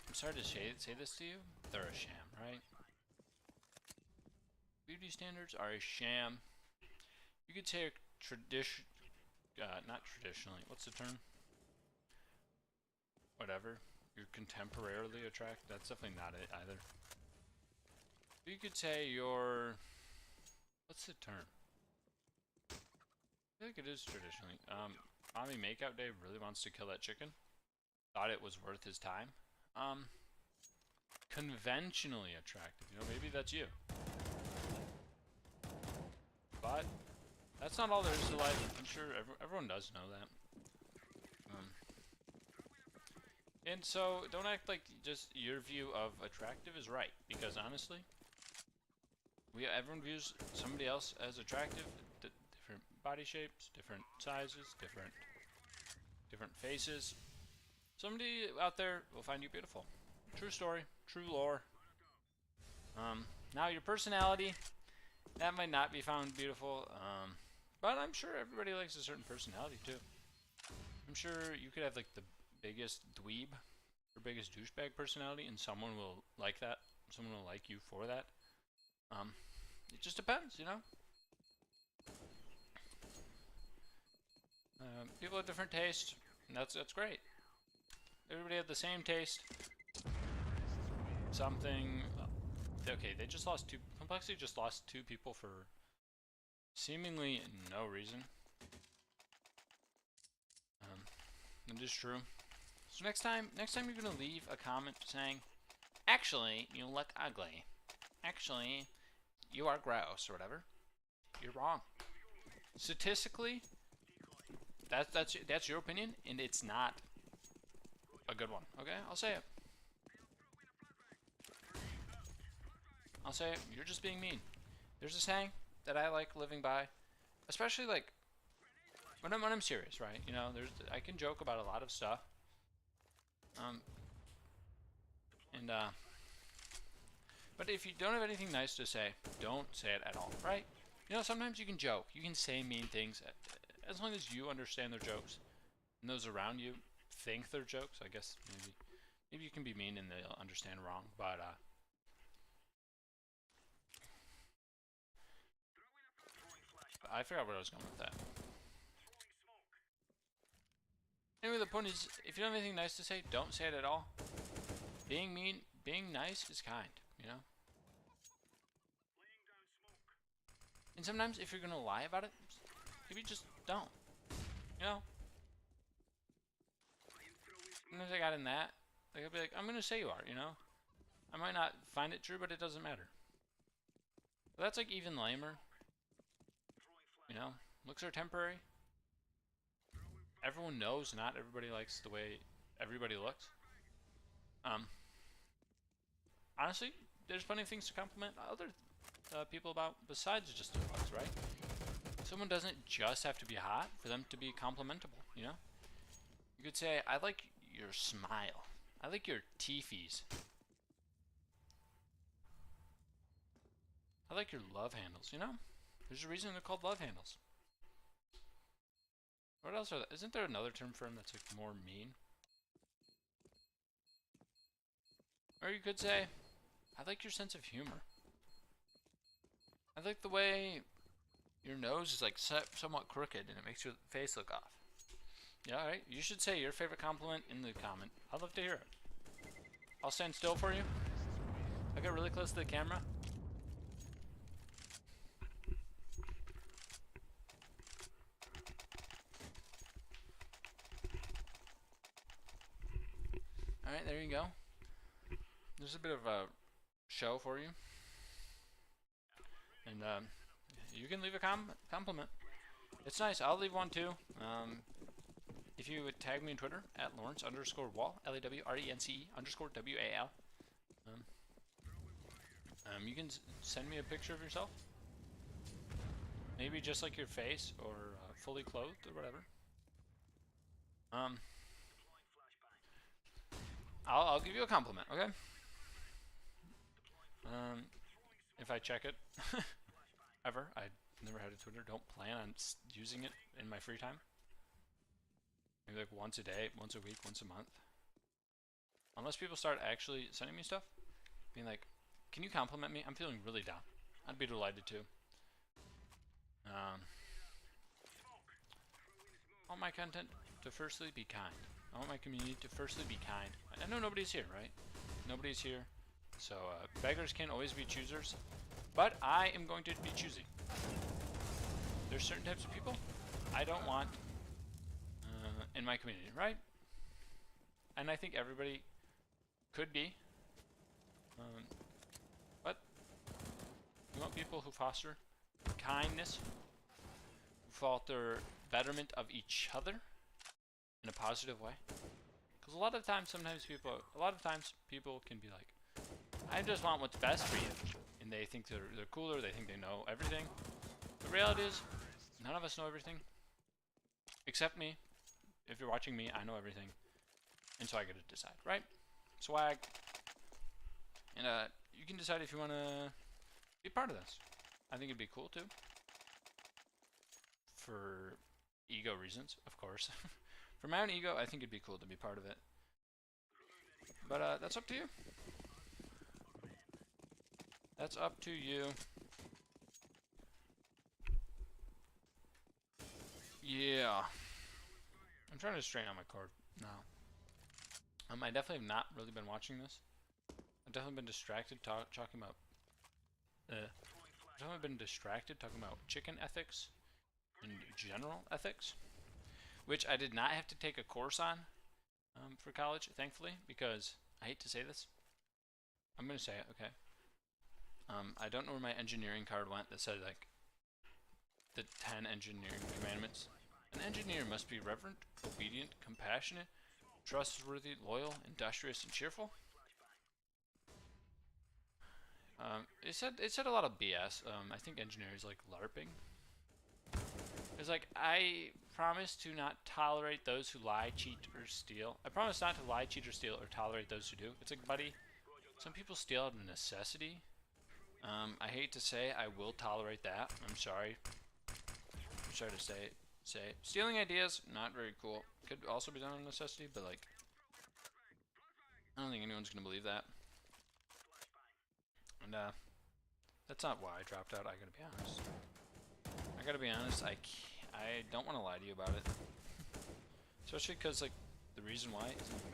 I'm sorry to say this to you, they're a sham, right? Beauty standards are a sham. You could say not traditionally, what's the term? Whatever. You're contemporarily attracted. That's definitely not it either. You could say you're, what's the term? I feel like it is traditionally. Mommy Makeout Day really wants to kill that chicken. Thought it was worth his time. Conventionally attractive. You know, maybe that's you. But that's not all there is to life. I'm sure everyone does know that. And so don't act like just your view of attractive is right, because honestly, everyone views somebody else as attractive. Different body shapes, different sizes, different faces. Somebody out there will find you beautiful. True story, true lore. Now your personality, that might not be found beautiful, but I'm sure everybody likes a certain personality too. I'm sure you could have like the biggest dweeb or biggest douchebag personality, and someone will like that. Someone will like you for that. It just depends, you know. People have different tastes, and that's great. Everybody had the same taste. Something. Okay, they just lost two. Complexity just lost two people for seemingly no reason. It is true. So next time you're gonna leave a comment saying, "Actually, you look ugly. Actually, you are gross," or whatever. You're wrong. Statistically, that's your opinion, and it's not a good one. Okay, I'll say it. I'll say it. You're just being mean. There's a saying that I like living by, especially like when I'm serious, right? You know, I can joke about a lot of stuff. But if you don't have anything nice to say, don't say it at all, right? You know, sometimes you can joke. You can say mean things as long as you understand their jokes and those around you think they're jokes. I guess maybe you can be mean and they'll understand wrong, but I forgot where I was going with that. Anyway, the point is, if you don't have anything nice to say, don't say it at all. Being mean, being nice is kind, you know? And sometimes if you're gonna lie about it, maybe just don't. You know? Sometimes I got in that. Like, I'll be like, I'm gonna say you are, you know? I might not find it true, but it doesn't matter. But that's like even lamer. You know? Looks are temporary. Everyone knows not everybody likes the way everybody looks. Honestly, there's plenty of things to compliment other people about besides just their looks, right? Someone doesn't just have to be hot for them to be complimentable, you know? You could say, I like your smile. I like your teefies. I like your love handles, you know? There's a reason they're called love handles. What else are there? Isn't there another term for them that's like more mean? Or you could say, I like your sense of humor. I like the way your nose is like somewhat crooked and it makes your face look off. Yeah, alright. You should say your favorite compliment in the comment. I'd love to hear it. I'll stand still for you. I'll get really close to the camera. Alright, there you go. There's a bit of a show for you. And you can leave a compliment. It's nice. I'll leave one too. If you would tag me on Twitter at Lawrence_Wall, LAWRENCE_WAL. You can send me a picture of yourself. Maybe just like your face or fully clothed or whatever. I'll give you a compliment, okay? If I check it. Ever. I've never had a Twitter. Don't plan on using it in my free time. Maybe like once a day, once a week, once a month. Unless people start actually sending me stuff. Being like, can you compliment me? I'm feeling really down. I'd be delighted to. I want my content to firstly be kind. I want my community to firstly be kind. I know nobody's here, right? Nobody's here. So beggars can't always be choosers. But I am going to be choosy. There's certain types of people I don't want in my community, right? And I think everybody could be. But we want people who foster kindness, who foster betterment of each other in a positive way. Because a lot of times people can be like, I just want what's best for you. And they think they're cooler, they think they know everything. The reality is, none of us know everything. Except me. If you're watching me, I know everything. And so I get to decide, right? Swag. And you can decide if you want to be part of this. I think it'd be cool too. For ego reasons, of course. For my own ego, I think it'd be cool to be part of it. But that's up to you. That's up to you. Yeah. I'm trying to straighten out my cord now. I definitely have not really been watching this. I've definitely been distracted talking about I've definitely been distracted talking about chicken ethics and general ethics, which I did not have to take a course on for college, thankfully, because I hate to say this. I'm gonna say it, okay. I don't know where my engineering card went that said like the 10 engineering commandments. An engineer must be reverent, obedient, compassionate, trustworthy, loyal, industrious, and cheerful. It said a lot of BS. I think engineers like LARPing. It's like, I promise to not tolerate those who lie, cheat, or steal. I promise not to lie, cheat, or steal, or tolerate those who do. It's like, buddy, some people steal out of necessity. I hate to say I will tolerate that. I'm sorry. I'm sorry to say. Stealing ideas, not very cool. Could also be done out of necessity, but like, I don't think anyone's gonna believe that. And that's not why I dropped out. I gotta be honest. I don't want to lie to you about it. Especially because, like, the reason why isn't even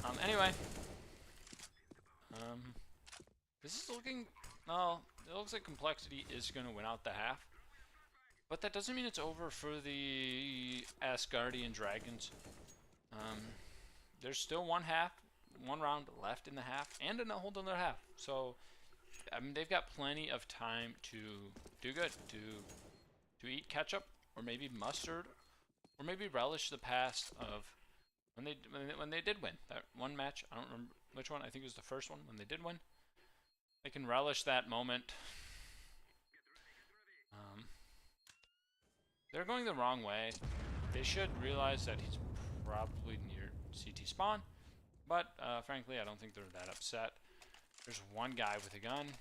bad. Anyway. This is looking... Well, it looks like Complexity is going to win out the half. But that doesn't mean it's over for the Asgardian Dragons. There's still one round left in the half, and a whole other half. So, I mean, they've got plenty of time to do good, to eat ketchup, or maybe mustard, or maybe relish the past of when they did win that one match. I don't remember which one. I think it was the first one when they did win. They can relish that moment. They're going the wrong way. They should realize that he's probably near CT spawn, but frankly, I don't think they're that upset. There's one guy with a gun.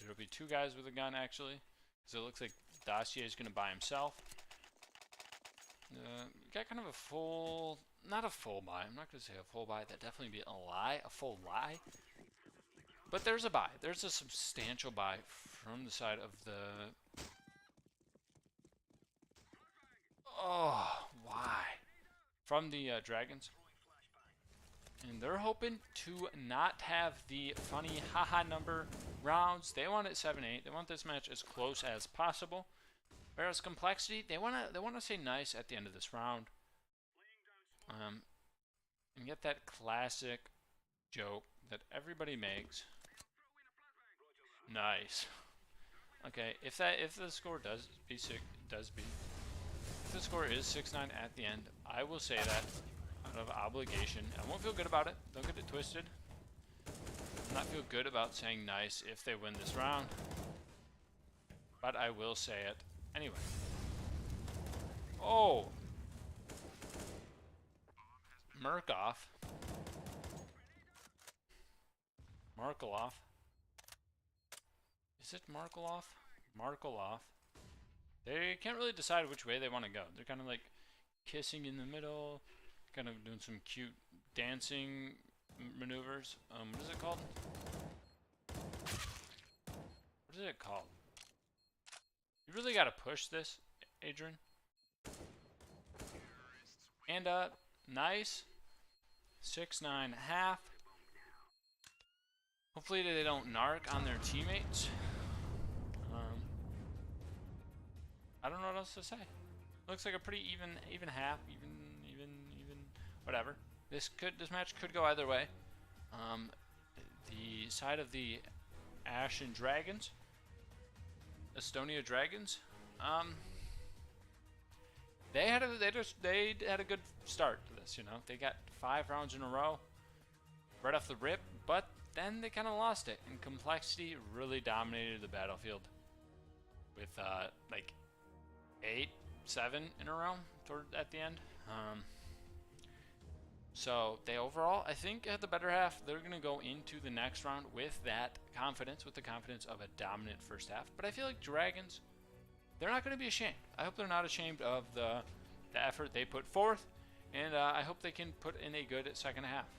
There'll be two guys with a gun, actually, because it looks like Dossier is going to buy himself. Got kind of a full, not a full buy. I'm not going to say a full buy. That'd definitely be a lie, a full lie. But there's a buy. There's a substantial buy from the side of the... Oh, why? From the Dragons. And they're hoping to not have the funny haha number rounds. They want it 7-8. They want this match as close as possible. Whereas Complexity, they wanna say nice at the end of this round. And get that classic joke that everybody makes. Nice. Okay, if the score does be if the score is 6-9 at the end, I will say that out of obligation. I won't feel good about it. Don't get it twisted. I'll not feel good about saying nice if they win this round. But I will say it anyway. Oh! Murkoff. Markaloff. Is it Markaloff? Markaloff. They can't really decide which way they want to go. They're kind of like kissing in the middle, kind of doing some cute dancing maneuvers. What is it called? What is it called? You really got to push this, Adrian. And nice 6-9 half. Hopefully they don't narc on their teammates. I don't know what else to say. Looks like a pretty even half, even whatever. This match could go either way. The side of the Ashen Dragons, Estonia Dragons, they had a good start to this. You know, they got 5 rounds in a row right off the rip, but then they kind of lost it, and Complexity really dominated the battlefield with like 8-7 in a row at the end. So they overall, I think, had the better half. They're going to go into the next round with that confidence, with the confidence of a dominant first half. But I feel like Dragons, they're not going to be ashamed. I hope they're not ashamed of the effort they put forth, and I hope they can put in a good second half.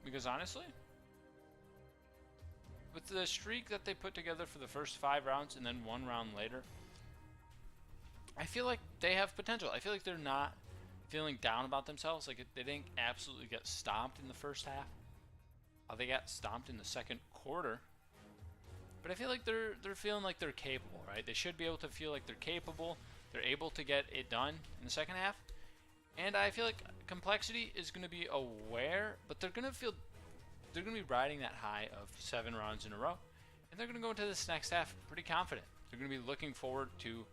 Because honestly, with the streak that they put together for the first 5 rounds and then 1 round later, I feel like they have potential. I feel like they're not feeling down about themselves. Like they didn't absolutely get stomped in the first half. They got stomped in the second quarter. But I feel like they're feeling like they're capable, right? They should be able to feel like they're capable. They're able to get it done in the second half. And I feel like Complexity is going to be aware, but they're going to be riding that high of 7 rounds in a row. And they're going to go into this next half pretty confident. They're going to be looking forward to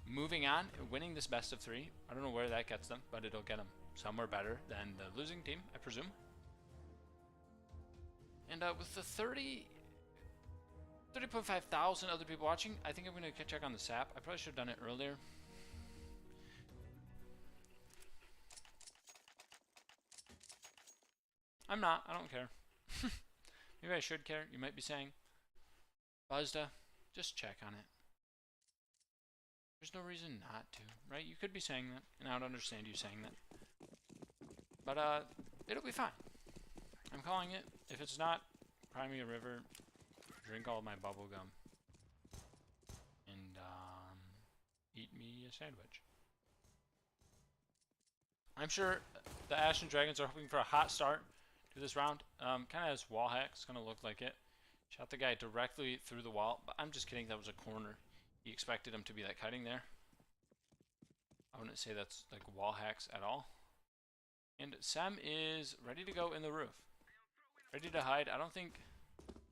moving on and winning this best of 3. I don't know where that gets them, but it'll get them somewhere better than the losing team, I presume. And with the 30.5 thousand other people watching, I think I'm going to check on the SAP. I probably should have done it earlier. I'm not. I don't care. Maybe I should care. You might be saying, Buzda, just check on it. There's no reason not to, right? You could be saying that, and I would understand you saying that. But it'll be fine. I'm calling it. If it's not, cry me a river, drink all my bubble gum, and eat me a sandwich. I'm sure the Ashen Dragons are hoping for a hot start to this round. Kind of has wall hacks, kind of looked like it. Shot the guy directly through the wall, but I'm just kidding, that was a corner. He expected him to be like hiding there. I wouldn't say that's like wall hacks at all. And Sam is ready to go in the roof. Ready to hide. I don't think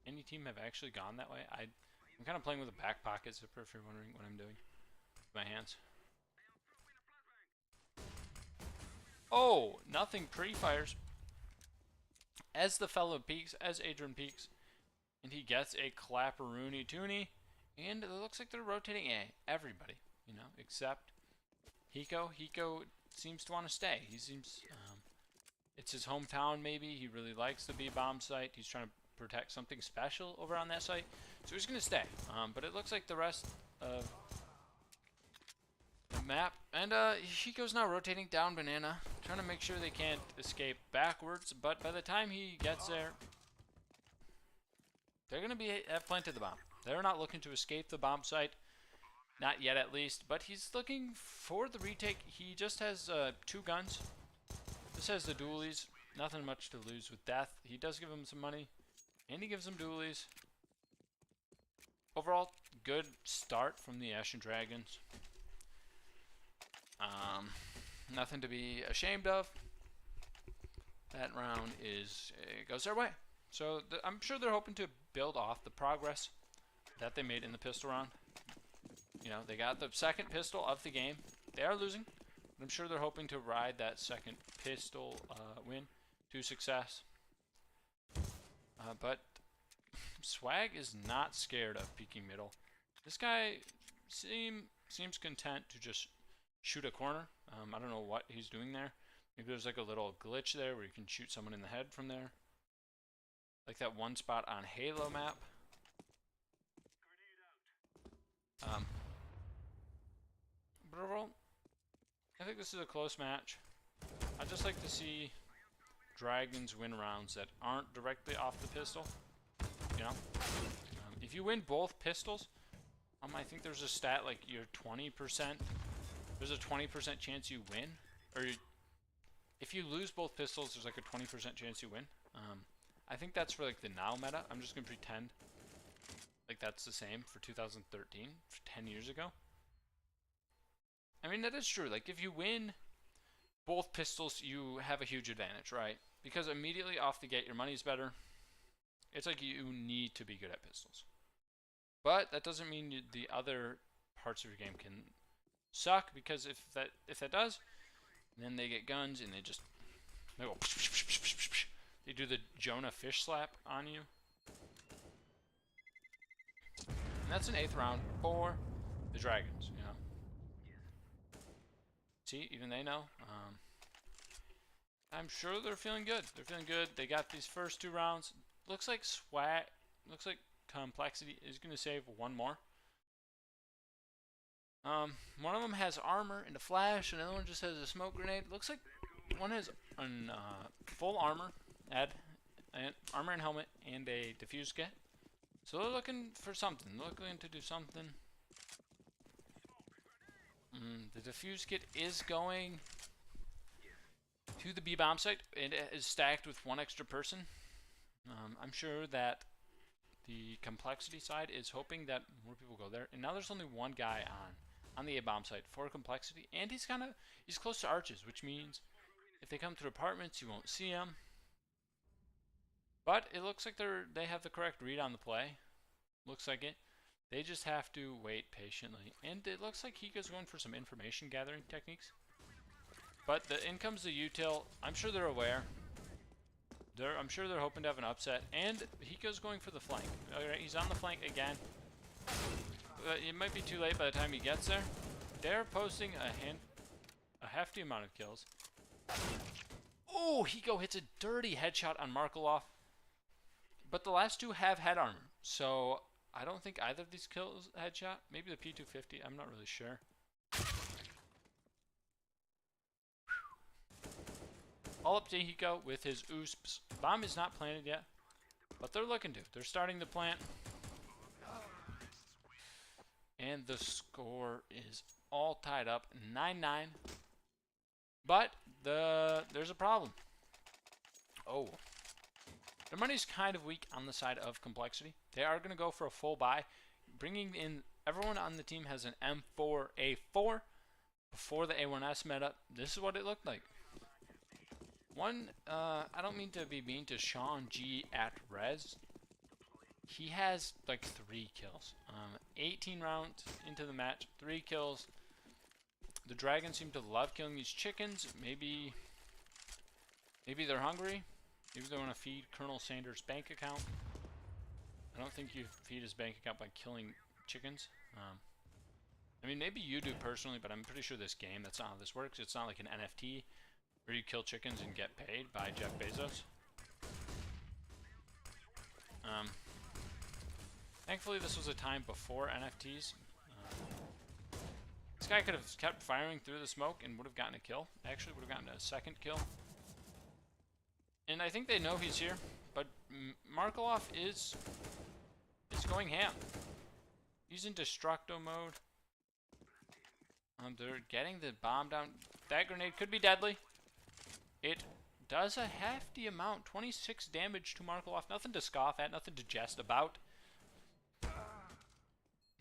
any team have actually gone that way. I'm kind of playing with a back pocket zipper if you're wondering what I'm doing with my hands. Oh, nothing pre-fires. As the fellow peeks, as Adrian peeks, and he gets a clapperoonie toonie, and it looks like they're rotating everybody, you know, except Hiko. Hiko seems to want to stay. He seems, it's his hometown maybe. He really likes the B-bomb site. He's trying to protect something special over on that site, so he's gonna stay. But it looks like the rest of the map, and Hiko's now rotating down banana, trying to make sure they can't escape backwards. But by the time he gets there, they're gonna have planted the bomb. They're not looking to escape the bomb site, not yet at least. But he's looking for the retake. He just has 2 guns. This has the dualies. Nothing much to lose with death. He does give him some money, and he gives him dualies. Overall, good start from the Ashen Dragons. Nothing to be ashamed of. That round goes their way. So I'm sure they're hoping to build off the progress that they made in the pistol round. You know, they got the second pistol of the game. They are losing, but I'm sure they're hoping to ride that second pistol win to success. But Swag is not scared of peeking middle. This guy seems content to just shoot a corner. I don't know what he's doing there. Maybe there's like a little glitch there where you can shoot someone in the head from there. Like that one spot on Halo map. But overall, I think this is a close match. I just like to see Dragons win rounds that aren't directly off the pistol. You know, if you win both pistols, I think there's a stat like you're 20%. There's a 20% chance you win, or if you lose both pistols, there's like a 20% chance you win. I think that's for like the now meta. I'm just gonna pretend like that's the same for 2013, 10 years ago. I mean, that is true. Like if you win both pistols, you have a huge advantage, right? Because immediately off the gate, your money's better. It's like you need to be good at pistols. But that doesn't mean the other parts of your game can suck, because if that does, then they get guns and they go they do the Jonah fish slap on you. And that's an 8th round for the Dragons, you know. See, even they know. I'm sure they're feeling good. They're feeling good. They got these first 2 rounds. Looks like Complexity is going to save 1 more. One of them has armor and a flash, and the other one just has a smoke grenade. Looks like one has full armor, armor and helmet, and a defuse kit. So they're looking for something. They're looking to do something. The defuse kit is going to the B-bomb site. It is stacked with 1 extra person. I'm sure that the Complexity side is hoping that more people go there. And now there's only 1 guy on the A-bomb site for Complexity, and he's close to arches, which means if they come through apartments, you won't see him. But it looks like they have the correct read on the play. Looks like it. They just have to wait patiently. And it looks like Hiko's going for some information gathering techniques. But in comes the util. I'm sure they're aware. I'm sure they're hoping to have an upset. And Hiko's going for the flank. Alright, he's on the flank again. It might be too late by the time he gets there. They're posting a hefty amount of kills. Oh, Hiko hits a dirty headshot on Markaloff. But the last 2 have head armor. So I don't think either of these kills headshot. Maybe the P250. I'm not really sure. All up to Hiko with his oosps. Bomb is not planted yet, but they're looking to. They're starting to plant. And the score is all tied up 9-9. But there's a problem. Oh. Their money's kind of weak on the side of complexity. They are going to go for a full buy. Bringing in, everyone on the team has an M4A4. Before the A1S meta, this is what it looked like. I don't mean to be mean to Sean G at Res. He has like 3 kills. 18 rounds into the match, 3 kills. The dragons seem to love killing these chickens. Maybe they're hungry. Maybe they want to feed Colonel Sanders' bank account. I don't think you feed his bank account by killing chickens. I mean, maybe you do personally, but I'm pretty sure this game, that's not how this works. It's not like an NFT where you kill chickens and get paid by Jeff Bezos. Thankfully, this was a time before NFTs. This guy could have kept firing through the smoke and would have gotten a kill. Actually, would have gotten a second kill. And I think they know he's here, but Markelov is going ham. He's in destructo mode. They're getting the bomb down. That grenade could be deadly. It does a hefty amount. 26 damage to Markelov. Nothing to scoff at. Nothing to jest about.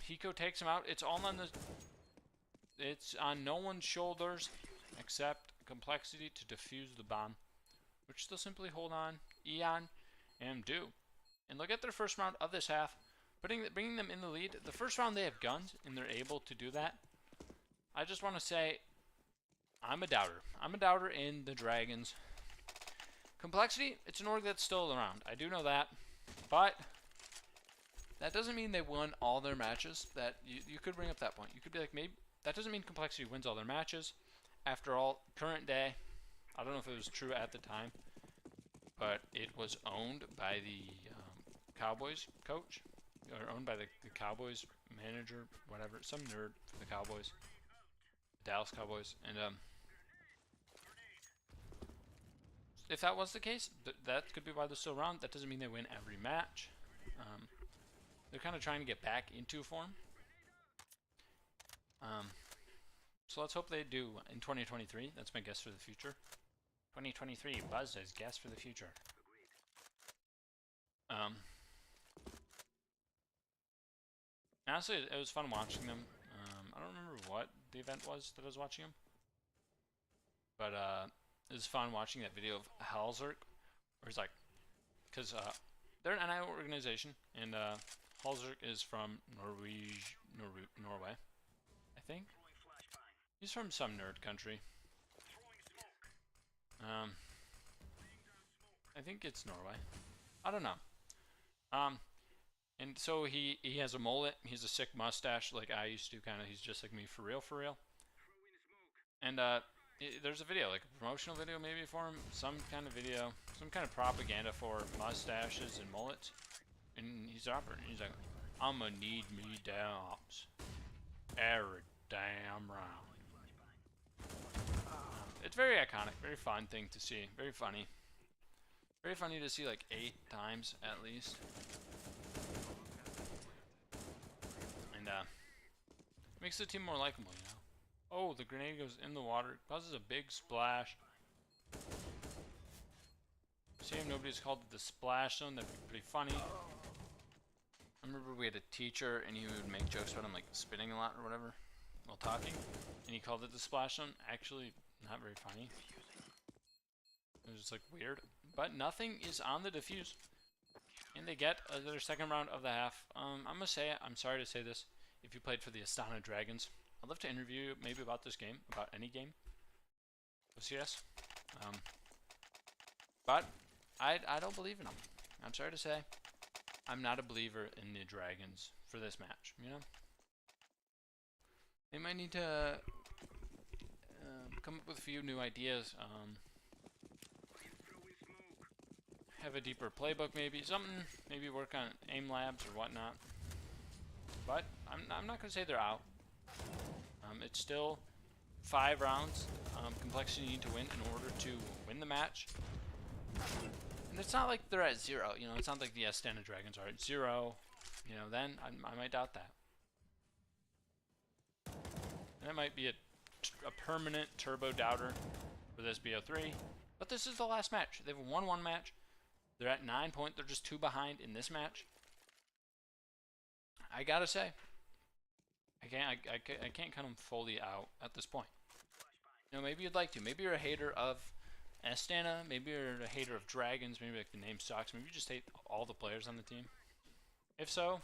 Hiko takes him out. It's all on the... It's on no one's shoulders except complexity to defuse the bomb, which they'll simply hold on, Eon, and do. And look at their first round of this half, bringing them in the lead. The first round they have guns, and they're able to do that. I just want to say, I'm a doubter. I'm a doubter in the Dragons. Complexity, it's an org that's still around. I do know that, but that doesn't mean they won all their matches. That you could bring up that point. You could be like, maybe that doesn't mean Complexity wins all their matches. After all, current day, I don't know if it was true at the time, but it was owned by the Cowboys coach, or owned by the Cowboys manager, whatever, some nerd for the Cowboys, the Dallas Cowboys, and if that was the case, that could be why they're still around. That doesn't mean they win every match. They're kind of trying to get back into form. So let's hope they do in 2023. That's my guess for the future. 2023, Buzz says guess for the future. Honestly, it was fun watching them. I don't remember what the event was that I was watching them, but it was fun watching that video of Halzerk, where he's like, because they're an NI organization, and Halzerk is from Norway, I think. He's from some nerd country. I think it's Norway. I don't know. And so he has a mullet. He has a sick mustache like I used to, kind of. He's just like me for real. And there's a video, like a promotional video maybe for him, some kind of video, some kind of propaganda for mustaches and mullets. And he's operating. He's like, I'ma need me downs every damn round. It's very iconic, very fun thing to see, very funny. Very funny to see like 8 times at least. And makes the team more likable, you know. Oh, the grenade goes in the water, causes a big splash. Shame nobody's called it the splash zone. That'd be pretty funny. I remember we had a teacher and he would make jokes about him like spitting a lot or whatever while talking, and he called it the splash zone. Actually, not very funny. It was just like weird. But nothing is on the defuse, and they get their second round of the half. I'm gonna say, I'm sorry to say this, if you played for the Astana Dragons, I'd love to interview you maybe about this game, about any game of CS. But I don't believe in them. I'm sorry to say, I'm not a believer in the Dragons for this match. You know, they might need to come up with a few new ideas. Have a deeper playbook, maybe something. Maybe work on aim labs or whatnot. But I'm not gonna say they're out. It's still 5 rounds. Complexity you need to win in order to win the match. And it's not like they're at 0. You know, it's not like the Astana Dragons are at 0. You know, then I might doubt that. it might be a permanent turbo doubter for this BO3. But this is the last match. They've won one match. They're at 9 points. They're just 2 behind in this match. I gotta say, I can't count them fully out at this point. You know, maybe you'd like to. Maybe you're a hater of Astana. Maybe you're a hater of Dragons. Maybe like the name sucks. Maybe you just hate all the players on the team. If so,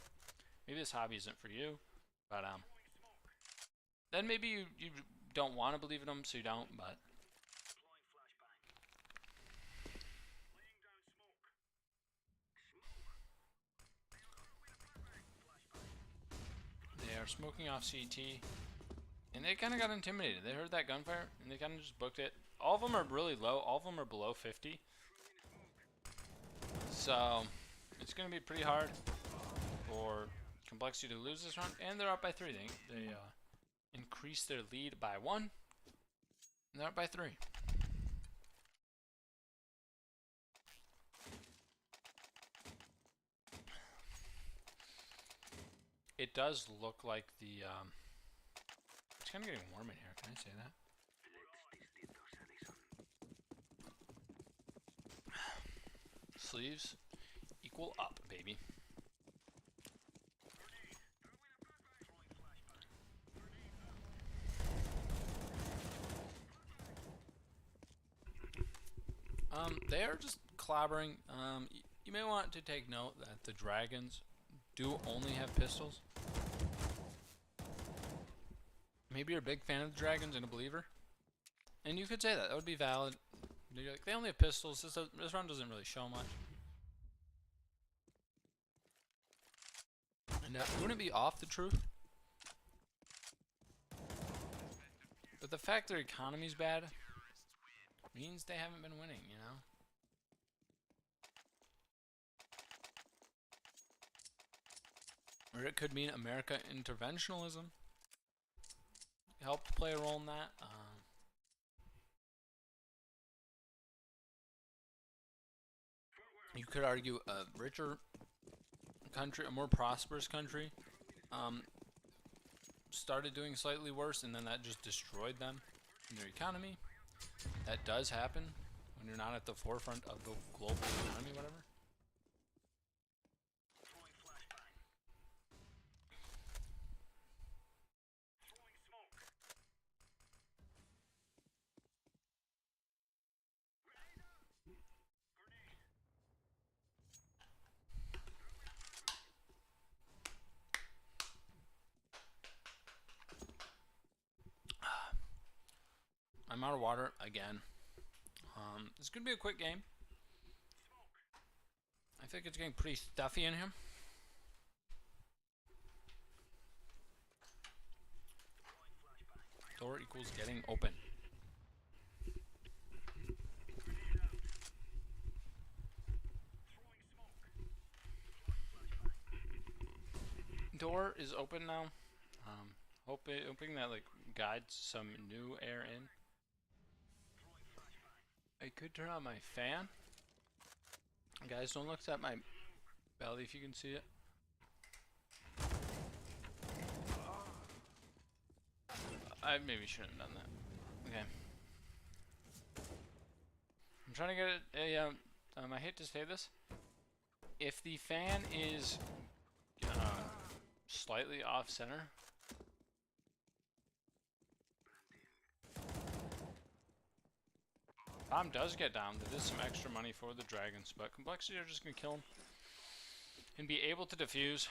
maybe this hobby isn't for you. But then maybe you don't want to believe in them, so you don't. But they are smoking off CT. And they kind of got intimidated. They heard that gunfire, and they kind of just booked it. All of them are really low. All of them are below 50. So, it's going to be pretty hard for Complexity to lose this round. And they're up by 3. They increased their lead by 1. And they're up by 3. It does look like the... it's kind of getting warm in here, can I say that? Sleeves equal up, baby. They are just clobbering. You may want to take note that the Dragons do only have pistols. Maybe you're a big fan of the Dragons and a believer, and you could say that. That would be valid. You're like, they only have pistols. This round doesn't really show much. And wouldn't it be off the truth? But the fact their economy's bad means they haven't been winning, you know? Or it could mean America interventionalism helped play a role in that. You could argue a richer country, a more prosperous country, started doing slightly worse, and then that just destroyed them and their economy. That does happen when you're not at the forefront of the global economy, whatever. I'm out of water again. It's gonna be a quick game. I think it's getting pretty stuffy in here. Door equals getting open. Door is open now. Hoping that like guides some new air in. I could turn on my fan. Guys, don't look at my belly if you can see it. I maybe shouldn't have done that. Okay. I'm trying to get it. I hate to say this. If the fan is slightly off center, bomb does get down. There is some extra money for the Dragons, but Complexity are just gonna kill him and be able to defuse.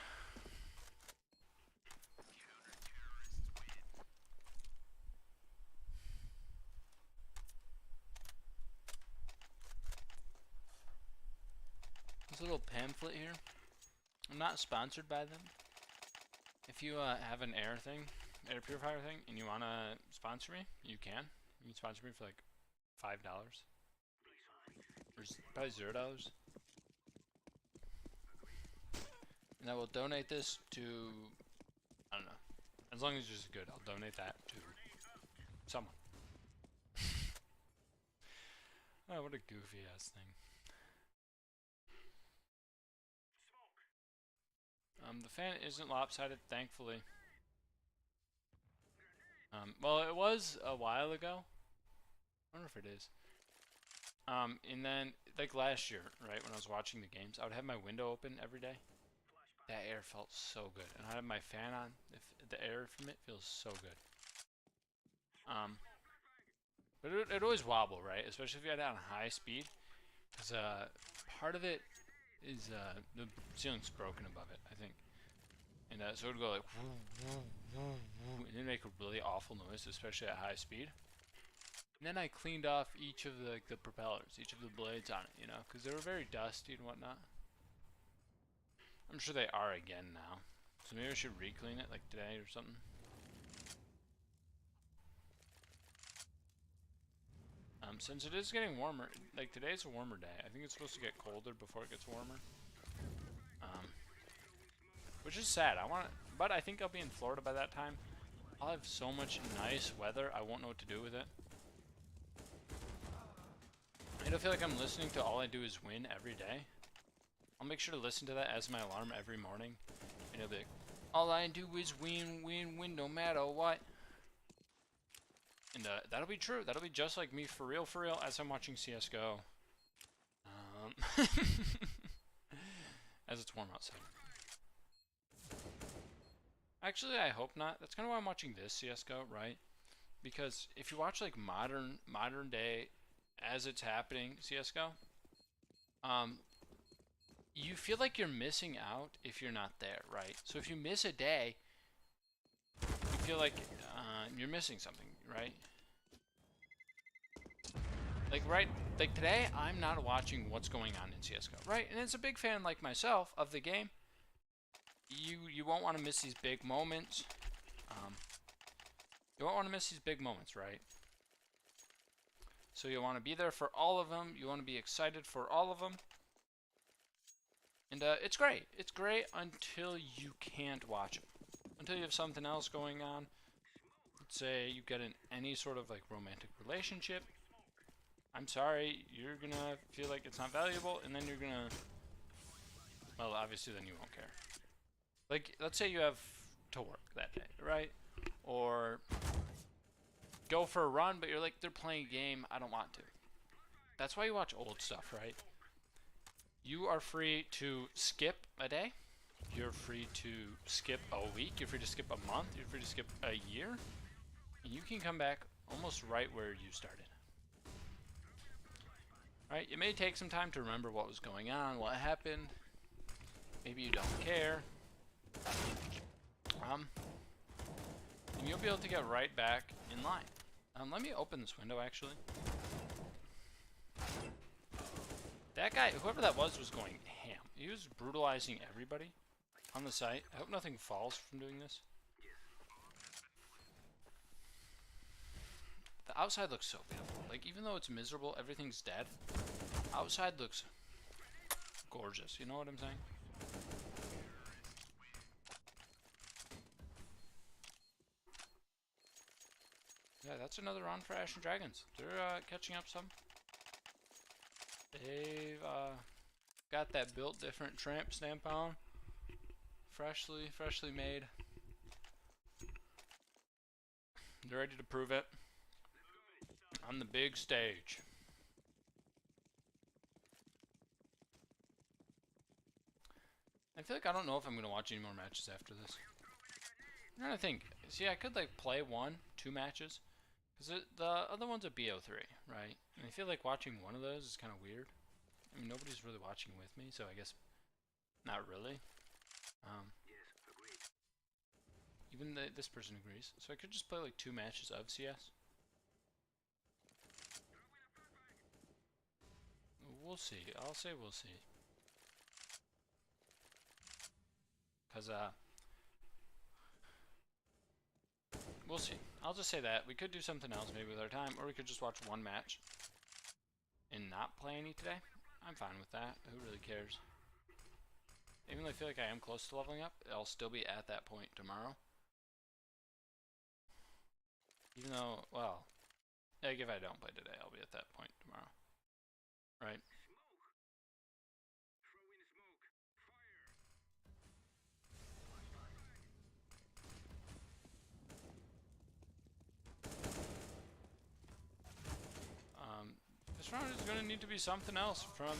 This little pamphlet here. I'm not sponsored by them. If you have an air purifier thing, and you wanna sponsor me, you can. You can sponsor me for like $5. Or probably $0. And I will donate this to, I don't know. As long as it's good, I'll donate that to someone. Oh, what a goofy ass thing. The fan isn't lopsided, thankfully. Well, it was a while ago. I wonder if it is. And then, like last year, right, when I was watching the games, I would have my window open every day. That air felt so good. And I have my fan on. If the air from it feels so good. But it always wobble, right? Especially if you had it on high speed. Because part of it is the ceiling's broken above it, I think. And so it would go like woo, woo, woo, woo, and it'd make a really awful noise, especially at high speed. And then I cleaned off each of the propellers, each of the blades on it, you know, because they were very dusty and whatnot. I'm sure they are again now. So maybe I should re-clean it like today or something. Since it is getting warmer, like today's a warmer day. I think it's supposed to get colder before it gets warmer. Which is sad. But I think I'll be in Florida by that time. I'll have so much nice weather, I won't know what to do with it. I don't feel like I'm listening to All I Do Is Win every day. I'll make sure to listen to that as my alarm every morning. And it'll be like, all I do is win, win, win, no matter what. And that'll be true. That'll be just like me for real, as I'm watching CSGO. As it's warm outside. Actually, I hope not. That's kind of why I'm watching this CSGO, right? Because if you watch like modern day as it's happening CSGO, you feel like you're missing out if you're not there, right? So if you miss a day, you feel like you're missing something, right? Like today, I'm not watching what's going on in CSGO, right? And as a big fan like myself of the game, you won't want to miss these big moments. You won't want to miss these big moments, right? So you want to be there for all of them. You want to be excited for all of them. And it's great. It's great until you can't watch it. Until you have something else going on. Let's say you get in any sort of like romantic relationship. I'm sorry, you're gonna feel like it's not valuable, and then you're gonna, well, obviously then you won't care. Like, let's say you have to work that day, right? Or go for a run, but you're like, they're playing a game, I don't want to. That's why you watch old stuff, right? You are free to skip a day. You're free to skip a week. You're free to skip a month. You're free to skip a year. And you can come back almost right where you started. Right? It may take some time to remember what was going on, what happened. Maybe you don't care. And you'll be able to get right back in line. Let me open this window, actually. That guy, whoever that was going ham. He was brutalizing everybody on the site. I hope nothing falls from doing this. The outside looks so beautiful. Like, even though it's miserable, everything's dead. Outside looks gorgeous. You know what I'm saying? Yeah, that's another round for Ashen Dragons. They're catching up some. They've got that built different tramp stamp on. Freshly made. They're ready to prove it on the big stage. I feel like I don't know if I'm going to watch any more matches after this. I'm trying to think. See, I could like play 1-2 matches. Because the other one's a BO3, right? And I feel like watching one of those is kind of weird. I mean, nobody's really watching with me, so I guess not really. Even this person agrees. So I could just play like 2 matches of CS. We'll see. I'll say we'll see. Because, we'll see. I'll just say that. We could do something else maybe with our time, or we could just watch 1 match and not play any today. I'm fine with that. Who really cares? Even though I feel like I am close to leveling up, I'll still be at that point tomorrow. Even though, well, like if I don't play today, I'll be at that point tomorrow. Right? round is gonna need to be something else from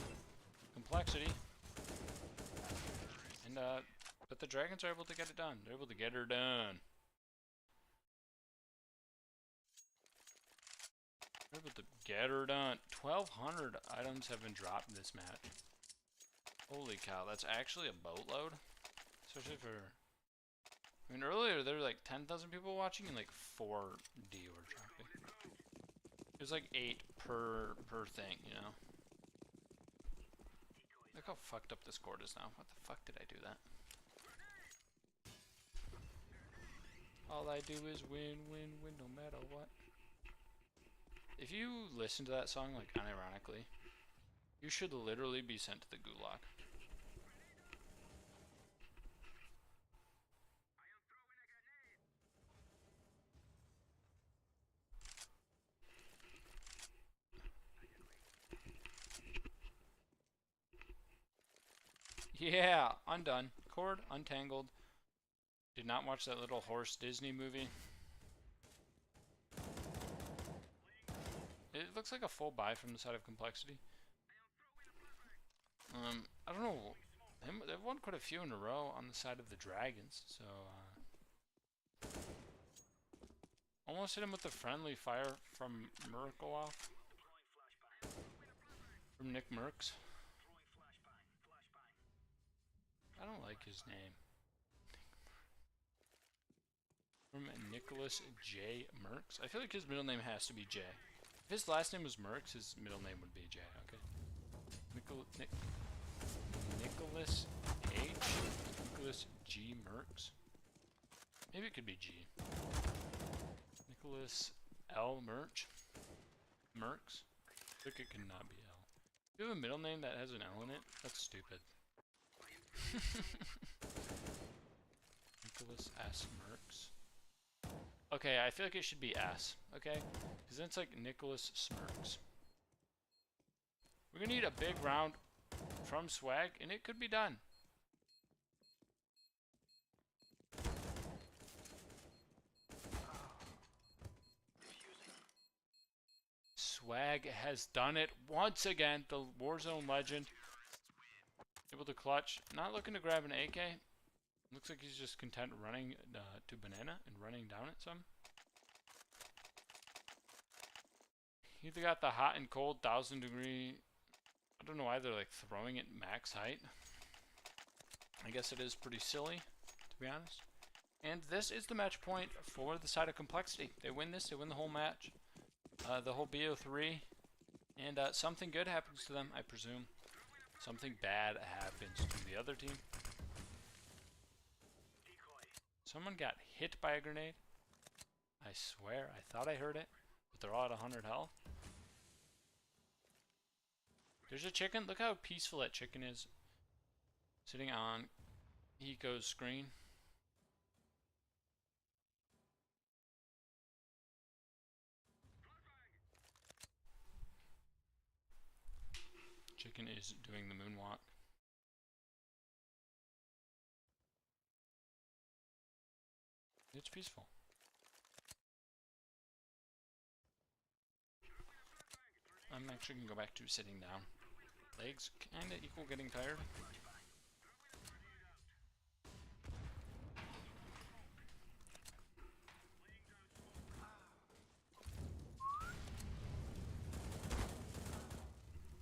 complexity. And but the dragons are able to get it done. They're able to get her done. They're able to get her done. 1,200 items have been dropped in this match. Holy cow, that's actually a boatload. Especially for... I mean, earlier there were like 10,000 people watching and like 4D were dropping. It was like 8 per thing, you know? Look how fucked up this cord is now. What the fuck did I do that? All I do is win, win, win, no matter what. If you listen to that song, like, unironically, you should literally be sent to the gulag. Yeah, undone. Cord untangled. Did not watch that little horse Disney movie. It looks like a full buy from the side of complexity. I don't know. They've won quite a few in a row on the side of the dragons, so almost hit him with the friendly fire from Merkaloff. From Nick Merckx. I don't like his name. From Nicholas J. Merckx. I feel like his middle name has to be J. If his last name was Merckx, his middle name would be J, okay? Nicholas H. Nicholas G. Merckx. Maybe it could be G. Nicholas L. Merckx. I think it cannot be L. If you have a middle name that has an L in it, that's stupid. Nicholas S. Merckx. Okay, I feel like it should be S, okay? Because then it's like Nicholas Smirks. We're gonna need a big round from Swag, and it could be done. Swag has done it once again. The Warzone legend. Able to clutch. Not looking to grab an AK. Looks like he's just content running to banana and running down it some. He either got the hot and cold 1,000 degree. I don't know why they're like throwing it max height. I guess it is pretty silly, to be honest. And this is the match point for the side of complexity. They win this, they win the whole match. The whole BO3. And something good happens to them, I presume. Something bad happens to the other team. Someone got hit by a grenade. I swear, I thought I heard it. But they're all at 100 health. There's a chicken. Look how peaceful that chicken is. Sitting on Hiko's screen. Chicken is doing the moonwalk. It's peaceful. I'm actually gonna go back to sitting down. Legs kinda equal getting tired.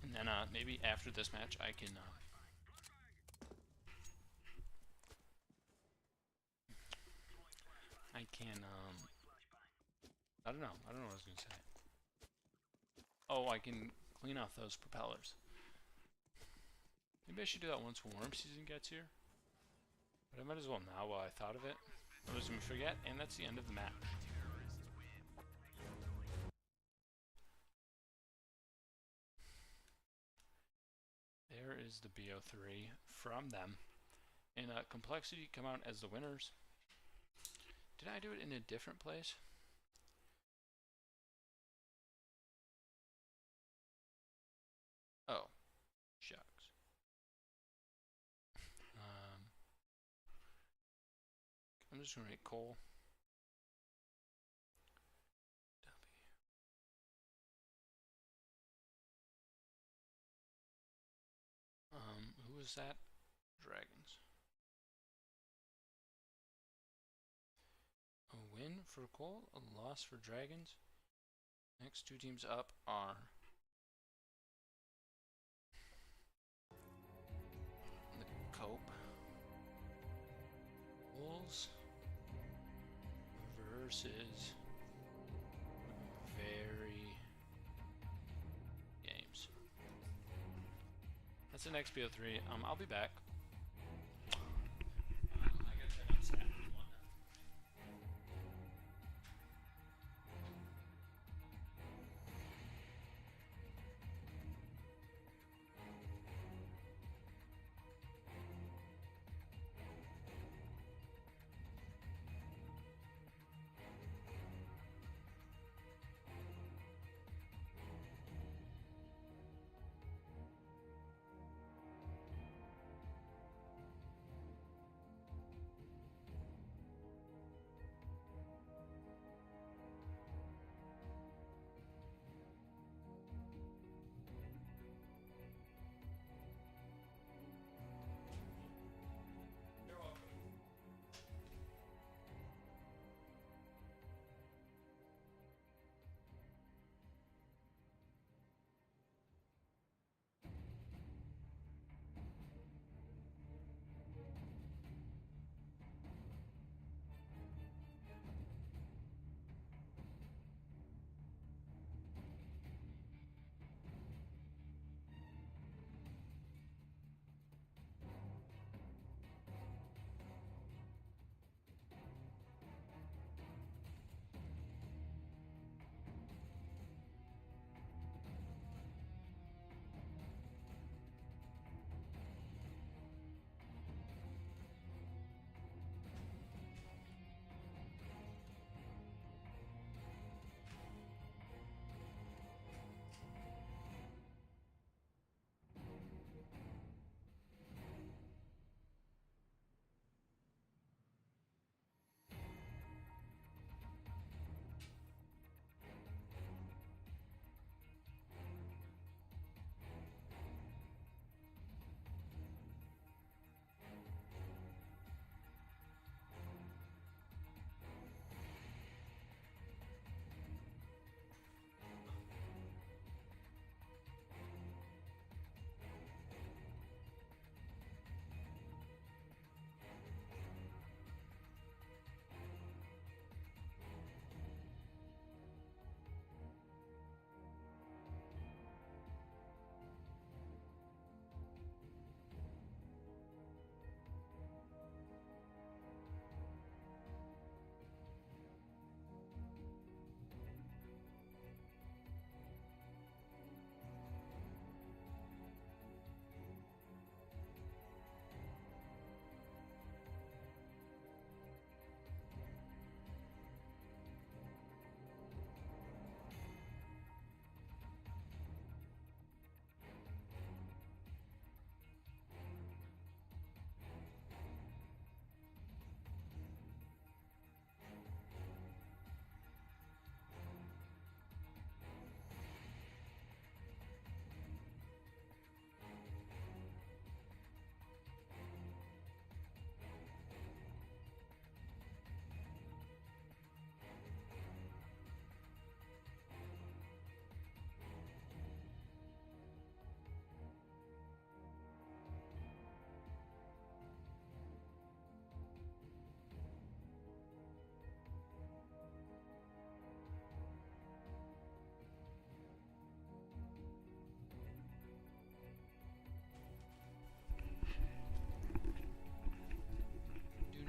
And then maybe after this match I can I don't know what I was gonna say. Oh, I can clean off those propellers. Maybe I should do that once warm season gets here. But I might as well now while I thought of it. Otherwise I'm gonna forget, and that's the end of the match. There is the BO3 from them. And Complexity come out as the winners. Did I do it in a different place? Oh, shucks. I'm just gonna write Cole. was that? Dragons. A win for Colt, a loss for Dragons. Next two teams up are the Cope Wolves versus Very Games. That's an XPO3. I'll be back. I gotta check on stat and whatnot.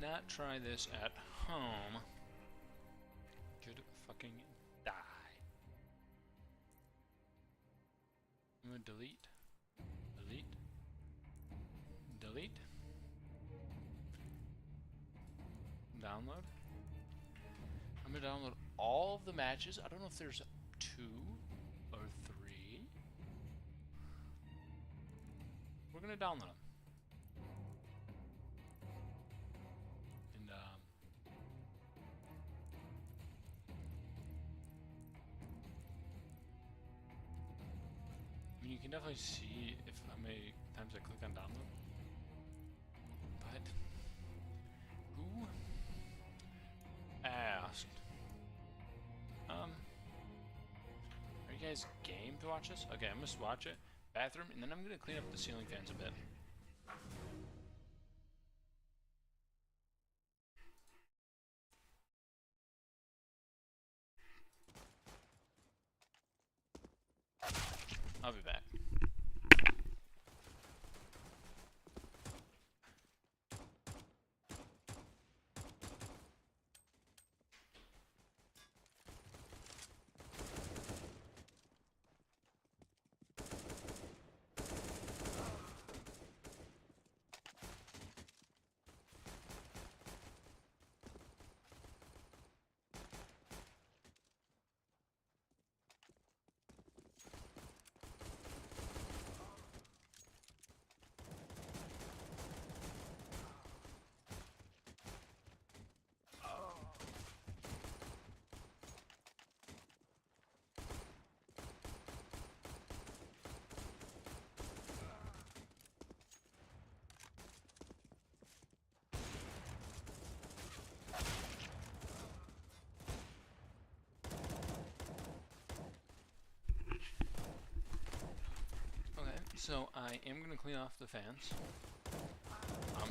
Not try this at home. Could fucking die. I'm gonna delete. Download. I'm gonna download all of the matches. I don't know if there's 2 or 3. We're gonna download them. You can definitely see if how many times I click on download. What? Who asked? Are you guys game to watch this? Okay, I'm gonna watch it. Bathroom, and then I'm gonna clean up the ceiling fans a bit. I'll be back. So I am going to clean off the fans.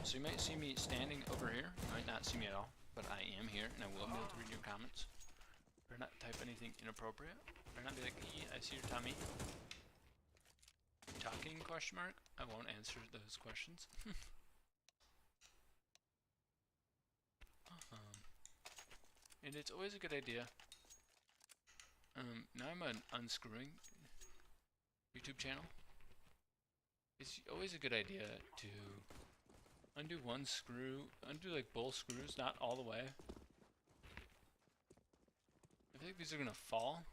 So you might see me standing over here. You might not see me at all, but I am here, and I will be able to read your comments. Better not type anything inappropriate. Better not be like, I see your tummy. Talking, question mark? I won't answer those questions. And it's always a good idea. Now I'm unscrewing YouTube channel. It's always a good idea to undo one screw, undo like both screws, not all the way. I feel like these are gonna fall.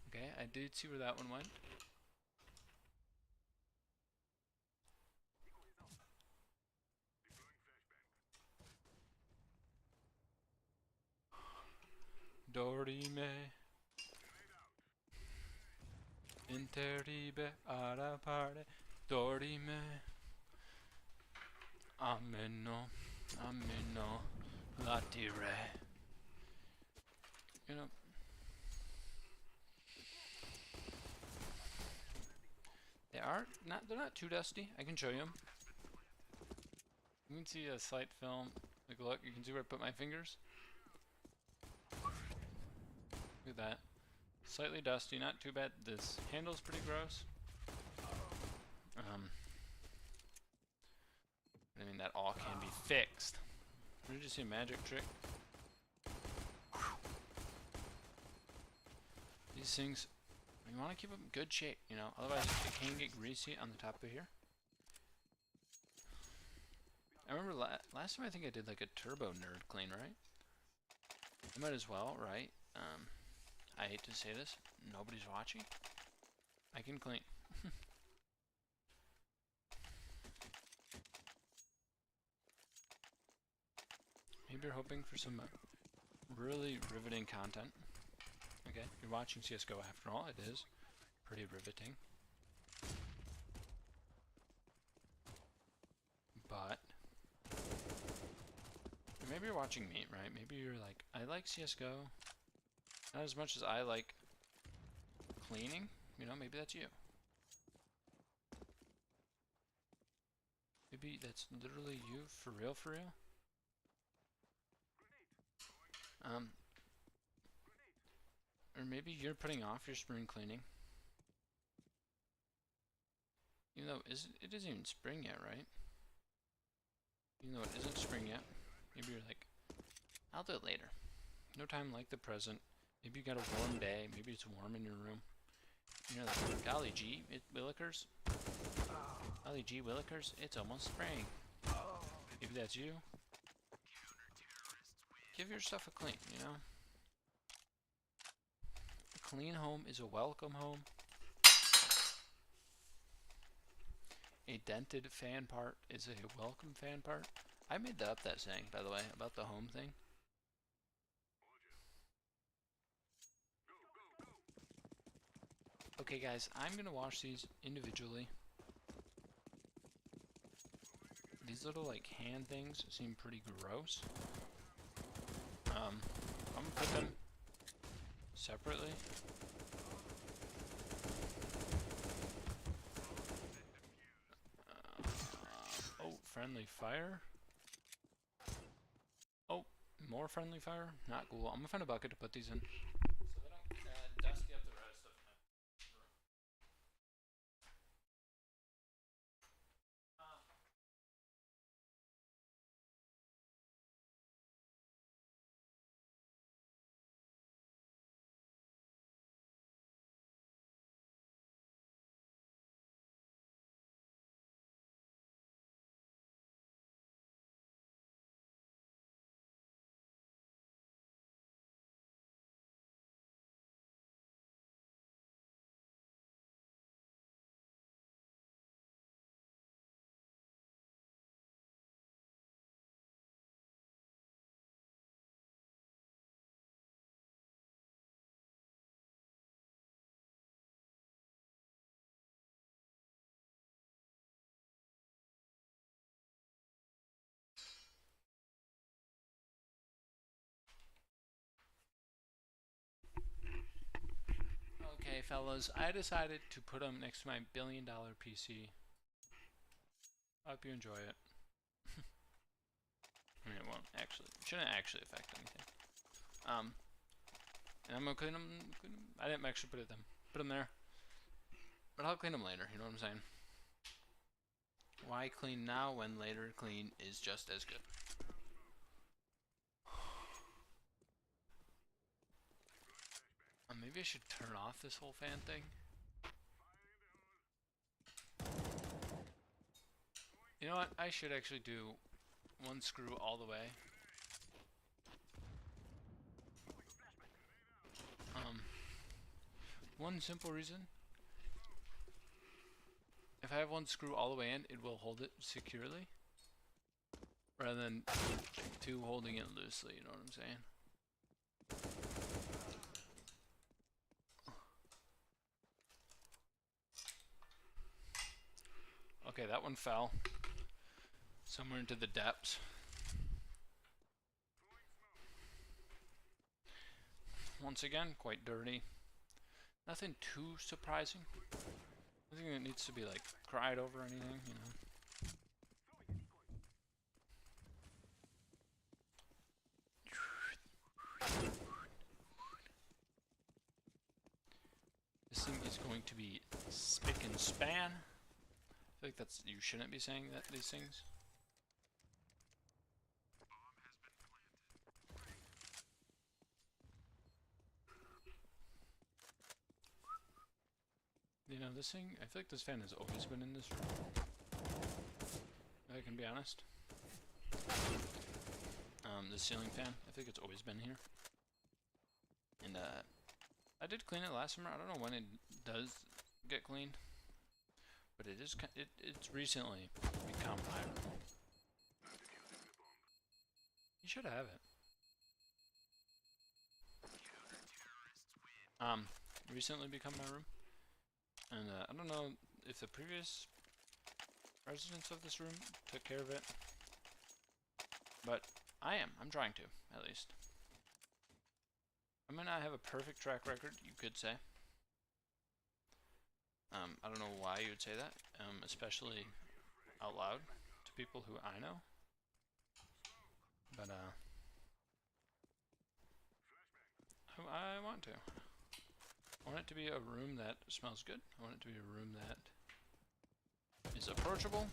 Okay, I did see where that one went. Dorime. Interibe ara parte. Dorime. Ameno. Ameno. Latire. You know. They're not too dusty. I can show you them. You can see a slight film. Like look, you can see where I put my fingers. Look at that. Slightly dusty, not too bad. This handle's pretty gross. I mean, that all can be fixed. Did you just see a magic trick? These things, you want to keep them in good shape, you know, otherwise it can get greasy on the top of here. I remember last time I think I did like a turbo nerd clean, right? I might as well, right? I hate to say this, nobody's watching. I can clean. Maybe you're hoping for some really riveting content. Okay, you're watching CSGO after all, it is pretty riveting. But maybe you're watching me, right? Maybe you're like, I like CSGO. Not as much as I like cleaning, you know, maybe that's you. Maybe that's literally you, for real, for real. Or maybe you're putting off your spring cleaning. Even though it isn't even spring yet, right? Even though it isn't spring yet, maybe you're like, I'll do it later. No time like the present. Maybe you got a warm day. Maybe it's warm in your room. You know, like, golly gee, Willikers. Golly gee, Willikers, it's almost spring. Maybe that's you. Give your stuff a clean, you know? A clean home is a welcome home. A dented fan part is a welcome fan part. I made up that saying, by the way, about the home thing. Okay guys, I'm gonna wash these individually. these little like hand things seem pretty gross. I'm gonna put them separately. Oh, friendly fire. Oh, more friendly fire. Not cool. I'm gonna find a bucket to put these in, so they don't dusty up the rest of my room. Okay, fellas, I decided to put them next to my $1 billion PC. I hope you enjoy it. I mean, it won't actually, shouldn't actually affect anything. And I'm gonna clean them. I didn't actually put them there, but I'll clean them later. You know what I'm saying? Why clean now when later clean is just as good? Maybe I should turn off this whole fan thing. You know what? I should actually do one screw all the way. One simple reason. If I have one screw all the way in, it will hold it securely. Rather than two holding it loosely, you know what I'm saying? Okay, that one fell. Somewhere into the depths. Once again, quite dirty. Nothing too surprising. Nothing that needs to be like cried over or anything, you know. This thing is going to be spick and span. I feel like that's, you shouldn't be saying that, these things. You know, this thing, I feel like this fan has always been in this room. If I can be honest. The ceiling fan, I think it's always been here. And I did clean it last summer. I don't know when it does get cleaned, but it is. It's recently become my room. You should have it. Recently become my room, and I don't know if the previous residents of this room took care of it, but I'm trying to, at least. I may not have a perfect track record, you could say. I don't know why you would say that, especially out loud to people who I know. But, I want to. I want it to be a room that smells good. I want it to be a room that is approachable.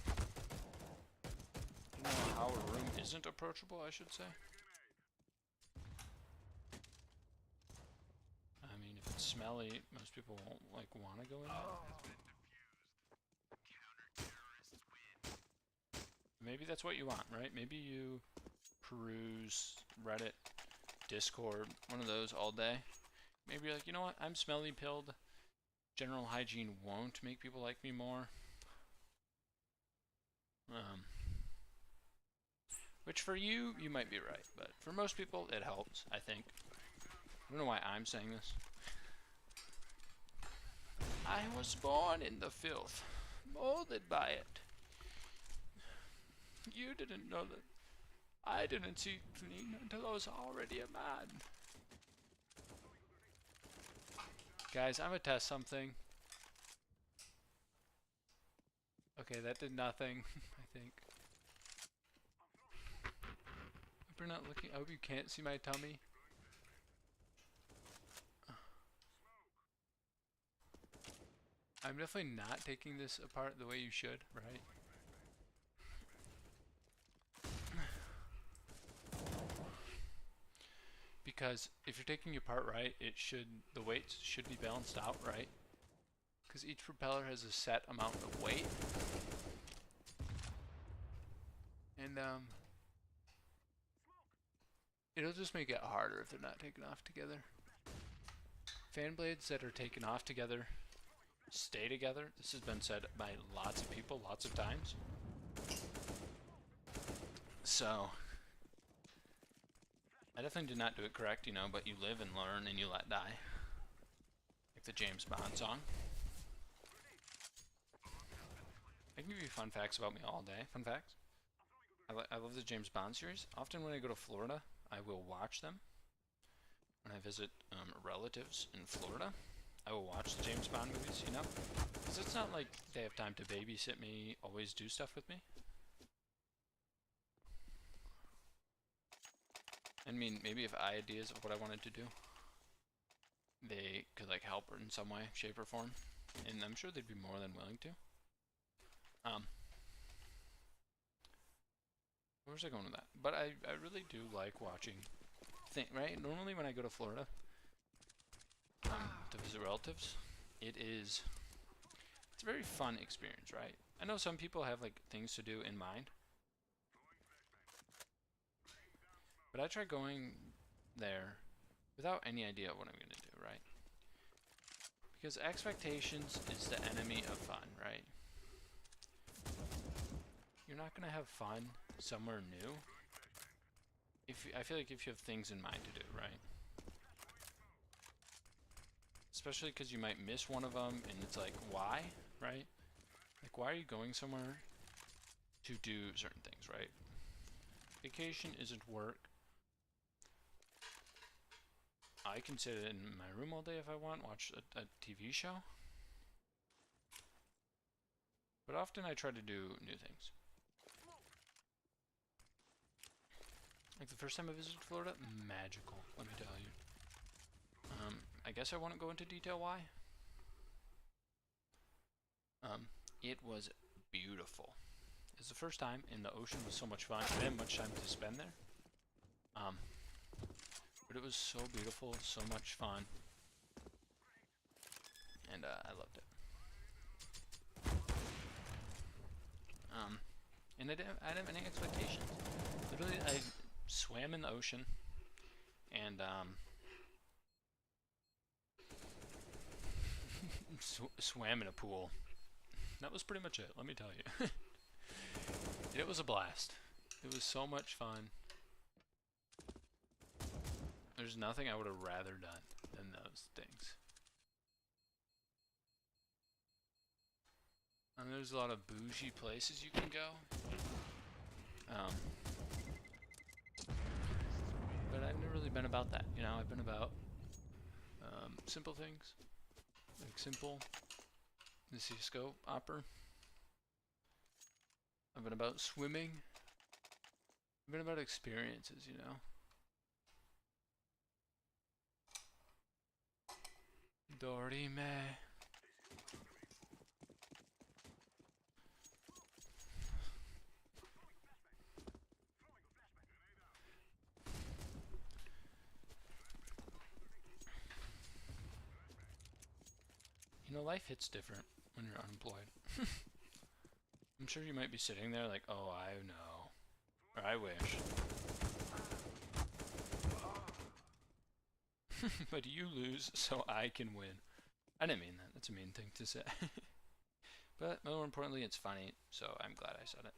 I don't know how a room isn't approachable, I should say. I mean, if it's smelly, most people won't like want to go in it. Maybe that's what you want, right? Maybe you peruse Reddit, Discord, one of those all day. Maybe you're like, you know what? I'm smelly pilled. General hygiene won't make people like me more. Which for you, you might be right, but for most people, it helps, I think. I don't know why I'm saying this. I was born in the filth, molded by it. You didn't know that. I didn't see clean until I was already a man. Guys, I'm gonna test something. Okay, that did nothing, I think. Hope you're not looking. I hope you can't see my tummy. I'm definitely not taking this apart the way you should, right? Because if you're taking it apart right, the weights should be balanced out, right? Because each propeller has a set amount of weight. And it'll just make it harder if they're not taken off together. Fan blades that are taken off together stay together. This has been said by lots of people, lots of times. So, I definitely did not do it correct, you know, but you live and learn and you let die. Like the James Bond song. I can give you fun facts about me all day. Fun facts. I love the James Bond series. Often when I go to Florida, I will watch them. When I visit relatives in Florida, I will watch the James Bond movies, you know? Because it's not like they have time to babysit me, always do stuff with me. I mean, maybe if I had ideas of what I wanted to do, they could like help in some way, shape, or form. And I'm sure they'd be more than willing to. Where was I going with that? But I really do like watching right? Normally when I go to Florida to visit relatives, it's a very fun experience, right? I know some people have like things to do in mind, but I try going there without any idea of what I'm gonna do, right? Because expectations is the enemy of fun, right? You're not gonna have fun somewhere new I feel like if you have things in mind to do, right? Especially because you might miss one of them, and it's like, why, right? Like, why are you going somewhere to do certain things, right? Vacation isn't work. I can sit in my room all day if I want, watch a TV show. But often I try to do new things. Like the first time I visited Florida, magical, let me tell you. I guess I won't go into detail why. It was beautiful. It was the first time, and the ocean was so much fun. I didn't have much time to spend there. But it was so beautiful, so much fun. And I loved it. And I didn't have any expectations. Literally, I swam in the ocean, and swam in a pool. That was pretty much it, let me tell you. It was a blast. It was so much fun. There's nothing I would have rather done than those things. And there's a lot of bougie places you can go. But I've never really been about that, you know. I've been about simple things, like simple, the CSGO opera. I've been about swimming. I've been about experiences, you know. Dorime. You know, life hits different when you're unemployed. I'm sure you might be sitting there like, oh, I know. Or I wish. But you lose, so I can win. I didn't mean that. That's a mean thing to say. But more importantly, it's funny, so I'm glad I said it.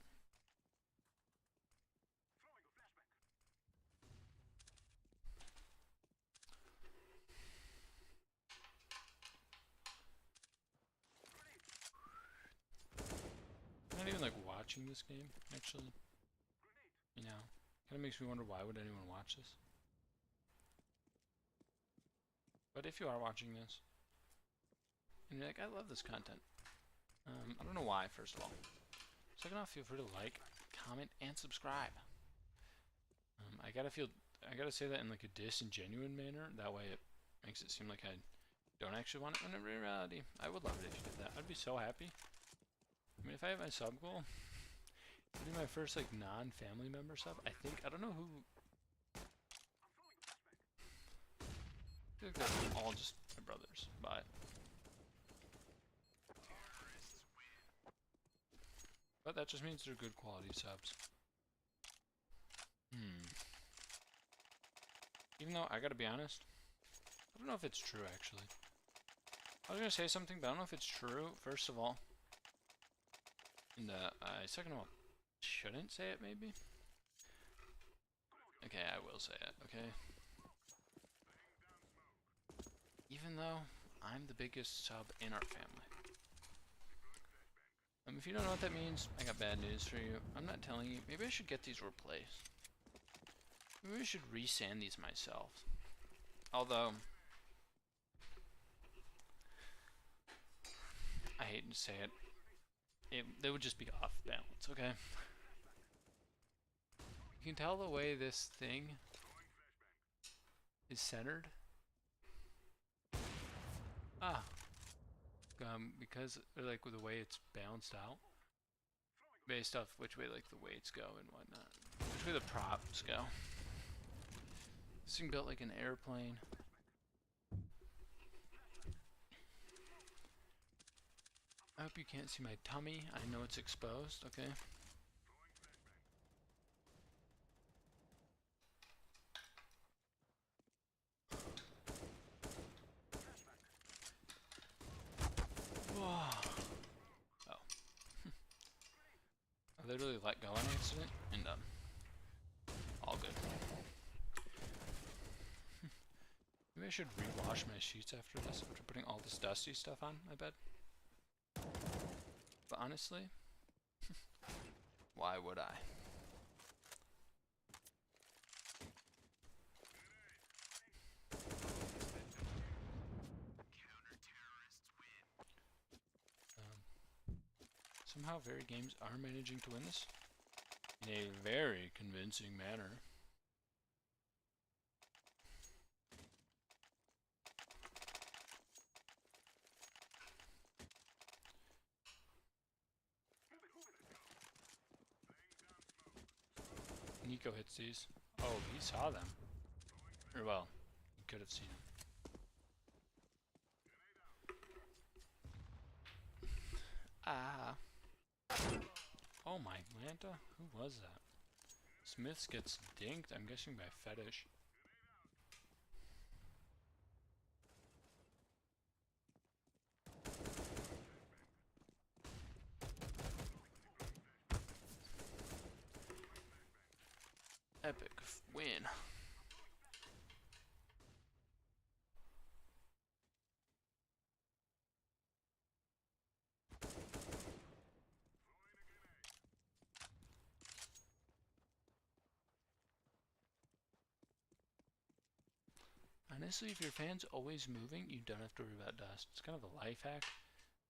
I'm not even like watching this game, actually. You know, kind of makes me wonder why would anyone watch this. But if you are watching this, and you're like, I love this content, I don't know why, first of all. Second off, feel free to like, comment, and subscribe. I gotta say that in like a disingenuous manner. That way it makes it seem like I don't actually want it, when in reality, I would love it if you did that. I'd be so happy. I mean, if I hit my sub goal, it'd be my first like non-family member sub. I think, I don't know who. I feel like they're all just my brothers, but that just means they're good quality subs. Even though, I gotta be honest, I don't know if it's true, actually. I was gonna say something, but I don't know if it's true, first of all. And, second of all, shouldn't say it, maybe? Okay, I will say it, okay? Even though I'm the biggest sub in our family. If you don't know what that means, I got bad news for you. I'm not telling you. Maybe I should get these replaced. Maybe I should resand these myself. Although, I hate to say it, they would just be off balance, okay? You can tell the way this thing is centered. Because like with the way it's balanced out, based off which way like the weights go and whatnot, which way the props go. This thing built like an airplane. I hope you can't see my tummy. I know it's exposed, okay? I literally let go on accident, and all good. Maybe I should rewash my sheets after this, after putting all this dusty stuff on my bed. But honestly, why would I? Somehow, very games are managing to win this in a very convincing manner. Nico hits these. Oh, he saw them. Or well, he could have seen them. Oh my Lanta, who was that? Smiths gets dinked, I'm guessing by Fetish. Epic win. Honestly, if your fan's always moving, you don't have to worry about dust. It's kind of a life hack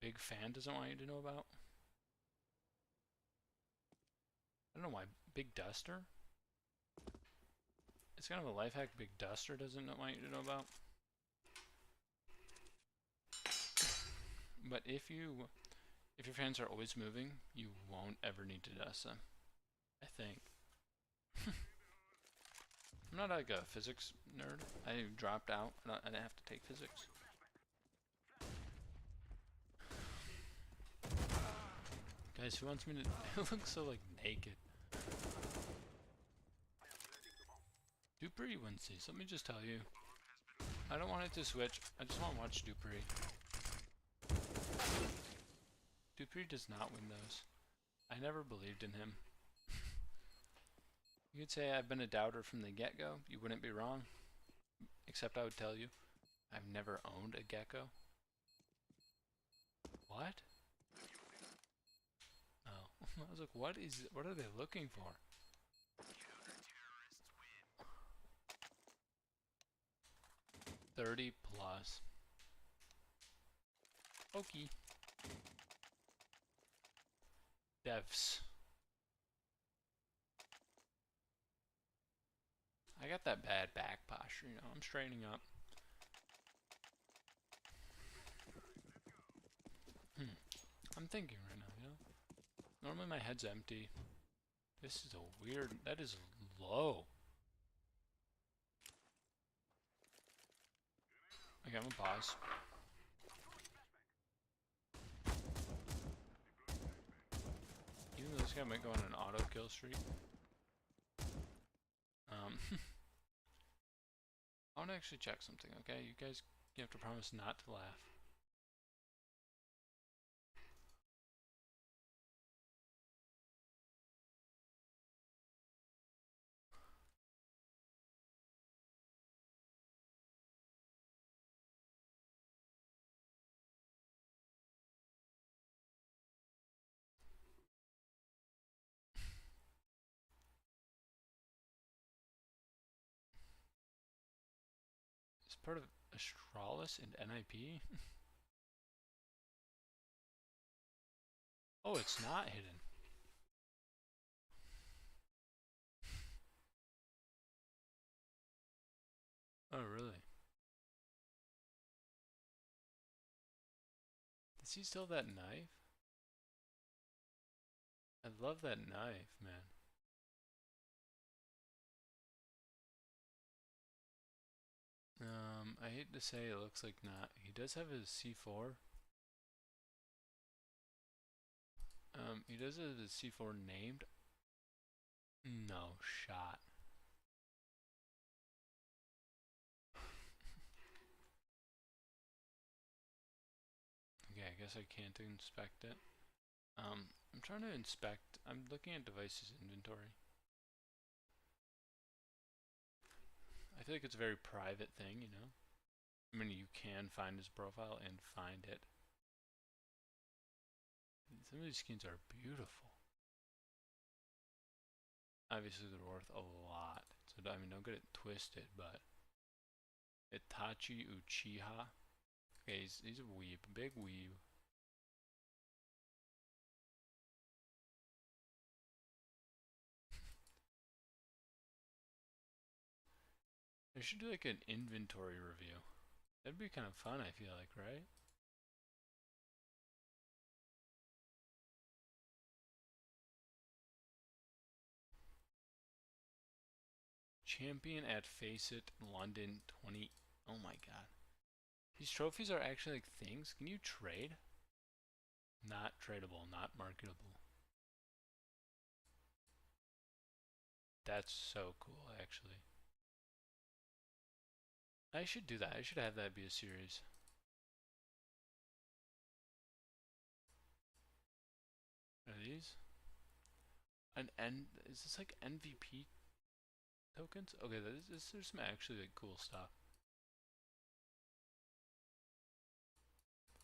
big fan doesn't want you to know about. I don't know why. Big Duster? It's kind of a life hack Big Duster doesn't want you to know about. But if your fans are always moving, you won't ever need to dust them. I think. I'm not like a physics nerd. I dropped out and I didn't have to take physics. Guys, who wants me to... It looks so like naked. Dupree wins these. Let me just tell you. I don't want it to switch. I just want to watch Dupree. Dupree does not win those. I never believed in him. You could say I've been a doubter from the get-go. You wouldn't be wrong. Except I would tell you, I've never owned a gecko. What? Oh, I was like, what are they looking for? 30 plus. Okay. Devs. I got that bad back posture, you know, I'm straightening up. I'm thinking right now, you know. Normally my head's empty. This is a weird, that is low. Okay, I'm gonna pause. Even though this guy might go on an auto kill streak. I want to actually check something, okay? You guys, you have to promise not to laugh. It's part of Astralis and NIP? Oh, it's not hidden. Oh, really? Does he still have that knife? I love that knife, man. I hate to say it looks like not. He does have his C4. He does have his C4 named. No shot. Okay, I guess I can't inspect it. I'm trying to inspect. I'm looking at devices inventory. I feel like it's a very private thing, you know? I mean, you can find his profile and find it. Some of these skins are beautiful. Obviously, they're worth a lot. So, I mean, don't get it twisted, but Itachi Uchiha. Okay, he's a weeb, big weeb. I should do like an inventory review. That'd be kind of fun, I feel like, right? Champion at Face It London 20. Oh my god. These trophies are actually like things. Can you trade? Not tradable, not marketable. That's so cool, actually. I should do that. I should have that be a series. Are these? Is this like MVP tokens? Okay, there's some actually like cool stuff.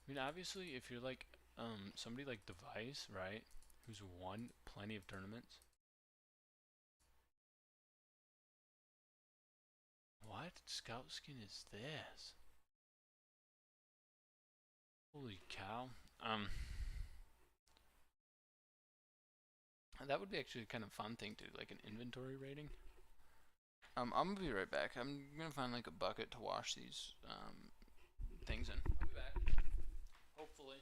I mean, obviously, if you're like somebody like Device, right, who's won plenty of tournaments. What scout skin is this? Holy cow! That would be actually a kind of fun thing to do, like an inventory rating. I'm gonna be right back. I'm gonna find like a bucket to wash these things in. I'll be back. Hopefully.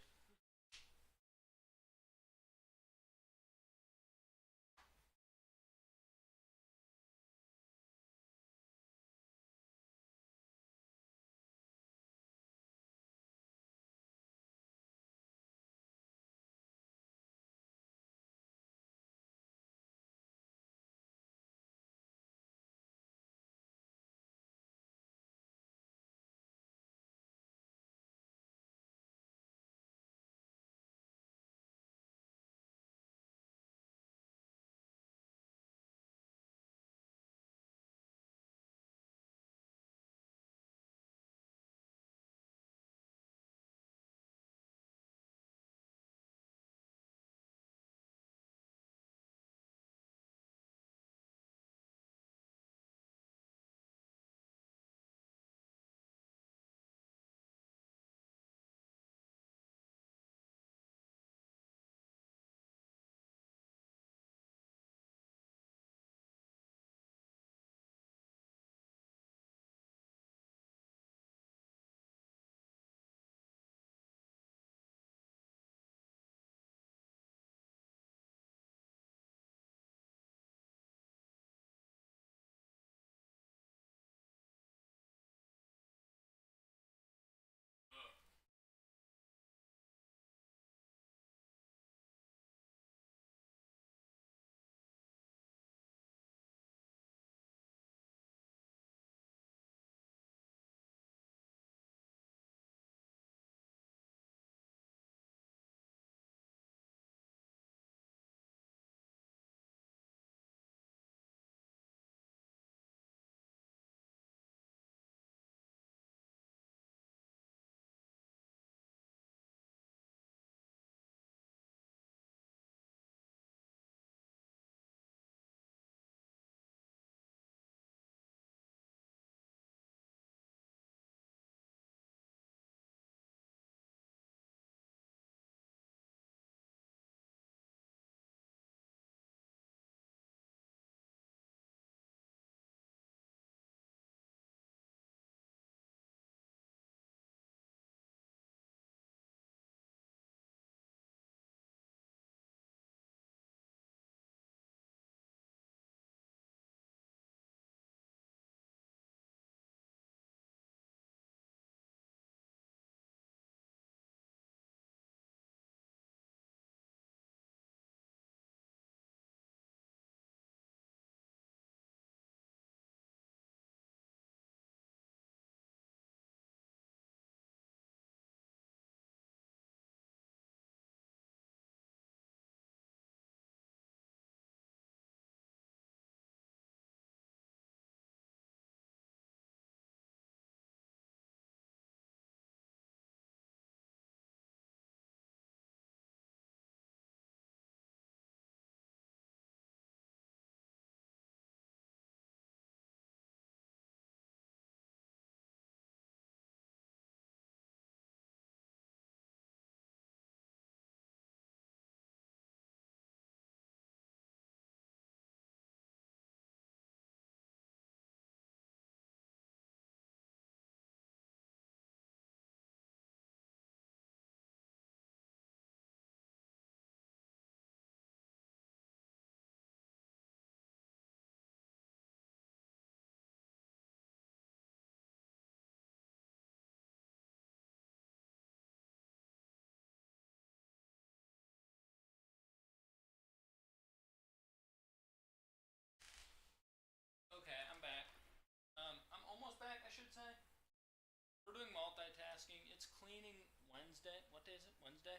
It's cleaning Wednesday. What day is it? Wednesday?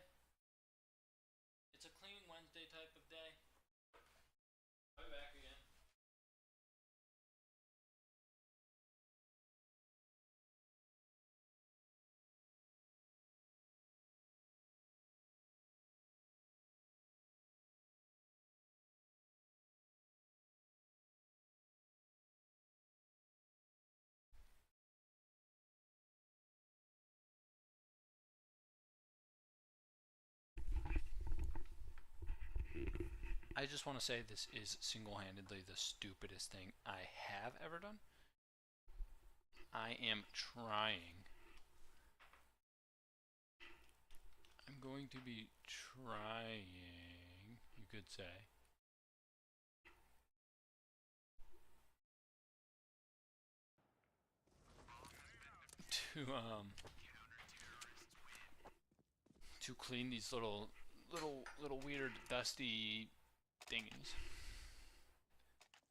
It's a cleaning Wednesday type of day. I'll be back again. I just want to say this is single-handedly the stupidest thing I have ever done. I am trying. I'm going to be trying, you could say. To clean these little weird dusty thingies.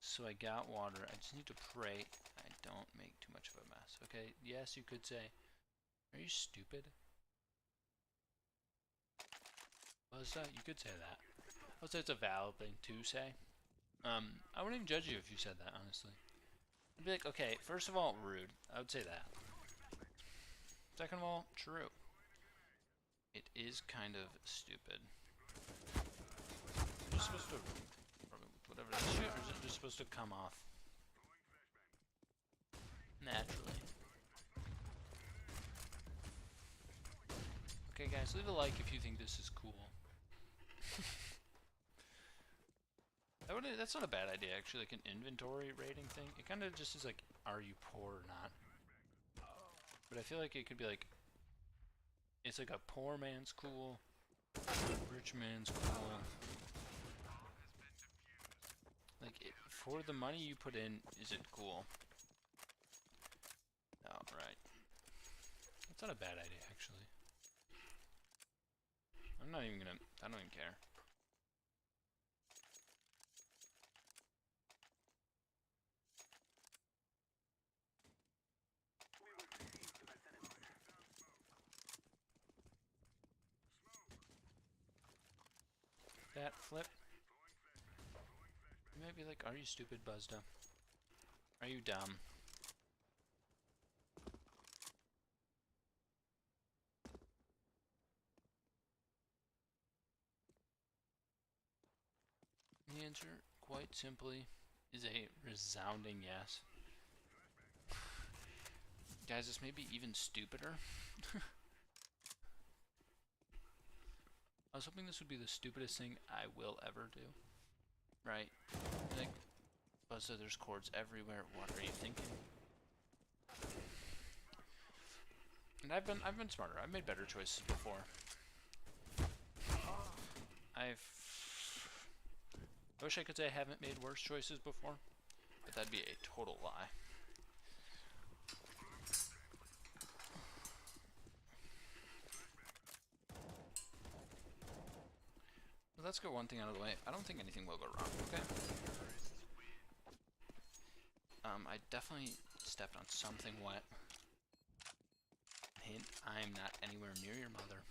So I got water. I just need to pray I don't make too much of a mess. Okay, yes, you could say, are you stupid? You could say that. I would say it's a valid thing to say. I wouldn't even judge you if you said that, honestly. I'd be like, okay, first of all, rude. I would say that. Second of all, true. It is kind of stupid. You're just supposed to, whatever this shit, or is it just supposed to come off naturally? Okay, guys, leave a like if you think this is cool. That's not a bad idea, actually, like an inventory rating thing. It kind of just is like, are you poor or not? But I feel like it could be like, it's like a poor man's cool, rich man's cool. Like, for the money you put in, is it cool? Oh, right. That's not a bad idea, actually. I don't even care. That flip. You might be like, are you stupid, Buzzda? Are you dumb? The answer, quite simply, is a resounding yes. Guys, this may be even stupider. I was hoping this would be the stupidest thing I will ever do. Right? Like, Buzzza, there's cords everywhere. What are you thinking? And I've been smarter. I've made better choices before. I wish I could say I haven't made worse choices before, but that'd be a total lie. Well, let's get one thing out of the way. I don't think anything will go wrong, okay? I definitely stepped on something wet. Hint, I'm not anywhere near your mother.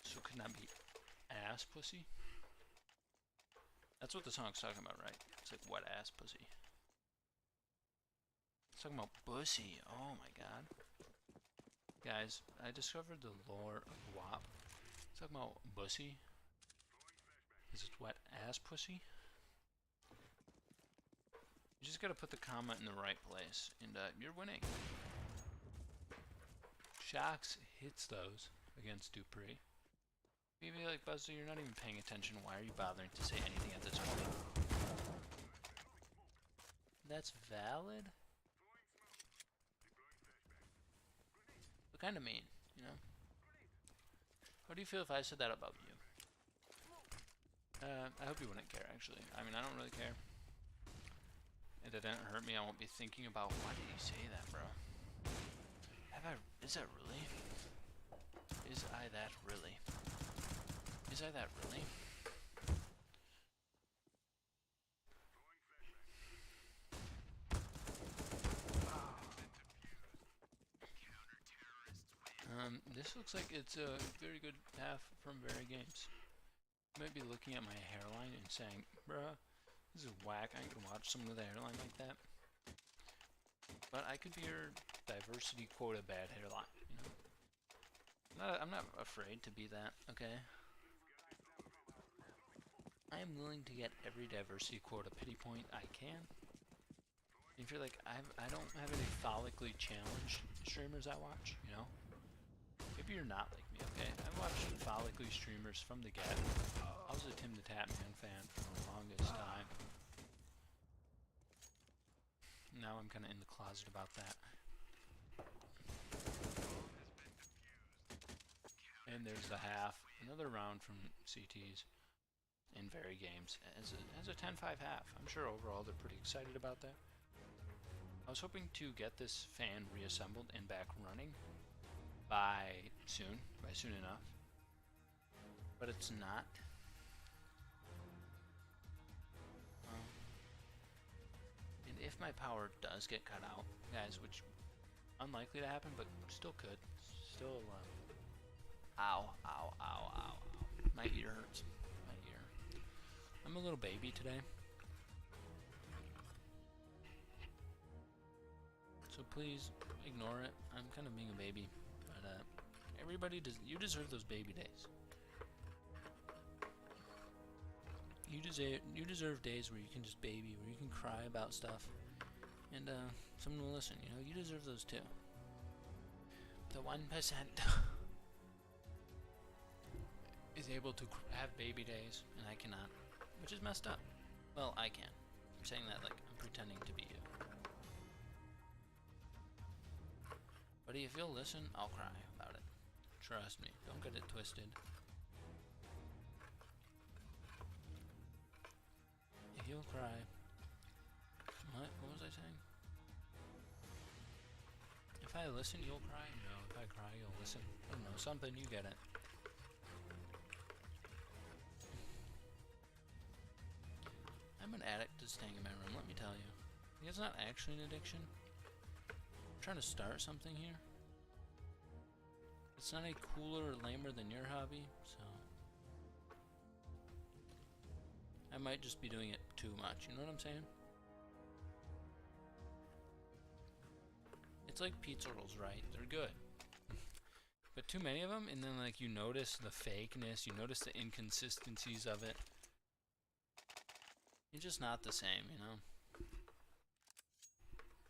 So could not be ass pussy? That's what the song's talking about, right? It's like wet ass pussy. It's talking about pussy. Oh my god. Guys, I discovered the lore of WAP. It's talking about pussy. Is it wet ass pussy? You just gotta put the comment in the right place, and you're winning. Shocks hits those against Dupree. Maybe like, Buzzza, you're not even paying attention. Why are you bothering to say anything at this point? That's valid? But kind of mean, you know? How do you feel if I said that about you? I hope you wouldn't care, actually. I mean, I don't really care. If it didn't hurt me, I won't be thinking about, why did you say that, bro? Is that really? Is I that really? Is I that really? this looks like it's a very good path from Very Games. You might be looking at my hairline and saying, bruh, this is whack, I ain't gonna watch someone with a hairline like that. But I could be your diversity quota bad hairline, you know? I'm not afraid to be that, okay? I am willing to get every diversity quota pity point I can. If you're like, I don't have any follically challenged streamers I watch, you know? Maybe you're not like me, okay? I've watched follically streamers from the get. I was a Tim the Tatman fan for the longest time. Now I'm kind of in the closet about that. And there's the half. Another round from CTs in Very Games. As a 10-5 half. I'm sure overall they're pretty excited about that. I was hoping to get this fan reassembled and back running by soon enough. But it's not. And if my power does get cut out, guys, which unlikely to happen, but still could. Still, ow, ow, ow, ow, ow. My ear hurts. My ear. I'm a little baby today. So please ignore it. I'm kind of being a baby, but everybody you deserve those baby days. You deserve days where you can just baby, where you can cry about stuff, and someone will listen. You know, you deserve those too. The 1% is able to have baby days, and I cannot, which is messed up. Well, I can. I'm saying that like I'm pretending to be you. But if you'll listen, I'll cry about it. Trust me. Don't get it twisted. If you'll cry... What? What was I saying? If I listen, you'll cry? No. If I cry, you'll listen. I don't know. Something. You get it. I'm an addict to staying in my room, let me tell you. It's not actually an addiction. I'm trying to start something here. It's not any cooler or lamer than your hobby, so I might just be doing it too much, you know what I'm saying? It's like pizza rolls, right? They're good. But too many of them, and then like you notice the fakeness, you notice the inconsistencies of it. It's just not the same, you know?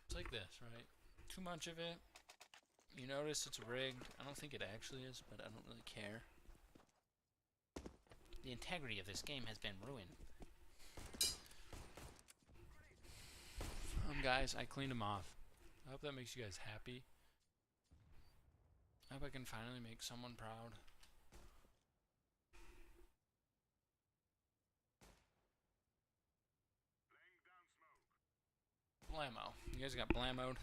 It's like this, right? Too much of it, you notice it's rigged. I don't think it actually is, but I don't really care. The integrity of this game has been ruined. Guys, I cleaned them off. I hope that makes you guys happy. I hope I can finally make someone proud. Blammo. You guys got blammoed?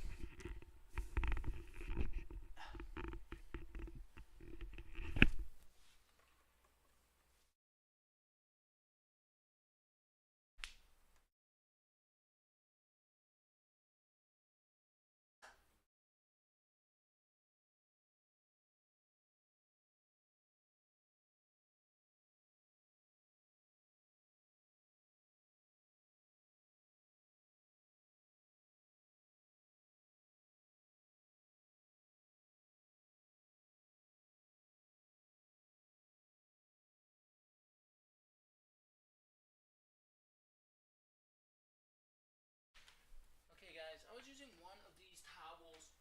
Okay guys, I was using one of these towels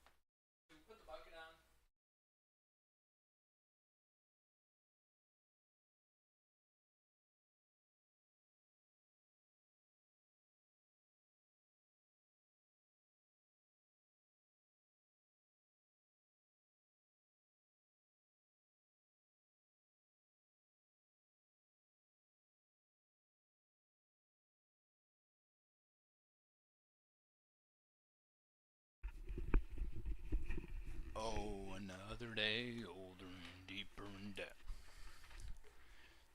to put the bucket on. Oh, another day, older and deeper in debt.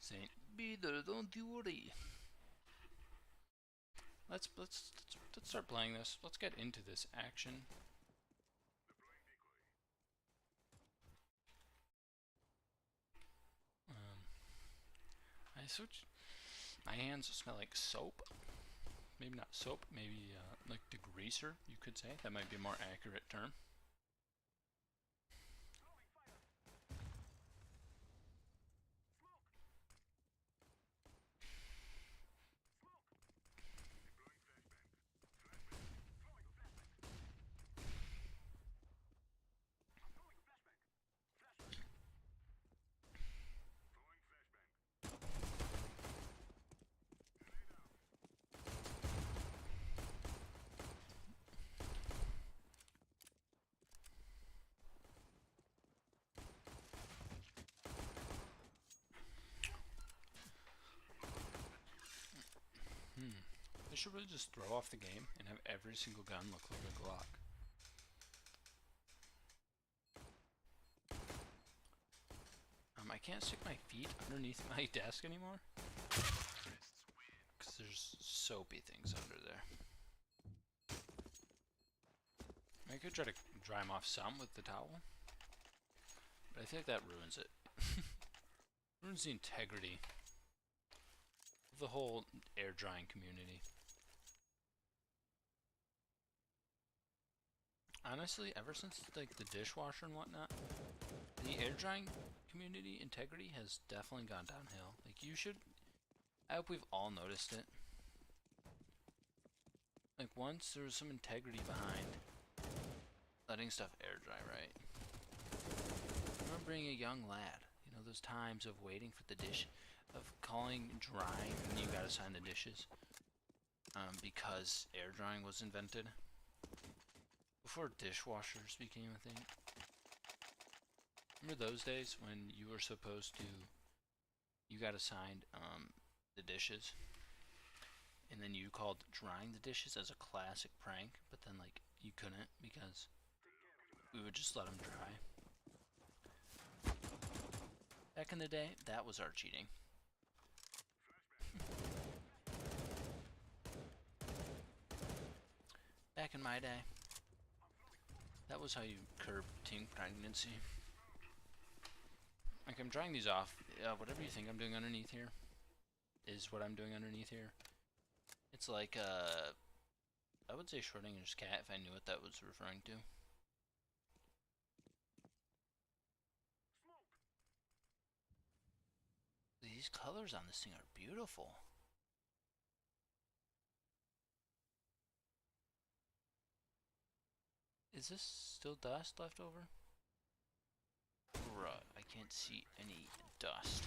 Saint Peter, don't you worry. Let's start playing this. Let's get into this action. My hands smell like soap. Maybe not soap, maybe like degreaser, you could say. That might be a more accurate term. They should really just throw off the game and have every single gun look like a Glock. I can't stick my feet underneath my desk anymore because there's soapy things under there. I could try to dry them off some with the towel, but I think that ruins it. Ruins the integrity of the whole air drying community. Honestly, ever since like the dishwasher and whatnot, the air drying community integrity has definitely gone downhill. Like I hope we've all noticed it. Like once there was some integrity behind letting stuff air dry right. I remember being a young lad, you know, those times of waiting for the dish, of calling drying and you gotta sign the dishes, because air drying was invented. Before dishwashers became a thing. Remember those days when you were supposed to, you got assigned the dishes, and then you called drying the dishes as a classic prank, but then like you couldn't because we would just let them dry. Back in the day, that was our cheating. Back in my day, that was how you curb teen pregnancy. Like, I'm drying these off. Whatever you think I'm doing underneath here is what I'm doing underneath here. It's like, I would say Schrodinger's cat if I knew what that was referring to. These colors on this thing are beautiful. Is this still dust left over? Bruh, I can't see any dust.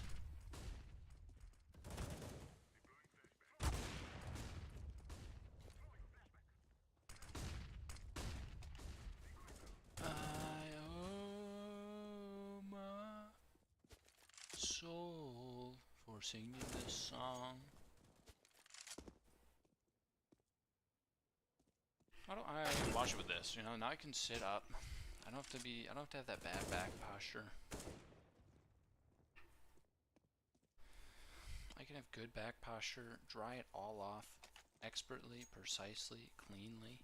I owe my soul for singing this song. Why don't I watch it with this? You know, now I can sit up. I don't have to have that bad back posture. I can have good back posture, dry it all off expertly, precisely, cleanly.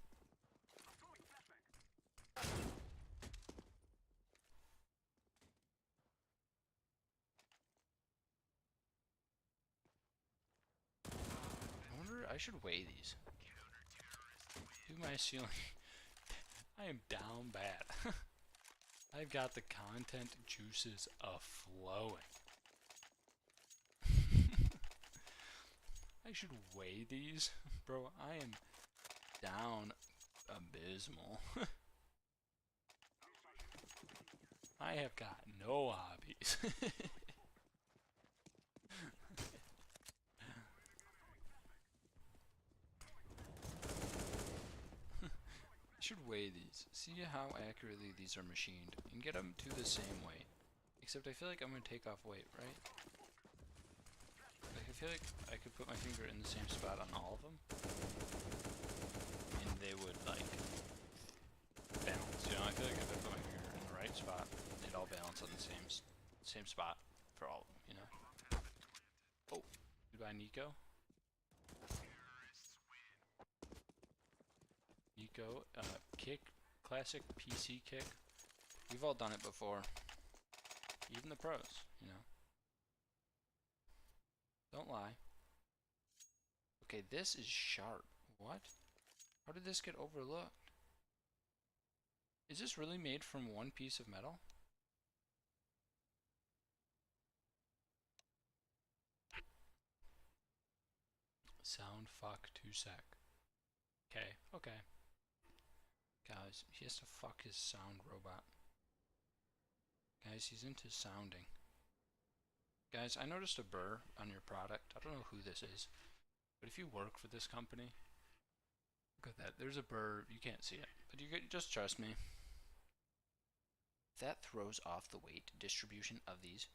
I wonder, I should weigh these. Do my ceiling. I am down bad. I've got the content juices a-flowing. I should weigh these. Bro, I am down abysmal. I have got no hobbies. I should weigh these, see how accurately these are machined, and get them to the same weight. Except I feel like I'm going to take off weight, right? Like, I feel like I could put my finger in the same spot on all of them, and they would, like, balance. You know, I feel like if I put my finger in the right spot, they'd all balance on the same spot for all of them, you know? Oh, goodbye, Nico. Nico, kick, classic PC kick. We've all done it before. Even the pros, you know. Don't lie. Okay, this is sharp. What? How did this get overlooked? Is this really made from one piece of metal? Sound fuck 2 sec. Okay, okay. Guys, he has to fuck his sound robot. Guys, he's into sounding. Guys, I noticed a burr on your product. I don't know who this is, but if you work for this company, look at that. There's a burr. You can't see it, but you just trust me. If that throws off the weight distribution of these,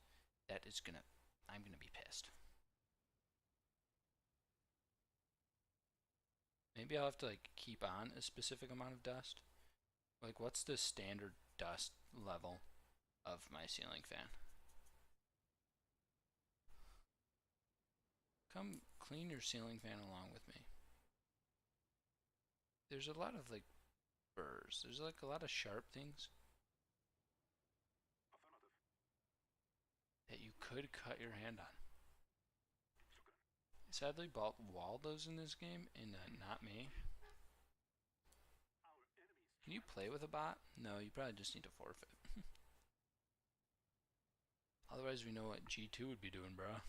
I'm gonna be pissed. Maybe I'll have to like keep on a specific amount of dust. Like, what's the standard dust level of my ceiling fan? Come clean your ceiling fan along with me. There's a lot of like burrs. There's like a lot of sharp things that you could cut your hand on. Sadly, Waldo's in this game, and not me. Can you play with a bot? No, you probably just need to forfeit. Otherwise, we know what G2 would be doing, bro.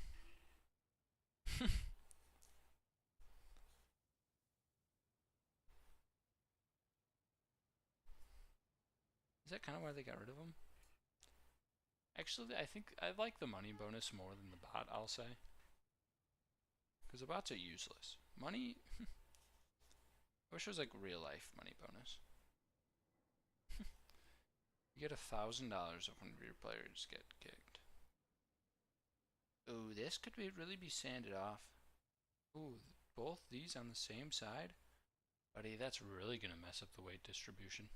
Is that kind of why they got rid of him? Actually, I think I like the money bonus more than the bot, I'll say. Because the bots are useless. Money... I wish it was like real life money bonus. You get $1,000 if one of your players get kicked. Ooh, this could really be sanded off. Ooh, both these on the same side? Buddy, that's really going to mess up the weight distribution.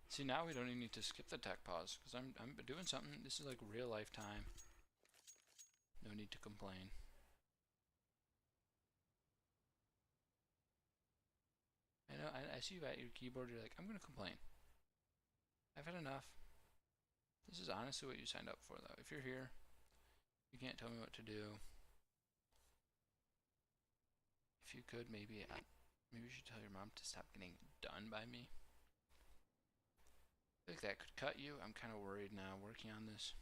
See, now we don't even need to skip the tech pause, because I'm doing something. This is like real life time. No need to complain. I know, I see you at your keyboard, you're like, I'm going to complain. I've had enough. This is honestly what you signed up for, though. If you're here, you can't tell me what to do. If you could, maybe you should tell your mom to stop getting done by me. I think that could cut you. I'm kind of worried now, working on this.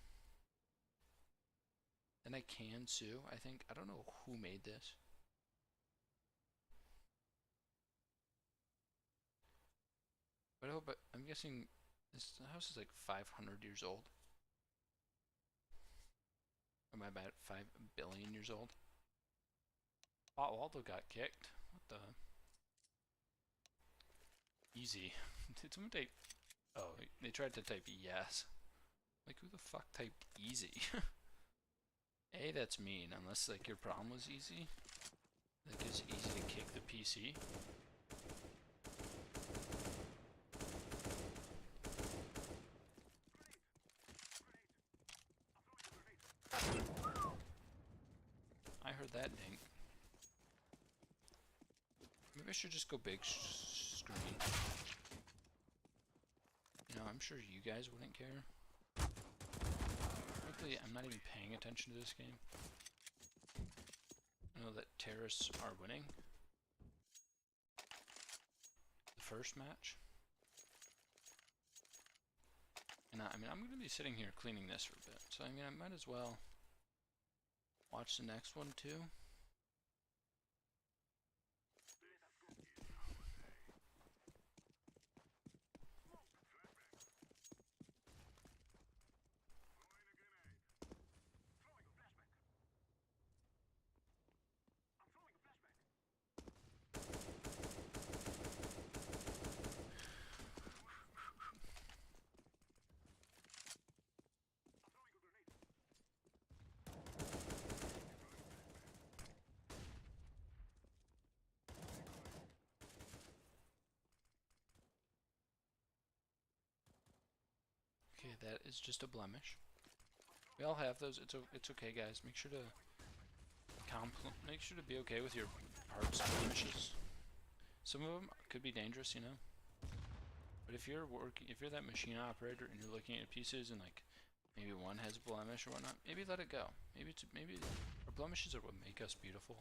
Then I can sue, I think. I don't know who made this. But I'm guessing this house is like 500 years old. Or my bad, 5 billion years old. Oh, Waldo got kicked. What the? Easy. Did someone type? Oh, they tried to type yes. Like, who the fuck typed easy? A, that's mean, unless like your problem was easy. Like, it's easy to kick the PC. I heard that ding. Maybe I should just go big screen. You know, I'm sure you guys wouldn't care. Frankly, I'm not even paying attention to this game. I know that terrorists are winning the first match. And I mean, I'm going to be sitting here cleaning this for a bit. So, I mean, I might as well watch the next one, too. Okay, that is just a blemish. We all have those. It's okay, guys. Make sure to be okay with your parts blemishes. Some of them could be dangerous, you know. But if you're that machine operator and you're looking at pieces and like maybe one has a blemish or whatnot. Maybe let it go. Maybe our blemishes are what make us beautiful.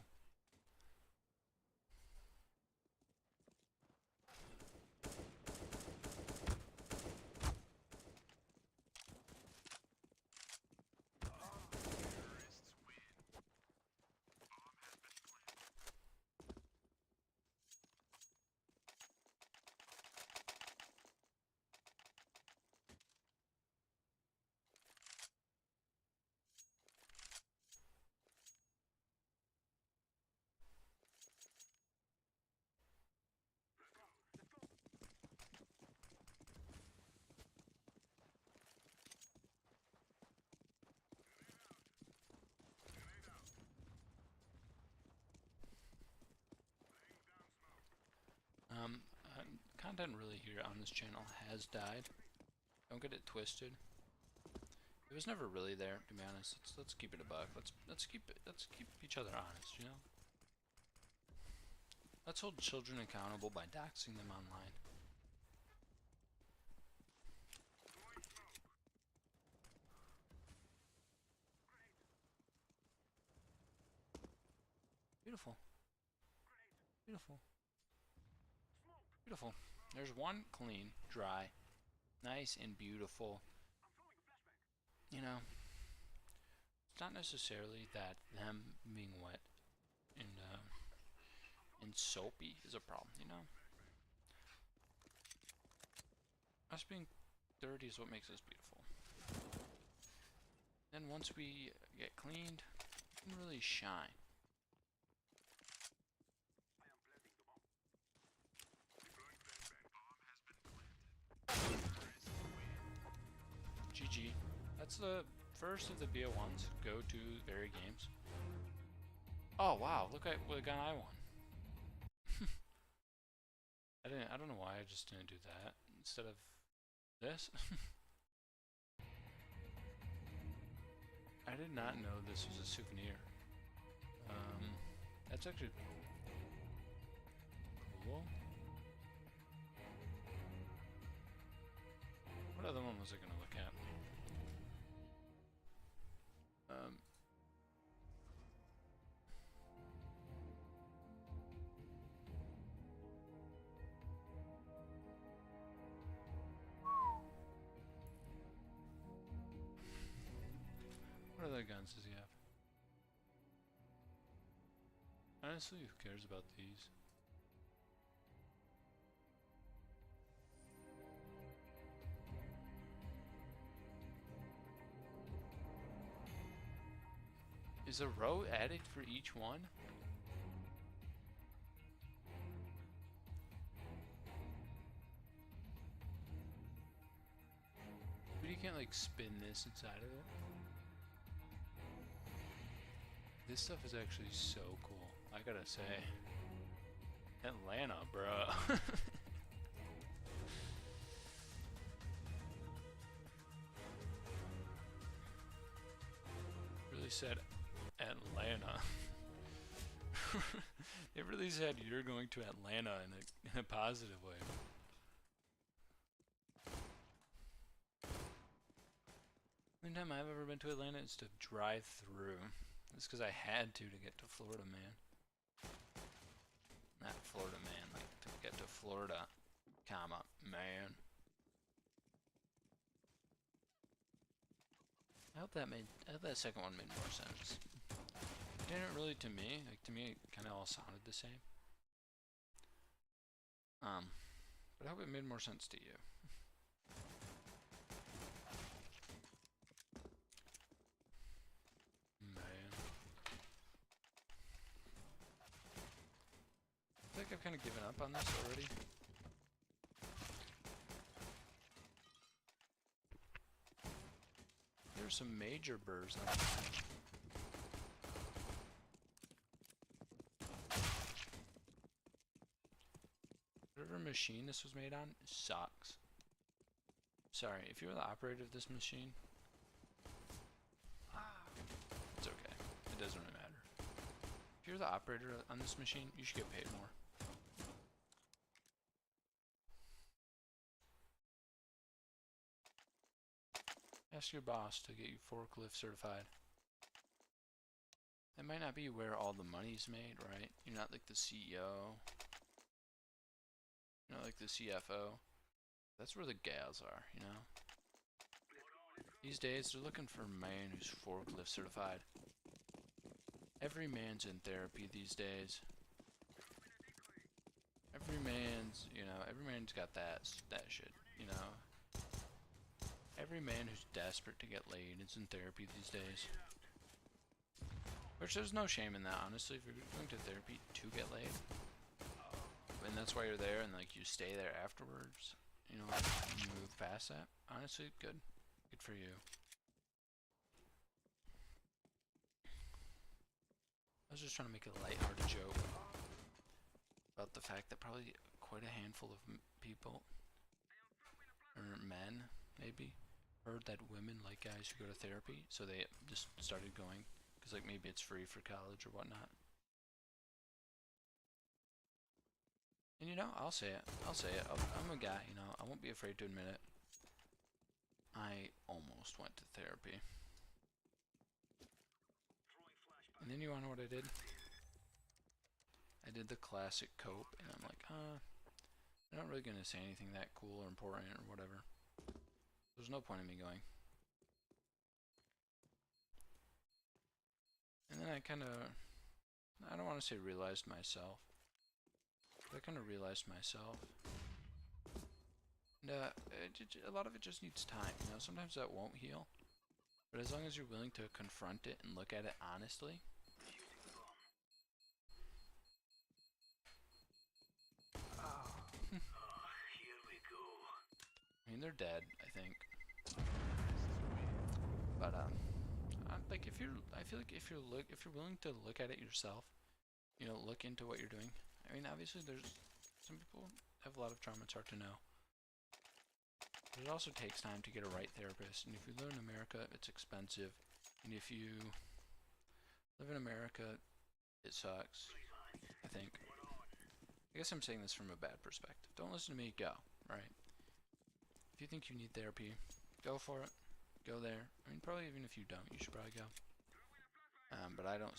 Content really here on this channel has died. Don't get it twisted. It was never really there, to be honest. Let's keep it a buck. Let's keep each other honest, you know? Let's hold children accountable by doxing them online. Beautiful. Beautiful. Beautiful. There's one clean, dry, nice and beautiful. You know, it's not necessarily that them being wet and soapy is a problem, you know? Us being dirty is what makes us beautiful. Then once we get cleaned, we can really shine. GG. That's the first of the BO1s. Go to Very Games. Oh wow, look at what gun I won. I don't know why I just didn't do that instead of this. I did not know this was a souvenir. That's actually cool. What other one was I gonna look at? What other guns does he have? Honestly, who cares about these? Is a row added for each one? But you can't like spin this inside of it. This stuff is actually so cool, I gotta say. Atlanta, bro. Really said Atlanta. It really said you're going to Atlanta in a positive way. The only time I've ever been to Atlanta is to drive through. It's because I had to get to Florida, man. Not Florida, man. Like, to get to Florida, comma, man. I hope that second one made more sense. It didn't really to me. Like, to me, it kind of all sounded the same. But I hope it made more sense to you. I think I've kind of given up on this already. There's some major burrs on it. Whatever machine this was made on sucks. Sorry, if you're the operator of this machine, it's okay. It doesn't really matter. If you're the operator on this machine, you should get paid more. Ask your boss to get you forklift certified. That might not be where all the money's made, right? You're not like the CEO. You're not like the CFO. That's where the gals are, you know? These days, they're looking for a man who's forklift certified. Every man's in therapy these days. Every man's got that shit, you know? Every man who's desperate to get laid is in therapy these days. Which there's no shame in that, honestly. If you're going to therapy to get laid, and that's why you're there, and like you stay there afterwards, you know, and you move past that, honestly, good. Good for you. I was just trying to make a lighthearted joke about the fact that probably quite a handful of people, or men, maybe, heard that women like guys who go to therapy, so they just started going, because like maybe it's free for college or whatnot. And you know, I'll say it. I'm a guy, you know, I won't be afraid to admit it. I almost went to therapy. And then you wanna know what I did? I did the classic cope, and I'm like, I'm not really gonna say anything that cool or important or whatever. There's no point in me going. And then I don't want to say realized myself, but I kind of realized myself. And a lot of it just needs time, you know, sometimes that won't heal. But as long as you're willing to confront it and look at it honestly. Here we go. I mean, they're dead, I think. But like I feel like if you're willing to look at it yourself, you know, look into what you're doing. I mean, obviously some people have a lot of trauma, it's hard to know. But it also takes time to get a right therapist, and if you live in America, it's expensive. And if you live in America, it sucks, I think. I guess I'm saying this from a bad perspective. Don't listen to me, go, right? If you think you need therapy, go for it. Go there. I mean, probably even if you don't, you should probably go. But I don't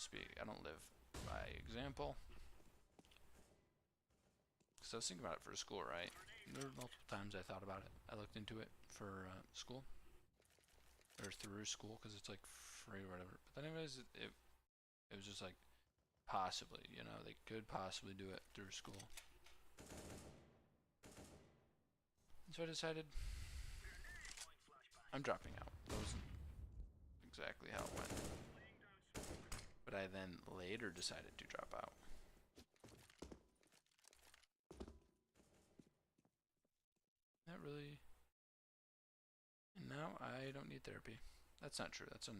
live by example. Because I was thinking about it for school, right? There were multiple times I thought about it. I looked into it for school. Or through school, because it's like free or whatever. But then anyways, it was just like, possibly, you know, they could possibly do it through school. And so I decided, I'm dropping out. That wasn't exactly how it went. But I then later decided to drop out. Not really. And now I don't need therapy. That's not true. That's not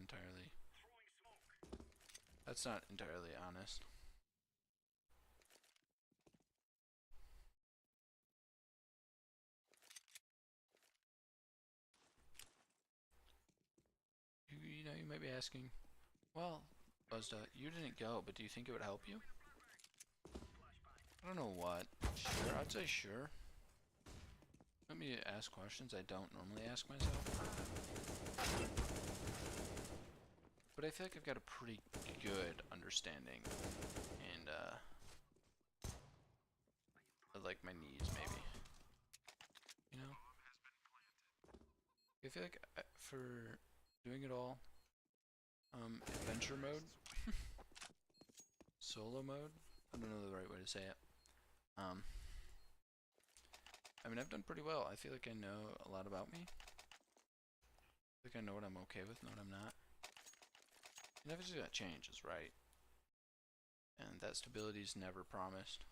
entirely honest. You know, you might be asking, well, Buzzed, you didn't go, but do you think it would help you? I don't know what. Sure, I'd say sure. Let me ask questions I don't normally ask myself. But I feel like I've got a pretty good understanding and of like my needs, maybe. You know? I feel like for doing it all, adventure mode, solo mode, I don't know the right way to say it. I mean, I've done pretty well. I feel like I know a lot about me. I think I know what I'm okay with, know what I'm not. And obviously that changes, right? And that stability is never promised.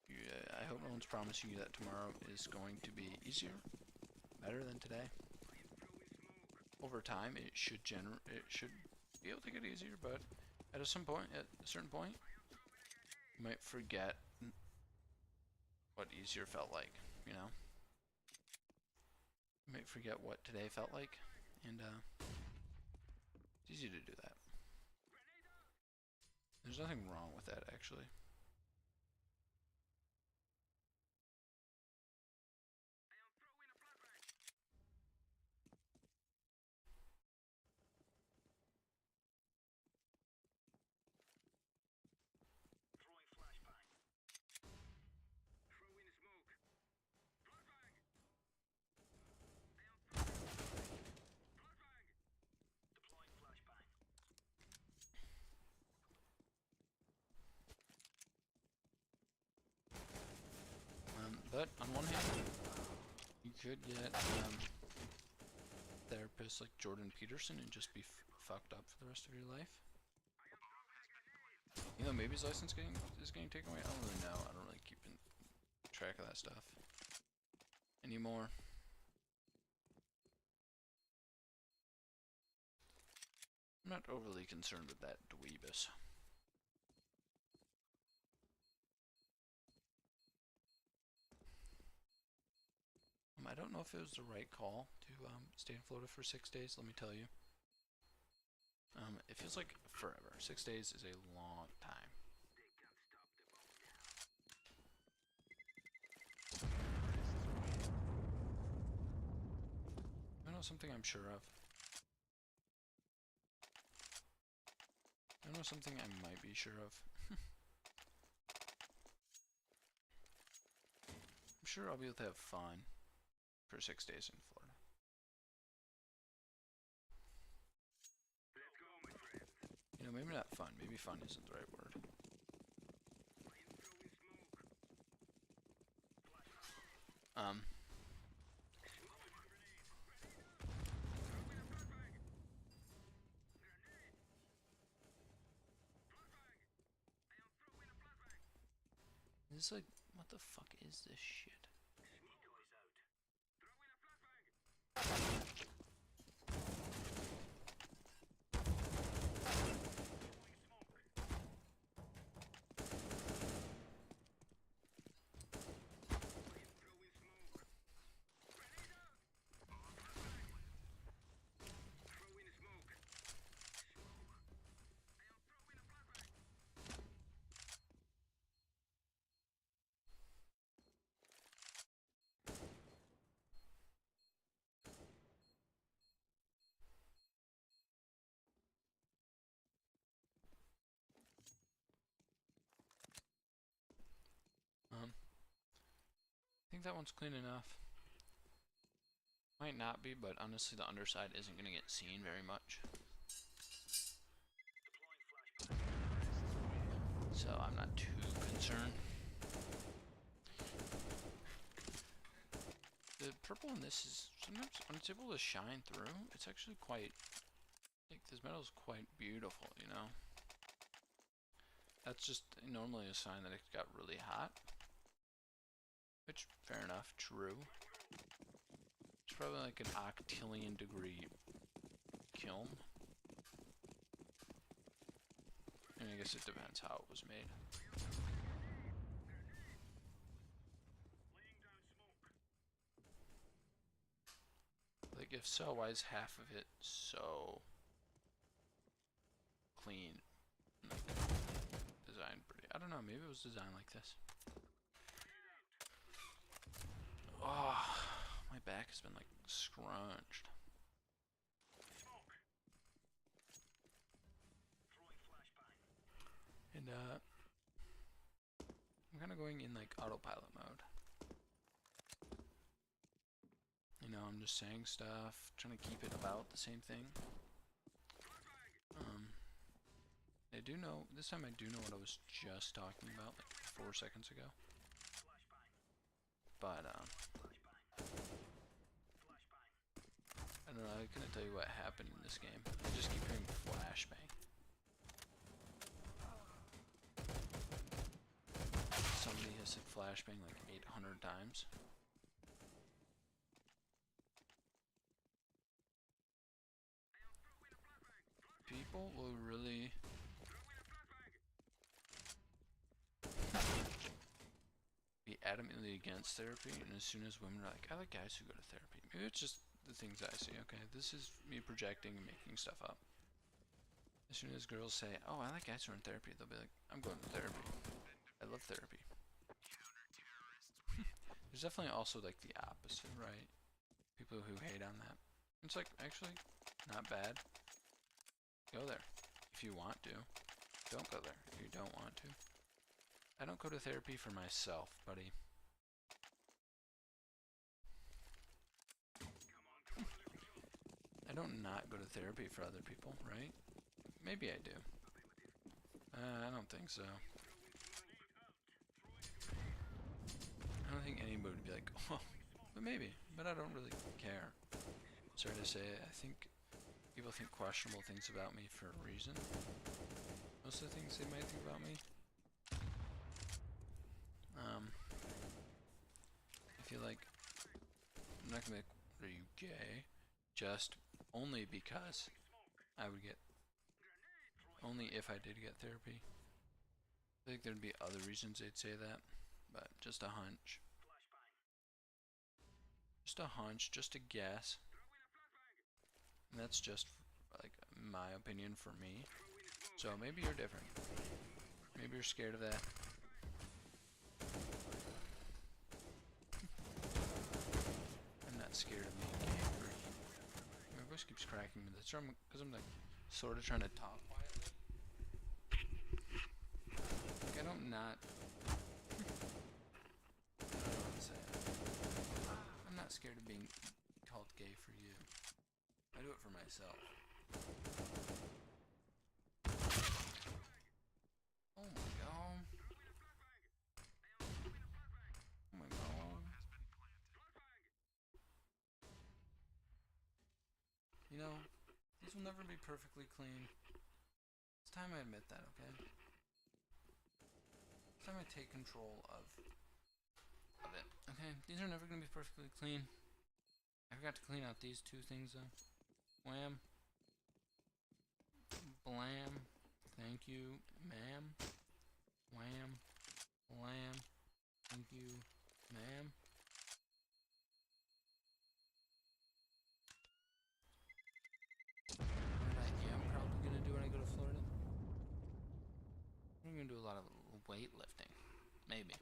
I hope no one's promising you that tomorrow is going to be easier, better than today. Over time, it should be able to get easier, but at a certain point, you might forget what easier felt like, you know? You might forget what today felt like, and it's easy to do that. There's nothing wrong with that, actually. could get therapists like Jordan Peterson and just be fucked up for the rest of your life. You know, maybe his license is getting taken away. I don't really know. I don't really keep in track of that stuff anymore. I'm not overly concerned with that dweebus. I don't know if it was the right call to stay in Florida for 6 days, let me tell you. It feels like forever. 6 days is a long time. You know something I'm sure of? I know something I might be sure of. I'm sure I'll be able to have fun for 6 days in Florida. Let's go, my friend. You know, maybe not fun. Maybe fun isn't the right word. This is like, what the fuck is this shit? I think that one's clean enough. Might not be, but honestly the underside isn't gonna get seen very much. So I'm not too concerned. The purple in this is sometimes when it's able to shine through, it's actually quite, like, this metal is quite beautiful, you know? That's just normally a sign that it got really hot. Which, fair enough, true. It's probably like an octillion degree kiln. And I guess it depends how it was made. Like, if so, why is half of it so clean? Like, designed pretty. I don't know, maybe it was designed like this. Oh, my back has been like scrunched. And I'm kind of going in like autopilot mode. You know, I'm just saying stuff, trying to keep it about the same thing. I do know, this time I do know what I was just talking about like 4 seconds ago. But, I don't know, I couldn't tell you what happened in this game. I just keep hearing flashbang. Somebody has said flashbang like 800 times. People will really be adamantly against therapy, and as soon as women are like, I like guys who go to therapy. Maybe it's just the things I see, okay? This is me projecting and making stuff up. As soon as girls say, oh, I like guys who are in therapy, they'll be like, I'm going to therapy. I love therapy. There's definitely also like the opposite, right? People who hate on that. It's like, actually, not bad. Go there if you want to. Don't go there if you don't want to. I don't go to therapy for myself, buddy. I don't not go to therapy for other people, right? Maybe I do. I don't think so. I don't think anybody would be like, oh, But maybe. But I don't really care. Sorry to say, I think people think questionable things about me for a reason. Most of the things they might think about me. I feel like I'm not gonna be like, are you gay? Just only because I would get, only if I did get therapy. I think there'd be other reasons they'd say that, but just a hunch. Just a hunch, just a guess. And that's just like my opinion for me. So maybe you're different. Maybe you're scared of that. I'm not scared of being gay. My voice keeps cracking me. That's because I'm like sort of trying to talk quietly. Like I don't not. I don't know what to say. I'm not scared of being called gay for you. I do it for myself. Oh my god. Oh my god. You know, these will never be perfectly clean. It's time I admit that, okay? It's time I take control of it. Okay, these are never gonna be perfectly clean. I forgot to clean out these two things though. Wham. Blam. Thank you, ma'am. Wham. Blam. Thank you, ma'am. What I am probably gonna do when I go to Florida, I'm gonna do a lot of weightlifting. Maybe.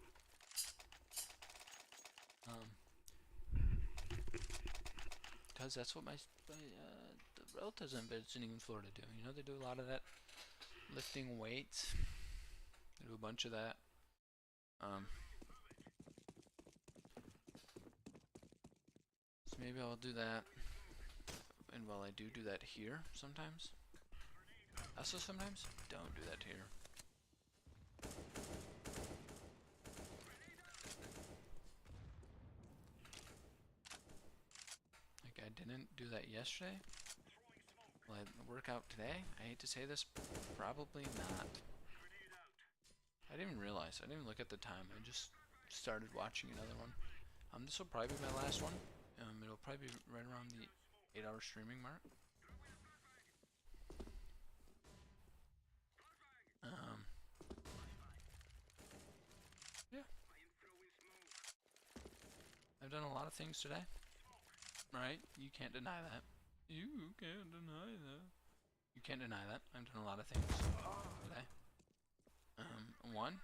Because that's what my the relatives I'm visiting in Florida do. You know, they do a lot of that lifting weights. They do a bunch of that. So maybe I'll do that. And while I do that here sometimes, I also sometimes don't do that here. Like I didn't do that yesterday. Will I work out today? I hate to say this, probably not. I didn't even realize. I didn't even look at the time. I just started watching another one. This will probably be my last one. It'll probably be right around the 8-hour streaming mark. Yeah. I've done a lot of things today. Right? You can't deny that. You can't deny that. You can't deny that. I've done a lot of things today. One,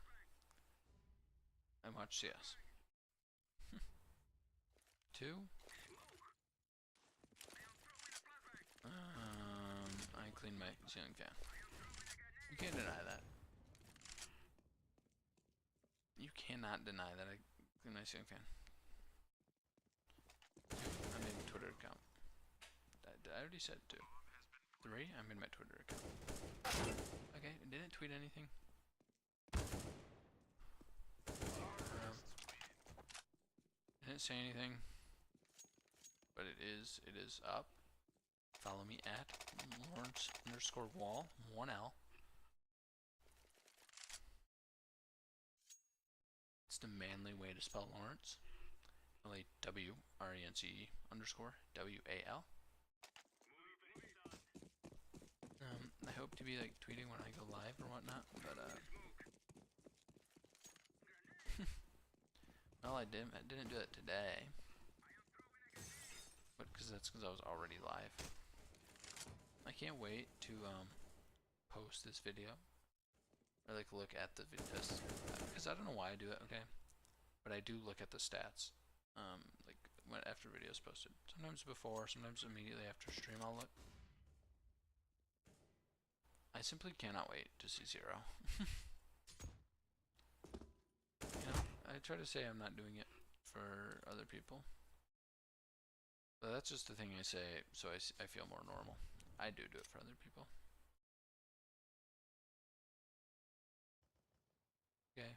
I watched CS. Two, I cleaned my ceiling fan. You can't deny that. You cannot deny that I cleaned my ceiling fan. Two, I made a Twitter account. I already said two. Three, I made my Twitter account. Okay, I didn't tweet anything. Didn't say anything, but it is up. Follow me at Lawrence_Wall 1L. It's the manly way to spell Lawrence. LAWRENCE_WAL. I hope to be like tweeting when I go live or whatnot, but well, I didn't do it today, but that's because I was already live. I can't wait to post this video or like look at the videos because I don't know why I do it. Okay, but I do look at the stats like when after videos posted. Sometimes before, sometimes immediately after stream. I'll look. I simply cannot wait to see 0. You know, I try to say I'm not doing it for other people. But that's just the thing I say, so I feel more normal. I do it for other people. Okay.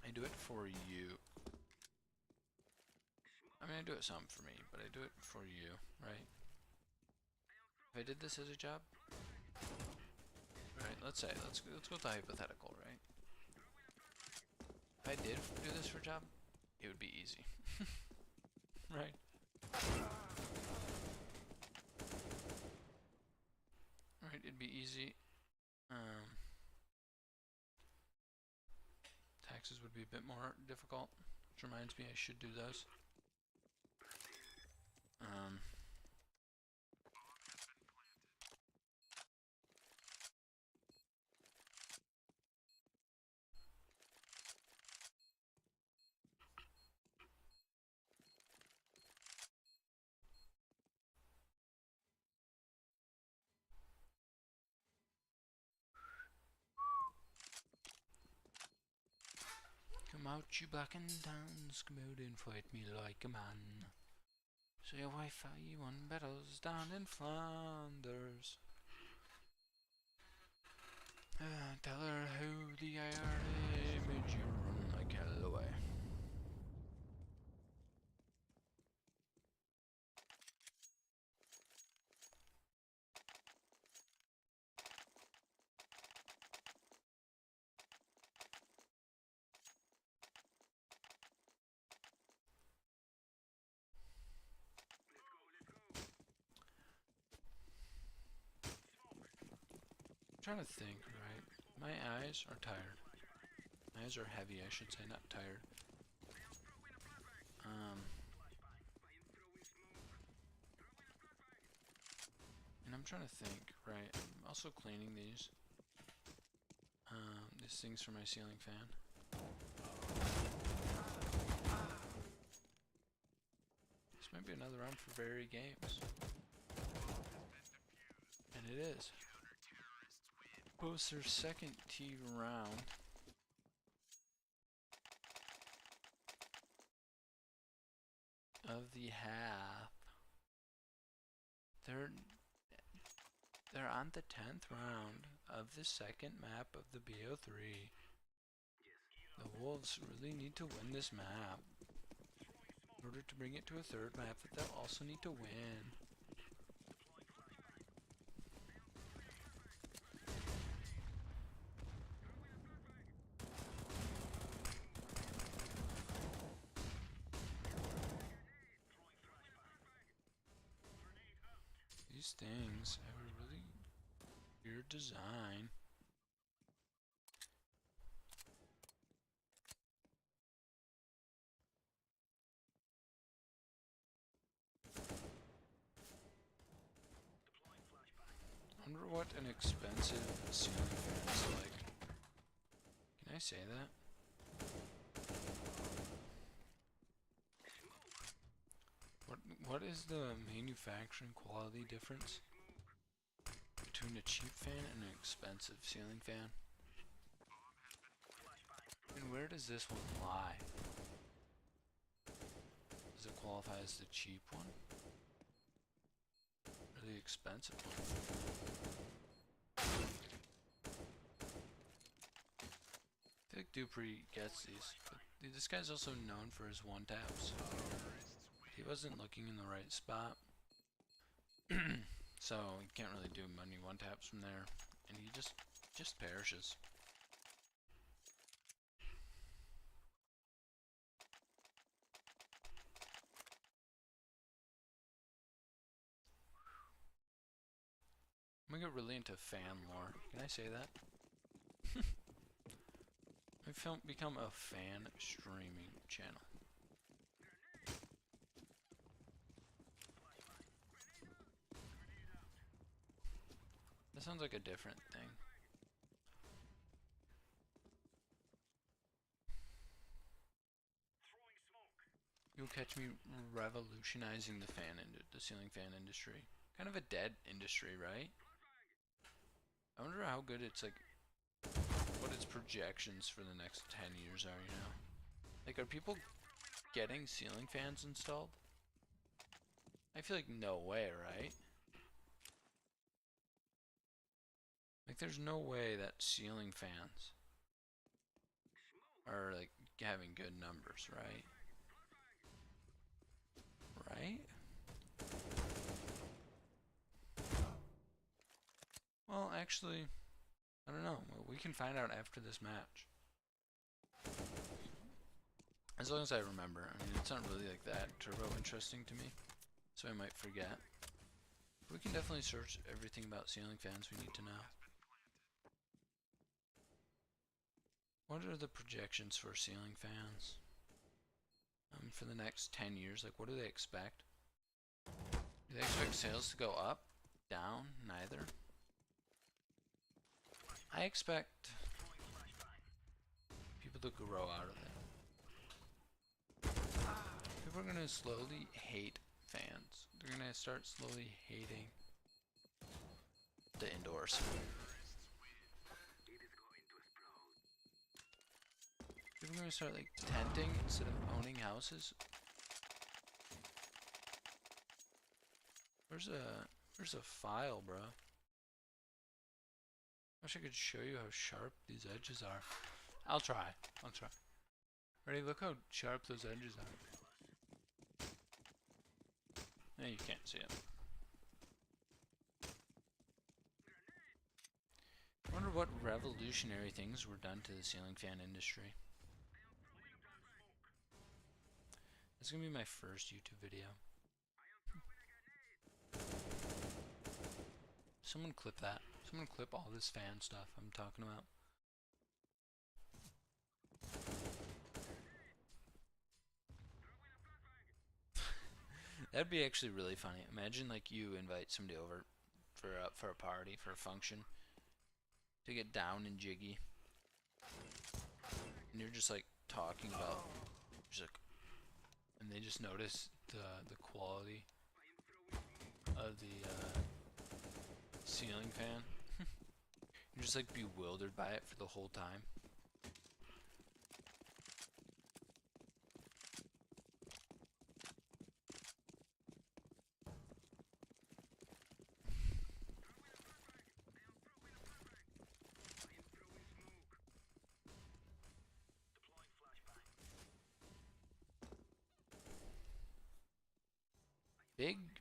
I do it for you. I mean, I do it some for me, but I do it for you, right? If I did this as a job, right? Let's say, let's go with the hypothetical, right? If I did do this for a job, it would be easy, right? Right, it'd be easy. Taxes would be a bit more difficult, which reminds me I should do those. Come out, you black and tans, come out and fight me like a man. So your wife you won battles down in Flanders. Tell her how the IRA made you run like hell away. I'm trying to think, right? My eyes are tired. My eyes are heavy, I should say, not tired. And I'm trying to think, right? I'm also cleaning these. These things for my ceiling fan. This might be another round for very games. And it is. Oh, it's their second T round. Of the half. They're on the 10th round of the second map of the BO3. The Wolves really need to win this map in order to bring it to a third map that they'll also need to win. These things have a really weird design. I wonder what an expensive ceiling fan is like. Can I say that? What is the manufacturing quality difference between a cheap fan and an expensive ceiling fan? And where does this one lie? Does it qualify as the cheap one? Or the expensive one? I feel like Dupree gets these, but this guy's also known for his one-taps. He wasn't looking in the right spot, so he can't really do many one-taps from there, and he just perishes. I'm gonna get really into fan lore. Can I say that? I've become a fan streaming channel. That sounds like a different thing. You'll catch me revolutionizing the ceiling fan industry. Kind of a dead industry, right? I wonder how good it's like, what its projections for the next 10 years are, you know? Like, are people getting ceiling fans installed? I feel like no way, right? Like, there's no way that ceiling fans are, like, having good numbers, right? right? Well, actually, I don't know. We can find out after this match. As long as I remember. I mean, it's not really like that turbo interesting to me, so I might forget. We can definitely search everything about ceiling fans we need to know. What are the projections for ceiling fans? For the next 10 years, like what do they expect? Do they expect sales to go up? Down? Neither? I expect people to grow out of it. People are gonna slowly hate fans. They're gonna start slowly hating the indoors. People are gonna start like tenting instead of owning houses. Where's a file, bro? Wish I could show you how sharp these edges are. I'll try. Ready? Look how sharp those edges are. Yeah, you can't see it. I wonder what revolutionary things were done to the ceiling fan industry. This is gonna be my first YouTube video. Someone clip that. Someone clip all this fan stuff I'm talking about. That'd be actually really funny. Imagine like you invite somebody over for a party, for a function, to get down and jiggy, and you're just like talking about, just like, and they just notice the quality of the ceiling fan. You're just like bewildered by it for the whole time.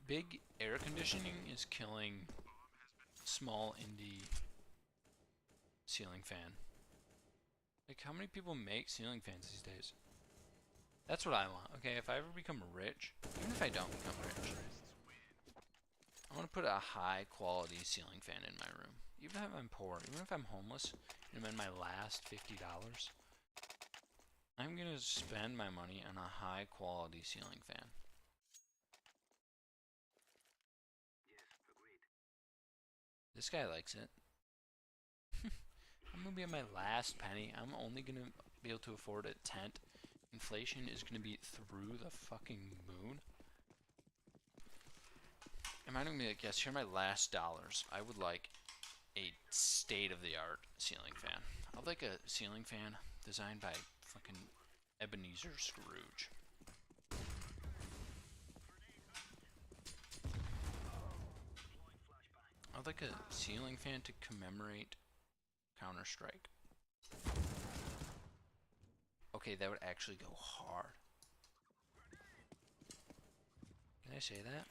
Big air conditioning is killing small indie ceiling fan. Like, how many people make ceiling fans these days? That's what I want. Okay, if I ever become rich, even if I don't become rich, I want to put a high quality ceiling fan in my room. Even if I'm poor, even if I'm homeless, and I'm in my last $50, I'm gonna spend my money on a high quality ceiling fan. This guy likes it. I'm gonna be at my last penny. I'm only gonna be able to afford a tent. Inflation is gonna be through the fucking moon. Am I gonna be like, yes, here are my last dollars. I would like a state-of-the-art ceiling fan. I'd like a ceiling fan designed by fucking Ebenezer Scrooge. I'd like a ceiling fan to commemorate Counter-Strike. Okay, that would actually go hard. Can I say that?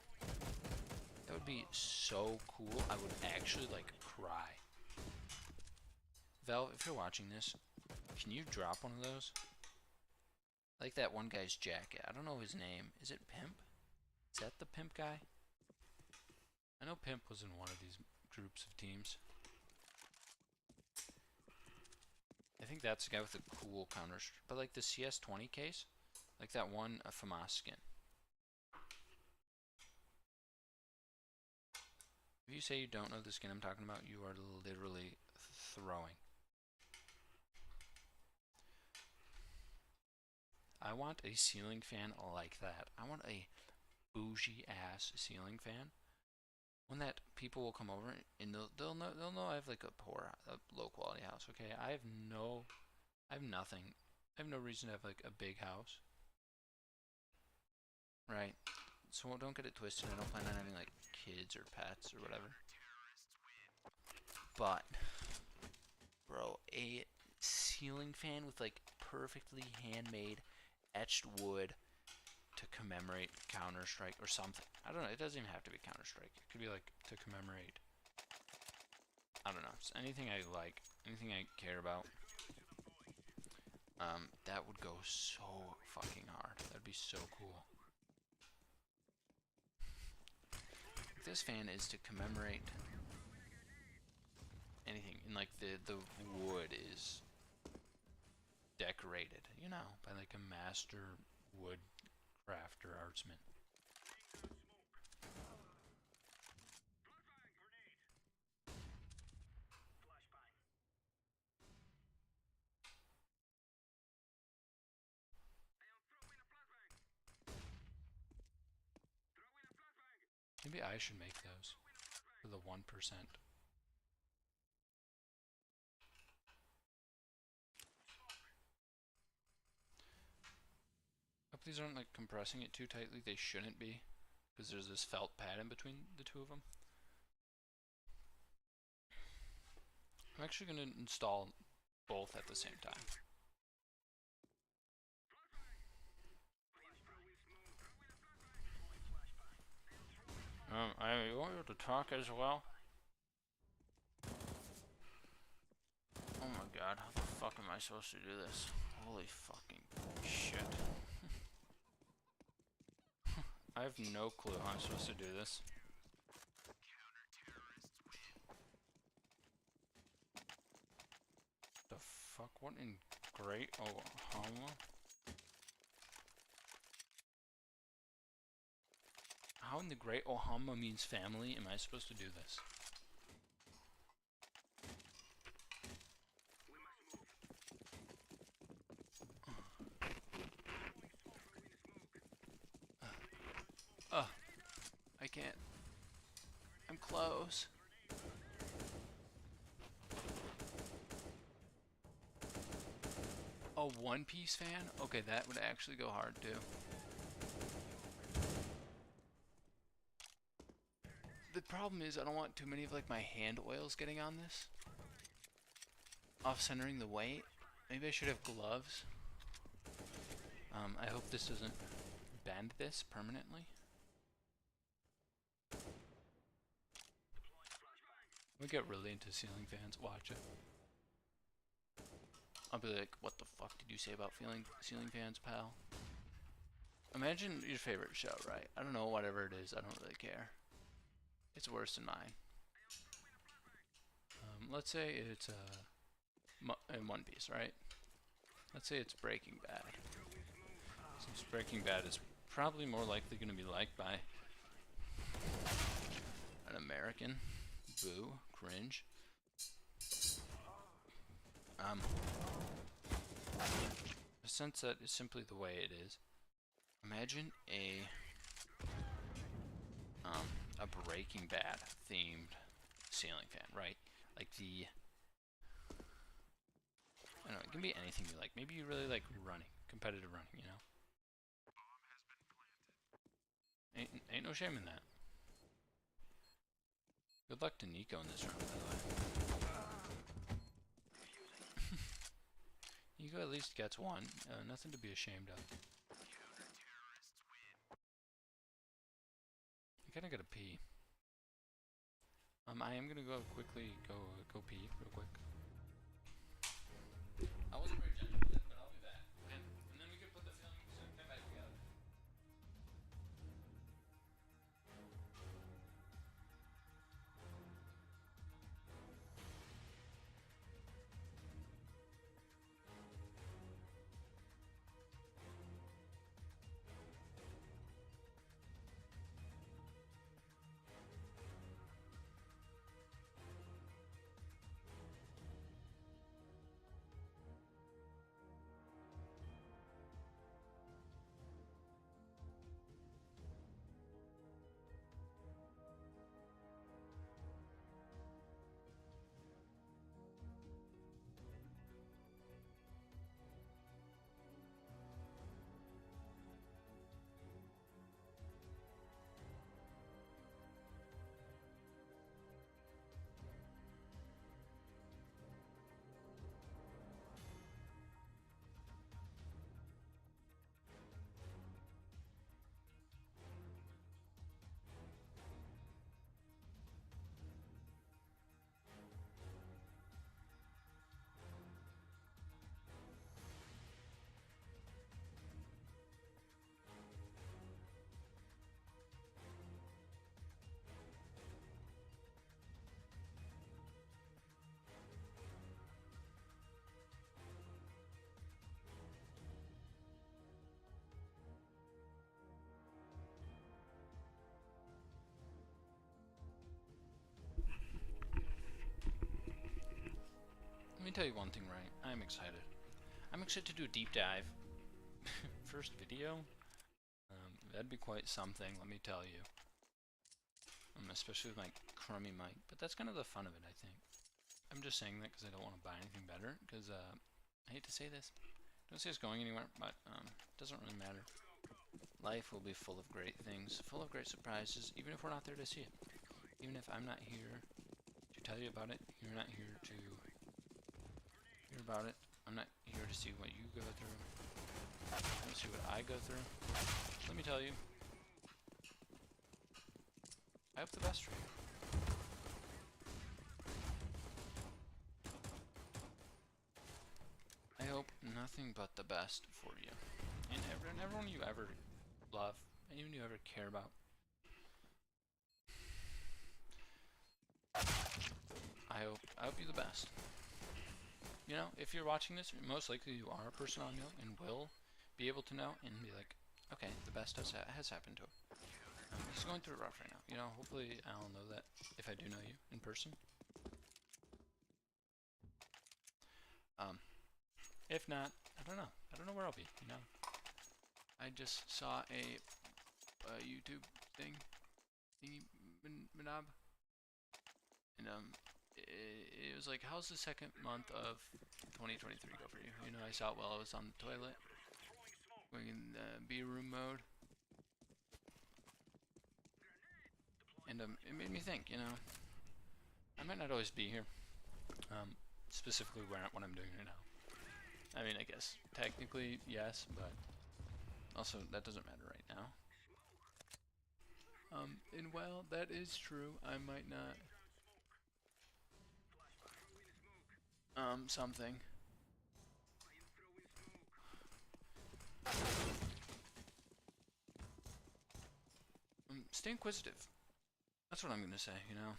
That would be so cool. I would actually like cry. Valve, if you're watching this, can you drop one of those? I like that one guy's jacket. I don't know his name. Is it Pimp? Is that the Pimp guy? I know Pimp was in one of these groups of teams. I think that's the guy with the cool counter, but like the CS20 case, like that one FAMAS skin. If you say you don't know the skin I'm talking about, you are literally throwing. I want a ceiling fan like that. I want a bougie ass ceiling fan. One that people will come over and they'll know I have like a low quality house. Okay, I have nothing. I have no reason to have like a big house. Right. So don't get it twisted. I don't plan on having like kids or pets or whatever. But bro, a ceiling fan with like perfectly handmade etched wood to commemorate Counter-Strike or something. I don't know. It doesn't even have to be Counter-Strike. It could be like to commemorate. I don't know. Just anything I like, anything I care about. That would go so fucking hard. That'd be so cool. This fan is to commemorate anything, and like the wood is decorated, you know, by like a master wood crafter artsman. Maybe I should make those for the 1%. Hope these aren't like compressing it too tightly. They shouldn't be, because there's this felt pad in between the two of them. I'm actually going to install both at the same time. I want you to talk as well. Oh my god, how the fuck am I supposed to do this? Holy fucking shit. I have no clue how I'm supposed to do this. The fuck? What in Great Oklahoma? How in the Great Oklahoma means family am I supposed to do this? I can't. I'm close. A one-piece fan? Okay, that would actually go hard too. The problem is I don't want too many of like my hand oils getting on this. Off-centering the weight. Maybe I should have gloves. I hope this doesn't bend this permanently. We get really into ceiling fans. Watch it. I'll be like, what the fuck did you say about ceiling fans, pal? Imagine your favorite show, right? I don't know, whatever it is, I don't really care. It's worse than mine. Let's say it's in One Piece, right? Let's say it's Breaking Bad. Since Breaking Bad is probably more likely going to be liked by an American. Boo. Cringe. Since that is simply the way it is, imagine a Breaking Bad themed ceiling fan, right? Like the, I don't know, it can be anything you like. Maybe you really like running, competitive running, you know? Ain't no shame in that. Good luck to Nico in this round, by the way. Nico at least gets one. Nothing to be ashamed of. I kinda gotta pee. I am gonna go quickly go pee real quick. I wasn't very gentle with it, but I'll be back. And then we can put the film back together. tell you one thing, right? I'm excited. I'm excited to do a deep dive. First video? That'd be quite something, let me tell you. Especially with my crummy mic. But that's kind of the fun of it, I think. I'm just saying that because I don't want to buy anything better. Because, I hate to say this. Don't see us going anywhere, but it doesn't really matter. Life will be full of great things, full of great surprises, even if we're not there to see it. Even if I'm not here to tell you about it, you're not here to hear about it. I'm not here to see what you go through. I want to see what I go through. Let me tell you. I hope the best for you. I hope nothing but the best for you. And everyone you ever love, and even you ever care about. I hope you the best. You know, if you're watching this, most likely you are a person I know and will be able to know and be like, okay, the best has happened to him. He's going through it rough right now. You know, hopefully I'll know that if I do know you in person. If not, I don't know. I don't know where I'll be, you know. I just saw a YouTube thing, Manob, and it was like, how's the second month of 2023 go for you? You know, I saw it while I was on the toilet, going in B-room mode, and it made me think, you know, I might not always be here, specifically what I'm doing right now. I mean, I guess technically yes, but also that doesn't matter right now. And while that is true, I might not something. Stay inquisitive. That's what I'm gonna say, you know.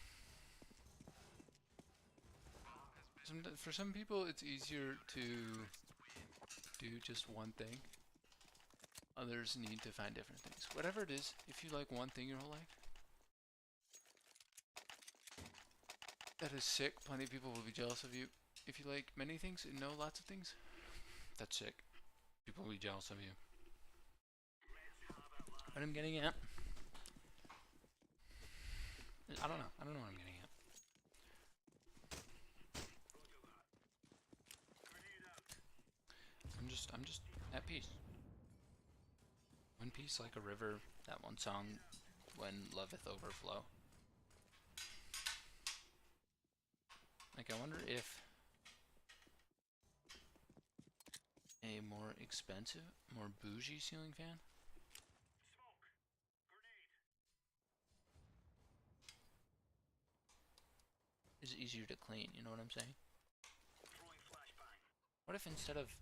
For some people, it's easier to do just one thing. Others need to find different things. Whatever it is, if you like one thing your whole life, that is sick. Plenty of people will be jealous of you. If you like many things and know lots of things, that's sick. People will be jealous of you. What I'm getting at, I don't know. I don't know what I'm getting at. I'm just at peace. One piece like a river, that one song, when loveth overflow. Like, I wonder if a more expensive, more bougie ceiling fan is easier to clean, you know what I'm saying? What if instead of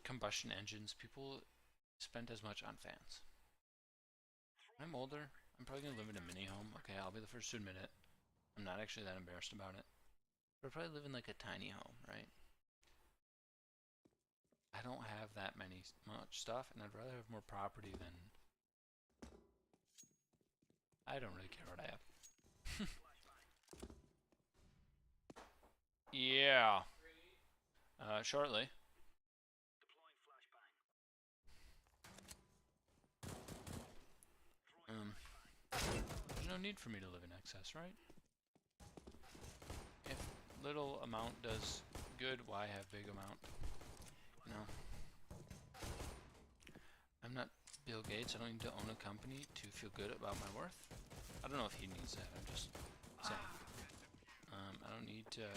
combustion engines, people spent as much on fans? When I'm older, I'm probably going to live in a mini home. Okay, I'll be the first to admit it. I'm not actually that embarrassed about it. But I'll probably live in like a tiny home, right? I don't have that much stuff, and I'd rather have more property than... I don't really care what I have. Yeah. Shortly. There's no need for me to live in excess, right? If little amount does good, why have big amount? You know? I'm not Bill Gates. I don't need to own a company to feel good about my worth. I don't know if he needs that. I'm just saying. I don't need to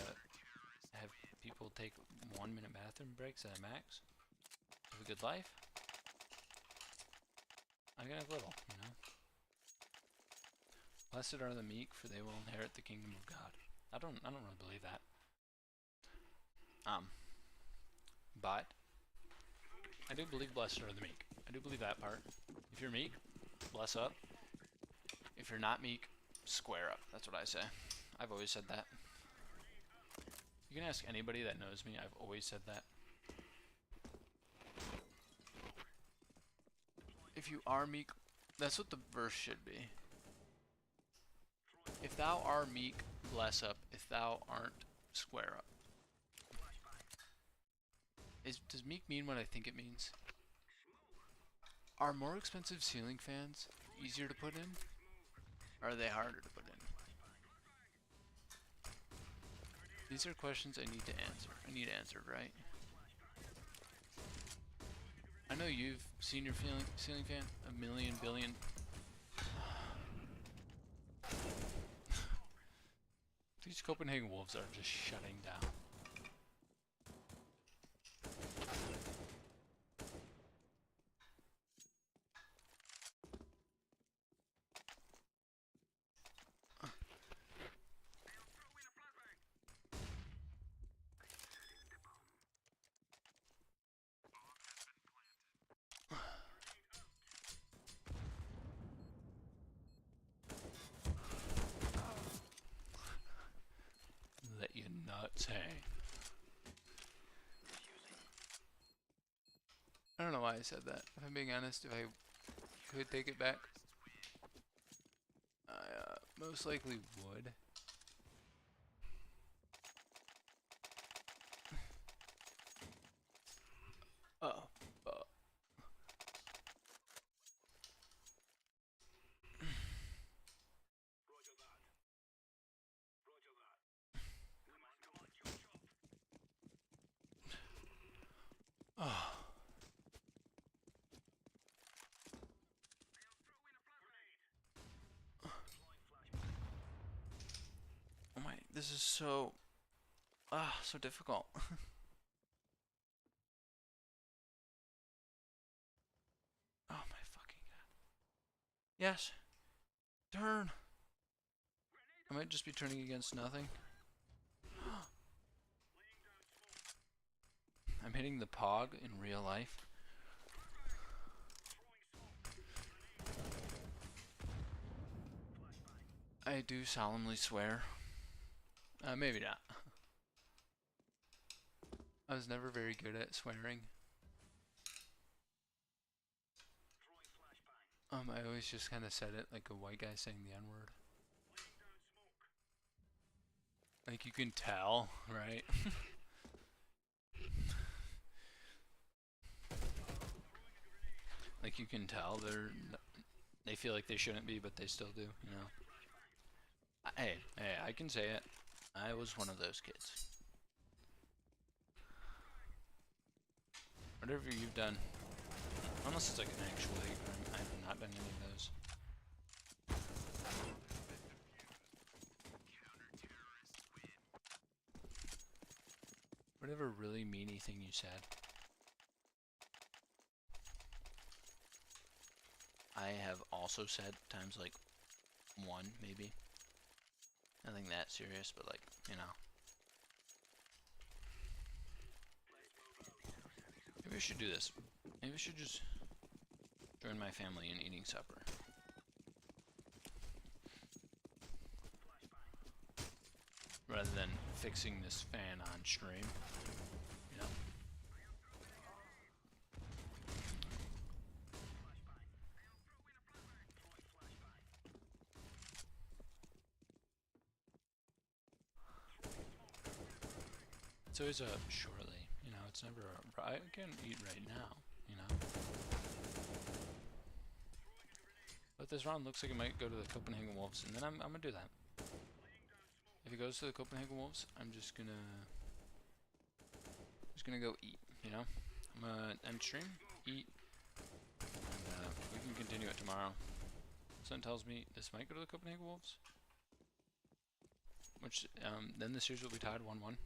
have people take 1-minute bathroom breaks at a max. Have a good life. I can have little, you know. Blessed are the meek, for they will inherit the kingdom of God. I don't really believe that. But I do believe blessed are the meek. I do believe that part. If you're meek, bless up. If you're not meek, square up. That's what I say. I've always said that. You can ask anybody that knows me. I've always said that. If you are meek, that's what the verse should be. If thou art meek, bless up. If thou aren't, square up. Does meek mean what I think it means? Are more expensive ceiling fans easier to put in? Or are they harder to put in? These are questions I need to answer. I need answered, right? I know you've seen your ceiling fan a million billion. These Copenhagen Wolves are just shutting down. Let your nuts hang. I don't know why I said that. If I'm being honest, if I could take it back, I most likely would. Oh, fuck. Oh. Oh my, this is so, so difficult. Oh my fucking god. Yes. Turn. I might just be turning against nothing. I'm hitting the pog in real life. I do solemnly swear. Maybe not. I was never very good at swearing. I always just kind of said it like a white guy saying the N-word. Like you can tell, right? Like you can tell they feel like they shouldn't be, but they still do, you know? Hey, I can say it. I was one of those kids. Whatever you've done, unless it's like an actual league, I've not done any of those. Whatever really meany thing you said. I have also said times like one, maybe. Nothing that serious, but like, you know. Maybe we should do this. Maybe we should just join my family in eating supper. Rather than fixing this fan on stream. You know. It's always a shortly, you know, it's never a, I can eat right now, you know. But this round looks like it might go to the Copenhagen Wolves, and then I'm gonna do that. If it goes to the Copenhagen Wolves, I'm just gonna go eat, you know. I'm gonna end stream, eat, and we can continue it tomorrow. Something tells me this might go to the Copenhagen Wolves, which then the series will be tied 1-1.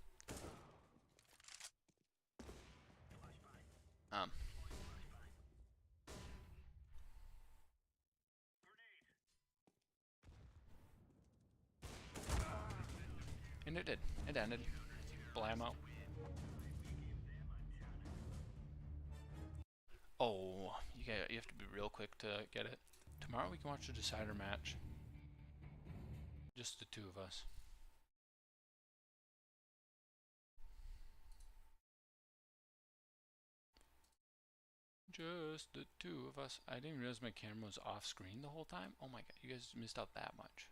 And it did. It ended. Blammo. Oh, you have to be real quick to get it. Tomorrow we can watch a decider match. Just the two of us. Just the two of us. I didn't realize my camera was off screen the whole time. Oh my god, you guys missed out that much.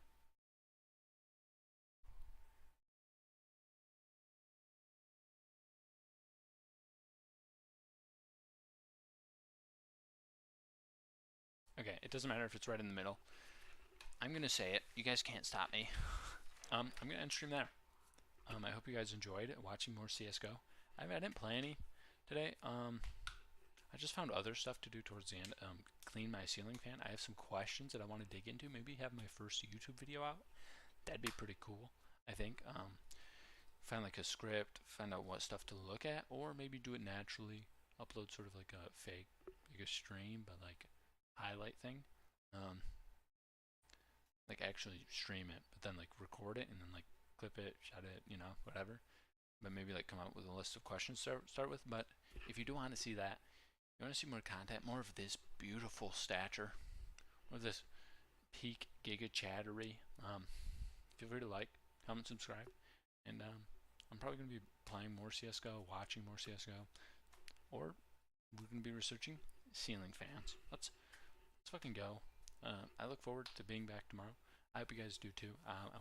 Okay, it doesn't matter if it's right in the middle. I'm gonna say it. You guys can't stop me. I'm gonna end stream there. I hope you guys enjoyed watching more CS:GO. I didn't play any today. I just found other stuff to do towards the end. Clean my ceiling fan. I have some questions that I want to dig into. Maybe have my first YouTube video out. That'd be pretty cool, I think. Find like a script, find out what stuff to look at, or maybe do it naturally. Upload sort of like a fake, like a stream, but like highlight thing. Like actually stream it, but then like record it and then like clip it, shut it, you know, whatever. But maybe like come out with a list of questions to start with. But if you do want to see that, you want to see more content, more of this beautiful stature, more of this peak giga chattery, feel free to like, comment, subscribe, and I'm probably going to be playing more CSGO, watching more CSGO, or we're going to be researching ceiling fans. Let's fucking go. I look forward to being back tomorrow. I hope you guys do too. I